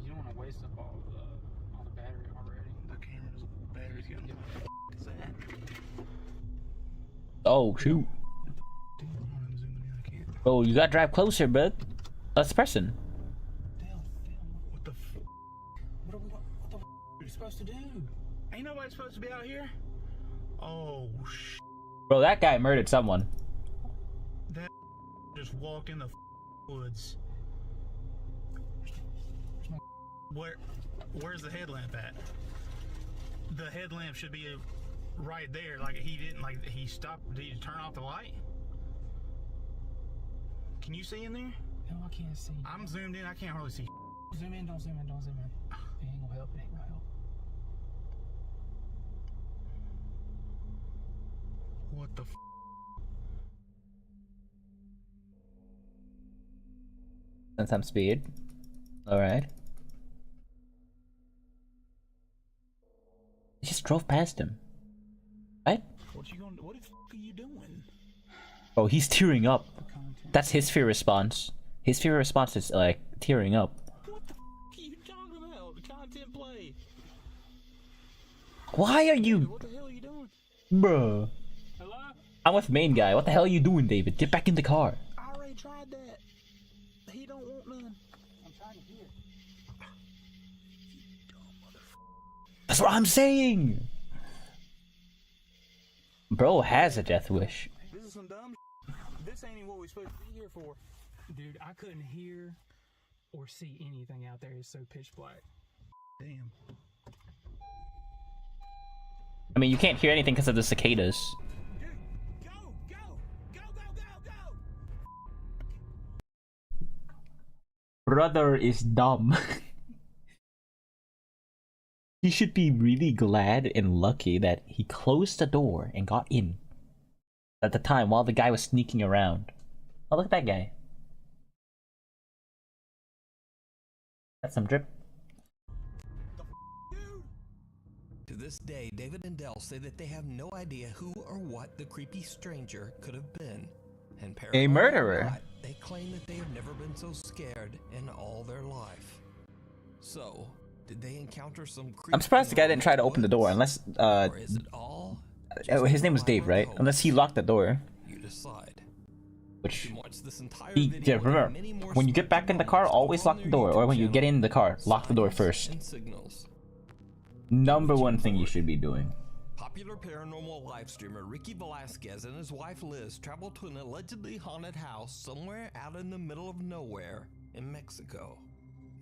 don't want to waste up all the battery already. The camera's battery's getting Oh shoot. Oh, you gotta drive closer, bud. That's pressing. What the are you supposed to do? Ain't nobody supposed to be out here. Oh sh. Bro, that guy murdered someone. That just walk in the woods. Where's the headlamp at? The headlamp should be right there. Like he didn't. Like he stopped. Did he turn off the light? Can you see in there? No, I can't see. I'm zoomed in. I can't hardly see. Zoom in. Don't zoom in. Don't zoom in. It ain't gonna help. It ain't gonna help. What the? And some speed. All right. I just drove past him. Right? What the f are you doing? Oh, he's tearing up. That's his fear response. His fear response is like tearing up. What the f are you talking about? Content play. Why are you? What the hell are you doing? Bruh. Hello? I'm with main guy. What the hell are you doing, David? Get back in the car. I already tried that. He don't want none. I'm trying to hear. That's what I'm saying. Bro has a death wish. This is some dumb This ain't even what we're supposed to be here for. Dude, I couldn't hear or see anything out there. It's so pitch black. Damn. I mean, you can't hear anything because of the cicadas. Brother is dumb. He should be really glad and lucky that he closed the door and got in at the time while the guy was sneaking around. Oh, look at that guy. That's some drip. To this day, David and Dell say that they have no idea who or what the creepy stranger could have been. And A murderer. Not, they claim that they have never been so scared in all their life. So, did they encounter some creepy? I'm surprised the guy didn't try to open the door unless or is it all his name was Dave, right? Unless he locked the door. You decide. Which This entire he, video yeah, remember, when you get back in the car, always lock the door. Or when you get in the car, lock the door first. Number one thing you should be doing. Popular paranormal live streamer Ricky Velasquez and his wife Liz traveled to an allegedly haunted house somewhere out in the middle of nowhere in Mexico.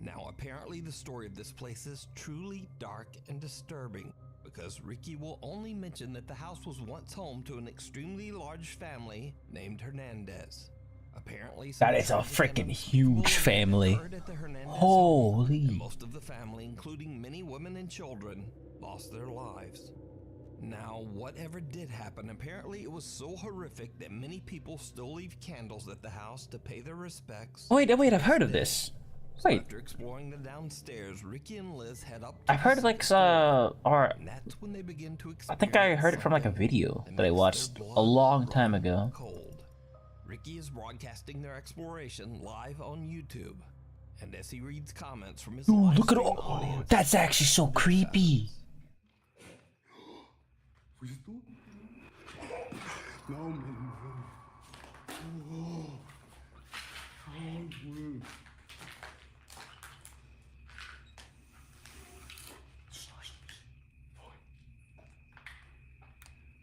Now apparently the story of this place is truly dark and disturbing because Ricky will only mention that the house was once home to an extremely large family named Hernandez. Apparently That is a freaking huge family. Holy. And most of the family, including many women and children, lost their lives. Now, whatever did happen, apparently it was so horrific that many people still leave candles at the house to pay their respects. Wait, I've heard of this. Wait. After exploring the downstairs, Ricky and Liz head up. I've heard like or And that's when they begin to I think I heard it from like a video that I watched a long time ago. cold. Ricky is broadcasting their exploration live on YouTube. And as he reads comments from his Dude, live look at stream all. audience, That's actually so creepy. No, man.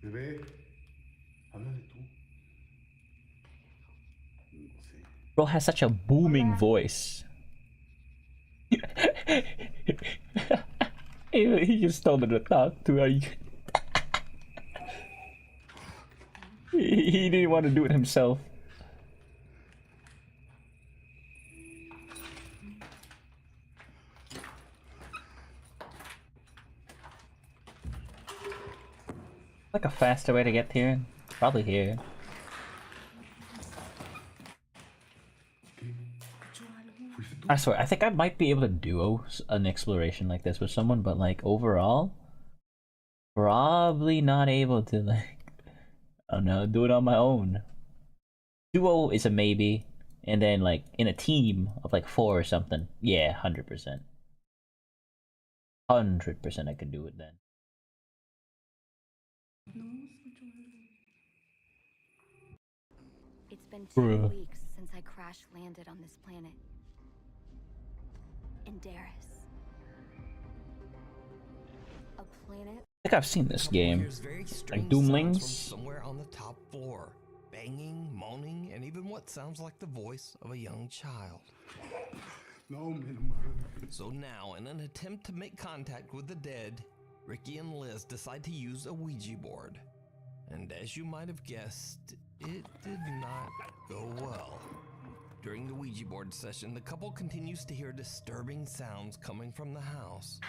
Bebé, háblale tú. Bro has such a booming voice. he just told her to talk to her. He didn't want to do it himself. Like a faster way to get here? Probably here. I swear, I think I might be able to duo an exploration like this with someone, but like overall, probably not able to like, I don't know, do it on my own. Duo is a maybe. and then like in a team of like 4 or something. Yeah, 100%. 100% I could do it then. It's been 2 Bruh. weeks since I crash landed on this planet. In Daris. A planet. I think I've seen this game. Very Like strange sounds from Doomlings. somewhere on the top floor. Banging, moaning, and even what sounds like the voice of a young child. So now, in an attempt to make contact with the dead, Ricky and Liz decide to use a Ouija board. And as you might have guessed, it did not go well. During the Ouija board session, the couple continues to hear disturbing sounds coming from the house.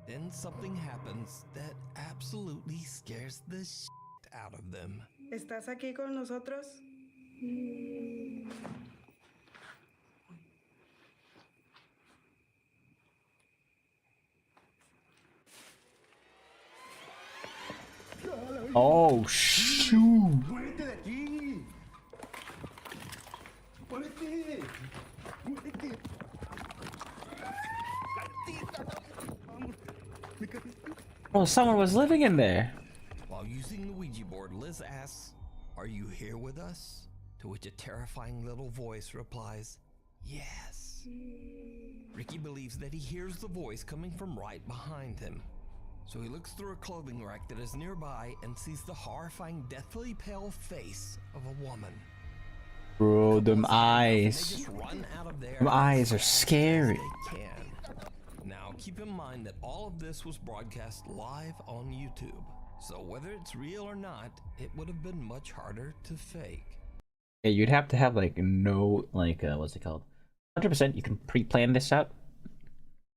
Then something happens that absolutely scares the shit out of them. ¿Estás aquí con nosotros? Oh shoot! ¡Muérete de aquí! ¡Muérete! ¡Muérete! Oh, someone was living in there. While using the Ouija board, Liz asks, "Are you here with us?" To which a terrifying little voice replies, "Yes." Ricky believes that he hears the voice coming from right behind him. So he looks through a clothing rack that is nearby and sees the horrifying, deathly pale face of a woman. Bro, them They eyes. just run out of there Them eyes are as fast as scary. they can. Now, keep in mind that all of this was broadcast live on YouTube. So whether it's real or not, it would have been much harder to fake. Yeah, you'd have to have like no like what's it called? 100% you can pre-plan this out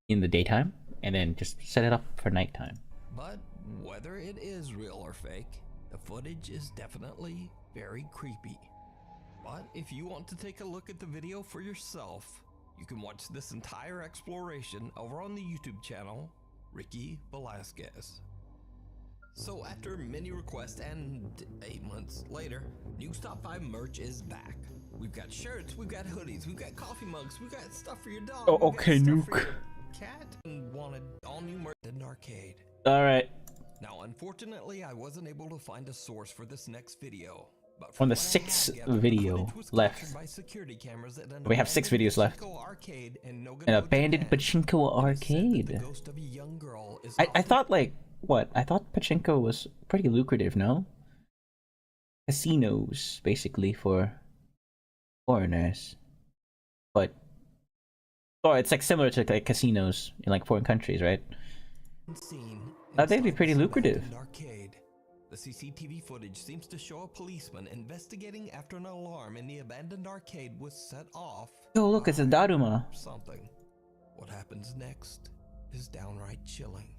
in the daytime and then just set it up for nighttime. But whether it is real or fake, the footage is definitely very creepy. But if you want to take a look at the video for yourself, you can watch this entire exploration over on the YouTube channel, Ricky Velasquez. So after many requests and 8 months later, Nuke's Top 5 merch is back. We've got shirts, we've got hoodies, we've got coffee mugs, we've got stuff for your dog. Oh, we've got okay, stuff for Nuke. your cat, and wanted all new merch in an arcade. Alright. Now, unfortunately, I wasn't able to find a source for this next video. But On from the what I 6th have gathered, video footage was left. captured by security cameras at an We have 6 abandoned videos left. pachinko arcade in Nagano, An abandoned Japan. pachinko arcade. Ghost of a young girl is I thought like what? I thought pachinko was pretty lucrative, no? Casinos basically for foreigners. But oh, it's like similar to like casinos in like foreign countries, right? Thought they'd be pretty lucrative. Arcade. The CCTV footage seems to show a policeman investigating after an alarm in the abandoned arcade was set off. Oh, look, it's a Daruma. Something. What happens next is downright chilling.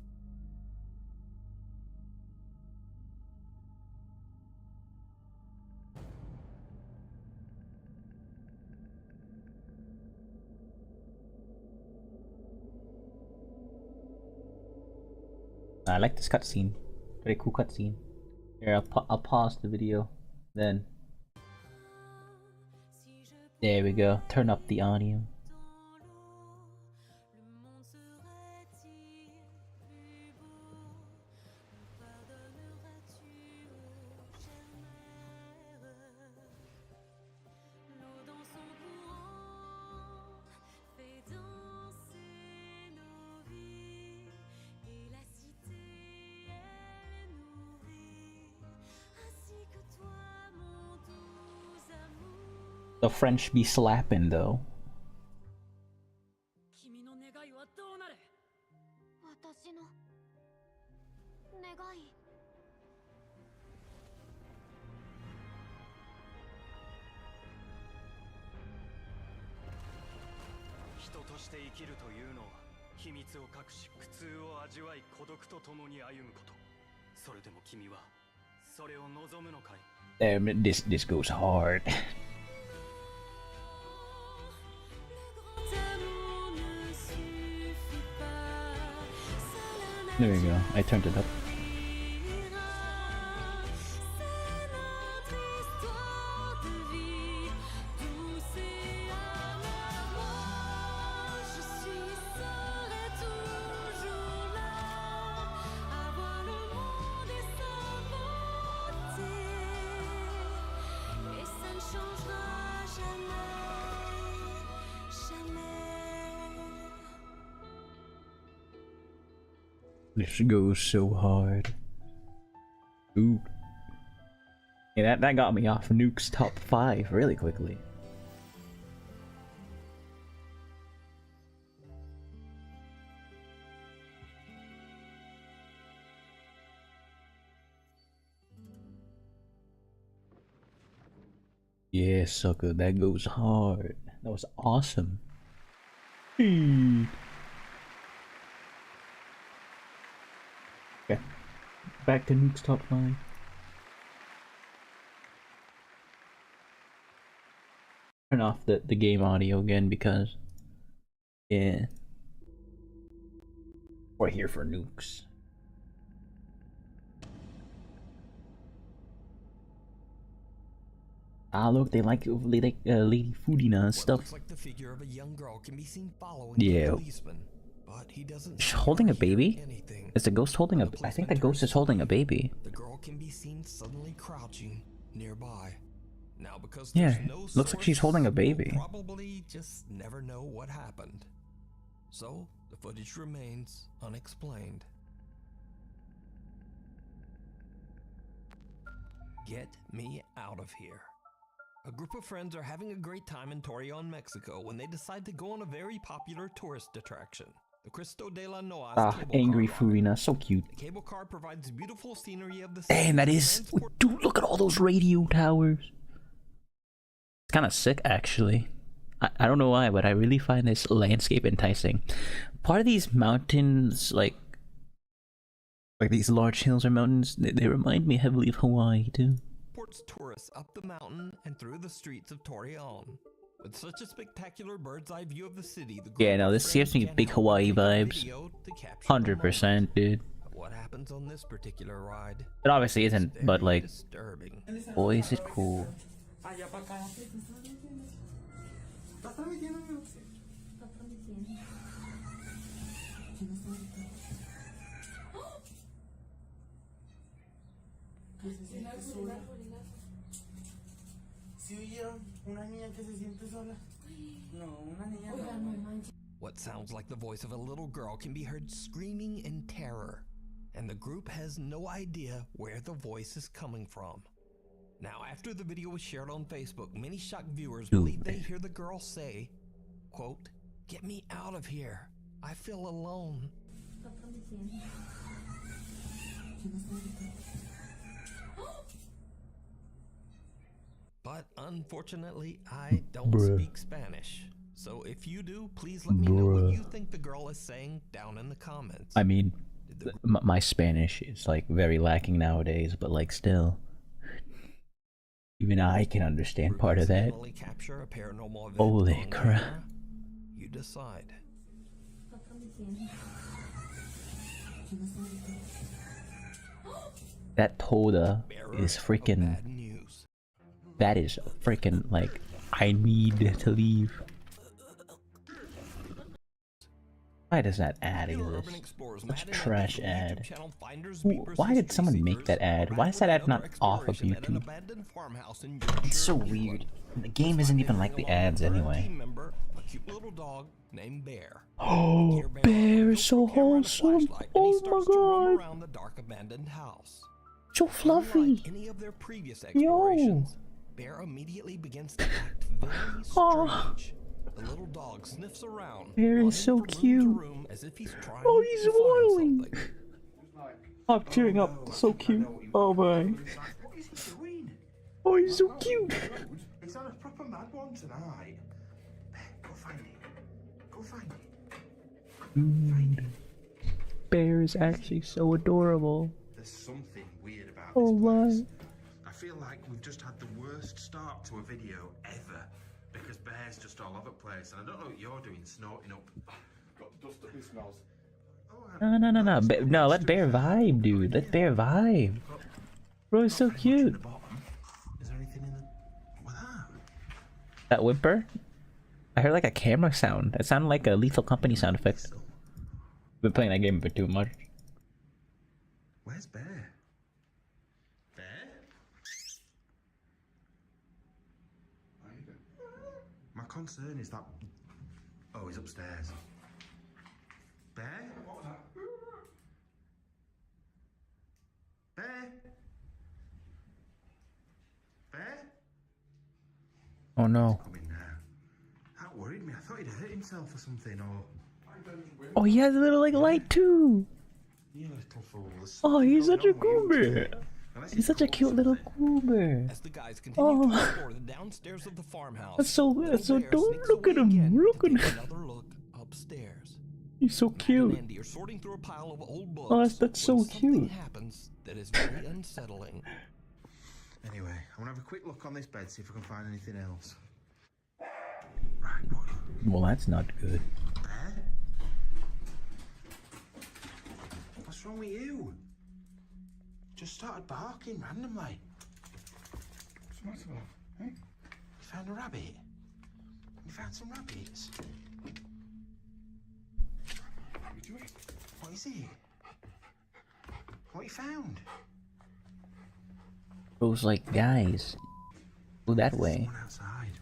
I like this cutscene. Very cool cutscene. Here, I'll pause the video. Then. There we go. Turn up the audio. The French be slapping though. 君の願いはどうなる？私の願い。人として生きるというのは秘密を隠し苦痛を味わい孤独と共に歩むこと。それでも君はそれを望むのかい？ Damn, this goes hard. There we go. I turned it up. This goes so hard. Ooh. Yeah, that got me off Nuke's top 5 really quickly. Yeah, sucker, that goes hard. That was awesome. Okay, back to Nuke's top 5. Turn off the game audio again because, yeah, we're here for Nukes. Ah, look, they like Lady Foodina stuff. Looks like the figure of a young girl can be seen following Yeah. the policeman, but he doesn't. She's holding a baby? Anything. Is the ghost holding a? I think the ghost is holding a baby. The girl can be seen suddenly crouching nearby. Now, because Yeah, there's no looks like she's holding a baby. we'll probably just never know what happened. So the footage remains unexplained. Get me out of here. A group of friends are having a great time in Torreon, Mexico when they decide to go on a very popular tourist attraction, the Cristo de la Noas cable Angry car. Furina, so cute. The cable car provides beautiful scenery of the city. Damn, that is. Dude, look at all those radio towers. It's kind of sick, actually. I don't know why, but I really find this landscape enticing. Part of these mountains, like these large hills or mountains, they remind me heavily of Hawaii too. Ports tourists up the mountain and through the streets of Torreon. With such a spectacular bird's eye view of the city, the Yeah, no, this gives me big Hawaii vibes. 100%, dude. What happens on this particular ride? It obviously isn't, but like, Disturbing. boy, is it cool. What sounds like the voice of a little girl can be heard screaming in terror, and the group has no idea where the voice is coming from. Now, after the video was shared on Facebook, many shocked viewers believe they hear the girl say, quote, "Get me out of here. I feel alone." But unfortunately, I don't speak Spanish. So if you do, please let me know what you think the girl is saying down in the comments. I mean, my Spanish is like very lacking nowadays, but like still, even I can understand part of that. Capture a paranormal event Holy on crap. camera. You decide. That Toda is freaking. That is freaking like. I need to leave. Why does that ad exist? Such a trash ad. Why did someone make that ad? Why is that ad not off of YouTube? It's so weird. The game isn't even like the ads anyway. A cute little dog named Bear. Oh, Bear is so wholesome. Oh my god. Around the dark abandoned house. So fluffy. Any of their previous explorations, Bear immediately begins to act very strange. The little dog sniffs around. Bear is so cute. As if he's trying Oh, he's to find smiling. something. I'm tearing up. So cute. Oh my. Oh, he's so cute. It's on a proper mad one tonight. Go find it. Go find it. Bear is actually so adorable. There's something weird about Oh this my. place. I feel like we've just had the worst start to a video ever. Because Bear's just all over the place, and I don't know what you're doing, snorting up. Got dust up his nose. No, let Bear vibe, dude. Let Bear vibe. Bro, is so cute. Is there anything in the... What's that? That whimper? I heard like a camera sound. It sounded like a Lethal Company sound effect. I've been playing that game a bit too much. Where's Bear? Bear? My concern is that... Oh, he's upstairs. Bear? What was that? Oh no. That worried me. I thought he'd hurt himself or something, or... Oh, he has a little like light too. You little fools. Oh, he's such a goober. He's such a cute little goober. As the guys continue to explore the downstairs of the farmhouse, That's so don't look at him. Look at him. another look upstairs. He's so Matt and cute. Andy are sorting through a pile of old books. Oh, that's so when something cute. happens that is very unsettling. Anyway, I want to have a quick look on this bed, see if I can find anything else. Well, that's not good. What's wrong with you? Just started barking randomly. What's the matter, love? Hey? You found a rabbit? You found some rabbits? What is it? What you found? Those like guys. Go that way. Someone outside.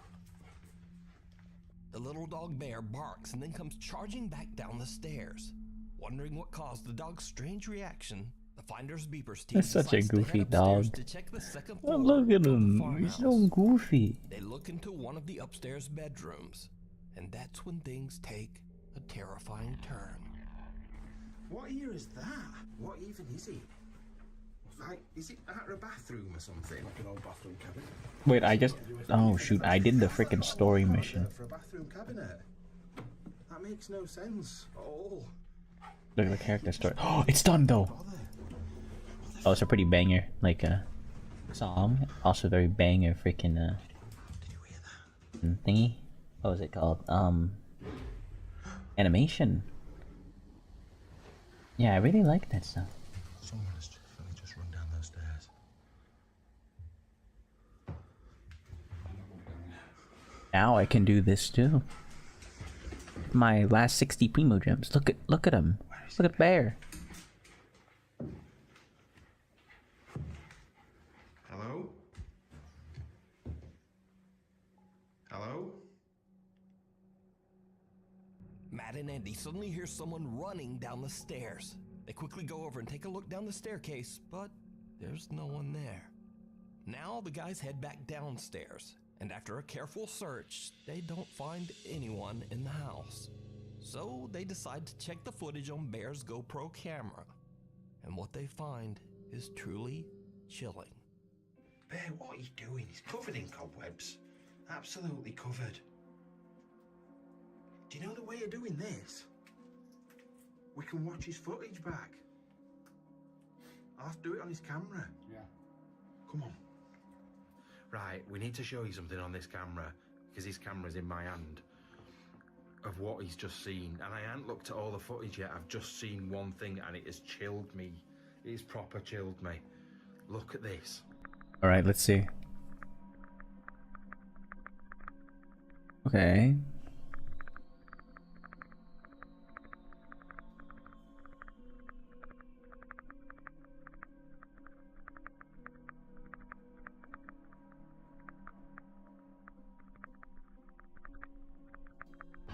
The little dog bear barks and then comes charging back down the stairs. Wondering what caused the dog's strange reaction, the Finder's Beepers team That's such a decides to goofy head upstairs dog. to check the second Oh, floor look at of the him. farmhouse. He's so goofy. They look into one of the upstairs bedrooms, and that's when things take a terrifying turn. What ear is that? What even is it? Like, is it out of a bathroom or something? Like an old bathroom cabinet. Wait, I just. Oh shoot! I did the freaking story mission. For a bathroom cabinet? That makes no sense at all. Look at the character story. Oh, it's done though. Oh, it's a pretty banger, like song. Also very banger, freaking thingy. What was it called? Animation. Yeah, I really like that stuff. Someone has just run down those stairs. Now I can do this too. My last 60 primo gems. Look at him. Look at Bear. Hello? Hello? Matt and Andy suddenly hear someone running down the stairs. They quickly go over and take a look down the staircase, but there's no one there. Now the guys head back downstairs, and after a careful search, they don't find anyone in the house. So they decide to check the footage on Bear's GoPro camera, and what they find is truly chilling. Bear, what are you doing? He's covered in cobwebs. Absolutely covered. Do you know the way of doing this? We can watch his footage back. I'll have to do it on his camera. Yeah. Come on. Right, we need to show you something on this camera, because his camera's in my hand, of what he's just seen. And I haven't looked at all the footage yet. I've just seen one thing and it has chilled me. It's proper chilled me. Look at this. Alright, let's see. Okay.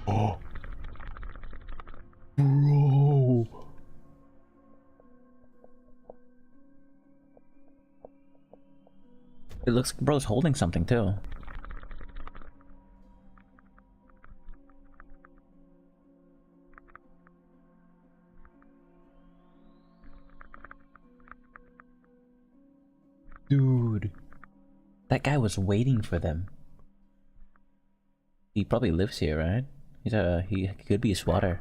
Oh. Bro. It looks like bro's holding something too. Dude. That guy was waiting for them. He probably lives here, right? He could be a swatter.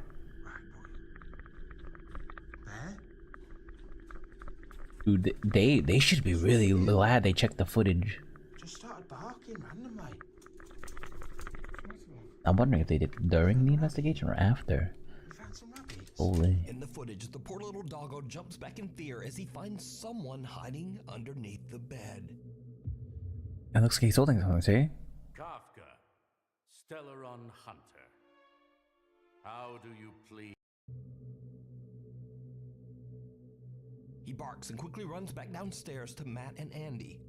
Dude, they should be really glad they checked the footage. Just started barking randomly. I'm wondering if they did it during the investigation or after. Holy. In the footage, the poor little doggo jumps back in fear as he finds someone hiding underneath the bed. It looks like he's holding something, see? Kafka, Stellaron Hunter. How do you please? He barks and quickly runs back downstairs to Matt and Andy.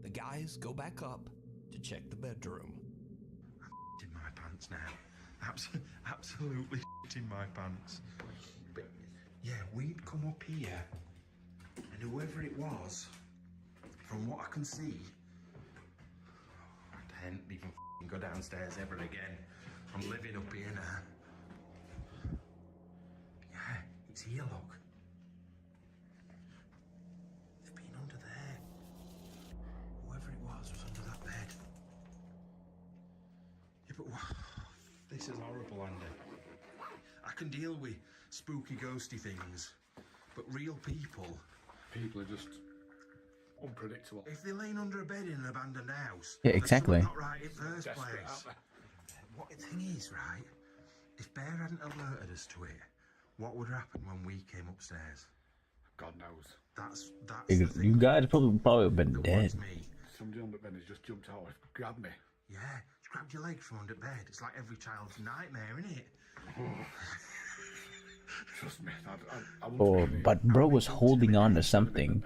The guys go back up to check the bedroom. In my pants now. Absolutely in my pants. But yeah, we'd come up here, and whoever it was, from what I can see, I ain't even go downstairs ever again. I'm living up here now. Yeah, it's here, look. They've been under there. Whoever it was under that bed. Yeah, but this is horrible, Andy. I can deal with spooky, ghosty things, but real people... People are just unpredictable. If they're laying under a bed in an abandoned house, Yeah, exactly. There's something not right in first place. What the thing is, right? If Bear hadn't alerted us to it, what would happen when we came upstairs? God knows. That's You, the thing. you guys probably have been dead. Somebody under bed has just jumped out and grabbed me. Yeah, just grabbed your leg from under bed. It's like every child's nightmare, isn't it? Trust me. Oh, but bro was holding on to something.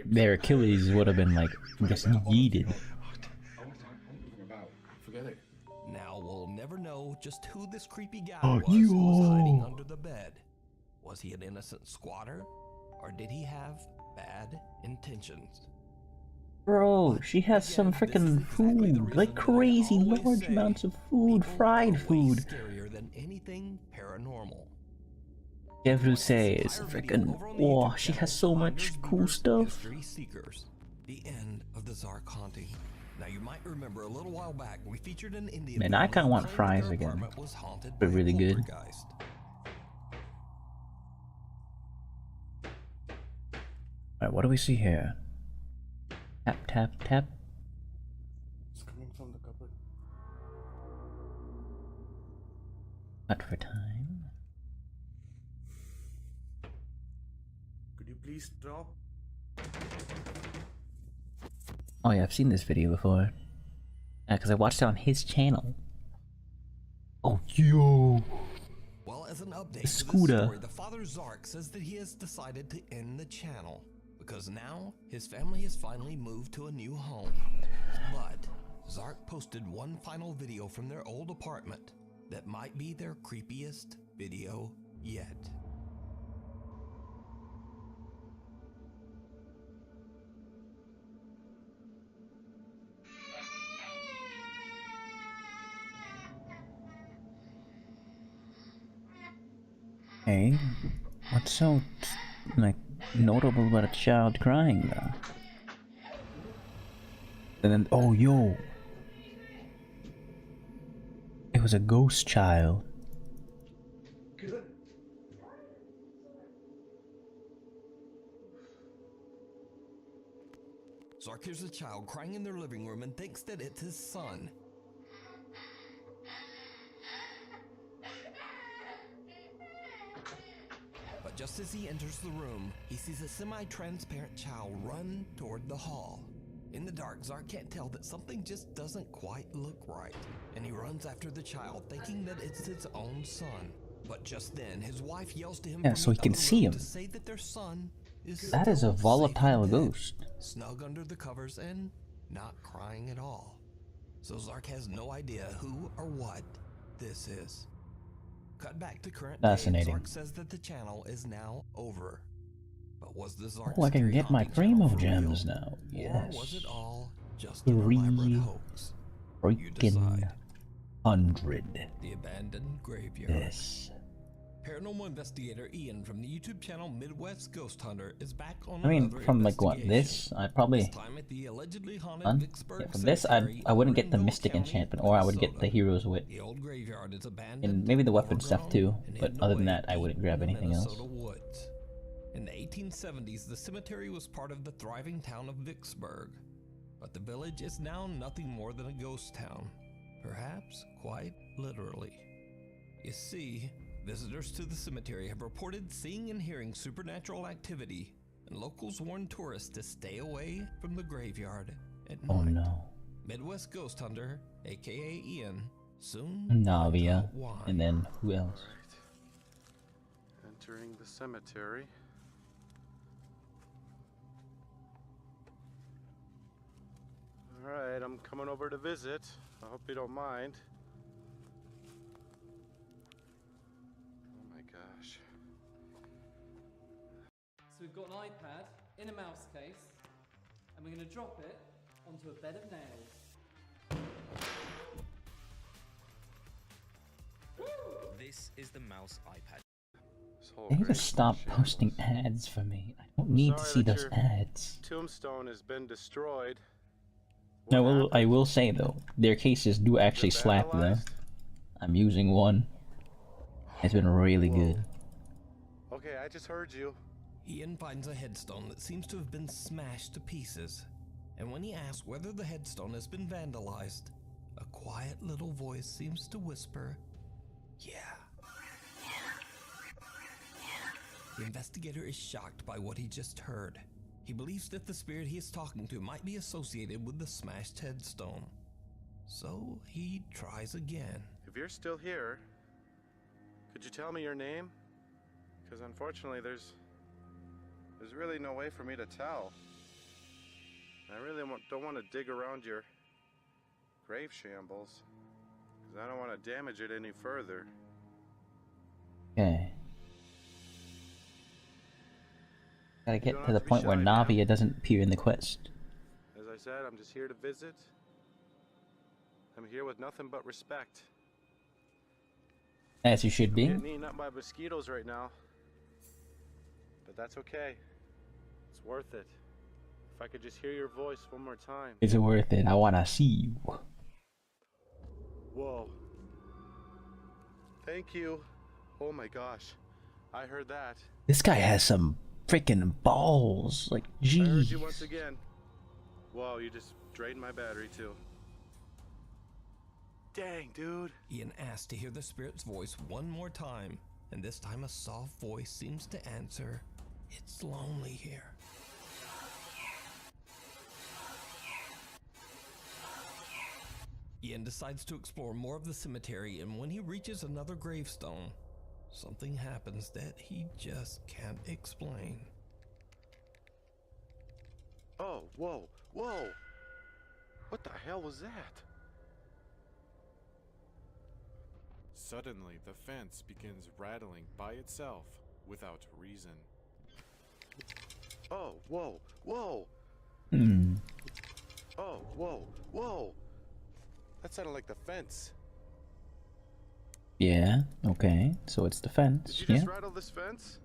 Their Achilles would have been like just yeeted. Forget it. Now we'll never know just who this creepy guy Oh, was who was hiding yo. under the bed. Was he an innocent squatter, or did he have bad intentions? Bro, she has some freaking food, like crazy large amounts of food, fried food. Scarier than anything paranormal. Devru says, freaking, wow, she has so much cool stuff. Mystery Seekers, the end of the Zark haunting. Now you might remember a little while back we featured an Indian. Man, I kind of want family fries their again. apartment was haunted But by a really good. poltergeist. Alright, what do we see here? Tap, tap, tap. It's coming from the cupboard. Cut for time. Could you please stop? Oh yeah, I've seen this video before. Because I watched it on his channel. Oh, yo! Well, as an update The to this scooter. story, the father Zark says that he has decided to end the channel because now his family has finally moved to a new home. But Zark posted one final video from their old apartment that might be their creepiest video yet. Hey, what's so, like, notable about a child crying, though? And then, oh, yo! It was a ghost child. Zark hears a child crying in their living room and thinks that it's his son. But just as he enters the room, he sees a semi-transparent child run toward the hall. In the dark, Zark can't tell that something just doesn't quite look right, and he runs after the child, thinking that it's his own son. But just then, his wife yells to him Yeah, from so the he can other see room him. to say that their son is That is a still volatile safe in bed, ghost. snug under the covers and not crying at all. So Zark has no idea who or what this is. Cut back to current day, Fascinating. Zark says that the channel is now over. But was the Zark Oh, I can scary get my haunting channel Primo for real? gems now. Or Yes. was it all just an elaborate hoax? You decide. 300. The abandoned graveyard. Yes. Paranormal investigator Ian from the YouTube channel Midwest Ghost Hunter is back on I mean, another from like what, investigation. this? I probably... This time at the allegedly haunted Huh? Vicksburg Yeah, from this, I wouldn't get the Mystic enchantment, or I would get the Hero's Wit. The old graveyard is abandoned, And maybe the weapon stuff too, and but hidden other than away that, I wouldn't grab in the anything else. Minnesota woods. In the 1870s, the cemetery was part of the thriving town of Vicksburg, but the village is now nothing more than a ghost town, perhaps quite literally. You see, visitors to the cemetery have reported seeing and hearing supernatural activity, and locals warn tourists to stay away from the graveyard at night. Oh no. Midwest Ghost Hunter, aka Ian, soon Navia. And then, who else? Entering the cemetery. Alright, I'm coming over to visit. I hope you don't mind. Oh my gosh. So we've got an iPad in a mouse case, and we're going to drop it onto a bed of nails. This is the mouse iPad. They need to stop posting ads for me. I don't need to see those ads. Tombstone has been destroyed. I will say though, their cases do actually slap though. I'm using one. It's been really good. Okay, I just heard you. Ian finds a headstone that seems to have been smashed to pieces. And when he asks whether the headstone has been vandalized, a quiet little voice seems to whisper, "Yeah." The investigator is shocked by what he just heard. He believes that the spirit he is talking to might be associated with the smashed headstone. So he tries again. If you're still here, could you tell me your name? Because unfortunately, there's really no way for me to tell. I really don't want to dig around your grave shambles, because I don't want to damage it any further. Okay. Gotta get to the point where Navia doesn't appear in the quest. As I said, I'm just here to visit. I'm here with nothing but respect. As you should be. I'm getting eaten up by mosquitoes right now. But that's okay. It's worth it. If I could just hear your voice one more time. Is it worth it? I wanna see you. Whoa. Thank you. Oh my gosh. I heard that. This guy has some freaking balls. Like, I heard jeez. you once again. Whoa, you just drained my battery too. Dang, dude. Ian asks to hear the spirit's voice one more time, and this time a soft voice seems to answer, "It's lonely here." Ian decides to explore more of the cemetery, and when he reaches another gravestone, something happens that he just can't explain. Oh, whoa, whoa. What the hell was that? Suddenly, the fence begins rattling by itself without reason. Oh, whoa, whoa. Oh, whoa, whoa. That sounded like the fence. Yeah, okay. So it's the fence. Did you just Yeah. rattle this fence?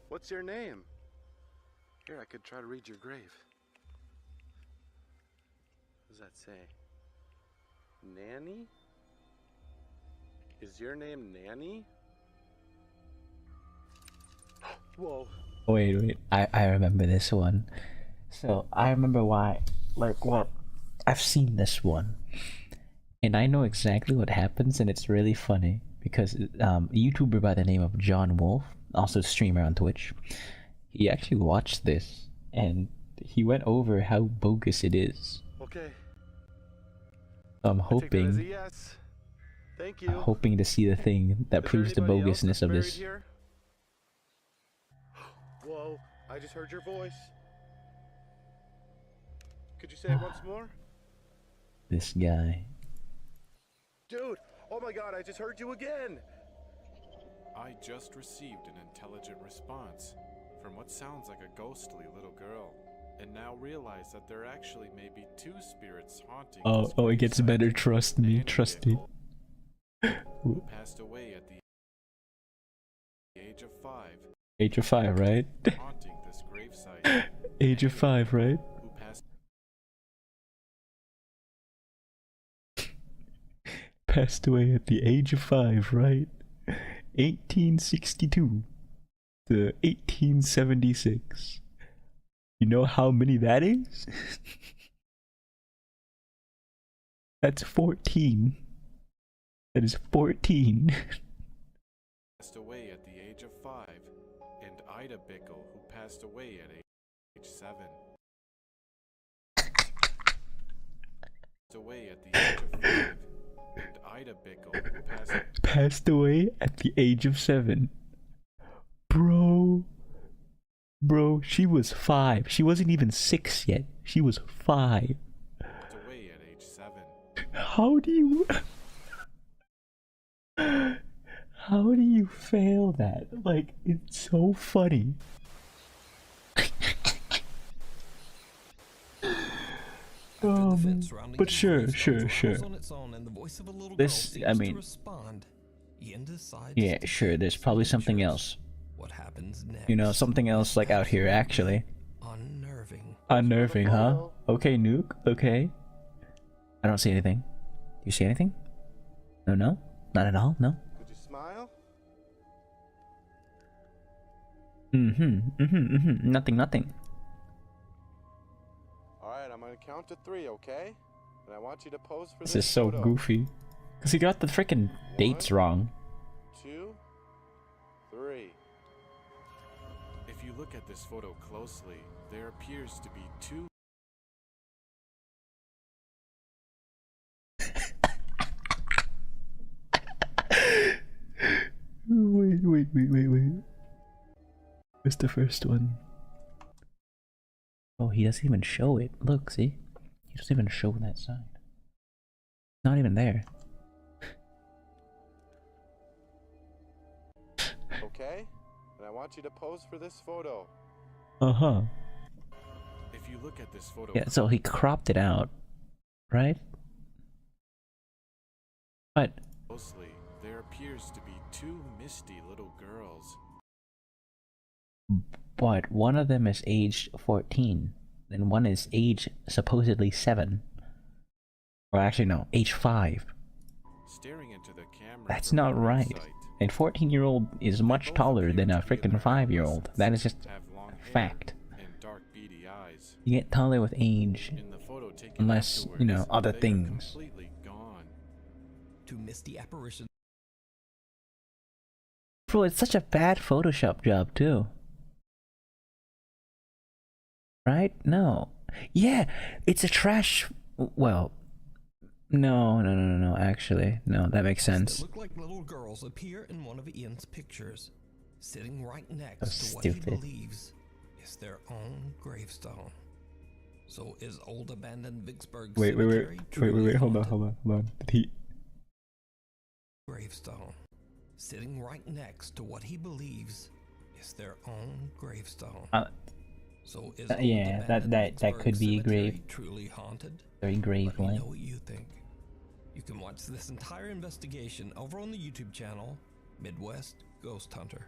What's your name? Here, I could try to read your grave. What does that say? Nanny? Is your name Nanny? Whoa. Wait. I remember this one. So I remember why. Like, what? I've seen this one. And I know exactly what happens, and it's really funny. Because a YouTuber by the name of John Wolf, also a streamer on Twitch, he actually watched this, and he went over how bogus it is. Okay. I'm I take that as a hoping, yes. Thank you. I'm hoping to see the thing that Is there proves the anybody else bogusness that's of buried this. here? Whoa, I just heard your voice. Could you say it once more? This guy. Dude, oh my god, I just heard you again. I just received an intelligent response from what sounds like a ghostly little girl, and now realize that there actually may be two spirits haunting this Oh, it gets gravesite. better. Trust me. Trust me. Who passed away at the age of 5. Age of 5, right? Haunting this gravesite. Age of 5, right? Who passed Passed away at the age of 5, right? 1862 to 1876. You know how many that is? That's 14. That is 14. passed away at the age of 5, and Ida Bickle, who passed away at age 7. Passed away at the age of 5, and Ida Bickle, who Passed away at the age of 7. Bro, she was 5. She wasn't even 6 yet. She was 5. passed away at age 7. How do you fail that? Like, it's so funny. After the fence surrounding But two sure. gravestones rattles on its own and the voice of a little girl seems to respond, Ian decides Yeah, to sure. take There's some probably something pictures. else. What happens next? You know, something else like out here actually. Unnerving. Unnerving, huh? Okay, Nuke. Okay. I don't see anything. Do you see anything? No, no, not at all. No. Could you smile? Nothing. Nothing. Alright, I'm gonna count to 3, okay? And I want you to pose for This this is so photo. goofy. Cause he got the freaking dates wrong. 2, 3. If you look at this photo closely, there appears to be 2 Wait. Where's the first one? Oh, he doesn't even show it. Look, see? He doesn't even show that side. Not even there. Okay? And I want you to pose for this photo. Uh-huh. If you look at this photo Yeah, so he cropped it out. Right? But closely, there appears to be 2 misty little girls. But one of them is aged 14, and one is age supposedly 7. Or actually no, age 5. Staring into the camera. That's from not the right. site. A 14-year-old is much taller than a freaking 5-year-old. That is just a fact. And dark beady eyes. You get taller with age, In the photo taken unless, you know, afterwards, other they are things. completely gone. 2 misty apparitions. Bro, it's such a bad Photoshop job too. Right? No. Yeah, it's a trash. Well, no. Actually, no, that makes sense. That look like little girls appear in one of Ian's pictures, sitting right next So to what he stupid. believes is their own gravestone. So is old abandoned Vicksburg Wait. Cemetery truly Hold haunted? on. Did he? Gravestone, sitting right next to what he believes is their own gravestone. So is old Yeah, abandoned that could Vicksburg be a Cemetery grave. truly haunted? Very grave, Let me like. know what you think. You can watch this entire investigation over on the YouTube channel, Midwest Ghost Hunter.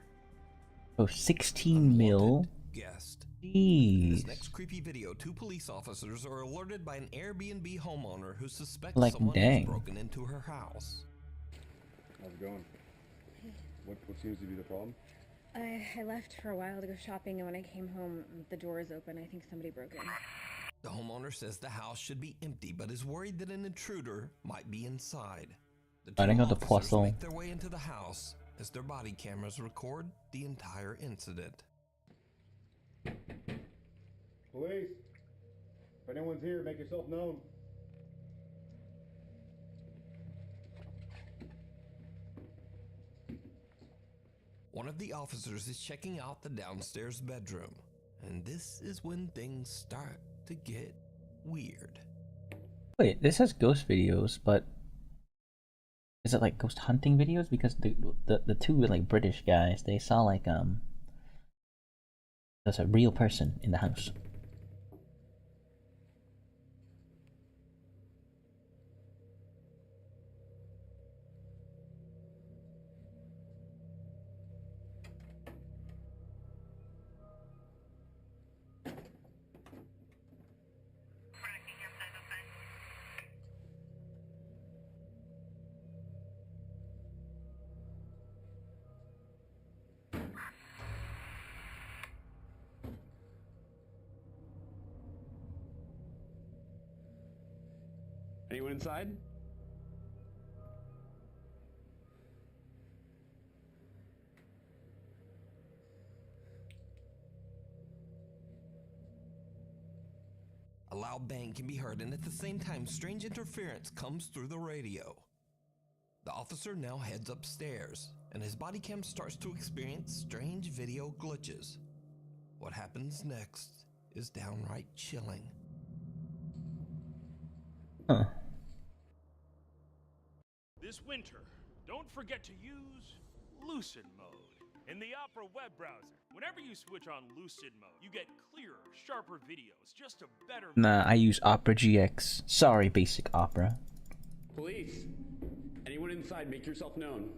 Oh, 16 mil. Guest. In Jeez. this next creepy video, 2 police officers are alerted by an Airbnb homeowner who suspects Like, someone dang. has broken into her house. How's it going? What seems to be the problem? I left for a while to go shopping, and when I came home, the door is open. I think somebody broke in. The homeowner says the house should be empty, but is worried that an intruder might be inside. The I think two of the officers poisson. make their way into the house as their body cameras record the entire incident. Police! If anyone's here, make yourself known. One of the officers is checking out the downstairs bedroom, and this is when things start to get weird. Wait, this has ghost videos, but is it like ghost hunting videos? Because the two like British guys, they saw like there's a real person in the house. Anyone inside? A loud bang can be heard, and at the same time, strange interference comes through the radio. The officer now heads upstairs, and his body cam starts to experience strange video glitches. What happens next is downright chilling. Huh. This winter, don't forget to use Lucid Mode. In the Opera web browser, whenever you switch on Lucid mode, you get clearer, sharper videos, just a better... Nah, I use Opera GX. Sorry, basic Opera. Police! Anyone inside, make yourself known.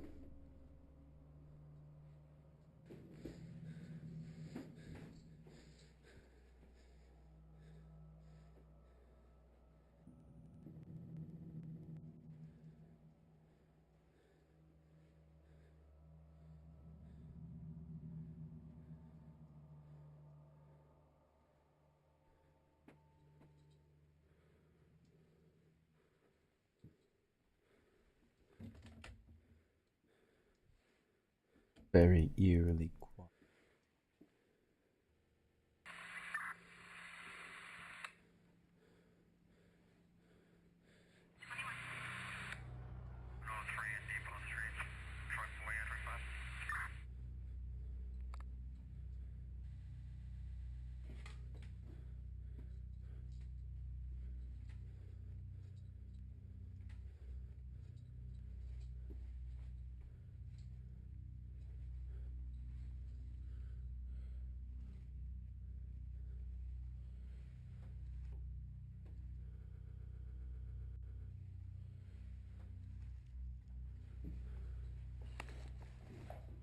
Very eerily quiet.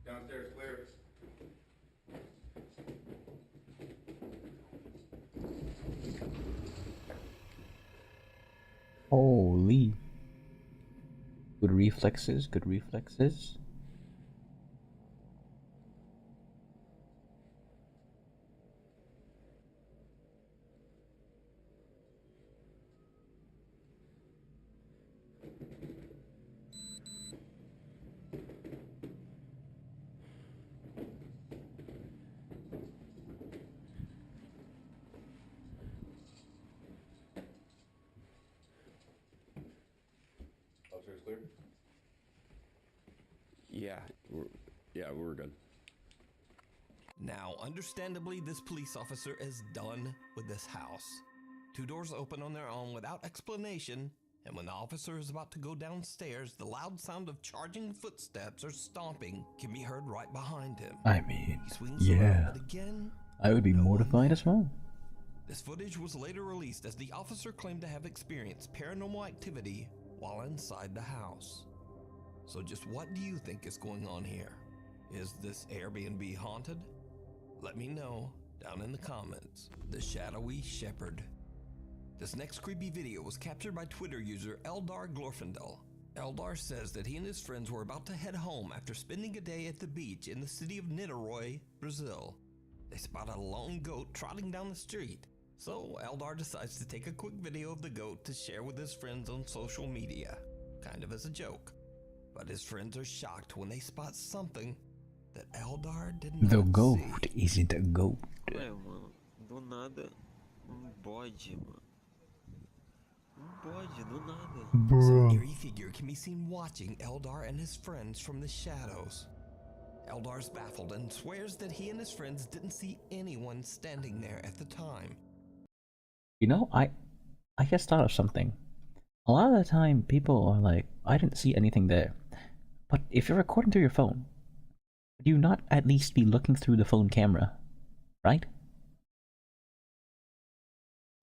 Downstairs clear. Holy. Good reflexes, good reflexes. Downstairs clear. Yeah, we're good. Now, understandably, this police officer is done with this house. Two doors open on their own without explanation, and when the officer is about to go downstairs, the loud sound of charging footsteps or stomping can be heard right behind him. I mean, He swings yeah. around, but again, I would be mortified as well. this footage was later released as the officer claimed to have experienced paranormal activity while inside the house. So just what do you think is going on here? Is this Airbnb haunted? Let me know down in the comments. The Shadowy Shepherd. This next creepy video was captured by Twitter user Eldar Glorfindel. Eldar says that he and his friends were about to head home after spending a day at the beach in the city of Niterói, Brazil. They spotted a lone goat trotting down the street. So Eldar decides to take a quick video of the goat to share with his friends on social media, kind of as a joke. But his friends are shocked when they spot something that Eldar did not The goat see. isn't a goat. Ué, mano, do nada, bode, mano. Bode, do nada. Some eerie figure can be seen watching Eldar and his friends from the shadows. Eldar's baffled and swears that he and his friends didn't see anyone standing there at the time. You know, I just thought of something. A lot of the time, people are like, I didn't see anything there. But if you're recording through your phone, would you not at least be looking through the phone camera, right?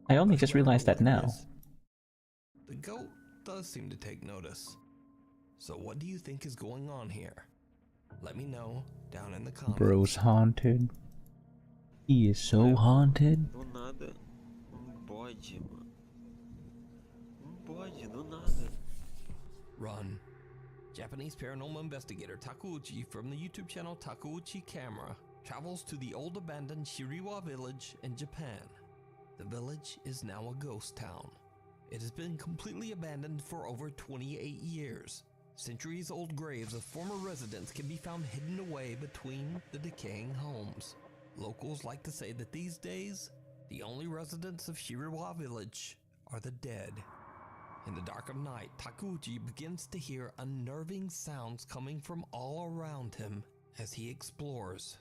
I only just realized that now. The goat does seem to take notice. So what do you think is going on here? Let me know down in the comments. Bro's haunted. He is so haunted. Do nada, bode, mano. Bode, do nada. Run. Japanese paranormal investigator Takeuchi from the YouTube channel Takeuchi Camera travels to the old abandoned Shiriwa village in Japan. The village is now a ghost town. It has been completely abandoned for over 28 years. Centuries-old graves of former residents can be found hidden away between the decaying homes. Locals like to say that these days, the only residents of Shiriwa village are the dead. In the dark of night, Takeuchi begins to hear unnerving sounds coming from all around him as he explores.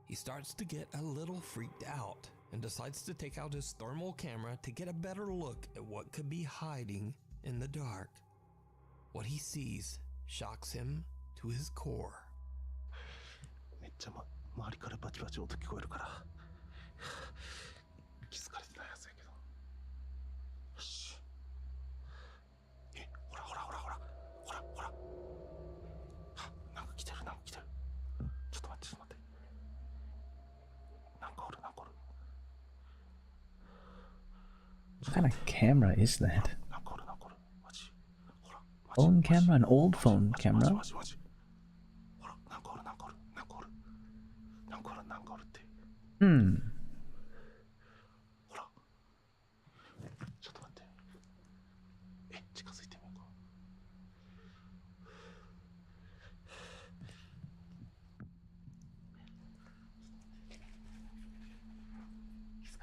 He starts to get a little freaked out and decides to take out his thermal camera to get a better look at what could be hiding in the dark. What he sees shocks him to his core. ちゃ周りからバチバチ音聞こえるから気づかれてないはずやけど。よし。ほらほらほらほらほらほら。なんか来てるなんか来てる。ちょっと待ってちょっと待って。なんかおるなんかおる。What kind of camera is that? Phone camera? An old phone camera? Hmm.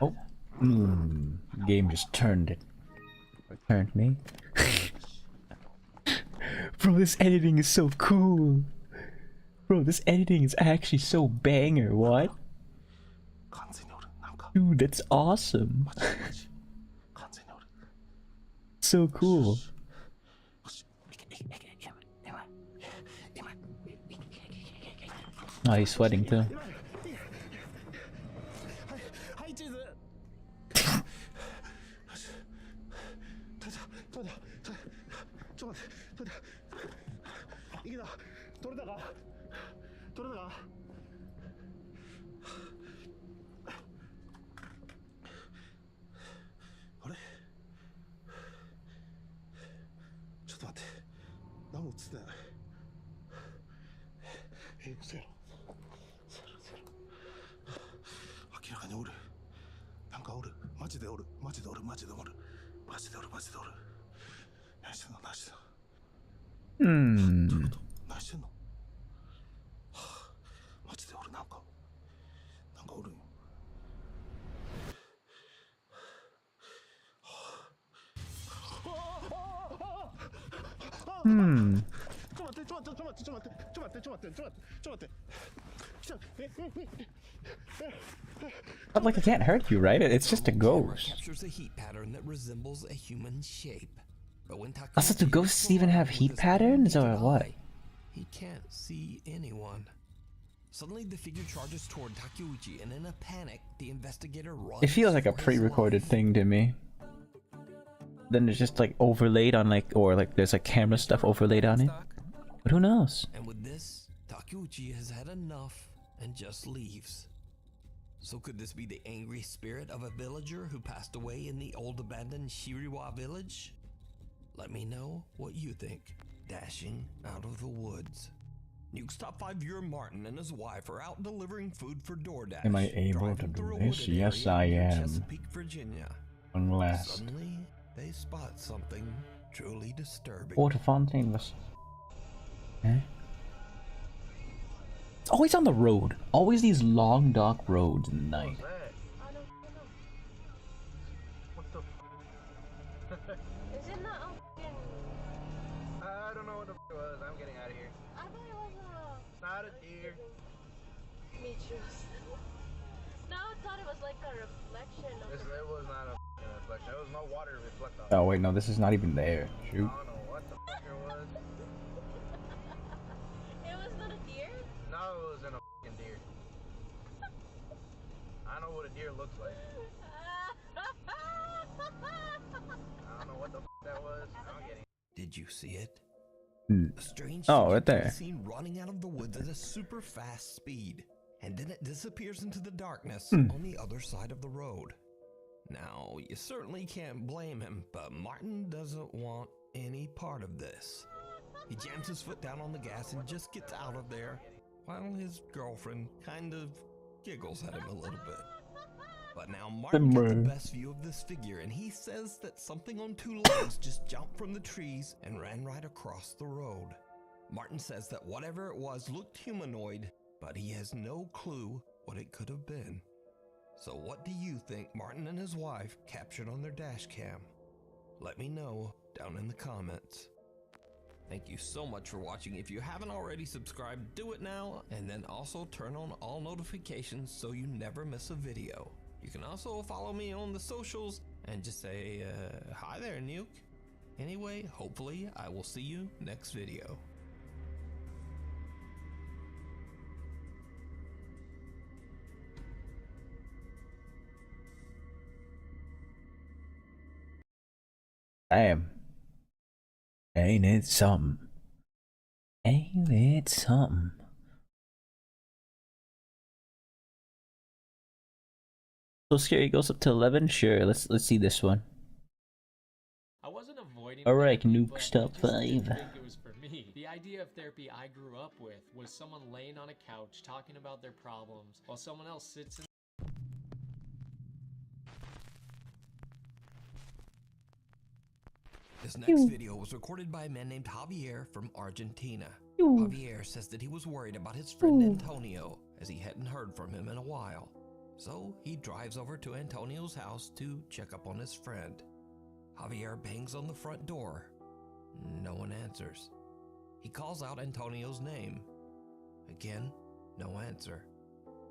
Oh. Game just turned it. Or turned me. Bro, this editing is so cool. Bro, this editing is actually so banger. What? Dude, that's awesome. So cool. Oh, he's sweating too. But like, it can't hurt you, right? It's just a ghost. Captures a heat pattern that resembles a human shape. But when Also, do ghosts even have heat patterns, or what? He can't see anyone. Suddenly, the figure charges toward Takeuchi, and in a panic, the investigator runs. It feels like a pre-recorded thing to me. Then it's just like overlaid on like, or like there's like camera stuff overlaid on it. But who knows? And with this, Takeuchi has had enough and just leaves. So could this be the angry spirit of a villager who passed away in the old abandoned Shiriwa village? Let me know what you think. Dashing out of the woods. Nuke's top 5 viewer Martin and his wife are out delivering food for DoorDash. Am I able to do this? Yes, I am. Chesapeake, Virginia. Unless. Suddenly, they spot something truly disturbing. Water fountain was. Eh? It's always on the road. Always these long, dark roads in the night. Isn't that I don't know what the f it was. I'm getting out of here. I thought it was not a deer. Me too. No, I thought it was like a reflection of It was not a reflection. There was no water to reflect off. Oh wait, no, this is not even there. Shoot. I don't know what the f it was. It was not a deer? No, it wasn't a f***ing deer. I know what a deer looks like. I don't know what the f that was. I'm getting. Did you see it? A strange oh, figure right there. can be seen running out of the woods at a super fast speed, and then it disappears into the darkness on the other side of the road. Now, you certainly can't blame him, but Martin doesn't want any part of this. He jams his foot down on the gas and just gets out of there, while his girlfriend kind of giggles at him a little bit. But now Martin got the best view of this figure, and he says that something on 2 legs just jumped from the trees and ran right across the road. Martin says that whatever it was looked humanoid, but he has no clue what it could have been. So what do you think Martin and his wife captured on their dash cam? Let me know down in the comments. Thank you so much for watching. If you haven't already subscribed, do it now, and then also turn on all notifications so you never miss a video. You can also follow me on the socials and just say, hi there, Nuke. Anyway, hopefully I will see you next video. Damn. Ain't it something? Ain't it something? So scary goes up to 11? Sure, let's see this one. I wasn't avoiding Alright, therapy, nuke but stop I just 5. didn't think it was for me. The idea of therapy I grew up with was someone laying on a couch talking about their problems while someone else sits in. This next video was recorded by a man named Javier from Argentina. Javier says that he was worried about his friend Antonio, as he hadn't heard from him in a while. So he drives over to Antonio's house to check up on his friend. Javier bangs on the front door. No one answers. He calls out Antonio's name. Again, no answer.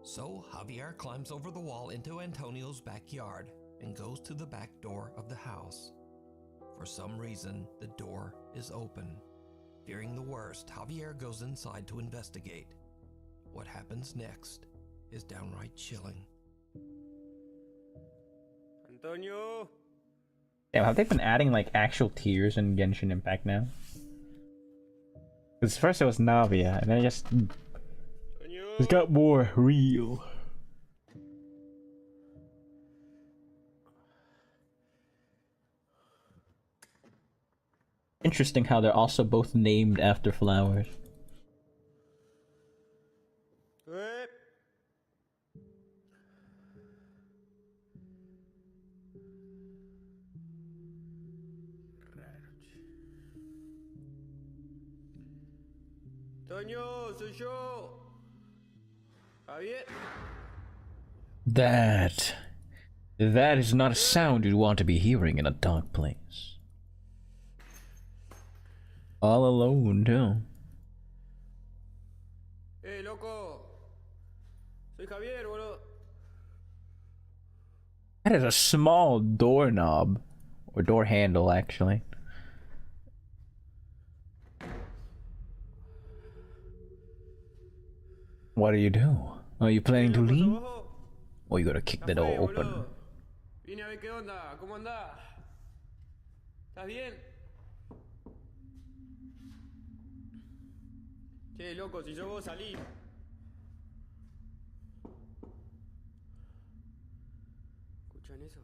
So Javier climbs over the wall into Antonio's backyard and goes to the back door of the house. For some reason, the door is open. Fearing the worst, Javier goes inside to investigate. What happens next is downright chilling. Antonio! Damn, have they been adding like actual tears in Genshin Impact now? Because first it was Navia, and then it got more real. Interesting how they're also both named after flowers. Antonio, soy yo. Javier. That is not a sound you'd want to be hearing in a dark place. All alone, too. Hey, loco. Soy Javier, boludo. That is a small doorknob. Or door handle, actually. What do you do? Are you planning to leave? Or you gotta kick the door open? Vine a ver qué onda, ¿cómo andás? ¿Estás bien? Che, loco, si yo vos salí. ¿Escuchan eso?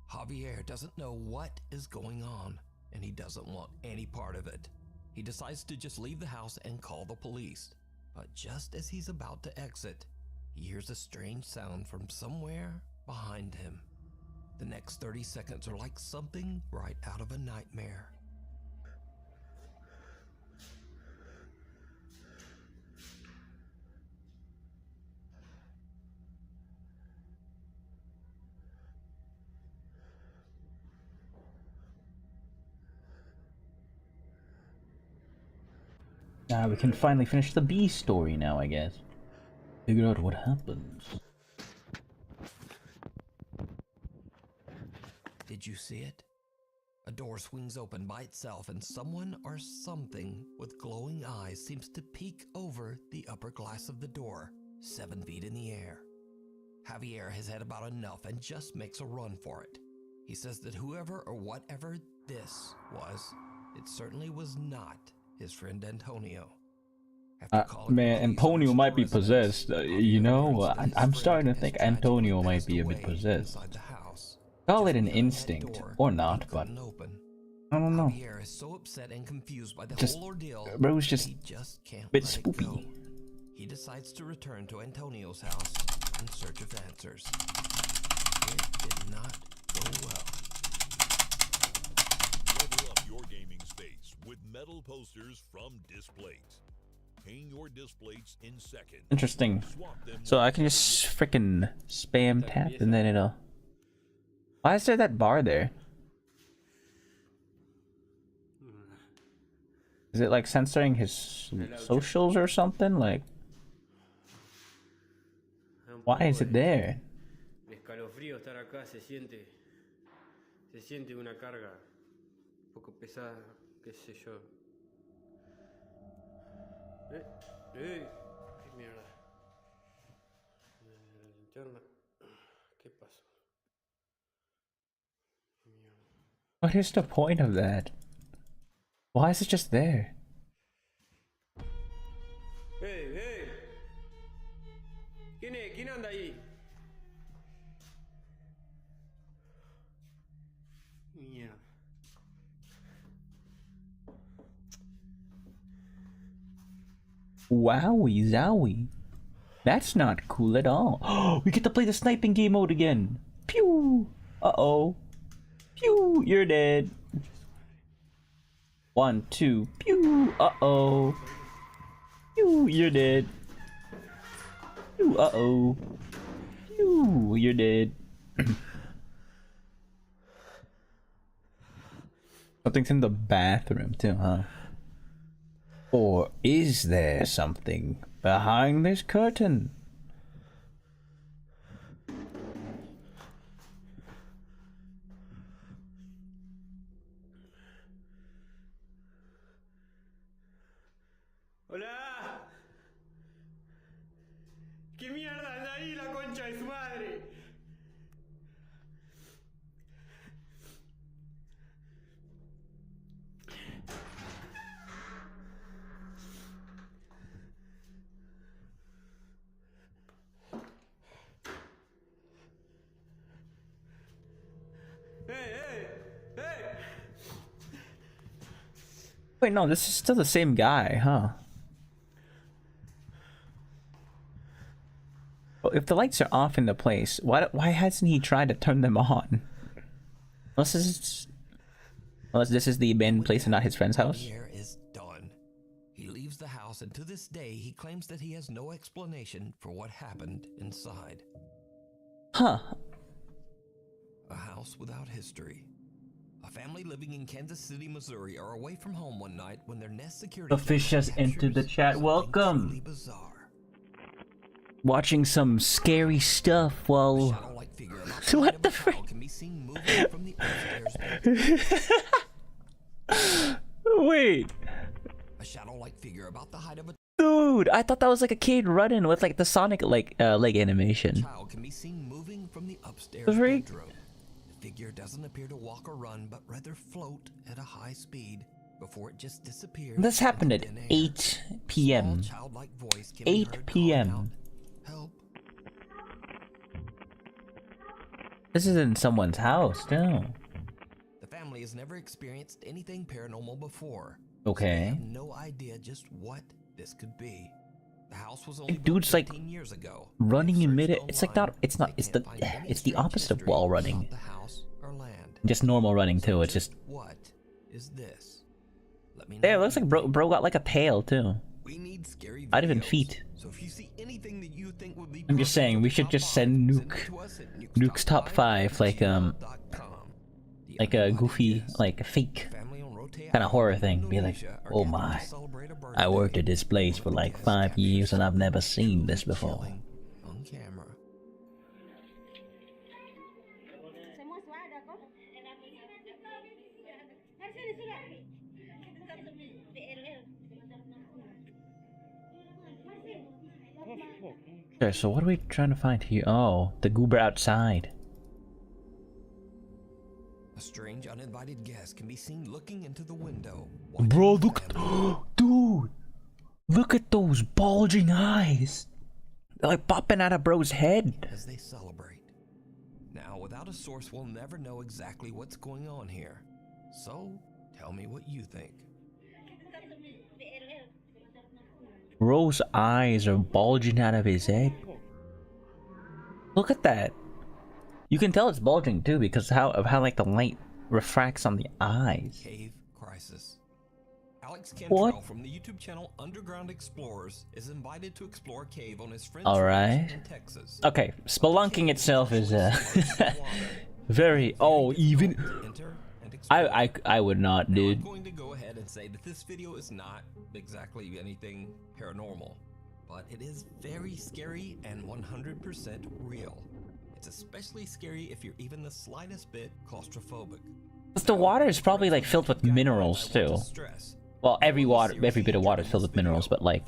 Javier doesn't know what is going on, and he doesn't want any part of it. He decides to just leave the house and call the police. But just as he's about to exit, he hears a strange sound from somewhere behind him. The next 30 seconds are like something right out of a nightmare. Now we can finally finish the B story now, I guess. Figure out what happens. Did you see it? A door swings open by itself and someone or something with glowing eyes seems to peek over the upper glass of the door, 7 feet in the air. Javier has had about enough and just makes a run for it. He says that whoever or whatever this was, it certainly was not his friend Antonio. Man, Antonio might be possessed. You know, I'm starting to think Antonio might be a bit possessed. Call it an instinct, or not, but I don't know. Javier is so upset and confused by the Just, whole ordeal, bro's just he just can't a bit let it spoopy. go. He decides to return to Antonio's house in search of answers. It did not go well. Level up your gaming space with metal posters from Displates. Hang your Displates in seconds. Interesting. So I can just frickin' spam tap and then it'll... Why is there that bar there? Is it like censoring his socials or something? Like, why is it there? Escalofrío estar acá, se siente. Se siente una carga un poco pesada, qué sé yo. ¡Qué mierda! La linterna. ¿Qué pasó? What is the point of that? Why is it just there? ¡Hey! ¿Quién es? ¿Quién anda ahí? Mierda. Wowie zowie. That's not cool at all. Oh, we get to play the sniping game mode again. Pew! Uh-oh. Pew! You're dead. 1, 2. Pew! Uh-oh. Pew! You're dead. Pew! Uh-oh. Pew! You're dead. Something's in the bathroom too, huh? Or is there something behind this curtain? ¡Hola! ¿Qué mierda anda ahí, la concha de su madre? Wait, no, this is still the same guy, huh? Well, if the lights are off in the place, why hasn't he tried to turn them on? Unless this is the abandoned place and not his friend's house. Here is done. He leaves the house, and to this day, he claims that he has no explanation for what happened inside. Huh. A house without history. A family living in Kansas City, Missouri are away from home one night when their Nest security The fish has entered the chat. Welcome. Watching some scary stuff while... What the frick? Wait. A shadow-like figure about the height of a Dude, I thought that was like a kid running with like the Sonic leg animation. child can be seen moving from the upstairs The freak? bedroom. The figure doesn't appear to walk or run, but rather float at a high speed before it just disappears. This happened at 8 p.m. 8 p.m. This is in someone's house, too. The family has never experienced anything paranormal before. Okay. So they have no idea just what this could be. The house was only Like, dude's like 15 years ago. running in mid. It's like not. It's the opposite of wall running. Just normal running too. It's just. What is this? Let me Yeah, it looks like bro got like a tail too. We need scary Not even feet. So if you see anything that you think would be I'm just saying we should just send Nuke's top 5 like a goofy like fake kind of horror thing. Be like, oh my, I worked at this place for like 5 years and I've never seen this before. on camera. Okay, so what are we trying to find here? Oh, the goober outside. A strange uninvited guest can be seen looking into the window. Bro, look, dude, look at those bulging eyes. They're like popping out of bro's head. As they celebrate. Now, without a source, we'll never know exactly what's going on here. So, tell me what you think. Bro's eyes are bulging out of his head. Look at that. You can tell it's bulging too because of how like the light refracts on the eyes. Cave Crisis. Alex What? Cantrell from the YouTube channel Underground Explorers is invited to explore a cave on his friend's All ranch right. in Texas. Okay, spelunking itself is very even. I would not, dude. I'm going to go ahead and say that this video is not exactly anything paranormal, but it is very scary and 100% real. It's especially scary if you're even the slightest bit claustrophobic. The water is probably like filled with minerals too. Well, every bit of water is filled with minerals, but like.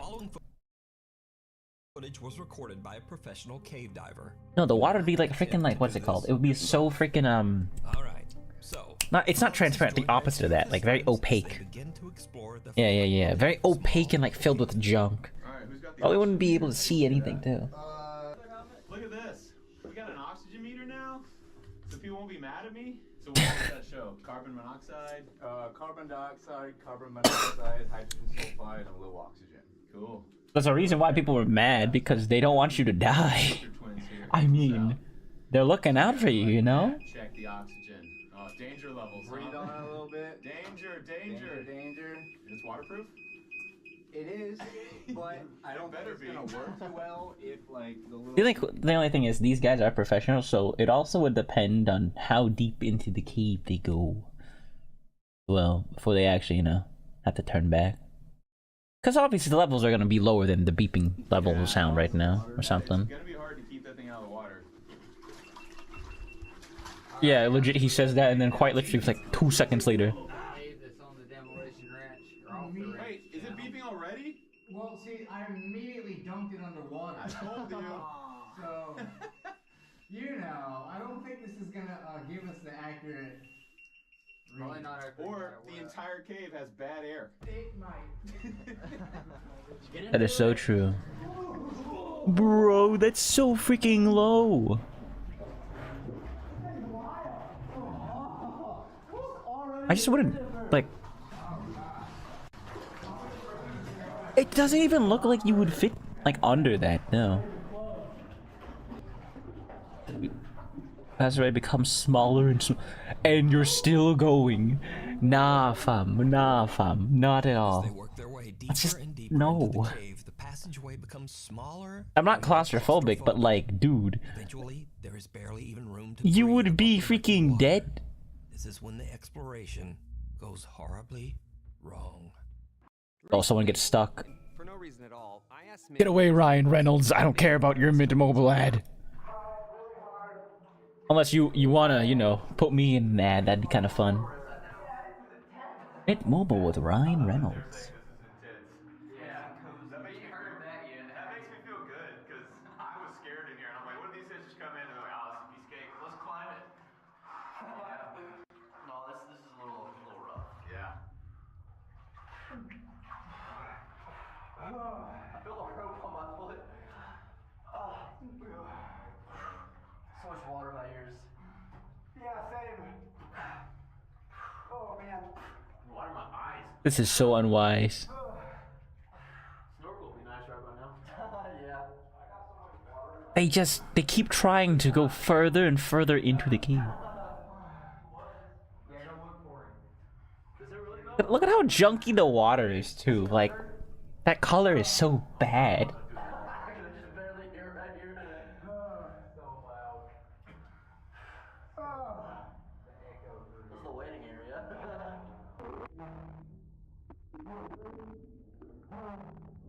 Footage was recorded by a professional cave diver. No, the water would be like freaking like what's it called? It would be so freaking Alright, so it's not transparent, the opposite of that, like very opaque. Yeah. Very opaque and like filled with junk. Probably wouldn't be able to see anything too. Look at this. We got an oxygen meter now, so people won't be mad at me. So what does that show? Carbon monoxide? Carbon dioxide, carbon monoxide, hydrogen sulfide, and low oxygen. Cool. There's a reason why people were mad, because they don't want you to die. I mean, they're looking out for you, you know? Check the oxygen. Danger levels. Breathe on it a little bit. Danger. It's waterproof? It is, but I don't think it's gonna work too well if like the little... I think the only thing is these guys are professionals, so it also would depend on how deep into the cave they go. Well, before they actually, you know, have to turn back. Because obviously the levels are gonna be lower than the beeping level of sound right now, or something. It's gonna be hard to keep that thing out of the water. Yeah, legit, he says that, and then quite literally, it's like 2 seconds later. Wait, is it beeping already? Well, see, I immediately dunked it underwater. I told you. So, you know, I don't think this is gonna give us the accurate. Probably not accurate. Or the entire cave has bad air. It might. That is so true. Bro, that's so freaking low. I just wouldn't, like... It doesn't even look like you would fit, like, under that, no. As it becomes smaller and you're still going. Nah, fam, not at all. That's just, no. The passageway becomes smaller. I'm not claustrophobic, but like, dude. Eventually, there is barely even room to You would be freaking dead. This is when the exploration goes horribly wrong. Oh, someone gets stuck. For no reason at all, I asked Get away, Ryan Reynolds. I don't care about your Mint Mobile ad. Unless you wanna, you know, put me in an ad, that'd be kind of fun. Mint Mobile with Ryan Reynolds. Yeah, that makes me feel good, because I was scared in here, and I'm like, what if these guys just come in and they're like, oh, it's a piece of cake, let's climb it. No, this is a little rough. Yeah. I feel the rope on my foot. So much water in my ears. Yeah, same. Oh man. Water in my eyes. This is so unwise. Snorkel would be nice right about now. Yeah. They keep trying to go further and further into the cave. But look at how junky the water is too. Like, that color is so bad.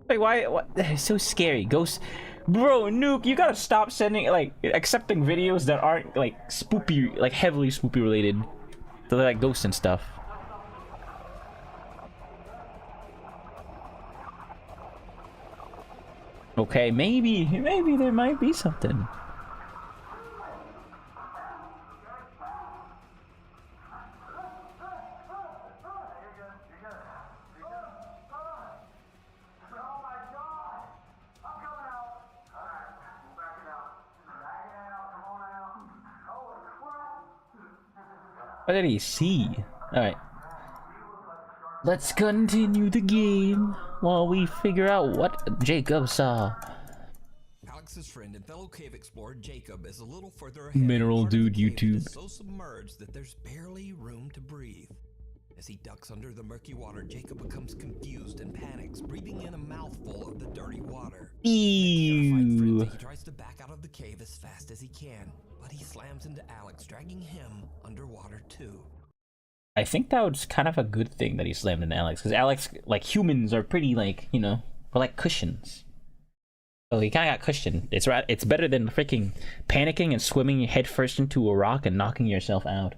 Wait, why? What? It's so scary. Ghost, bro, Nuke, you gotta stop sending, like, accepting videos that aren't like spoopy, like heavily spoopy related. So they're like ghosts and stuff. Okay, maybe there might be something. What did he see? Alright. Let's continue the game while we figure out what Jacob saw. Alex's friend and fellow cave explorer Jacob is a little further ahead. Mineral Dude YouTube. Is so submerged that there's barely room to breathe. As he ducks under the murky water, Jacob becomes confused and panics, breathing in a mouthful of the dirty water. Ew. He tries to back out of the cave as fast as he can, but he slams into Alex, dragging him underwater too. I think that was kind of a good thing that he slammed into Alex, because Alex, like, humans are pretty, like, you know, we're like cushions. Oh, he kind of got cushioned. It's right. It's better than freaking panicking and swimming head first into a rock and knocking yourself out.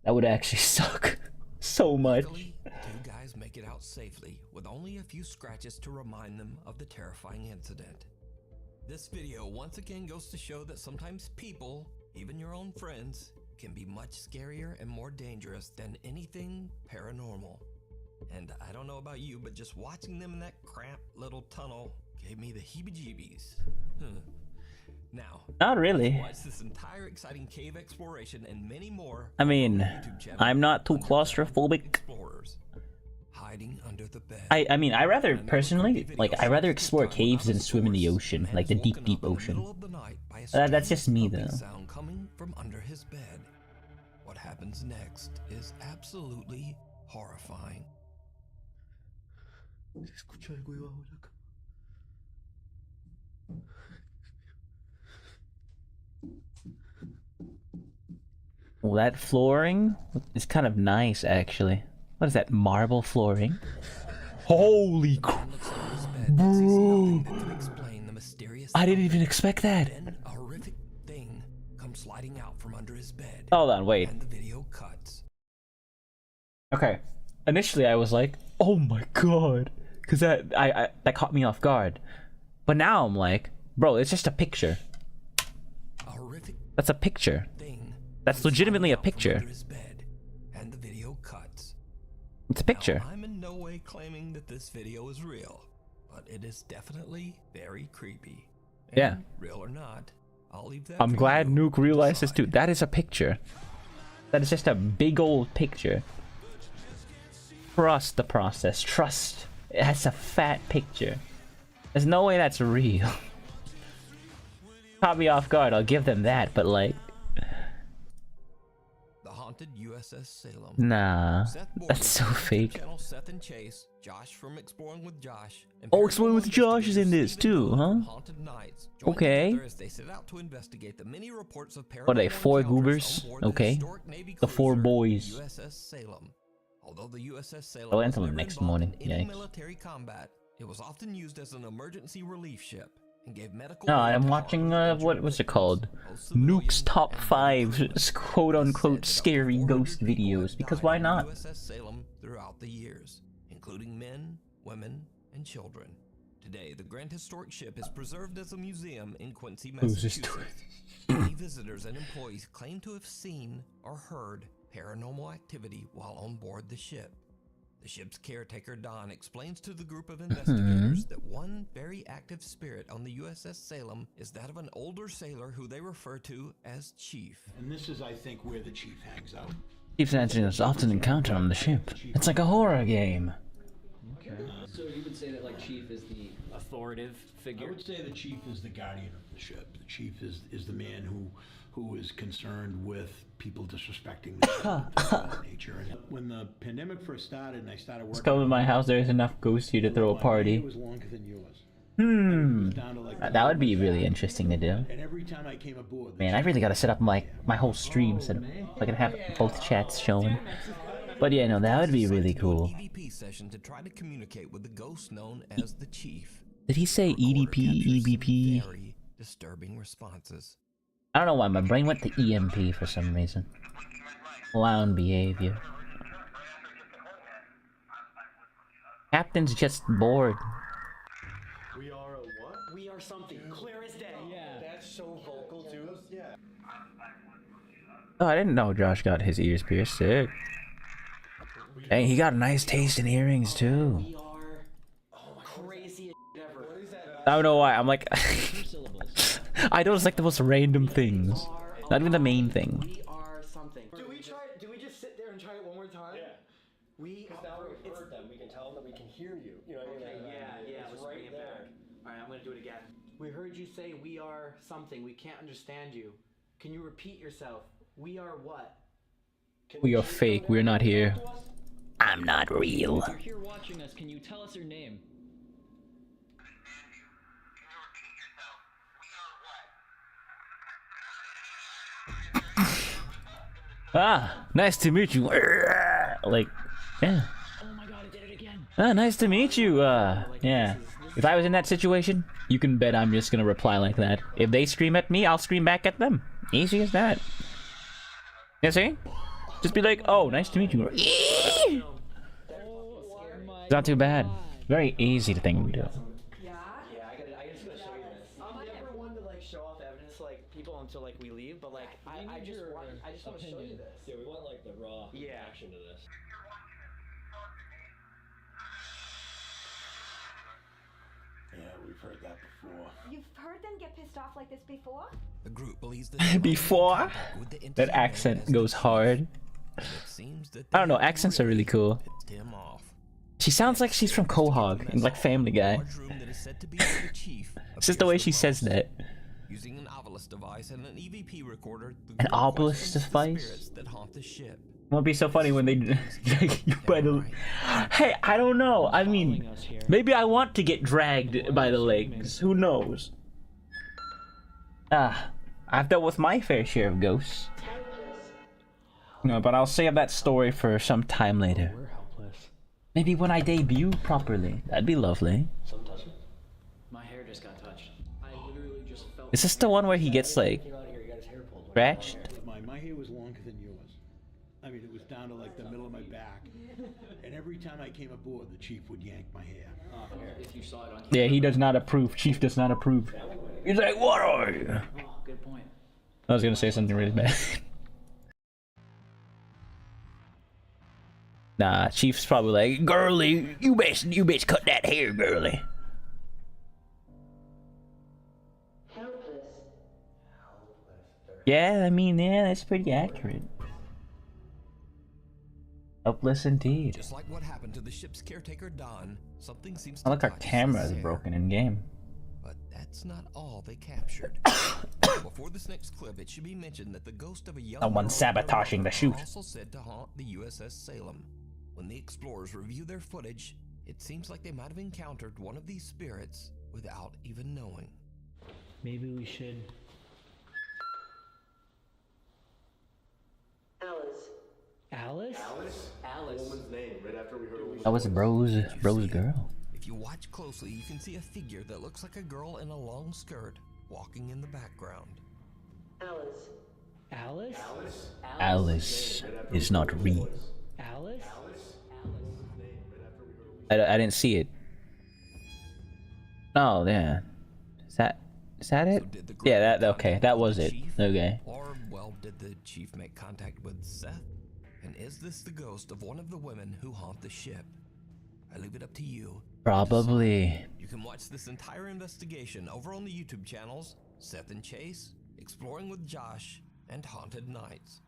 That would actually suck so much. Luckily, two guys make it out safely with only a few scratches to remind them of the terrifying incident. This video once again goes to show that sometimes people, even your own friends, can be much scarier and more dangerous than anything paranormal. And I don't know about you, but just watching them in that cramped little tunnel gave me the heebie-jeebies. Now, not really. watch this entire exciting cave exploration and many more. I mean, I'm not too claustrophobic. Explorers hiding under the bed. I mean, I rather personally, like, I rather explore caves than swim in the ocean, like the deep, deep ocean. That's just me, though. Sound coming from under his bed. What happens next is absolutely horrifying. Well, that flooring is kind of nice, actually. What is that, marble flooring? Holy crap! Bro! I didn't even expect that. Then a horrific thing comes sliding out from under his bed. Hold on, wait. And the video cuts. Okay. Initially, I was like, "Oh my god," because that caught me off guard. But now I'm like, "Bro, it's just a picture. That's a picture. That's legitimately a picture. And the video cuts. It's a picture." Now, I'm in no way claiming that this video is real, but it is definitely very creepy. And Yeah. real or not, I'll leave that. I'm for glad you Nuke to realized this decide. too. That is a picture. That is just a big old picture. Trust the process. Trust. That's a fat picture. There's no way that's real. Caught me off guard, I'll give them that, but like... The haunted USS Salem. Nah. Seth Borden, That's so fake. Channel Seth and Chase, Josh from Exploring with Josh. And Oh, Exploring with Josh is in this too, huh? Haunted Nights join Okay. together as they set out to investigate the many reports of What are they, paranormal 4 encounters goobers? on board the Okay. historic Navy The 4 cruiser, boys. USS Salem. Although the USS Salem I'll was answer them never next involved morning. in any Yikes. military combat, it was often used as an emergency relief ship and gave medical No, aid I'm to watching, hard-hit what was it called? both Nuke's Top 5 quote-unquote scary ghost videos, because why not? USS Salem throughout the years, including men, women, and children. Today, the Grand Historic Ship is preserved as a museum in Quincy, Who's this Massachusetts. Many visitors and employees claim to have seen or heard paranormal activity while on board the ship. The ship's caretaker, Don, explains to the group of investigators that one very active spirit on the USS Salem is that of an older sailor who they refer to as Chief. And this is, I think, where the chief hangs out. Chief's answer is often encountered on the ship. It's like a horror game. Okay. So you would say that like Chief is the authoritative figure? I would say the chief is the guardian of the ship. The chief is the man who is concerned with people disrespecting the ship and things of that nature. And when the pandemic first started and I started working... Let's come to my house, there's enough ghosts here to throw a party. It was longer than yours. That would be really interesting to do. And every time I came aboard... Man, I really gotta set up my whole stream so I can have both chats showing. But yeah, no, that would be really cool. EVP session to try to communicate with the ghost known as the Chief. Did he say EDP, EBP? Very disturbing responses. I don't know why, my brain went to EMP for some reason. Clown behavior. Captain's just bored. We are a what? We are something. Clear as day. Yeah. That's so vocal, too. Yeah. Oh, I didn't know Josh got his ears pierced. Sick. Hey, he got a nice taste in earrings too. Crazy ever. What is that? I don't know why. I'm like, I notice like the most random things. Not even the main thing. We are something. Do we just sit there and try it one more time? Yeah. Because now we've heard them. We can tell them that we can hear you. You know what I mean? Yeah. Let's bring it back. Alright, I'm gonna do it again. We heard you say we are something. We can't understand you. Can you repeat yourself? We are what? We are fake. We're not here. I'm not real. If you're here watching us, can you tell us your name? Ah, nice to meet you. Like, yeah. Oh my god, I did it again. Ah, nice to meet you. Yeah. This If I was in that situation, you can bet I'm just gonna reply like that. If they scream at me, I'll scream back at them. Easy as that. You see? Just be like, oh, nice to meet you. It's not too bad. Very easy thing to do. Yeah, I just gotta show you this. I'm never one to like show off evidence to like people until like we leave, but like I just want to show you this. Yeah, we want like the raw reaction to this. Yeah, we've heard that before. You've heard them get pissed off like this before? The group believes that Before? That accent goes hard. I don't know, accents are really cool. She sounds like she's from Quahog in like Family Guy. It's just the way she says that. Using an obelisk device and an EVP recorder, An obelisk device? that haunt the ship. It won't be so funny when they Hey, I don't know. I mean, maybe I want to get dragged by the legs. Who knows? I've dealt with my fair share of ghosts. No, but I'll save that story for some time later. We're helpless. Maybe when I debut properly. That'd be lovely. Some touch me. My hair just got touched. I literally just felt. Is this the one where he gets like scratched? My hair was longer than yours. I mean, it was down to like the middle of my back. And every time I came aboard, the chief would yank my hair. If you saw it on Yeah, he does not approve. Chief does not approve. He's like, what are you? Oh, good point. I was gonna say something really bad. Nah, Chief's probably like, girly, you best cut that hair, girly. Yeah, I mean, yeah, that's pretty accurate. Helpless indeed. Just like what happened to the ship's caretaker Don, something seems I to like our touch camera is the air. broken in game. But that's not all they captured. Before this next clip, it should be mentioned that the ghost of a young Someone girl sabotaging the shoot. also said to haunt the USS Salem. When the explorers reviewed their footage, it seems like they might have encountered one of these spirits without even knowing. Maybe we should. Alice? Alice. Woman's name right after we heard a That was Bro's girl. If you watch closely, you can see a figure that looks like a girl in a long skirt walking in the background. Alice. Alice? Alice is not real. Alice? I didn't see it. Oh, yeah. Is that it? Yeah, okay, that was it. Okay. Or, well, did the chief make contact with Seth? And is this the ghost of one of the women who haunt the ship? I leave it up to you. Probably. You can watch this entire investigation over on the YouTube channels Seth and Chase, Exploring with Josh, and Haunted Nights.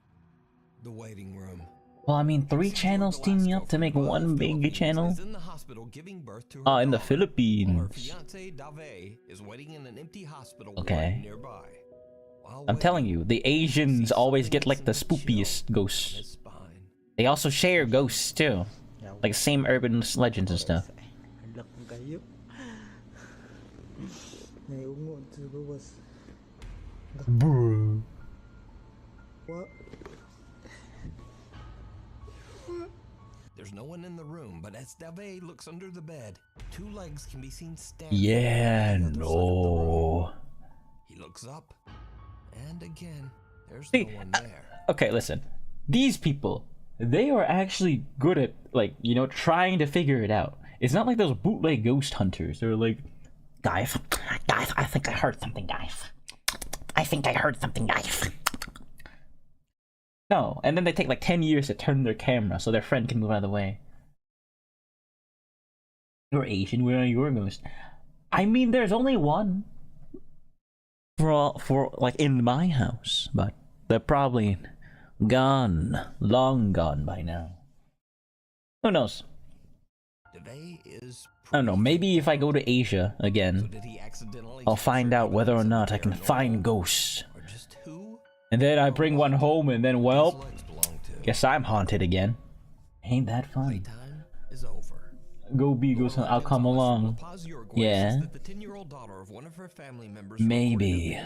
The Waiting Room. Well, I mean, 3 channels teaming up to make one big channel? In the hospital giving birth to her Oh, in the daughter. Her Philippines. fiance Dave is waiting in an empty hospital Okay. right nearby. I'm telling you, the Asians always get like the spookiest ghosts. They also share ghosts too. Like same urban legends and stuff. Bro. What? There's no one in the room, but as Dave looks under the bed, 2 legs can be seen standing. Yeah, on the other side of the no. room. He looks up, and again, there's See, no one there. Okay, listen. These people, they are actually good at, like, you know, trying to figure it out. It's not like those bootleg ghost hunters. They're like, guys, I think I heard something, guys. I think I heard something, guys. No, and then they take like 10 years to turn their camera so their friend can move out of the way. You're Asian, where are your ghosts? I mean, there's only one for like in my house, but they're probably gone, long gone by now. Who knows? Dave is I don't know, maybe if I go to Asia again, I'll find out whether or not I can find ghosts. And then I bring one home and then, well, guess I'm haunted again. Ain't that fun? Go be ghost hunt, I'll come along. Yeah. Maybe.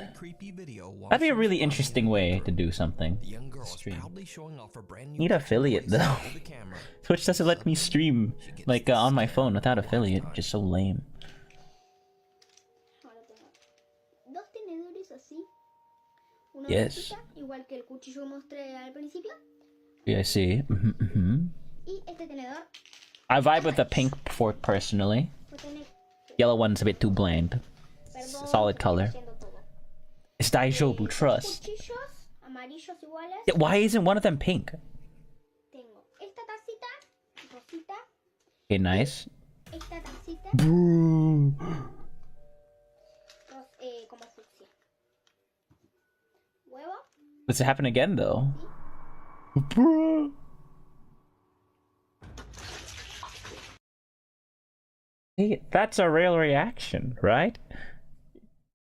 That'd be a really interesting way to do something. Stream. Need affiliate though. Twitch doesn't let me stream like on my phone without affiliate, which is so lame. Yes. igual que el cuchillo que mostré al principio. Yeah, I see. Y este tenedor. I vibe with the pink fork personally. Yellow one's a bit too bland. Solid color. It's Daijoubu, trust. Cuchillos amarillos iguales. Yeah, why isn't one of them pink? Tengo esta tacita rosita. Okay, nice. Esta tacita. Bro. Como fucsia. Huevo. Does it happen again though? Bro. Hey, that's a real reaction, right?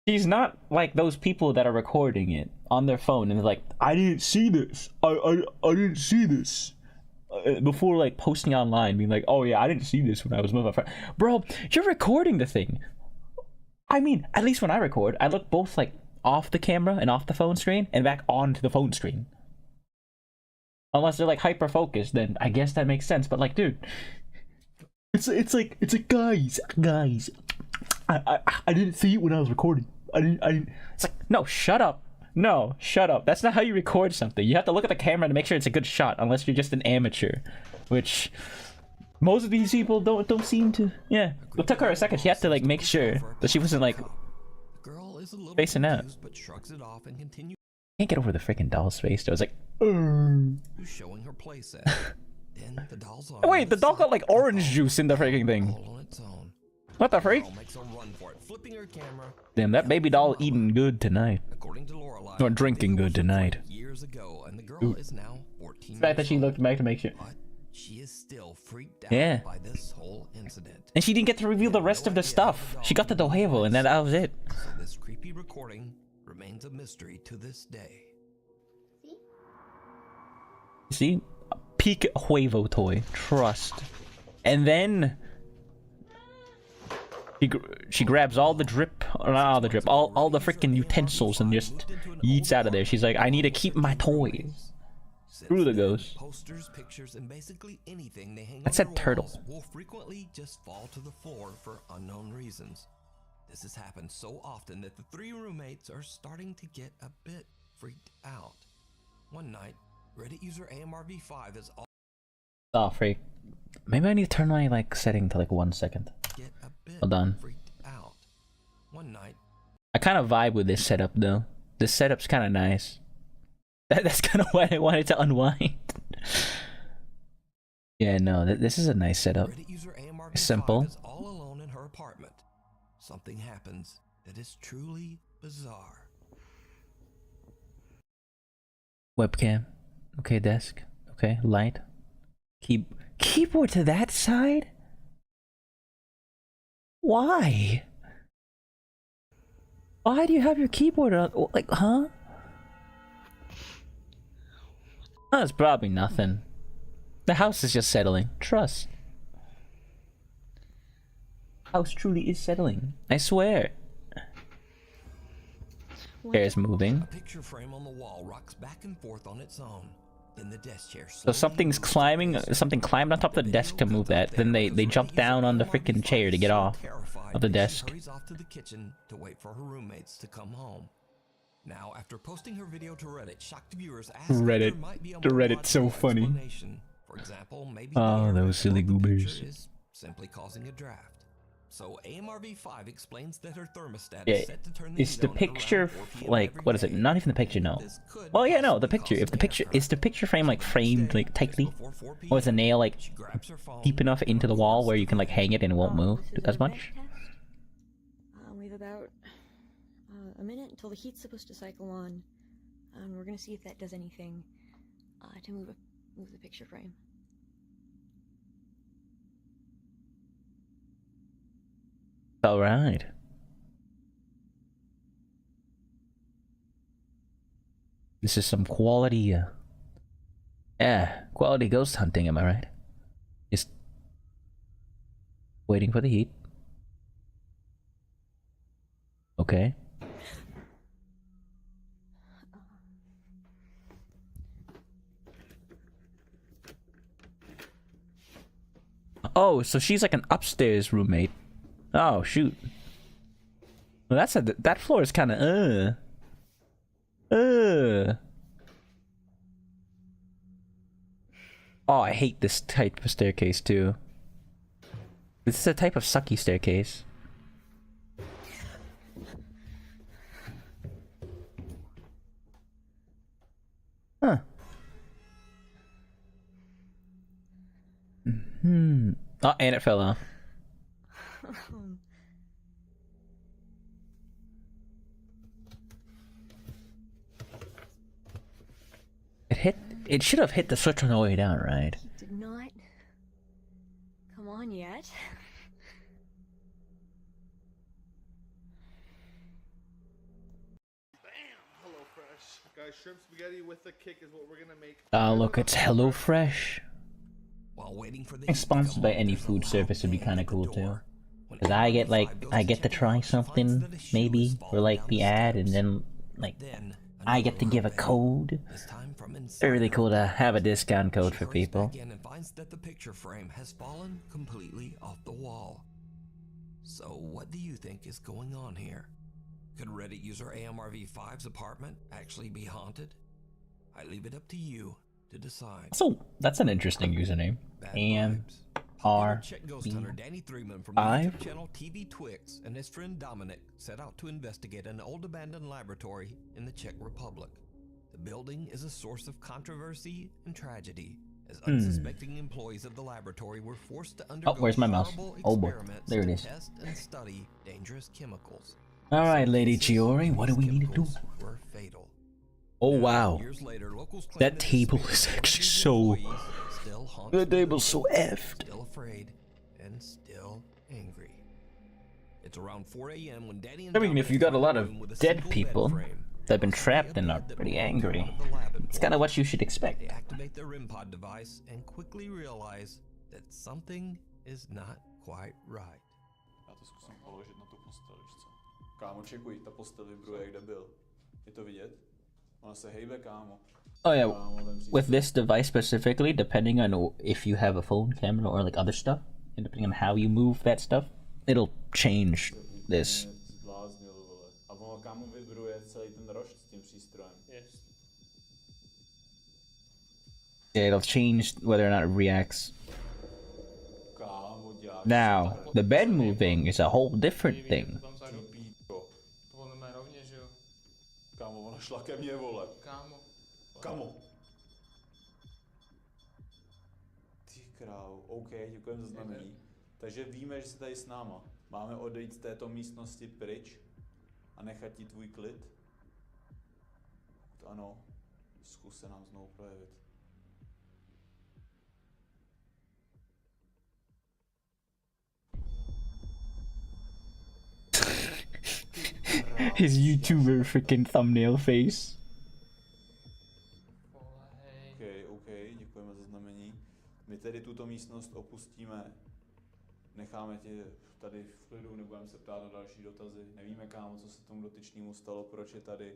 She's not like those people that are recording it on their phone and they're like, I didn't see this. I didn't see this. Before like posting online, being like, oh yeah, I didn't see this when I was with my friend. Bro, you're recording the thing. I mean, at least when I record, I look both like off the camera and off the phone screen and back onto the phone screen. Unless they're like hyper focused, then I guess that makes sense. But like, dude, it's like guys, I didn't see it when I was recording. I didn't. It's like, no, shut up. No, shut up. That's not how you record something. You have to look at the camera to make sure it's a good shot, unless you're just an amateur, which most of these people don't seem to. Yeah, it took her a second. She had to like make sure that she wasn't like facing out. Can't get over the freaking doll's face. I was like, showing her playset. Then the doll's wait, the doll got like orange juice in the freaking thing. What the freak? Damn, that baby doll eating good tonight. Or drinking good tonight. Years ago, and the girl is now 14. The fact that she looked back to make sure. She is still freaked out Yeah. by this whole incident. And she didn't get to reveal the rest of the stuff. She got the dohevo and then that was it. So this creepy recording remains a mystery to this day. See? A peak huevo toy. Trust. And then she grabs all the drip, or not all the drip, all the freaking utensils and just yeets out of there. She's like, I need to keep my toys. Screw the ghost. Posters, pictures, and basically anything they hang That on said their turtle. walls will frequently just fall to the floor for unknown reasons. This has happened so often that the three roommates are starting to get a bit freaked out. One night, Reddit user AMRV5 is all Oh, freak. Maybe I need to turn my like setting to like 1 second. Hold on. freaked out. One night, I kind of vibe with this setup though. This setup's kind of nice. That's kind of why I wanted to unwind. Yeah, no, this is a nice setup. Reddit user AMRV5 Simple. is all alone in her apartment. Something happens that is truly bizarre. Webcam. Okay, desk. Okay, light. Keyboard to that side? Why? Why do you have your keyboard on? Like, huh? That's probably nothing. The house is just settling. Trust. House truly is settling. I swear. Chair's moving. A picture frame on the wall rocks back and forth on its own. Then the desk chair So something's climbing. Something climbed on top of the desk to move that. Then they jump down on the freaking chair to get off of the desk. hurries off to the kitchen to wait for her roommates to come home. Now, after posting her video to Reddit, shocked viewers asked if there might be a The more Reddit's so logical funny. explanation. For example, maybe Oh, the those silly goobers. is simply causing a draft. So AMRV5 explains that her thermostat Yeah, is set to turn the is heat the on at picture around 4 p.m. like what is it? Not even the picture, no. Well, yeah, no, the picture. If the picture is the picture frame like framed like tightly, or is the nail like deep enough into the wall where you can like hang it and it won't move as much? We have about a minute until the heat's supposed to cycle on. We're gonna see if that does anything to move the picture frame. All right. This is some quality, quality ghost hunting, am I right? Just waiting for the heat. Okay. Oh, so she's like an upstairs roommate. Oh shoot. Well, that floor is kind of Ugh. Oh, I hate this type of staircase too. This is a type of sucky staircase. Huh. Hmm. Oh, and it fell off. It should have hit the switch on the way down, right? Did not come on yet. Guys, shrimp spaghetti with the kick is what we're gonna make. Look, it's HelloFresh. While waiting for the Being sponsored by any food service would be kind of cool too. Cause I get to try something maybe for like the ad, and then like I get to give a code. It's really cool to have a discount code for people. Again and finds that the picture frame has fallen completely off the wall. So what do you think is going on here? Could Reddit user AMRV5's apartment actually be haunted? I leave it up to you to decide. So that's an interesting username. AMRV5. Channel TV Twix and his friend Dominic set out to investigate an old abandoned laboratory in the Czech Republic. The building is a source of controversy and tragedy, as unsuspecting employees of the laboratory were forced to undergo where's my mouse? Oh boy, there it is. Test and study dangerous chemicals. Alright, Lady Chiori, what do we need to do? Were fatal. Oh wow. Years later, locals claim That table is actually so... That table's so effed. Still afraid and still angry. It's around 4 a.m. when Daddy and I mean, if you got a lot of dead people that have been trapped and are pretty angry, it's kind of what you should expect. They activate their REM pod device and quickly realize that something is not quite right. Já to zkusím položit na tu postel, víš co? Kámo, čekuj, ta postel vibruje, kde byl. Je to vidět? Ona se hejbe, kámo. Oh yeah, with this device specifically, depending on if you have a phone camera or like other stuff, and depending on how you move that stuff, it'll change this. A ono, kámo, vibruje celý ten rošt s tím přístrojem. Yeah, it'll change whether or not it reacts. Now, the bed moving is a whole different thing. Kámo, ona šla ke mně, vole. Kámo. Ty krávo, OK, děkujeme za znamení. Takže víme, že jsi tady s náma. Máme odejít z této místnosti pryč a nechat ti tvůj klid? Ano, zkus se nám znovu projevit. His YouTuber freaking thumbnail face. OK, děkujeme za znamení. My tedy tuto místnost opustíme. Necháme tě tady v klidu, nebudeme se ptát na další dotazy. Nevíme, kámo, co se tomu dotyčnému stalo, proč je tady.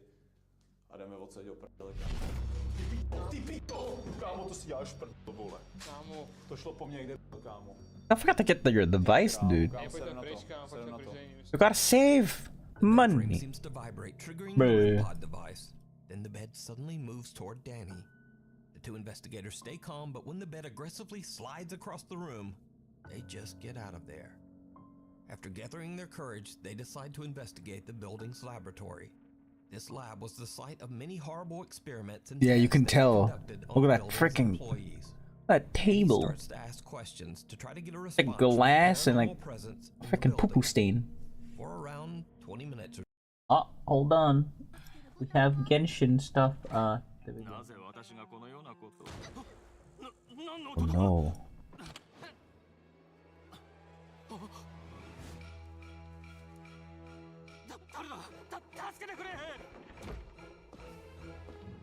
A jdeme odsaď do prdele, kámo. Ty píto! Kámo, to si děláš prdel, vole. Kámo, to šlo po mně, kde kámo. I forgot to get your device, dude. Sedem na to. You gotta save money. Seems to vibrate, triggering Bruh. the pod device. Then the bed suddenly moves toward Danny. The two investigators stay calm, but when the bed aggressively slides across the room, they just get out of there. After gathering their courage, they decide to investigate the building's laboratory. This lab was the site of many horrible experiments and Yeah, you tests can they tell. conducted on Look at the that building's freaking employees. that He table. starts to ask questions to try to get a Like response from the glass and like paranormal presence in the freaking poo poo building. stain. For around 20 minutes or Oh, hold on. We have Genshin stuff. There we go. Oh no.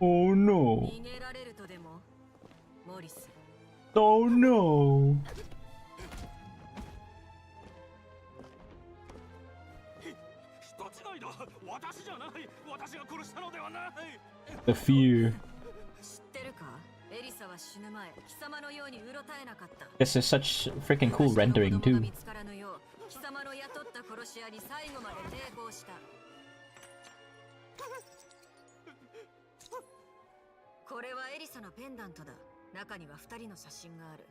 Oh no. Oh no. The fear. This is such freaking cool rendering too. これはエリサのペンダントだ。中には2人の写真がある。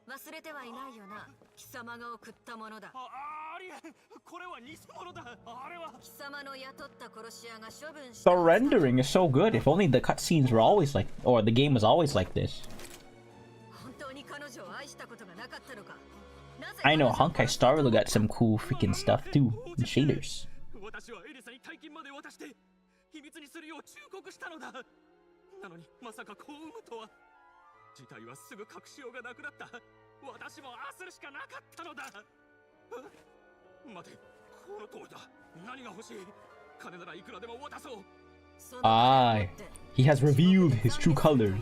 忘れてはいないよな。貴様が送ったものだ。ありえん。これは偽物だ。あれは貴様の雇った殺し屋が処分し The た。rendering is so good. If only the cutscenes were always like, or the game was always like this. 本当に彼女を愛したことがなかったのか。 I know Honkai Star Rail got some cool freaking stuff too, and shaders. 私はエリサに大金まで渡して秘密にするよう忠告したのだ。なのにまさかこう産むとは。事態はすぐ隠しようがなくなった。私もああするしかなかったのだ。待て、この通りだ。何が欲しい？金ならいくらでも渡そう。Ah, he has revealed his true colors.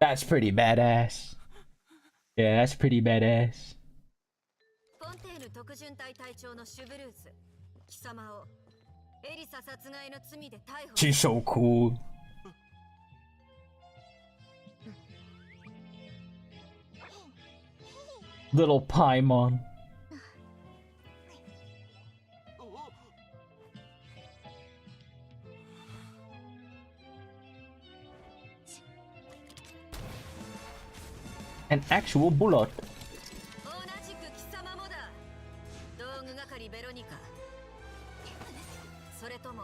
That's pretty badass. Yeah, that's pretty badass. ポンテーヌ特巡隊隊長のシュブルーズ、貴様をエリサ殺害の罪で逮捕。 She's so cool. Little Paimon. An actual bullet. 同じく貴様もだ。道具係ベロニカ。それとも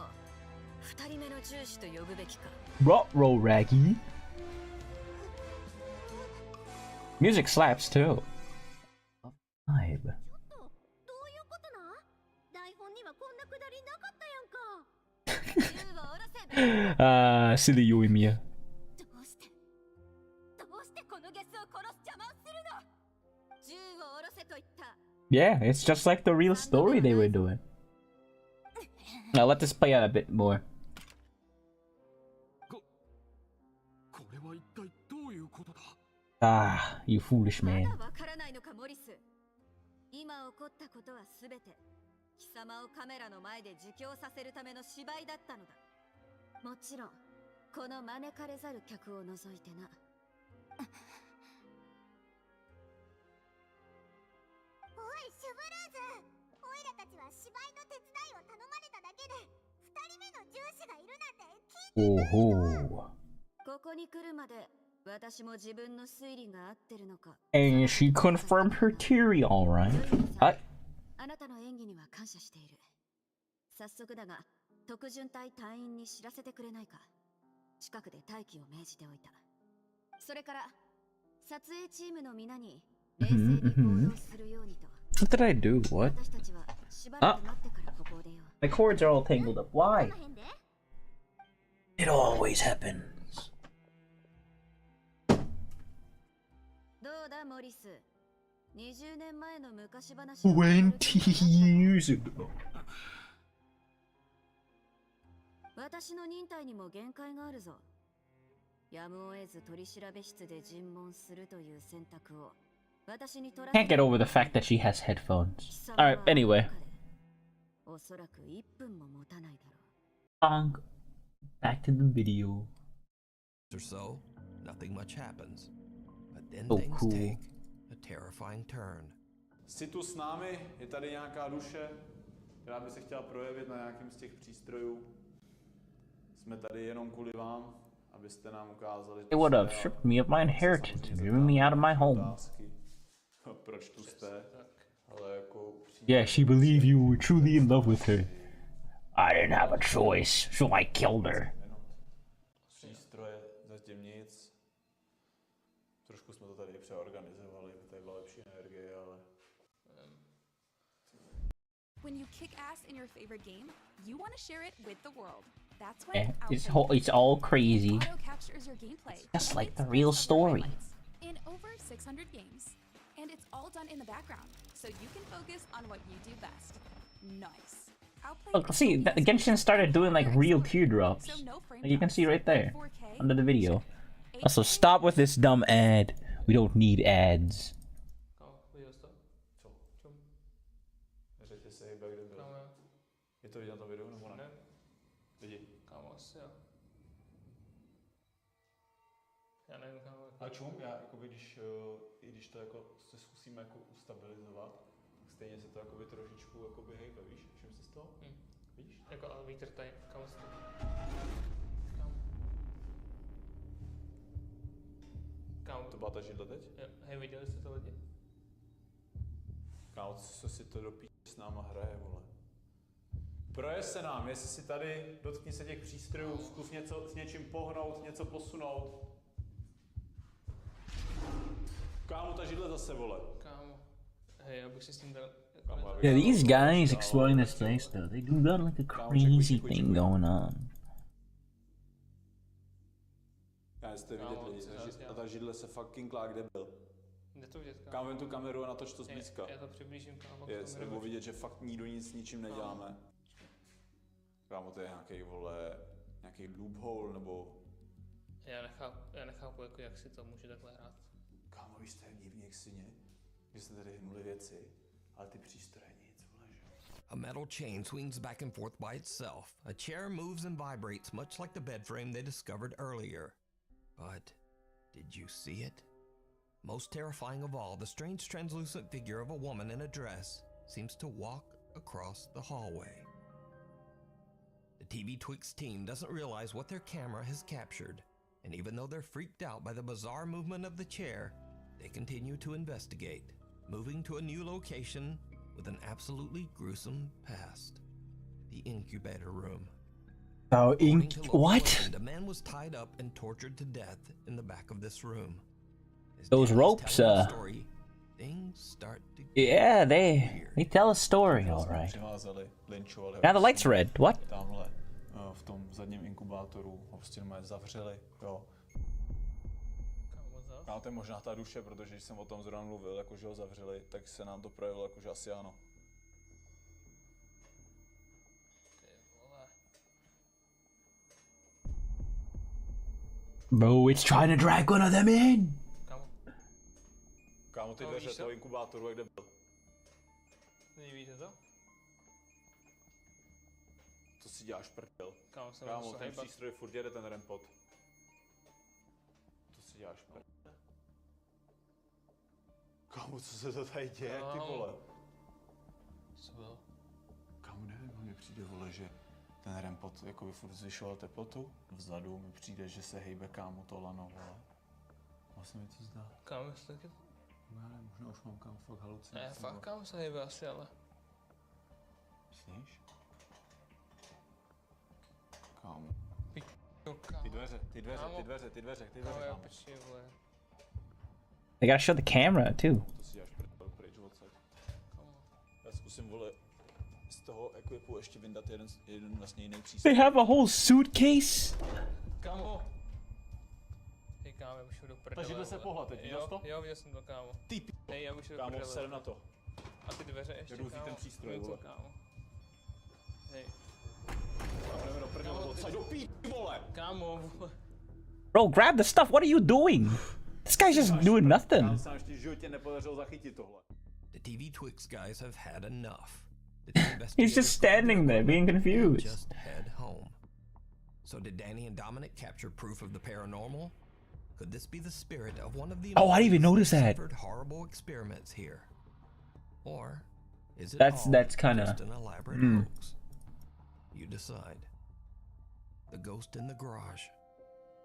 2人目の銃士と呼ぶべきか。Ruh-roh, Raggy. Music slaps too. Vibe. 台本にはこんなくだりなかったやんか。銃を下ろせ。 Ah, silly Yoimiya. どうしてこのゲスを殺す邪魔をするの。銃を下ろせと言った。 Yeah, it's just like the real story they were doing. Now let this play out a bit more. これは一体どういうことだ。 Ah, you foolish man. わからないのかモリス。今起こったことはすべて貴様をカメラの前で自供させるための芝居だったのだ。もちろんこの招かれざる客を除いてな。おいシュブルーズ、オイラたちは芝居の手伝いを頼まれただけで2人目の銃士がいるなんて聞いてないよ。 Oh. ここに来るまで私も自分の推理が合ってるのか。 And she confirmed her theory, alright. What? あなたの演技には感謝している。早速だが特巡隊隊員に知らせてくれないか。近くで待機を命じておいた。それから撮影チームの皆に冷静に行動するようにと。 What did I do? What? 私たちはしばらく待ってからここを出よう。 My cords are all tangled up. Why? It always happens. どうだモリス。20年前の昔話。 20 years ago. 私の忍耐にも限界があるぞ。やむを得ず取り調べ室で尋問するという選択を私に取らせ。 Can't get over the fact that she has headphones. Alright, anyway. おそらく1分も持たないだろう。Song. Back to the video. Or so, nothing much happens. But then So things cool. take a terrifying turn. Jsi tu s námi, je tady nějaká duše, která by se chtěla projevit na nějakém z těch přístrojů. Jsme tady jenom kvůli vám, abyste nám ukázali. They would have stripped me of my inheritance and driven me out of my home. Proč tu jste? Ale jako Yeah, she believed you were truly in love with her. I didn't have a choice, so I killed her. Přístroje, zatím nic. Trošku jsme to tady přeorganizovali, aby tady byla lepší energie, ale... When you kick ass in your favorite game, you want to share it with the world. That's why It's all crazy. auto captures your gameplay. Just like the real story. In over 600 games. And it's all done in the background, so you can focus on what you do best. Nice. Look, see, Genshin started doing like real teardrops. Like you can see right there, under the video. Also, stop with this dumb ad. We don't need ads. Neřekli se hejba, kde byl. Je to vidět na tom videu, nebo ne? Lidi. Kámo, asi jo. Já nevím, kámo. A čum, jakoby, i když to jako se zkusíme jako ustabilizovat, tak stejně se to jakoby trošičku jakoby hejbe, víš? Všim si z toho? Víš? Jako ale vítr tady, kam se to... Kámo, to byla ta židle teď? Jo, hej, viděli jste to lidi? Kámo, co si to do s náma hraje, vole. Proje se nám, jestli si tady dotkni se těch přístrojů, zkus něco s něčím pohnout, něco posunout. Kámo, ta židle zase, vole. Kámo, hej, já bych si s tím dal... Yeah, these guys exploring this place though, they do got like a crazy thing going on. Já jste vidět lidi, ta židle se fucking klá, kde byl. Jde to vidět, kámo. Kámo, ven tu kameru a natoč to zblízka. Já to přiblížím, kámo. Yes, nebo vidět, že fakt nikdo nic s ničím neděláme. Kámo, to je nějaký, vole, nějaký loophole, nebo... Já nechápu, jako jak si to může takhle hrát. Kámo, víš, to je divný jak syně, že jste tady hnuli věci, ale ty přístroje nic, vole, že? A metal chain swings back and forth by itself. A chair moves and vibrates much like the bed frame they discovered earlier. But did you see it? Most terrifying of all, the strange translucent figure of a woman in a dress seems to walk across the hallway. The TV Twix team doesn't realize what their camera has captured, and even though they're freaked out by the bizarre movement of the chair, they continue to investigate, moving to a new location with an absolutely gruesome past. The incubator room. Oh, what? A man was tied up and tortured to death in the back of this room. Those ropes, things start to yeah, they tell a story, all right. Now the light's red. What? Tamhle, v tom zadním inkubátoru, prostě mě zavřeli, jo. Kámo, to je možná ta duše, protože když jsem o tom zrovna mluvil, jakože ho zavřeli, tak se nám to projevilo, jakože asi ano. Bro, it's trying to drag one of them in. Kámo, ty dveře toho inkubátoru, jak kde byl? Nevíte to? Co si děláš, prdel? Kámo, ten přístroj furt jede, ten rempot. Co si děláš, prdel? Kámo, co se to tady děje, ty vole? Co bylo? Kámo, nevím, mně přijde, vole, že ten rempot jako by furt zvyšoval teplotu. Vzadu mi přijde, že se hejbe, kámo, to lano, vole. Vlastně mi to zdá. Kámo, jestli taky... Já nevím, možná už mám kámo fakt halucinace. Ne, fakt kámo se hejbe asi, ale... Myslíš? Kámo. Ty dveře, Kámo, já počkej, vole. They gotta show the camera too. To si děláš pryč odsaď. Já zkusím, vole, z toho equipu ještě vyndat jeden vlastně jiný přístroj. They have a whole suitcase. Kámo. Hej, kámo, já už jdu do prdele. Takže se pohla teď, viděl jsi to? Jo, viděl jsem to, kámo. Ty hej, já už jdu do kámo, prdele. sedem na to. A ty dveře ještě, jdu kámo. ten přístroj, vole. Kámo. Hej. Jdeme do prdele, odsaď do vole. Kámo, vole. Bro, grab the stuff. What are you doing? This guy's just doing nothing. The TV Twix guys have had enough. He's just standing there, being confused. Just head home. So did Danny and Dominic capture proof of the paranormal? Could this be the spirit of one of the Oh, I didn't even notice that. horrible experiments here? Or is it That's kind of just an elaborate hoax? You decide. The ghost in the garage.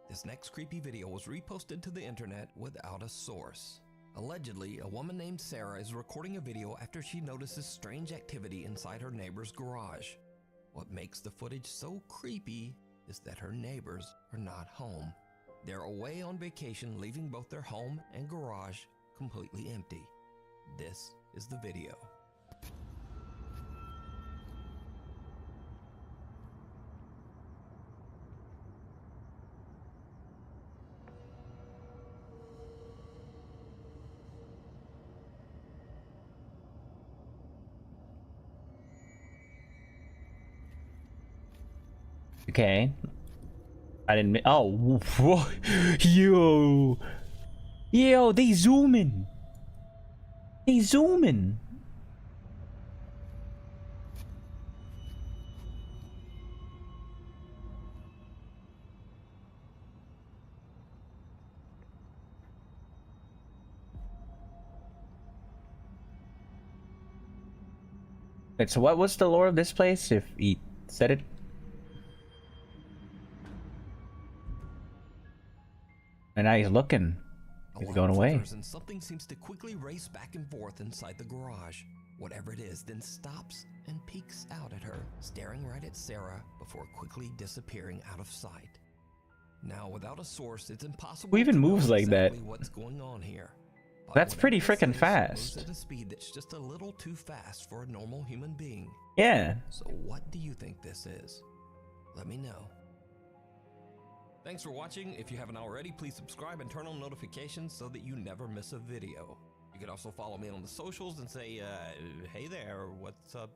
This next creepy video was reposted to the internet without a source. Allegedly, a woman named Sarah is recording a video after she notices strange activity inside her neighbor's garage. What makes the footage so creepy is that her neighbors are not home. They're away on vacation, leaving both their home and garage completely empty. This is the video. Okay. I didn't. Oh, whoa. Yo, they zoom in. They zoom in. Wait, so what was the lore of this place? If he said it. And now he's looking. He's going away. And something seems to quickly race back and forth inside the garage. Whatever it is then stops and peeks out at her, staring right at Sarah before quickly disappearing out of sight. Now, without a source, it's impossible Who even to know moves like that? exactly what's going on here. But That's pretty whatever freaking this is, fast. moves at a speed that's just a little too fast for a normal human being. Yeah. So what do you think this is? Let me know. Thanks for watching. If you haven't already, please subscribe and turn on notifications so that you never miss a video. You can also follow me on the socials and say, hey there, what's up,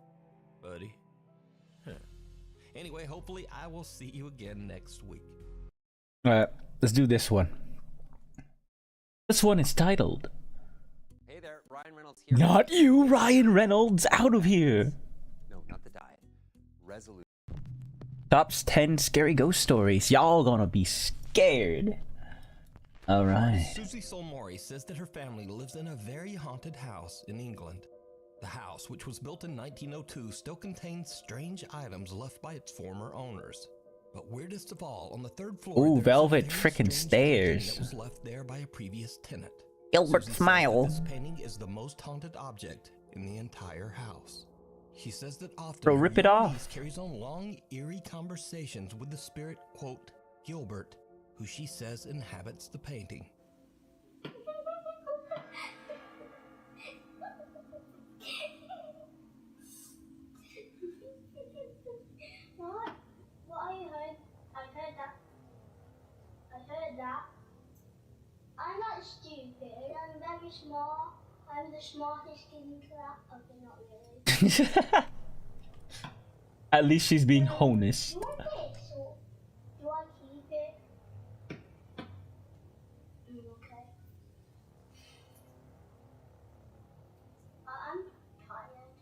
buddy? Huh. Anyway, hopefully I will see you again next week. Alright, let's do this one. This one is titled... Hey there, Ryan Reynolds here. Not you, Ryan Reynolds! Out of here! No, not the diet. Resolute. Top 10 scary ghost stories. Y'all gonna be scared. Alright. Susie Solmori says that her family lives in a very haunted house in England. The house, which was built in 1902, still contains strange items left by its former owners. But weirdest of all, on the third floor, Ooh, there's velvet a very frickin' strange painting stairs. that was left there by a previous tenant. Gilbert Susie says Smile. that this painting is the most haunted object in the entire house. She says that often Bro, her rip it young off. niece carries on long, eerie conversations with the spirit, quote, Gilbert, who she says inhabits the painting. What I heard? I heard that. I heard that. I'm not stupid. I'm very smart. I'm the smartest in class. Okay, not really. At least she's being honest. Do you want this or do I keep it? Okay. I'm tired.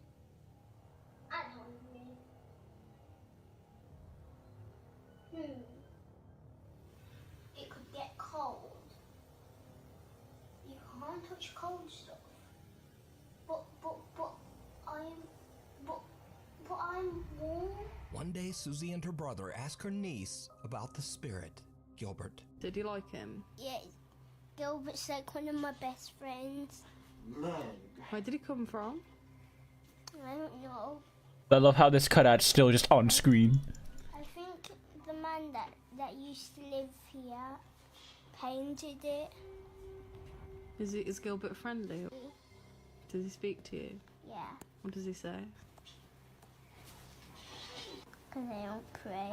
I'm hungry. It could get cold. You can't touch cold stuff. But I'm warm. One day, Susie and her brother ask her niece about the spirit, Gilbert. Did you like him? Yeah, Gilbert's like one of my best friends. Where did he come from? I don't know. I love how this cutout's still just on screen. I think the man that used to live here painted it. Is Gilbert friendly? Does he speak to you? Yeah, What does he say? because I don't pray.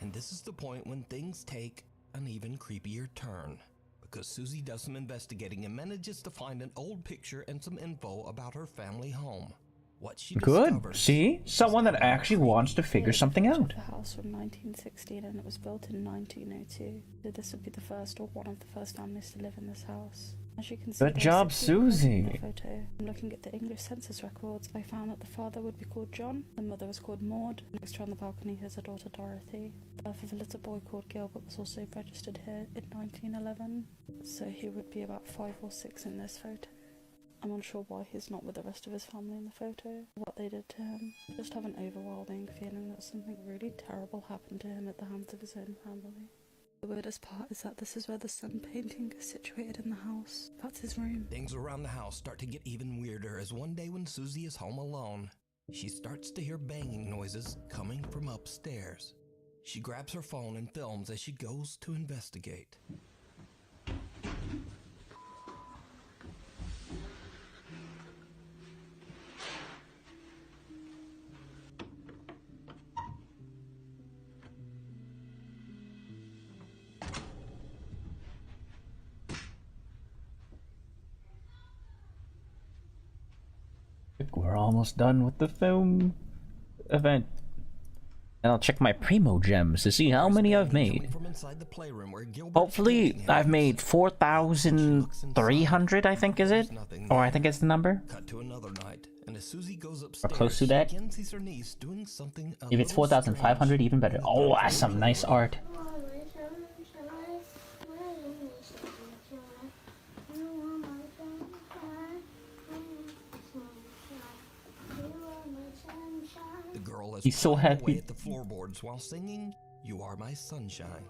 And this is the point when things take an even creepier turn. Because Susie does some investigating and manages to find an old picture and some info about her family home. What she Good. discovers See? Someone that actually wants to figure something out. The house from 1916 and it was built in 1902. So this would be the first or one of the first families to live in this house. As you can see, Good there's job, 6 people in Susie. the photo. I'm looking at the English census records. I found that the father would be called John, the mother was called Maud. Next to her on the balcony is her daughter Dorothy. The birth of a little boy called Gilbert was also registered here in 1911. So he would be about 5 or 6 in this photo. I'm unsure why he's not with the rest of his family in the photo, what they did to him. I just have an overwhelming feeling that something really terrible happened to him at the hands of his own family. The weirdest part is that this is where the sun painting is situated in the house. That's his room. Things around the house start to get even weirder as one day when Susie is home alone, she starts to hear banging noises coming from upstairs. She grabs her phone and films as she goes to investigate. We're almost done with the film event. And I'll check my Primo gems to see how many I've made. From inside the playroom where Gilbert Hopefully, I've made 4,300, I think, is it? Or I think it's the number. cut to another night, and as Susie goes Or upstairs, close to that. she again sees her niece doing something a If it's little 4,500, even better. Oh, that's some nice art. The girl is He's so pounding away happy. at the floorboards while singing "You Are My Sunshine."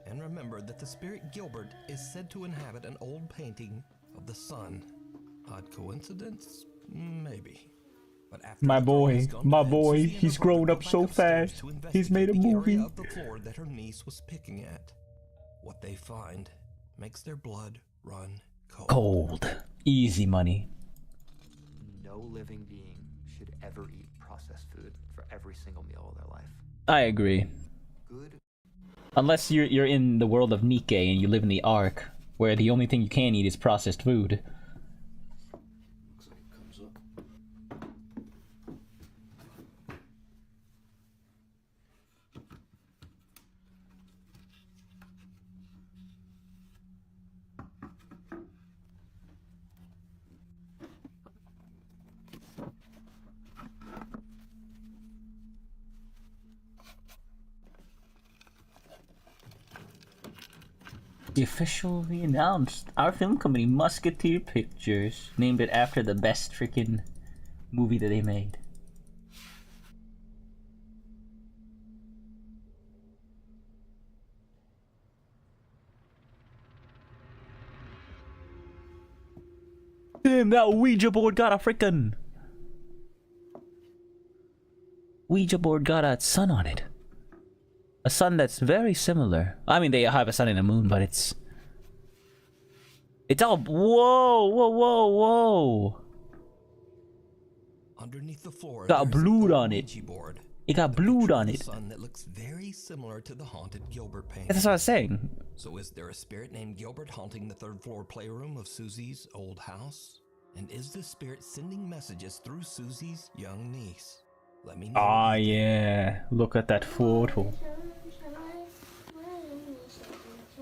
and remembered that the spirit Gilbert is said to inhabit an old painting of the sun. Odd coincidence? Maybe. But after My the girl has boy, gone to my bed, boy, Susie and he's her brother grown go up back so upstairs fast. to He's made a investigate the movie. area of the floor that her niece was picking at. What they find makes their blood run cold. Cold. Easy money. No living being should ever eat processed food for every single meal of their life. I agree. Good. Unless you're in the world of Nikkei and you live in the Ark, where the only thing you can eat is processed food. Looks like it comes up. The officially announced our film company Musketeer Pictures named it after the best freaking movie that they made. Damn, that Ouija board got a freaking Ouija board got a sun on it. A sun that's very similar. I mean, they have a sun and a moon, but it's all whoa, whoa, whoa, whoa. Underneath the floor, Got there is a blood gold on it. Ouija board. It got blood on The it. sun that looks very similar to the haunted Gilbert painting. That's what I was saying. So is there a spirit named Gilbert haunting the third floor playroom of Susie's old house? And is this spirit sending messages through Susie's young niece? Let me know. Ah, yeah. Look at that photo.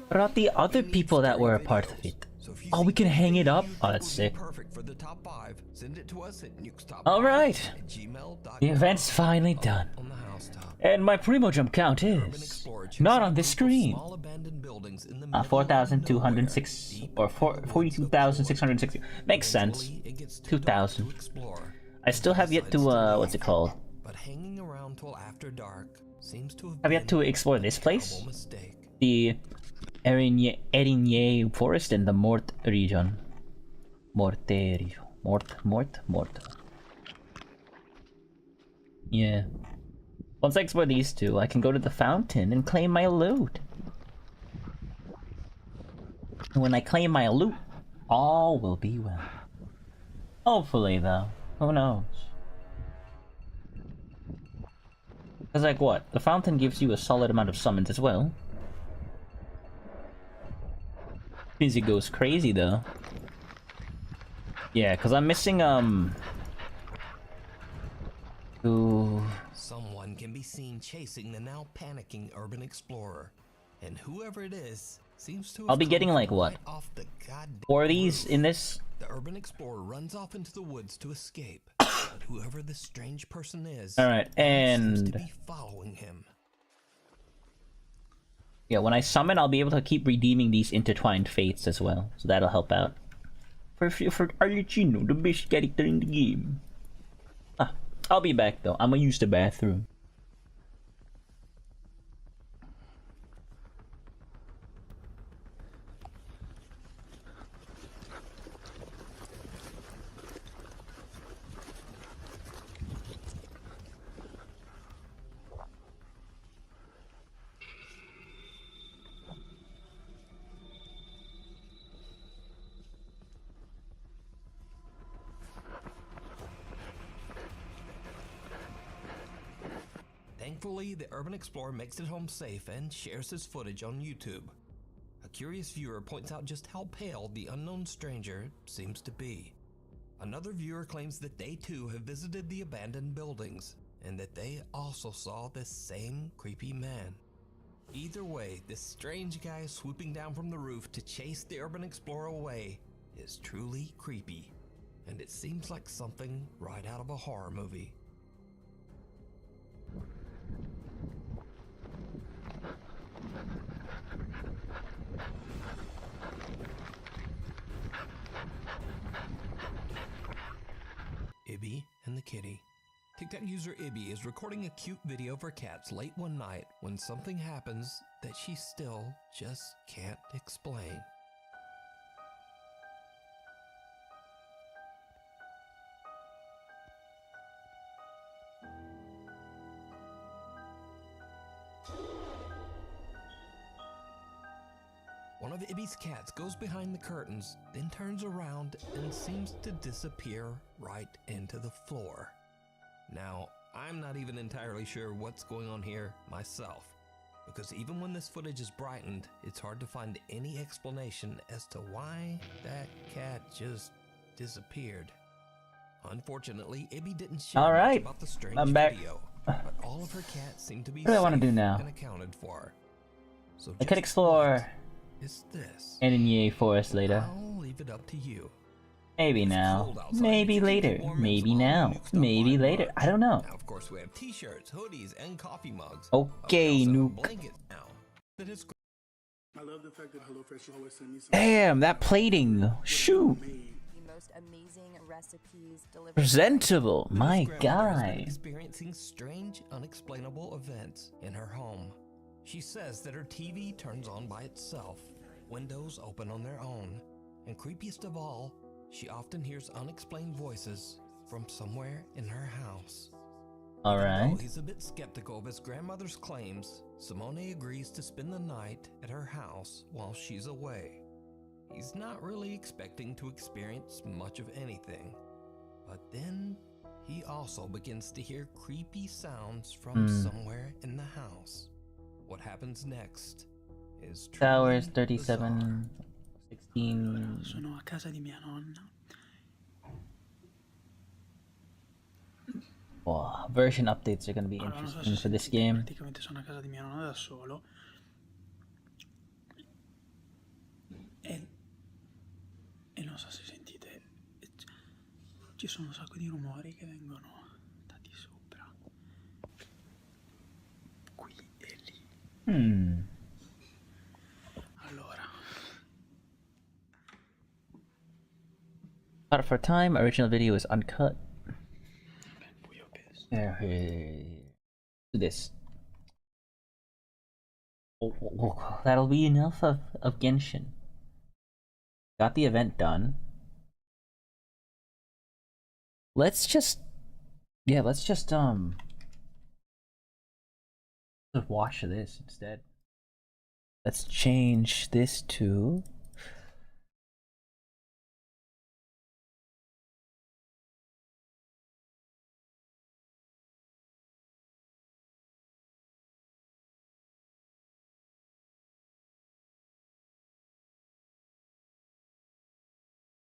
What about the other people that were a part of it? Oh, we can hang it up? Oh, that's sick. Perfect for the top 5. Send it to us at Alright. The event's finally done. And my primo jump count is not on this screen. 4,206 or 42,660. Makes sense. 2,000. I still have yet to what's it called? But hanging around till after dark seems to Have yet to explore this place? The Erigne Forest and the Mort region. Morte region. Mort. Yeah. Once I explore these two, I can go to the fountain and claim my loot. And when I claim my loot, all will be well. Hopefully, though. Who knows? Because, like, what? The fountain gives you a solid amount of summons as well. Means it goes crazy, though. Yeah, because I'm missing, Ooh. Someone can be seen chasing the now panicking urban explorer. And whoever it is seems to have I'll be getting, come like, what? right off the goddamn 4 of these in this? The urban explorer runs off into the woods to escape. But whoever this strange person is, Alright, seems to and be following him. yeah, when I summon, I'll be able to keep redeeming these intertwined fates as well, so that'll help out. For Arlecchino, the best character in the game. Ah, I'll be back though. I'm gonna use the bathroom. Thankfully, the urban explorer makes it home safe and shares his footage on YouTube. A curious viewer points out just how pale the unknown stranger seems to be. Another viewer claims that they too have visited the abandoned buildings, and that they also saw this same creepy man. Either way, this strange guy swooping down from the roof to chase the urban explorer away is truly creepy, and it seems like something right out of a horror movie. Ibby and the kitty TikTok user Ibby is recording a cute video of her cats late one night when something happens that she still just can't explain. One of Ibby's cats goes behind the curtains, then turns around and seems to disappear right into the floor. Now, I'm not even entirely sure what's going on here myself, because even when this footage is brightened, it's hard to find any explanation as to why that cat just disappeared. Unfortunately, Ibby didn't share much about the strange video, but all of her cats seem to be What do I want to do safe now? and accounted for. So I could explore is this? Enye Forest later. I'll leave it up to you. Maybe now. Maybe later. Maybe now. Maybe later. I don't know. Now, of course, we have t-shirts, hoodies, and coffee mugs. Okay, Nuke. Blankets now. That is I love the fact that HelloFresh always send me some. Damn, that plating. Shoot. The most amazing recipes delivered. Presentable. My Grandmother has been guy. experiencing strange, unexplainable events in her home. She says that her TV turns on by itself, windows open on their own, and creepiest of all, she often hears unexplained voices from somewhere in her house. Alright. Though he's a bit skeptical of his grandmother's claims, Simone agrees to spend the night at her house while she's away. He's not really expecting to experience much of anything, but then he also begins to hear creepy sounds from somewhere in the house. What happens next is Towers 37, 16. Sono a casa di mia nonna. Wow, version updates are gonna be Allora, non so interesting se for this sentite, game. praticamente sono a casa di mia nonna da solo e non so se sentite, ci sono un sacco di rumori che vengono da di sopra, qui e lì. Allora, Cut for time, original video is uncut. Do this. That'll be enough of Genshin. Got the event done. Let's just watch this instead. Let's change this to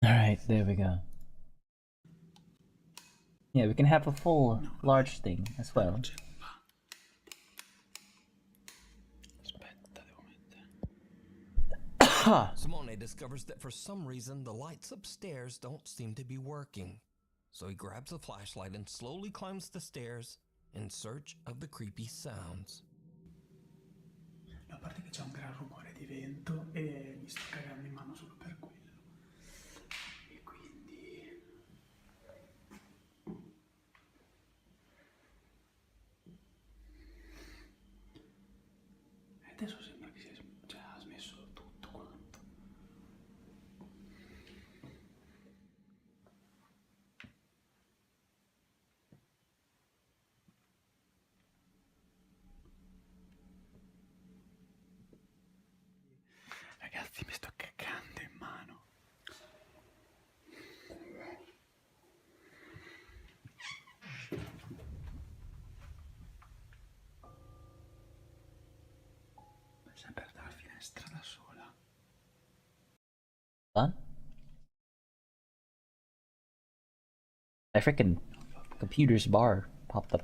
Alright, there we go. Yeah, we can have a full large thing as well. Simone discovers that for some reason the lights upstairs don't seem to be working. So he grabs a flashlight and slowly climbs the stairs in search of the creepy sounds. a parte che c'è un gran rumore di vento e mi sto cagando in mano solo per quello. E quindi adesso sembra che ha smesso tutto quanto. Ragazzi, mi sto cagando in mano. Sempre dalla finestra da sola. Done? My freaking computer's bar popped up.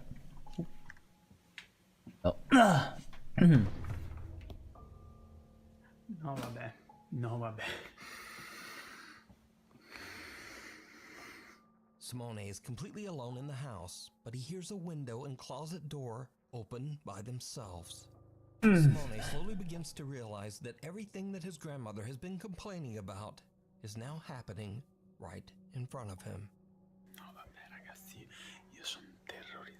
Oh. No vabbè, no vabbè. Simone is completely alone in the house, but he hears a window and closet door open by themselves. Simone slowly begins to realize that everything that his grandmother has been complaining about is now happening right in front of him. No vabbè ragazzi, io sono terrorizzato.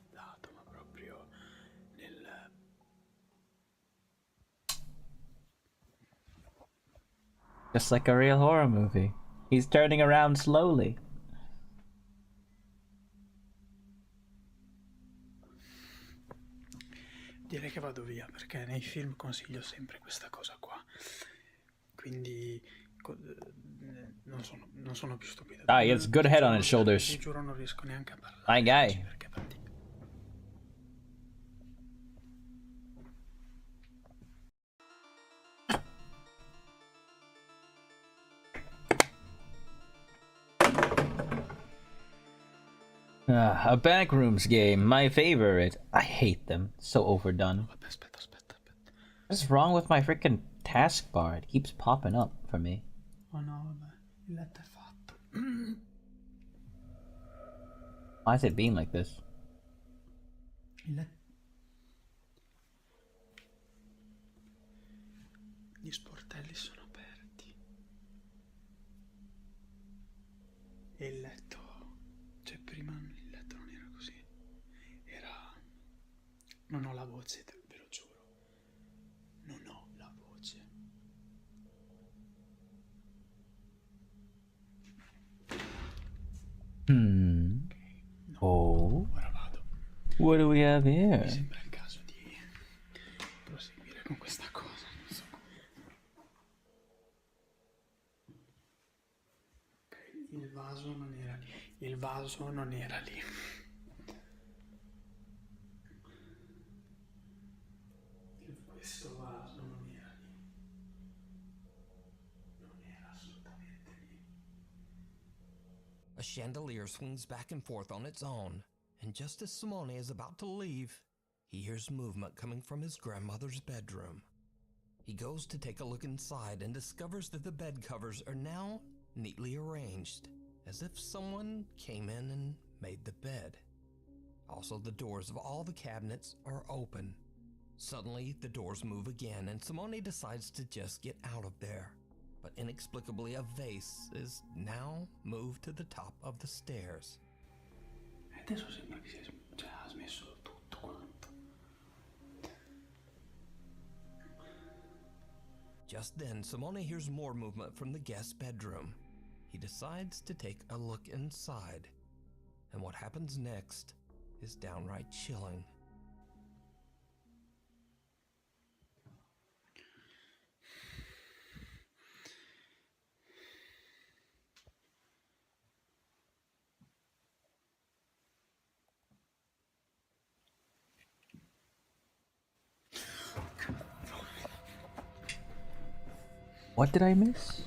Just like a real horror movie. He's turning around slowly. Direi che vado via perché nei film consiglio sempre questa cosa qua. Quindi non sono più stupido. Ah, he has good head on his shoulders. Ti giuro non riesco neanche a parlare. My guy. A backrooms game, my favorite. I hate them. So overdone. What's wrong with my freaking taskbar? It keeps popping up for me. Oh no, vabbè, il letto è fatto. Why is it being like this? Gli sportelli sono aperti. E il letto, cioè prima il letto non era così. Era... Non ho la voce, ve lo giuro. Non ho la voce. Oh. What do we have here? Mi sembra il caso di proseguire con questa cosa. Non so come. Il vaso non era lì. Il vaso non era lì. Questo vaso non era lì. Non era assolutamente lì. A chandelier swings back and forth on its own, and just as Simone is about to leave, he hears movement coming from his grandmother's bedroom. He goes to take a look inside and discovers that the bed covers are now neatly arranged, as if someone came in and made the bed. Also, the doors of all the cabinets are open. Suddenly, the doors move again, and Simone decides to just get out of there. But inexplicably, a vase is now moved to the top of the stairs. Adesso sembra che ha smesso tutto quanto. Just then, Simone hears more movement from the guest bedroom. He decides to take a look inside. And what happens next is downright chilling. What did I miss?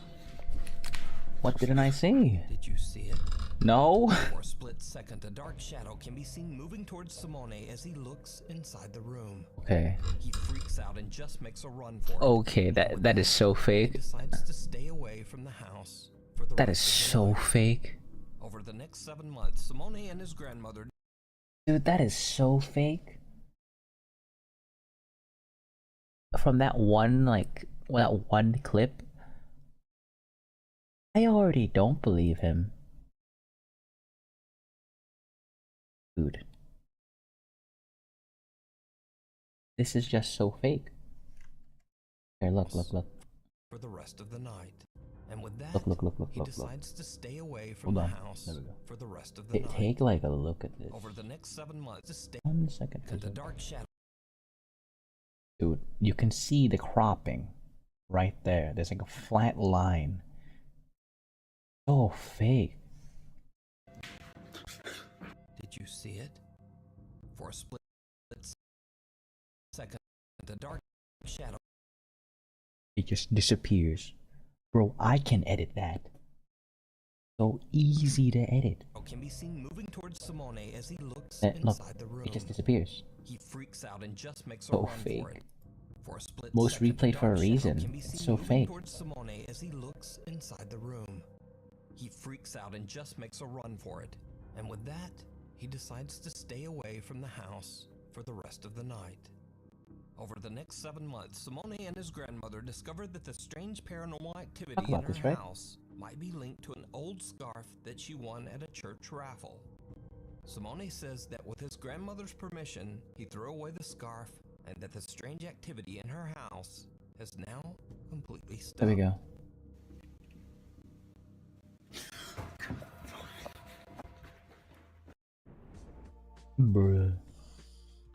What didn't I see? Did you see it? No. For a split second, a dark shadow can be seen moving towards Simone as he looks inside the room. Okay. He freaks out and just makes a run for it. Okay, that is so He fake. decides to stay away from the house for the That is rest of the so night. fake. Over the next 7 months, Simone and his grandmother Dude, that is so fake. From that one, that one clip, I already don't believe him. Dude. This is just so fake. Here, look. for the rest of the night. And with that, Look, he decides to stay away from Hold the on. house There we go. for the rest of the night. Take like a look at this. Over the next 7 months, to stay 1 second. in the dark shadow. Dude, you can see the cropping right there. There's like a flat line. So fake. Did you see it? For a split second, the dark shadow. It just disappears. Bro, I can edit that. So easy to edit. Can be seen moving towards Simone as he looks Look, inside the room. it just disappears. He freaks out and just makes a So run fake. for it. For a split Most second, the replayed for a dark shadow reason. can be It's seen so moving fake. towards Simone as he looks inside the room. He freaks out and just makes a run for it. And with that, he decides to stay away from the house for the rest of the night. Over the next 7 months, Simone and his grandmother discovered that the strange paranormal activity in about her this, right? house might be linked to an old scarf that she won at a church raffle. Simone says that with his grandmother's permission, he threw away the scarf and that the strange activity in her house has now completely stopped. There we go. Bruh.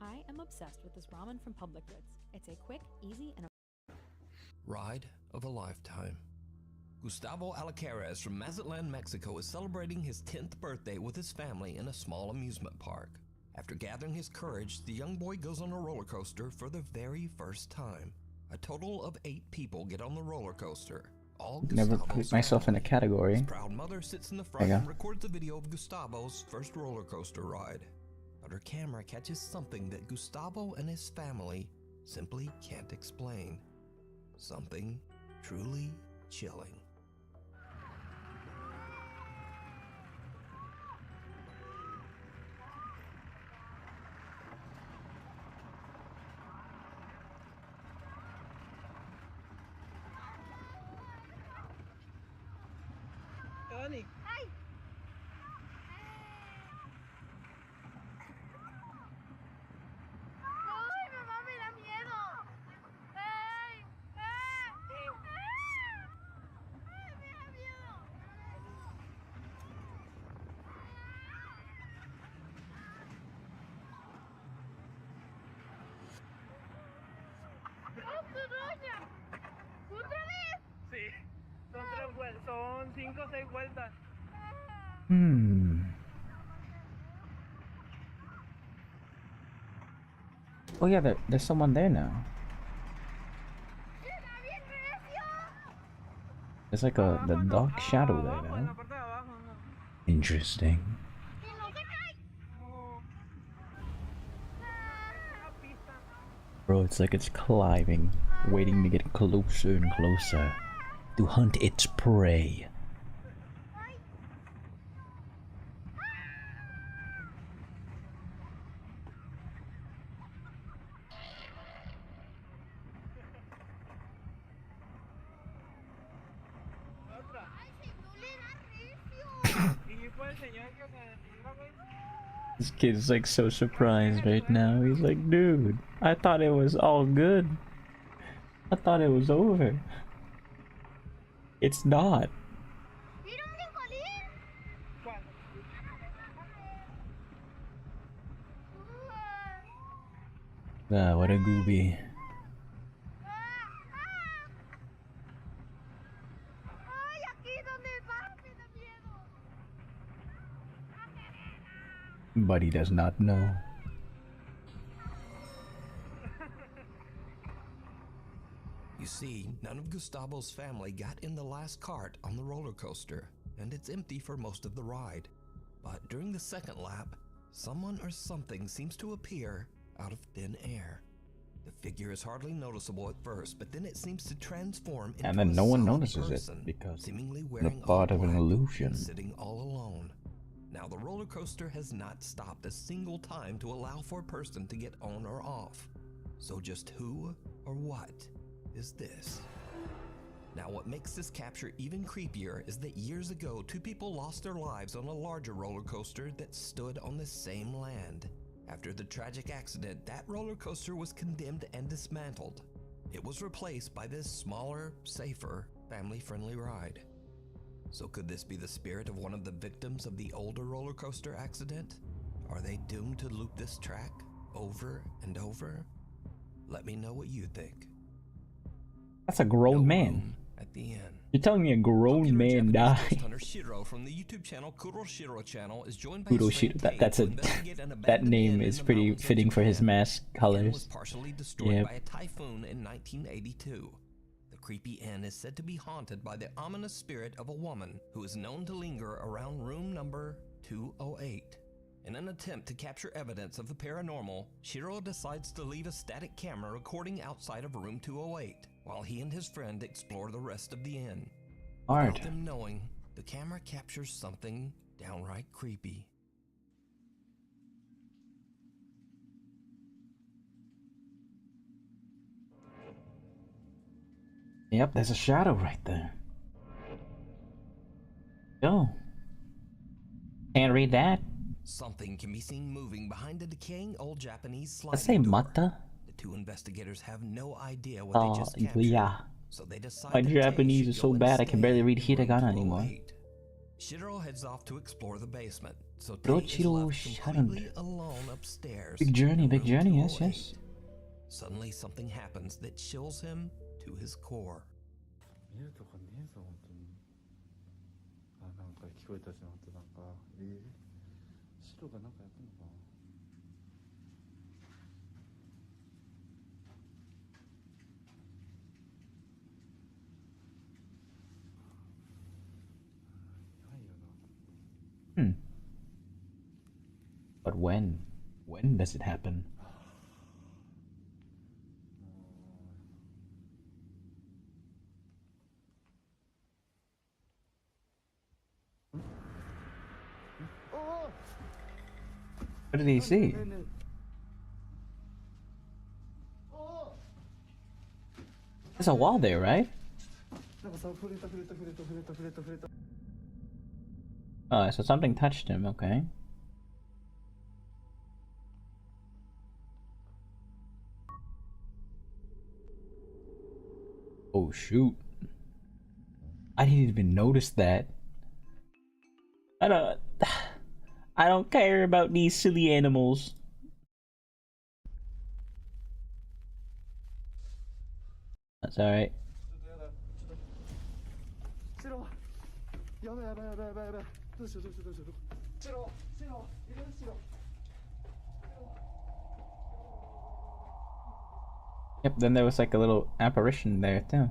I am obsessed with this ramen from Public Goods. It's a quick, easy, and Ride of a lifetime. Gustavo Alcaraz from Mazatlan, Mexico is celebrating his 10th birthday with his family in a small amusement park. After gathering his courage, the young boy goes on a roller coaster for the very first time. A total of 8 people get on the roller coaster. All Never Gustavo's put myself in a family. category. His proud mother sits in the There front you and go. records a video of Gustavo's first roller coaster ride. But her camera catches something that Gustavo and his family simply can't explain. Something truly chilling. Ani. ¡Ay, mamá, me da miedo! ¡Ay! ¡Ay! ¡Ay, me da miedo! ¡Oh, tu doña! ¿Otra vez? Sí, son 3 vueltas, son 5 o 6 vueltas. Oh yeah, there's someone there now. There's like the dark shadow there now. Interesting. Bro, it's like it's climbing, waiting to get closer and closer to hunt its prey. This kid's like so surprised right now. He's like, dude, I thought it was all good. I thought it was over. It's not. Ah, what a gooby. But he does not know. You see, none of Gustavo's family got in the last cart on the roller coaster, and it's empty for most of the ride. But during the second lap, someone or something seems to appear out of thin air. The figure is hardly noticeable at first, but then it seems to transform into And then a no one solid notices person, it because seemingly it's wearing part all of an black illusion. and sitting all alone. Now the roller coaster has not stopped a single time to allow for a person to get on or off. So just who or what is this? Now what makes this capture even creepier is that years ago 2 people lost their lives on a larger roller coaster that stood on the same land. After the tragic accident, that roller coaster was condemned and dismantled. It was replaced by this smaller, safer, family-friendly ride. So could this be the spirit of one of the victims of the older roller coaster accident? Are they doomed to loop this track over and over? Let me know what you think. That's a grown man. At the end. You're telling me a grown man died? Hunter Shiro from the YouTube channel Kuro Shiro channel is joined by Kudo his Shiro. friend Kate That's to a investigate an that abandoned name inn is in the pretty mountains of fitting for his Japan. mask The inn colors. was partially destroyed Yep. by a typhoon in 1982. The creepy inn is said to be haunted by the ominous spirit of a woman who is known to linger around room number 208. In an attempt to capture evidence of the paranormal, Shiro decides to leave a static camera recording outside of room 208, while he and his friend explore the rest of the inn. Art. Without them knowing, the camera captures something downright creepy. Yep, there's a shadow right there. Yo. Can't read that. Something can be seen moving behind a decaying old Japanese Let's say sliding door. mata. The 2 investigators have no idea what they just captured, Yeah. so they decide My that Japanese they is should so go and bad I can stay barely read in room hiragana anymore. 208. Shiro heads off to explore the basement, So Tay is left completely Genshining. alone upstairs. Big journey, in big room journey, yes, 208. yes. Suddenly something happens that chills him to his core. 見るとこねえぞ本当に。あ、なんか聞こえたしな、本当なんか白がなんかやってんのかな。Hmm. But when? When does it happen? What did he see? There's a wall there, right? Oh, so something touched him, okay. Oh shoot. I didn't even notice that. I don't care about these silly animals. That's alright. Yep, then there was like a little apparition there too.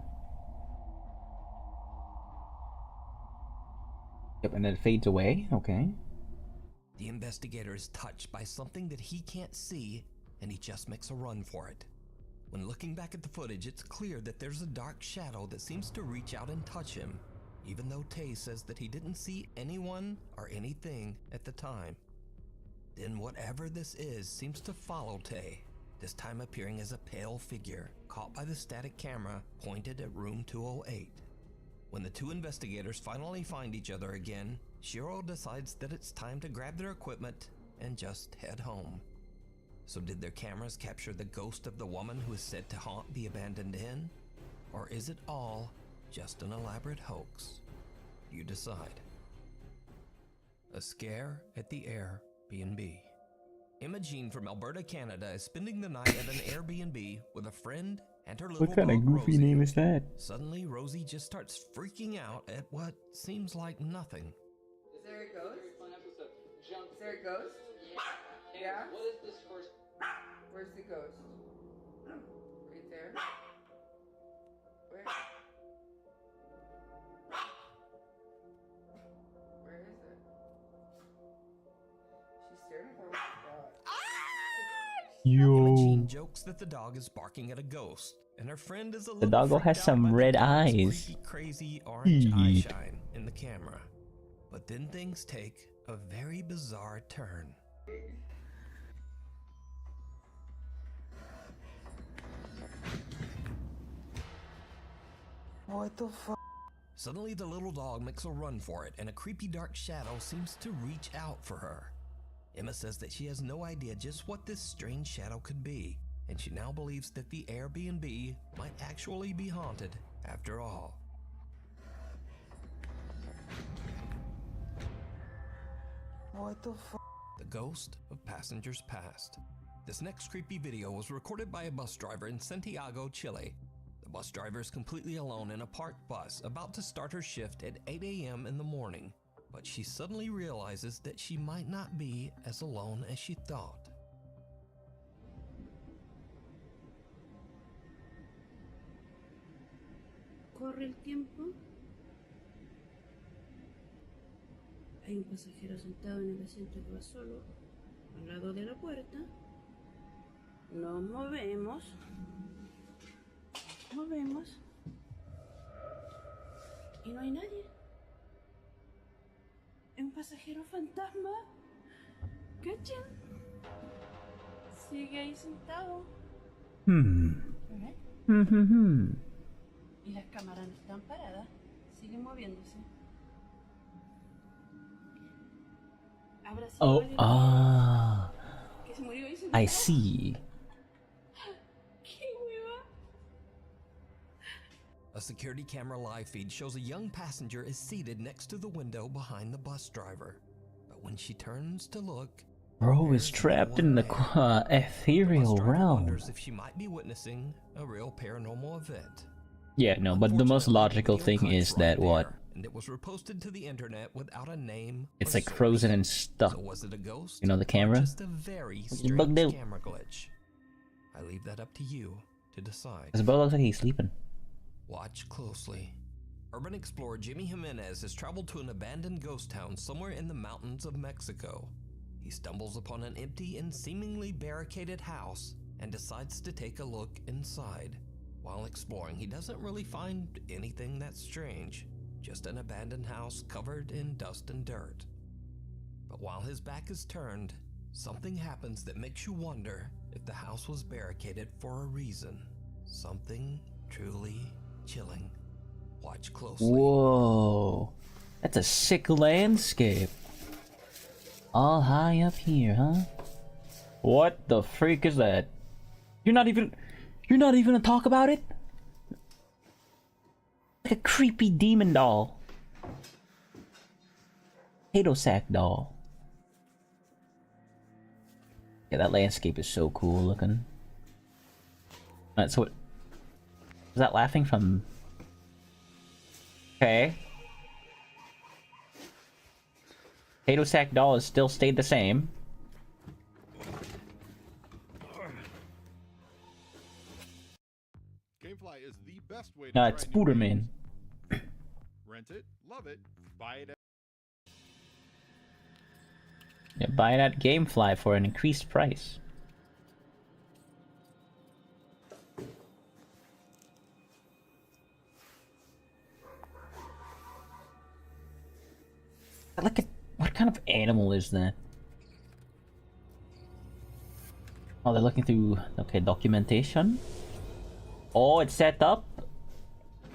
Yep, and then it fades away, okay. The investigator is touched by something that he can't see, and he just makes a run for it. When looking back at the footage, it's clear that there's a dark shadow that seems to reach out and touch him, even though Tay says that he didn't see anyone or anything at the time. Then whatever this is seems to follow Tay, this time appearing as a pale figure caught by the static camera pointed at room 208. When the two investigators finally find each other again, Shiro decides that it's time to grab their equipment and just head home. So did their cameras capture the ghost of the woman who is said to haunt the abandoned inn? Or is it all just an elaborate hoax? You decide. A scare at the Airbnb. Imogene from Alberta, Canada is spending the night at an Airbnb with a friend and her little What kind of dog, goofy Rosie. name is that? Suddenly, Rosie just starts freaking out at what seems like nothing. Is there a ghost? Is there a ghost? Yeah? What is this first? Where's the ghost? Right there? Where? Where is it? She's staring at her. Imogene Yo. jokes that the dog is barking at a ghost, and her friend is a The little doggo freaked has out some by the red dog's eyes. freaky, crazy orange eye Yeet. shine in the camera. But then things take a very bizarre turn. What the fuck? Suddenly the little dog makes a run for it, and a creepy dark shadow seems to reach out for her. Emma says that she has no idea just what this strange shadow could be, and she now believes that the Airbnb might actually be haunted after all. What the fuck? The ghost of passengers past. This next creepy video was recorded by a bus driver in Santiago, Chile. The bus driver is completely alone in a parked bus about to start her shift at 8 a.m. in the morning, but she suddenly realizes that she might not be as alone as she thought. Corre el tiempo. Hay un pasajero sentado en el asiento que va solo, al lado de la puerta. Nos movemos. Movemos. Y no hay nadie. Es un pasajero fantasma. ¿Cachan? Sigue ahí sentado. ¿Ves? Y las cámaras no están paradas. Siguen moviéndose. ¿Habrá sido Oh, alguien que se murió ahí sentado? I see. ¡Qué hueva! A security camera live feed shows a young passenger is seated next to the window behind the bus driver. But But when she turns to look, Bro is trapped in the ethereal realm. wonders if she might be witnessing a real paranormal event. Yeah, no, but the most logical thing is that what? And it was reposted to the internet without a name. It's like frozen and stuck. So was it a ghost? You know the camera? Just a very strange bugged out. camera glitch. I leave that up to you to decide. His brother looks like he's sleeping. Watch closely. Urban explorer Jimmy Jimenez has traveled to an abandoned ghost town somewhere in the mountains of Mexico. He stumbles upon an empty and seemingly barricaded house and decides to take a look inside. While exploring, he doesn't really find anything that's strange, just an abandoned house covered in dust and dirt. But while his back is turned, something happens that makes you wonder if the house was barricaded for a reason. Something truly chilling. Watch closely. Whoa, that's a sick landscape. All high up here, huh? What the freak is that? You're not even gonna talk about it? Like a creepy demon doll. Potato sack doll. Yeah, that landscape is so cool looking. Alright, so what? Is that laughing from... Okay. Potato sack doll has still stayed the same. Gamefly is the best way to No, it's Spooderman. Rent it, love it, buy it. Yeah, buy it at Gamefly for an increased price. Look at what kind of animal is that? Oh, they're looking through, okay, documentation. Oh, it's set up.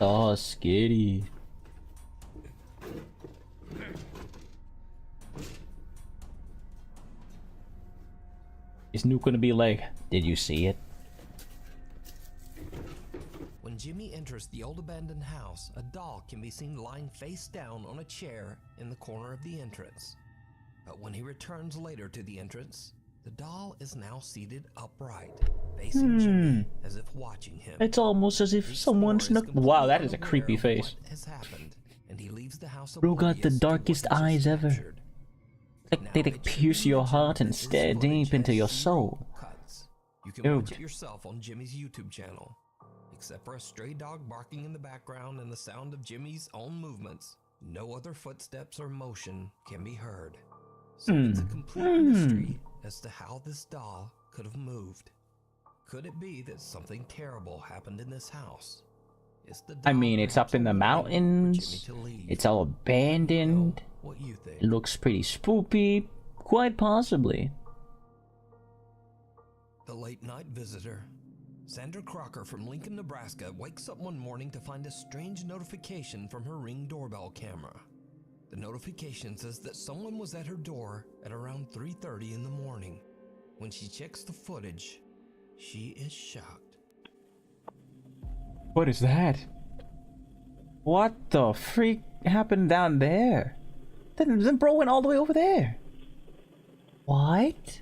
Oh, scary. Is Nuke gonna be like, did you see it? When Jimmy enters the old abandoned house, a doll can be seen lying face down on a chair in the corner of the entrance. But when he returns later to the entrance, the doll is now seated upright, facing Jimmy as if watching him. It's almost as if someone snuck. Wow, that is a creepy face. What has happened, and he leaves the house Bro got the darkest eyes ever. Like they pierce your heart and stare deep into your soul. You can watch it yourself on Jimmy's YouTube channel. Except for a stray dog barking in the background and the sound of Jimmy's own movements, no other footsteps or motion can be heard. So it's a complete mystery as to how this doll could have moved. Could it be that something terrible happened in this house? I mean, it's up in the mountains. It's all abandoned. What you think? It looks pretty spoopy. Quite possibly. The late night visitor. Sandra Crocker from Lincoln, Nebraska wakes up one morning to find a strange notification from her Ring doorbell camera. The notification says that someone was at her door at around 3:30 in the morning. When she checks the footage, she is shocked. What is that? What the freak happened down there? Then bro went all the way over there. What?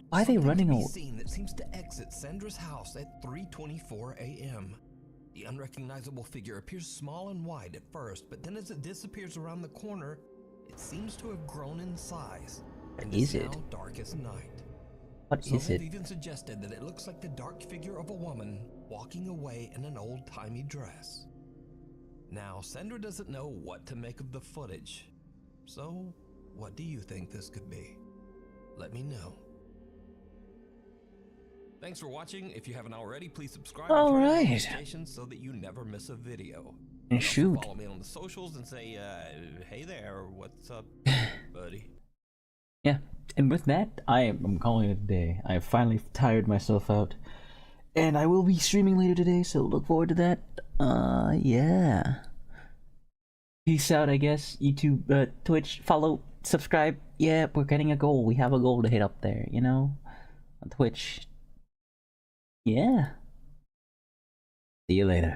Why are they running away? Scene that seems to exit Sandra's house at 3:24 a.m. The unrecognizable figure appears small and wide at first, but then as it disappears around the corner, it seems to have grown in size. And is now it? dark as night. What Some is have it? even suggested that it looks like the dark figure of a woman walking away in an old-timey dress. Now, Sandra doesn't know what to make of the footage. So, what do you think this could be? Let me know. Thanks for watching. If you haven't already, please subscribe and turn on notifications so that you never miss a video. And Also shoot. follow me on the socials and say, hey there, what's up, buddy? Yeah, and with that, I'm calling it a day. I have finally tired myself out. And I will be streaming later today, so look forward to that. Yeah. Peace out, I guess. YouTube, Twitch, follow, subscribe. Yeah, we're getting a goal. We have a goal to hit up there, you know? On Twitch. Yeah. See you later.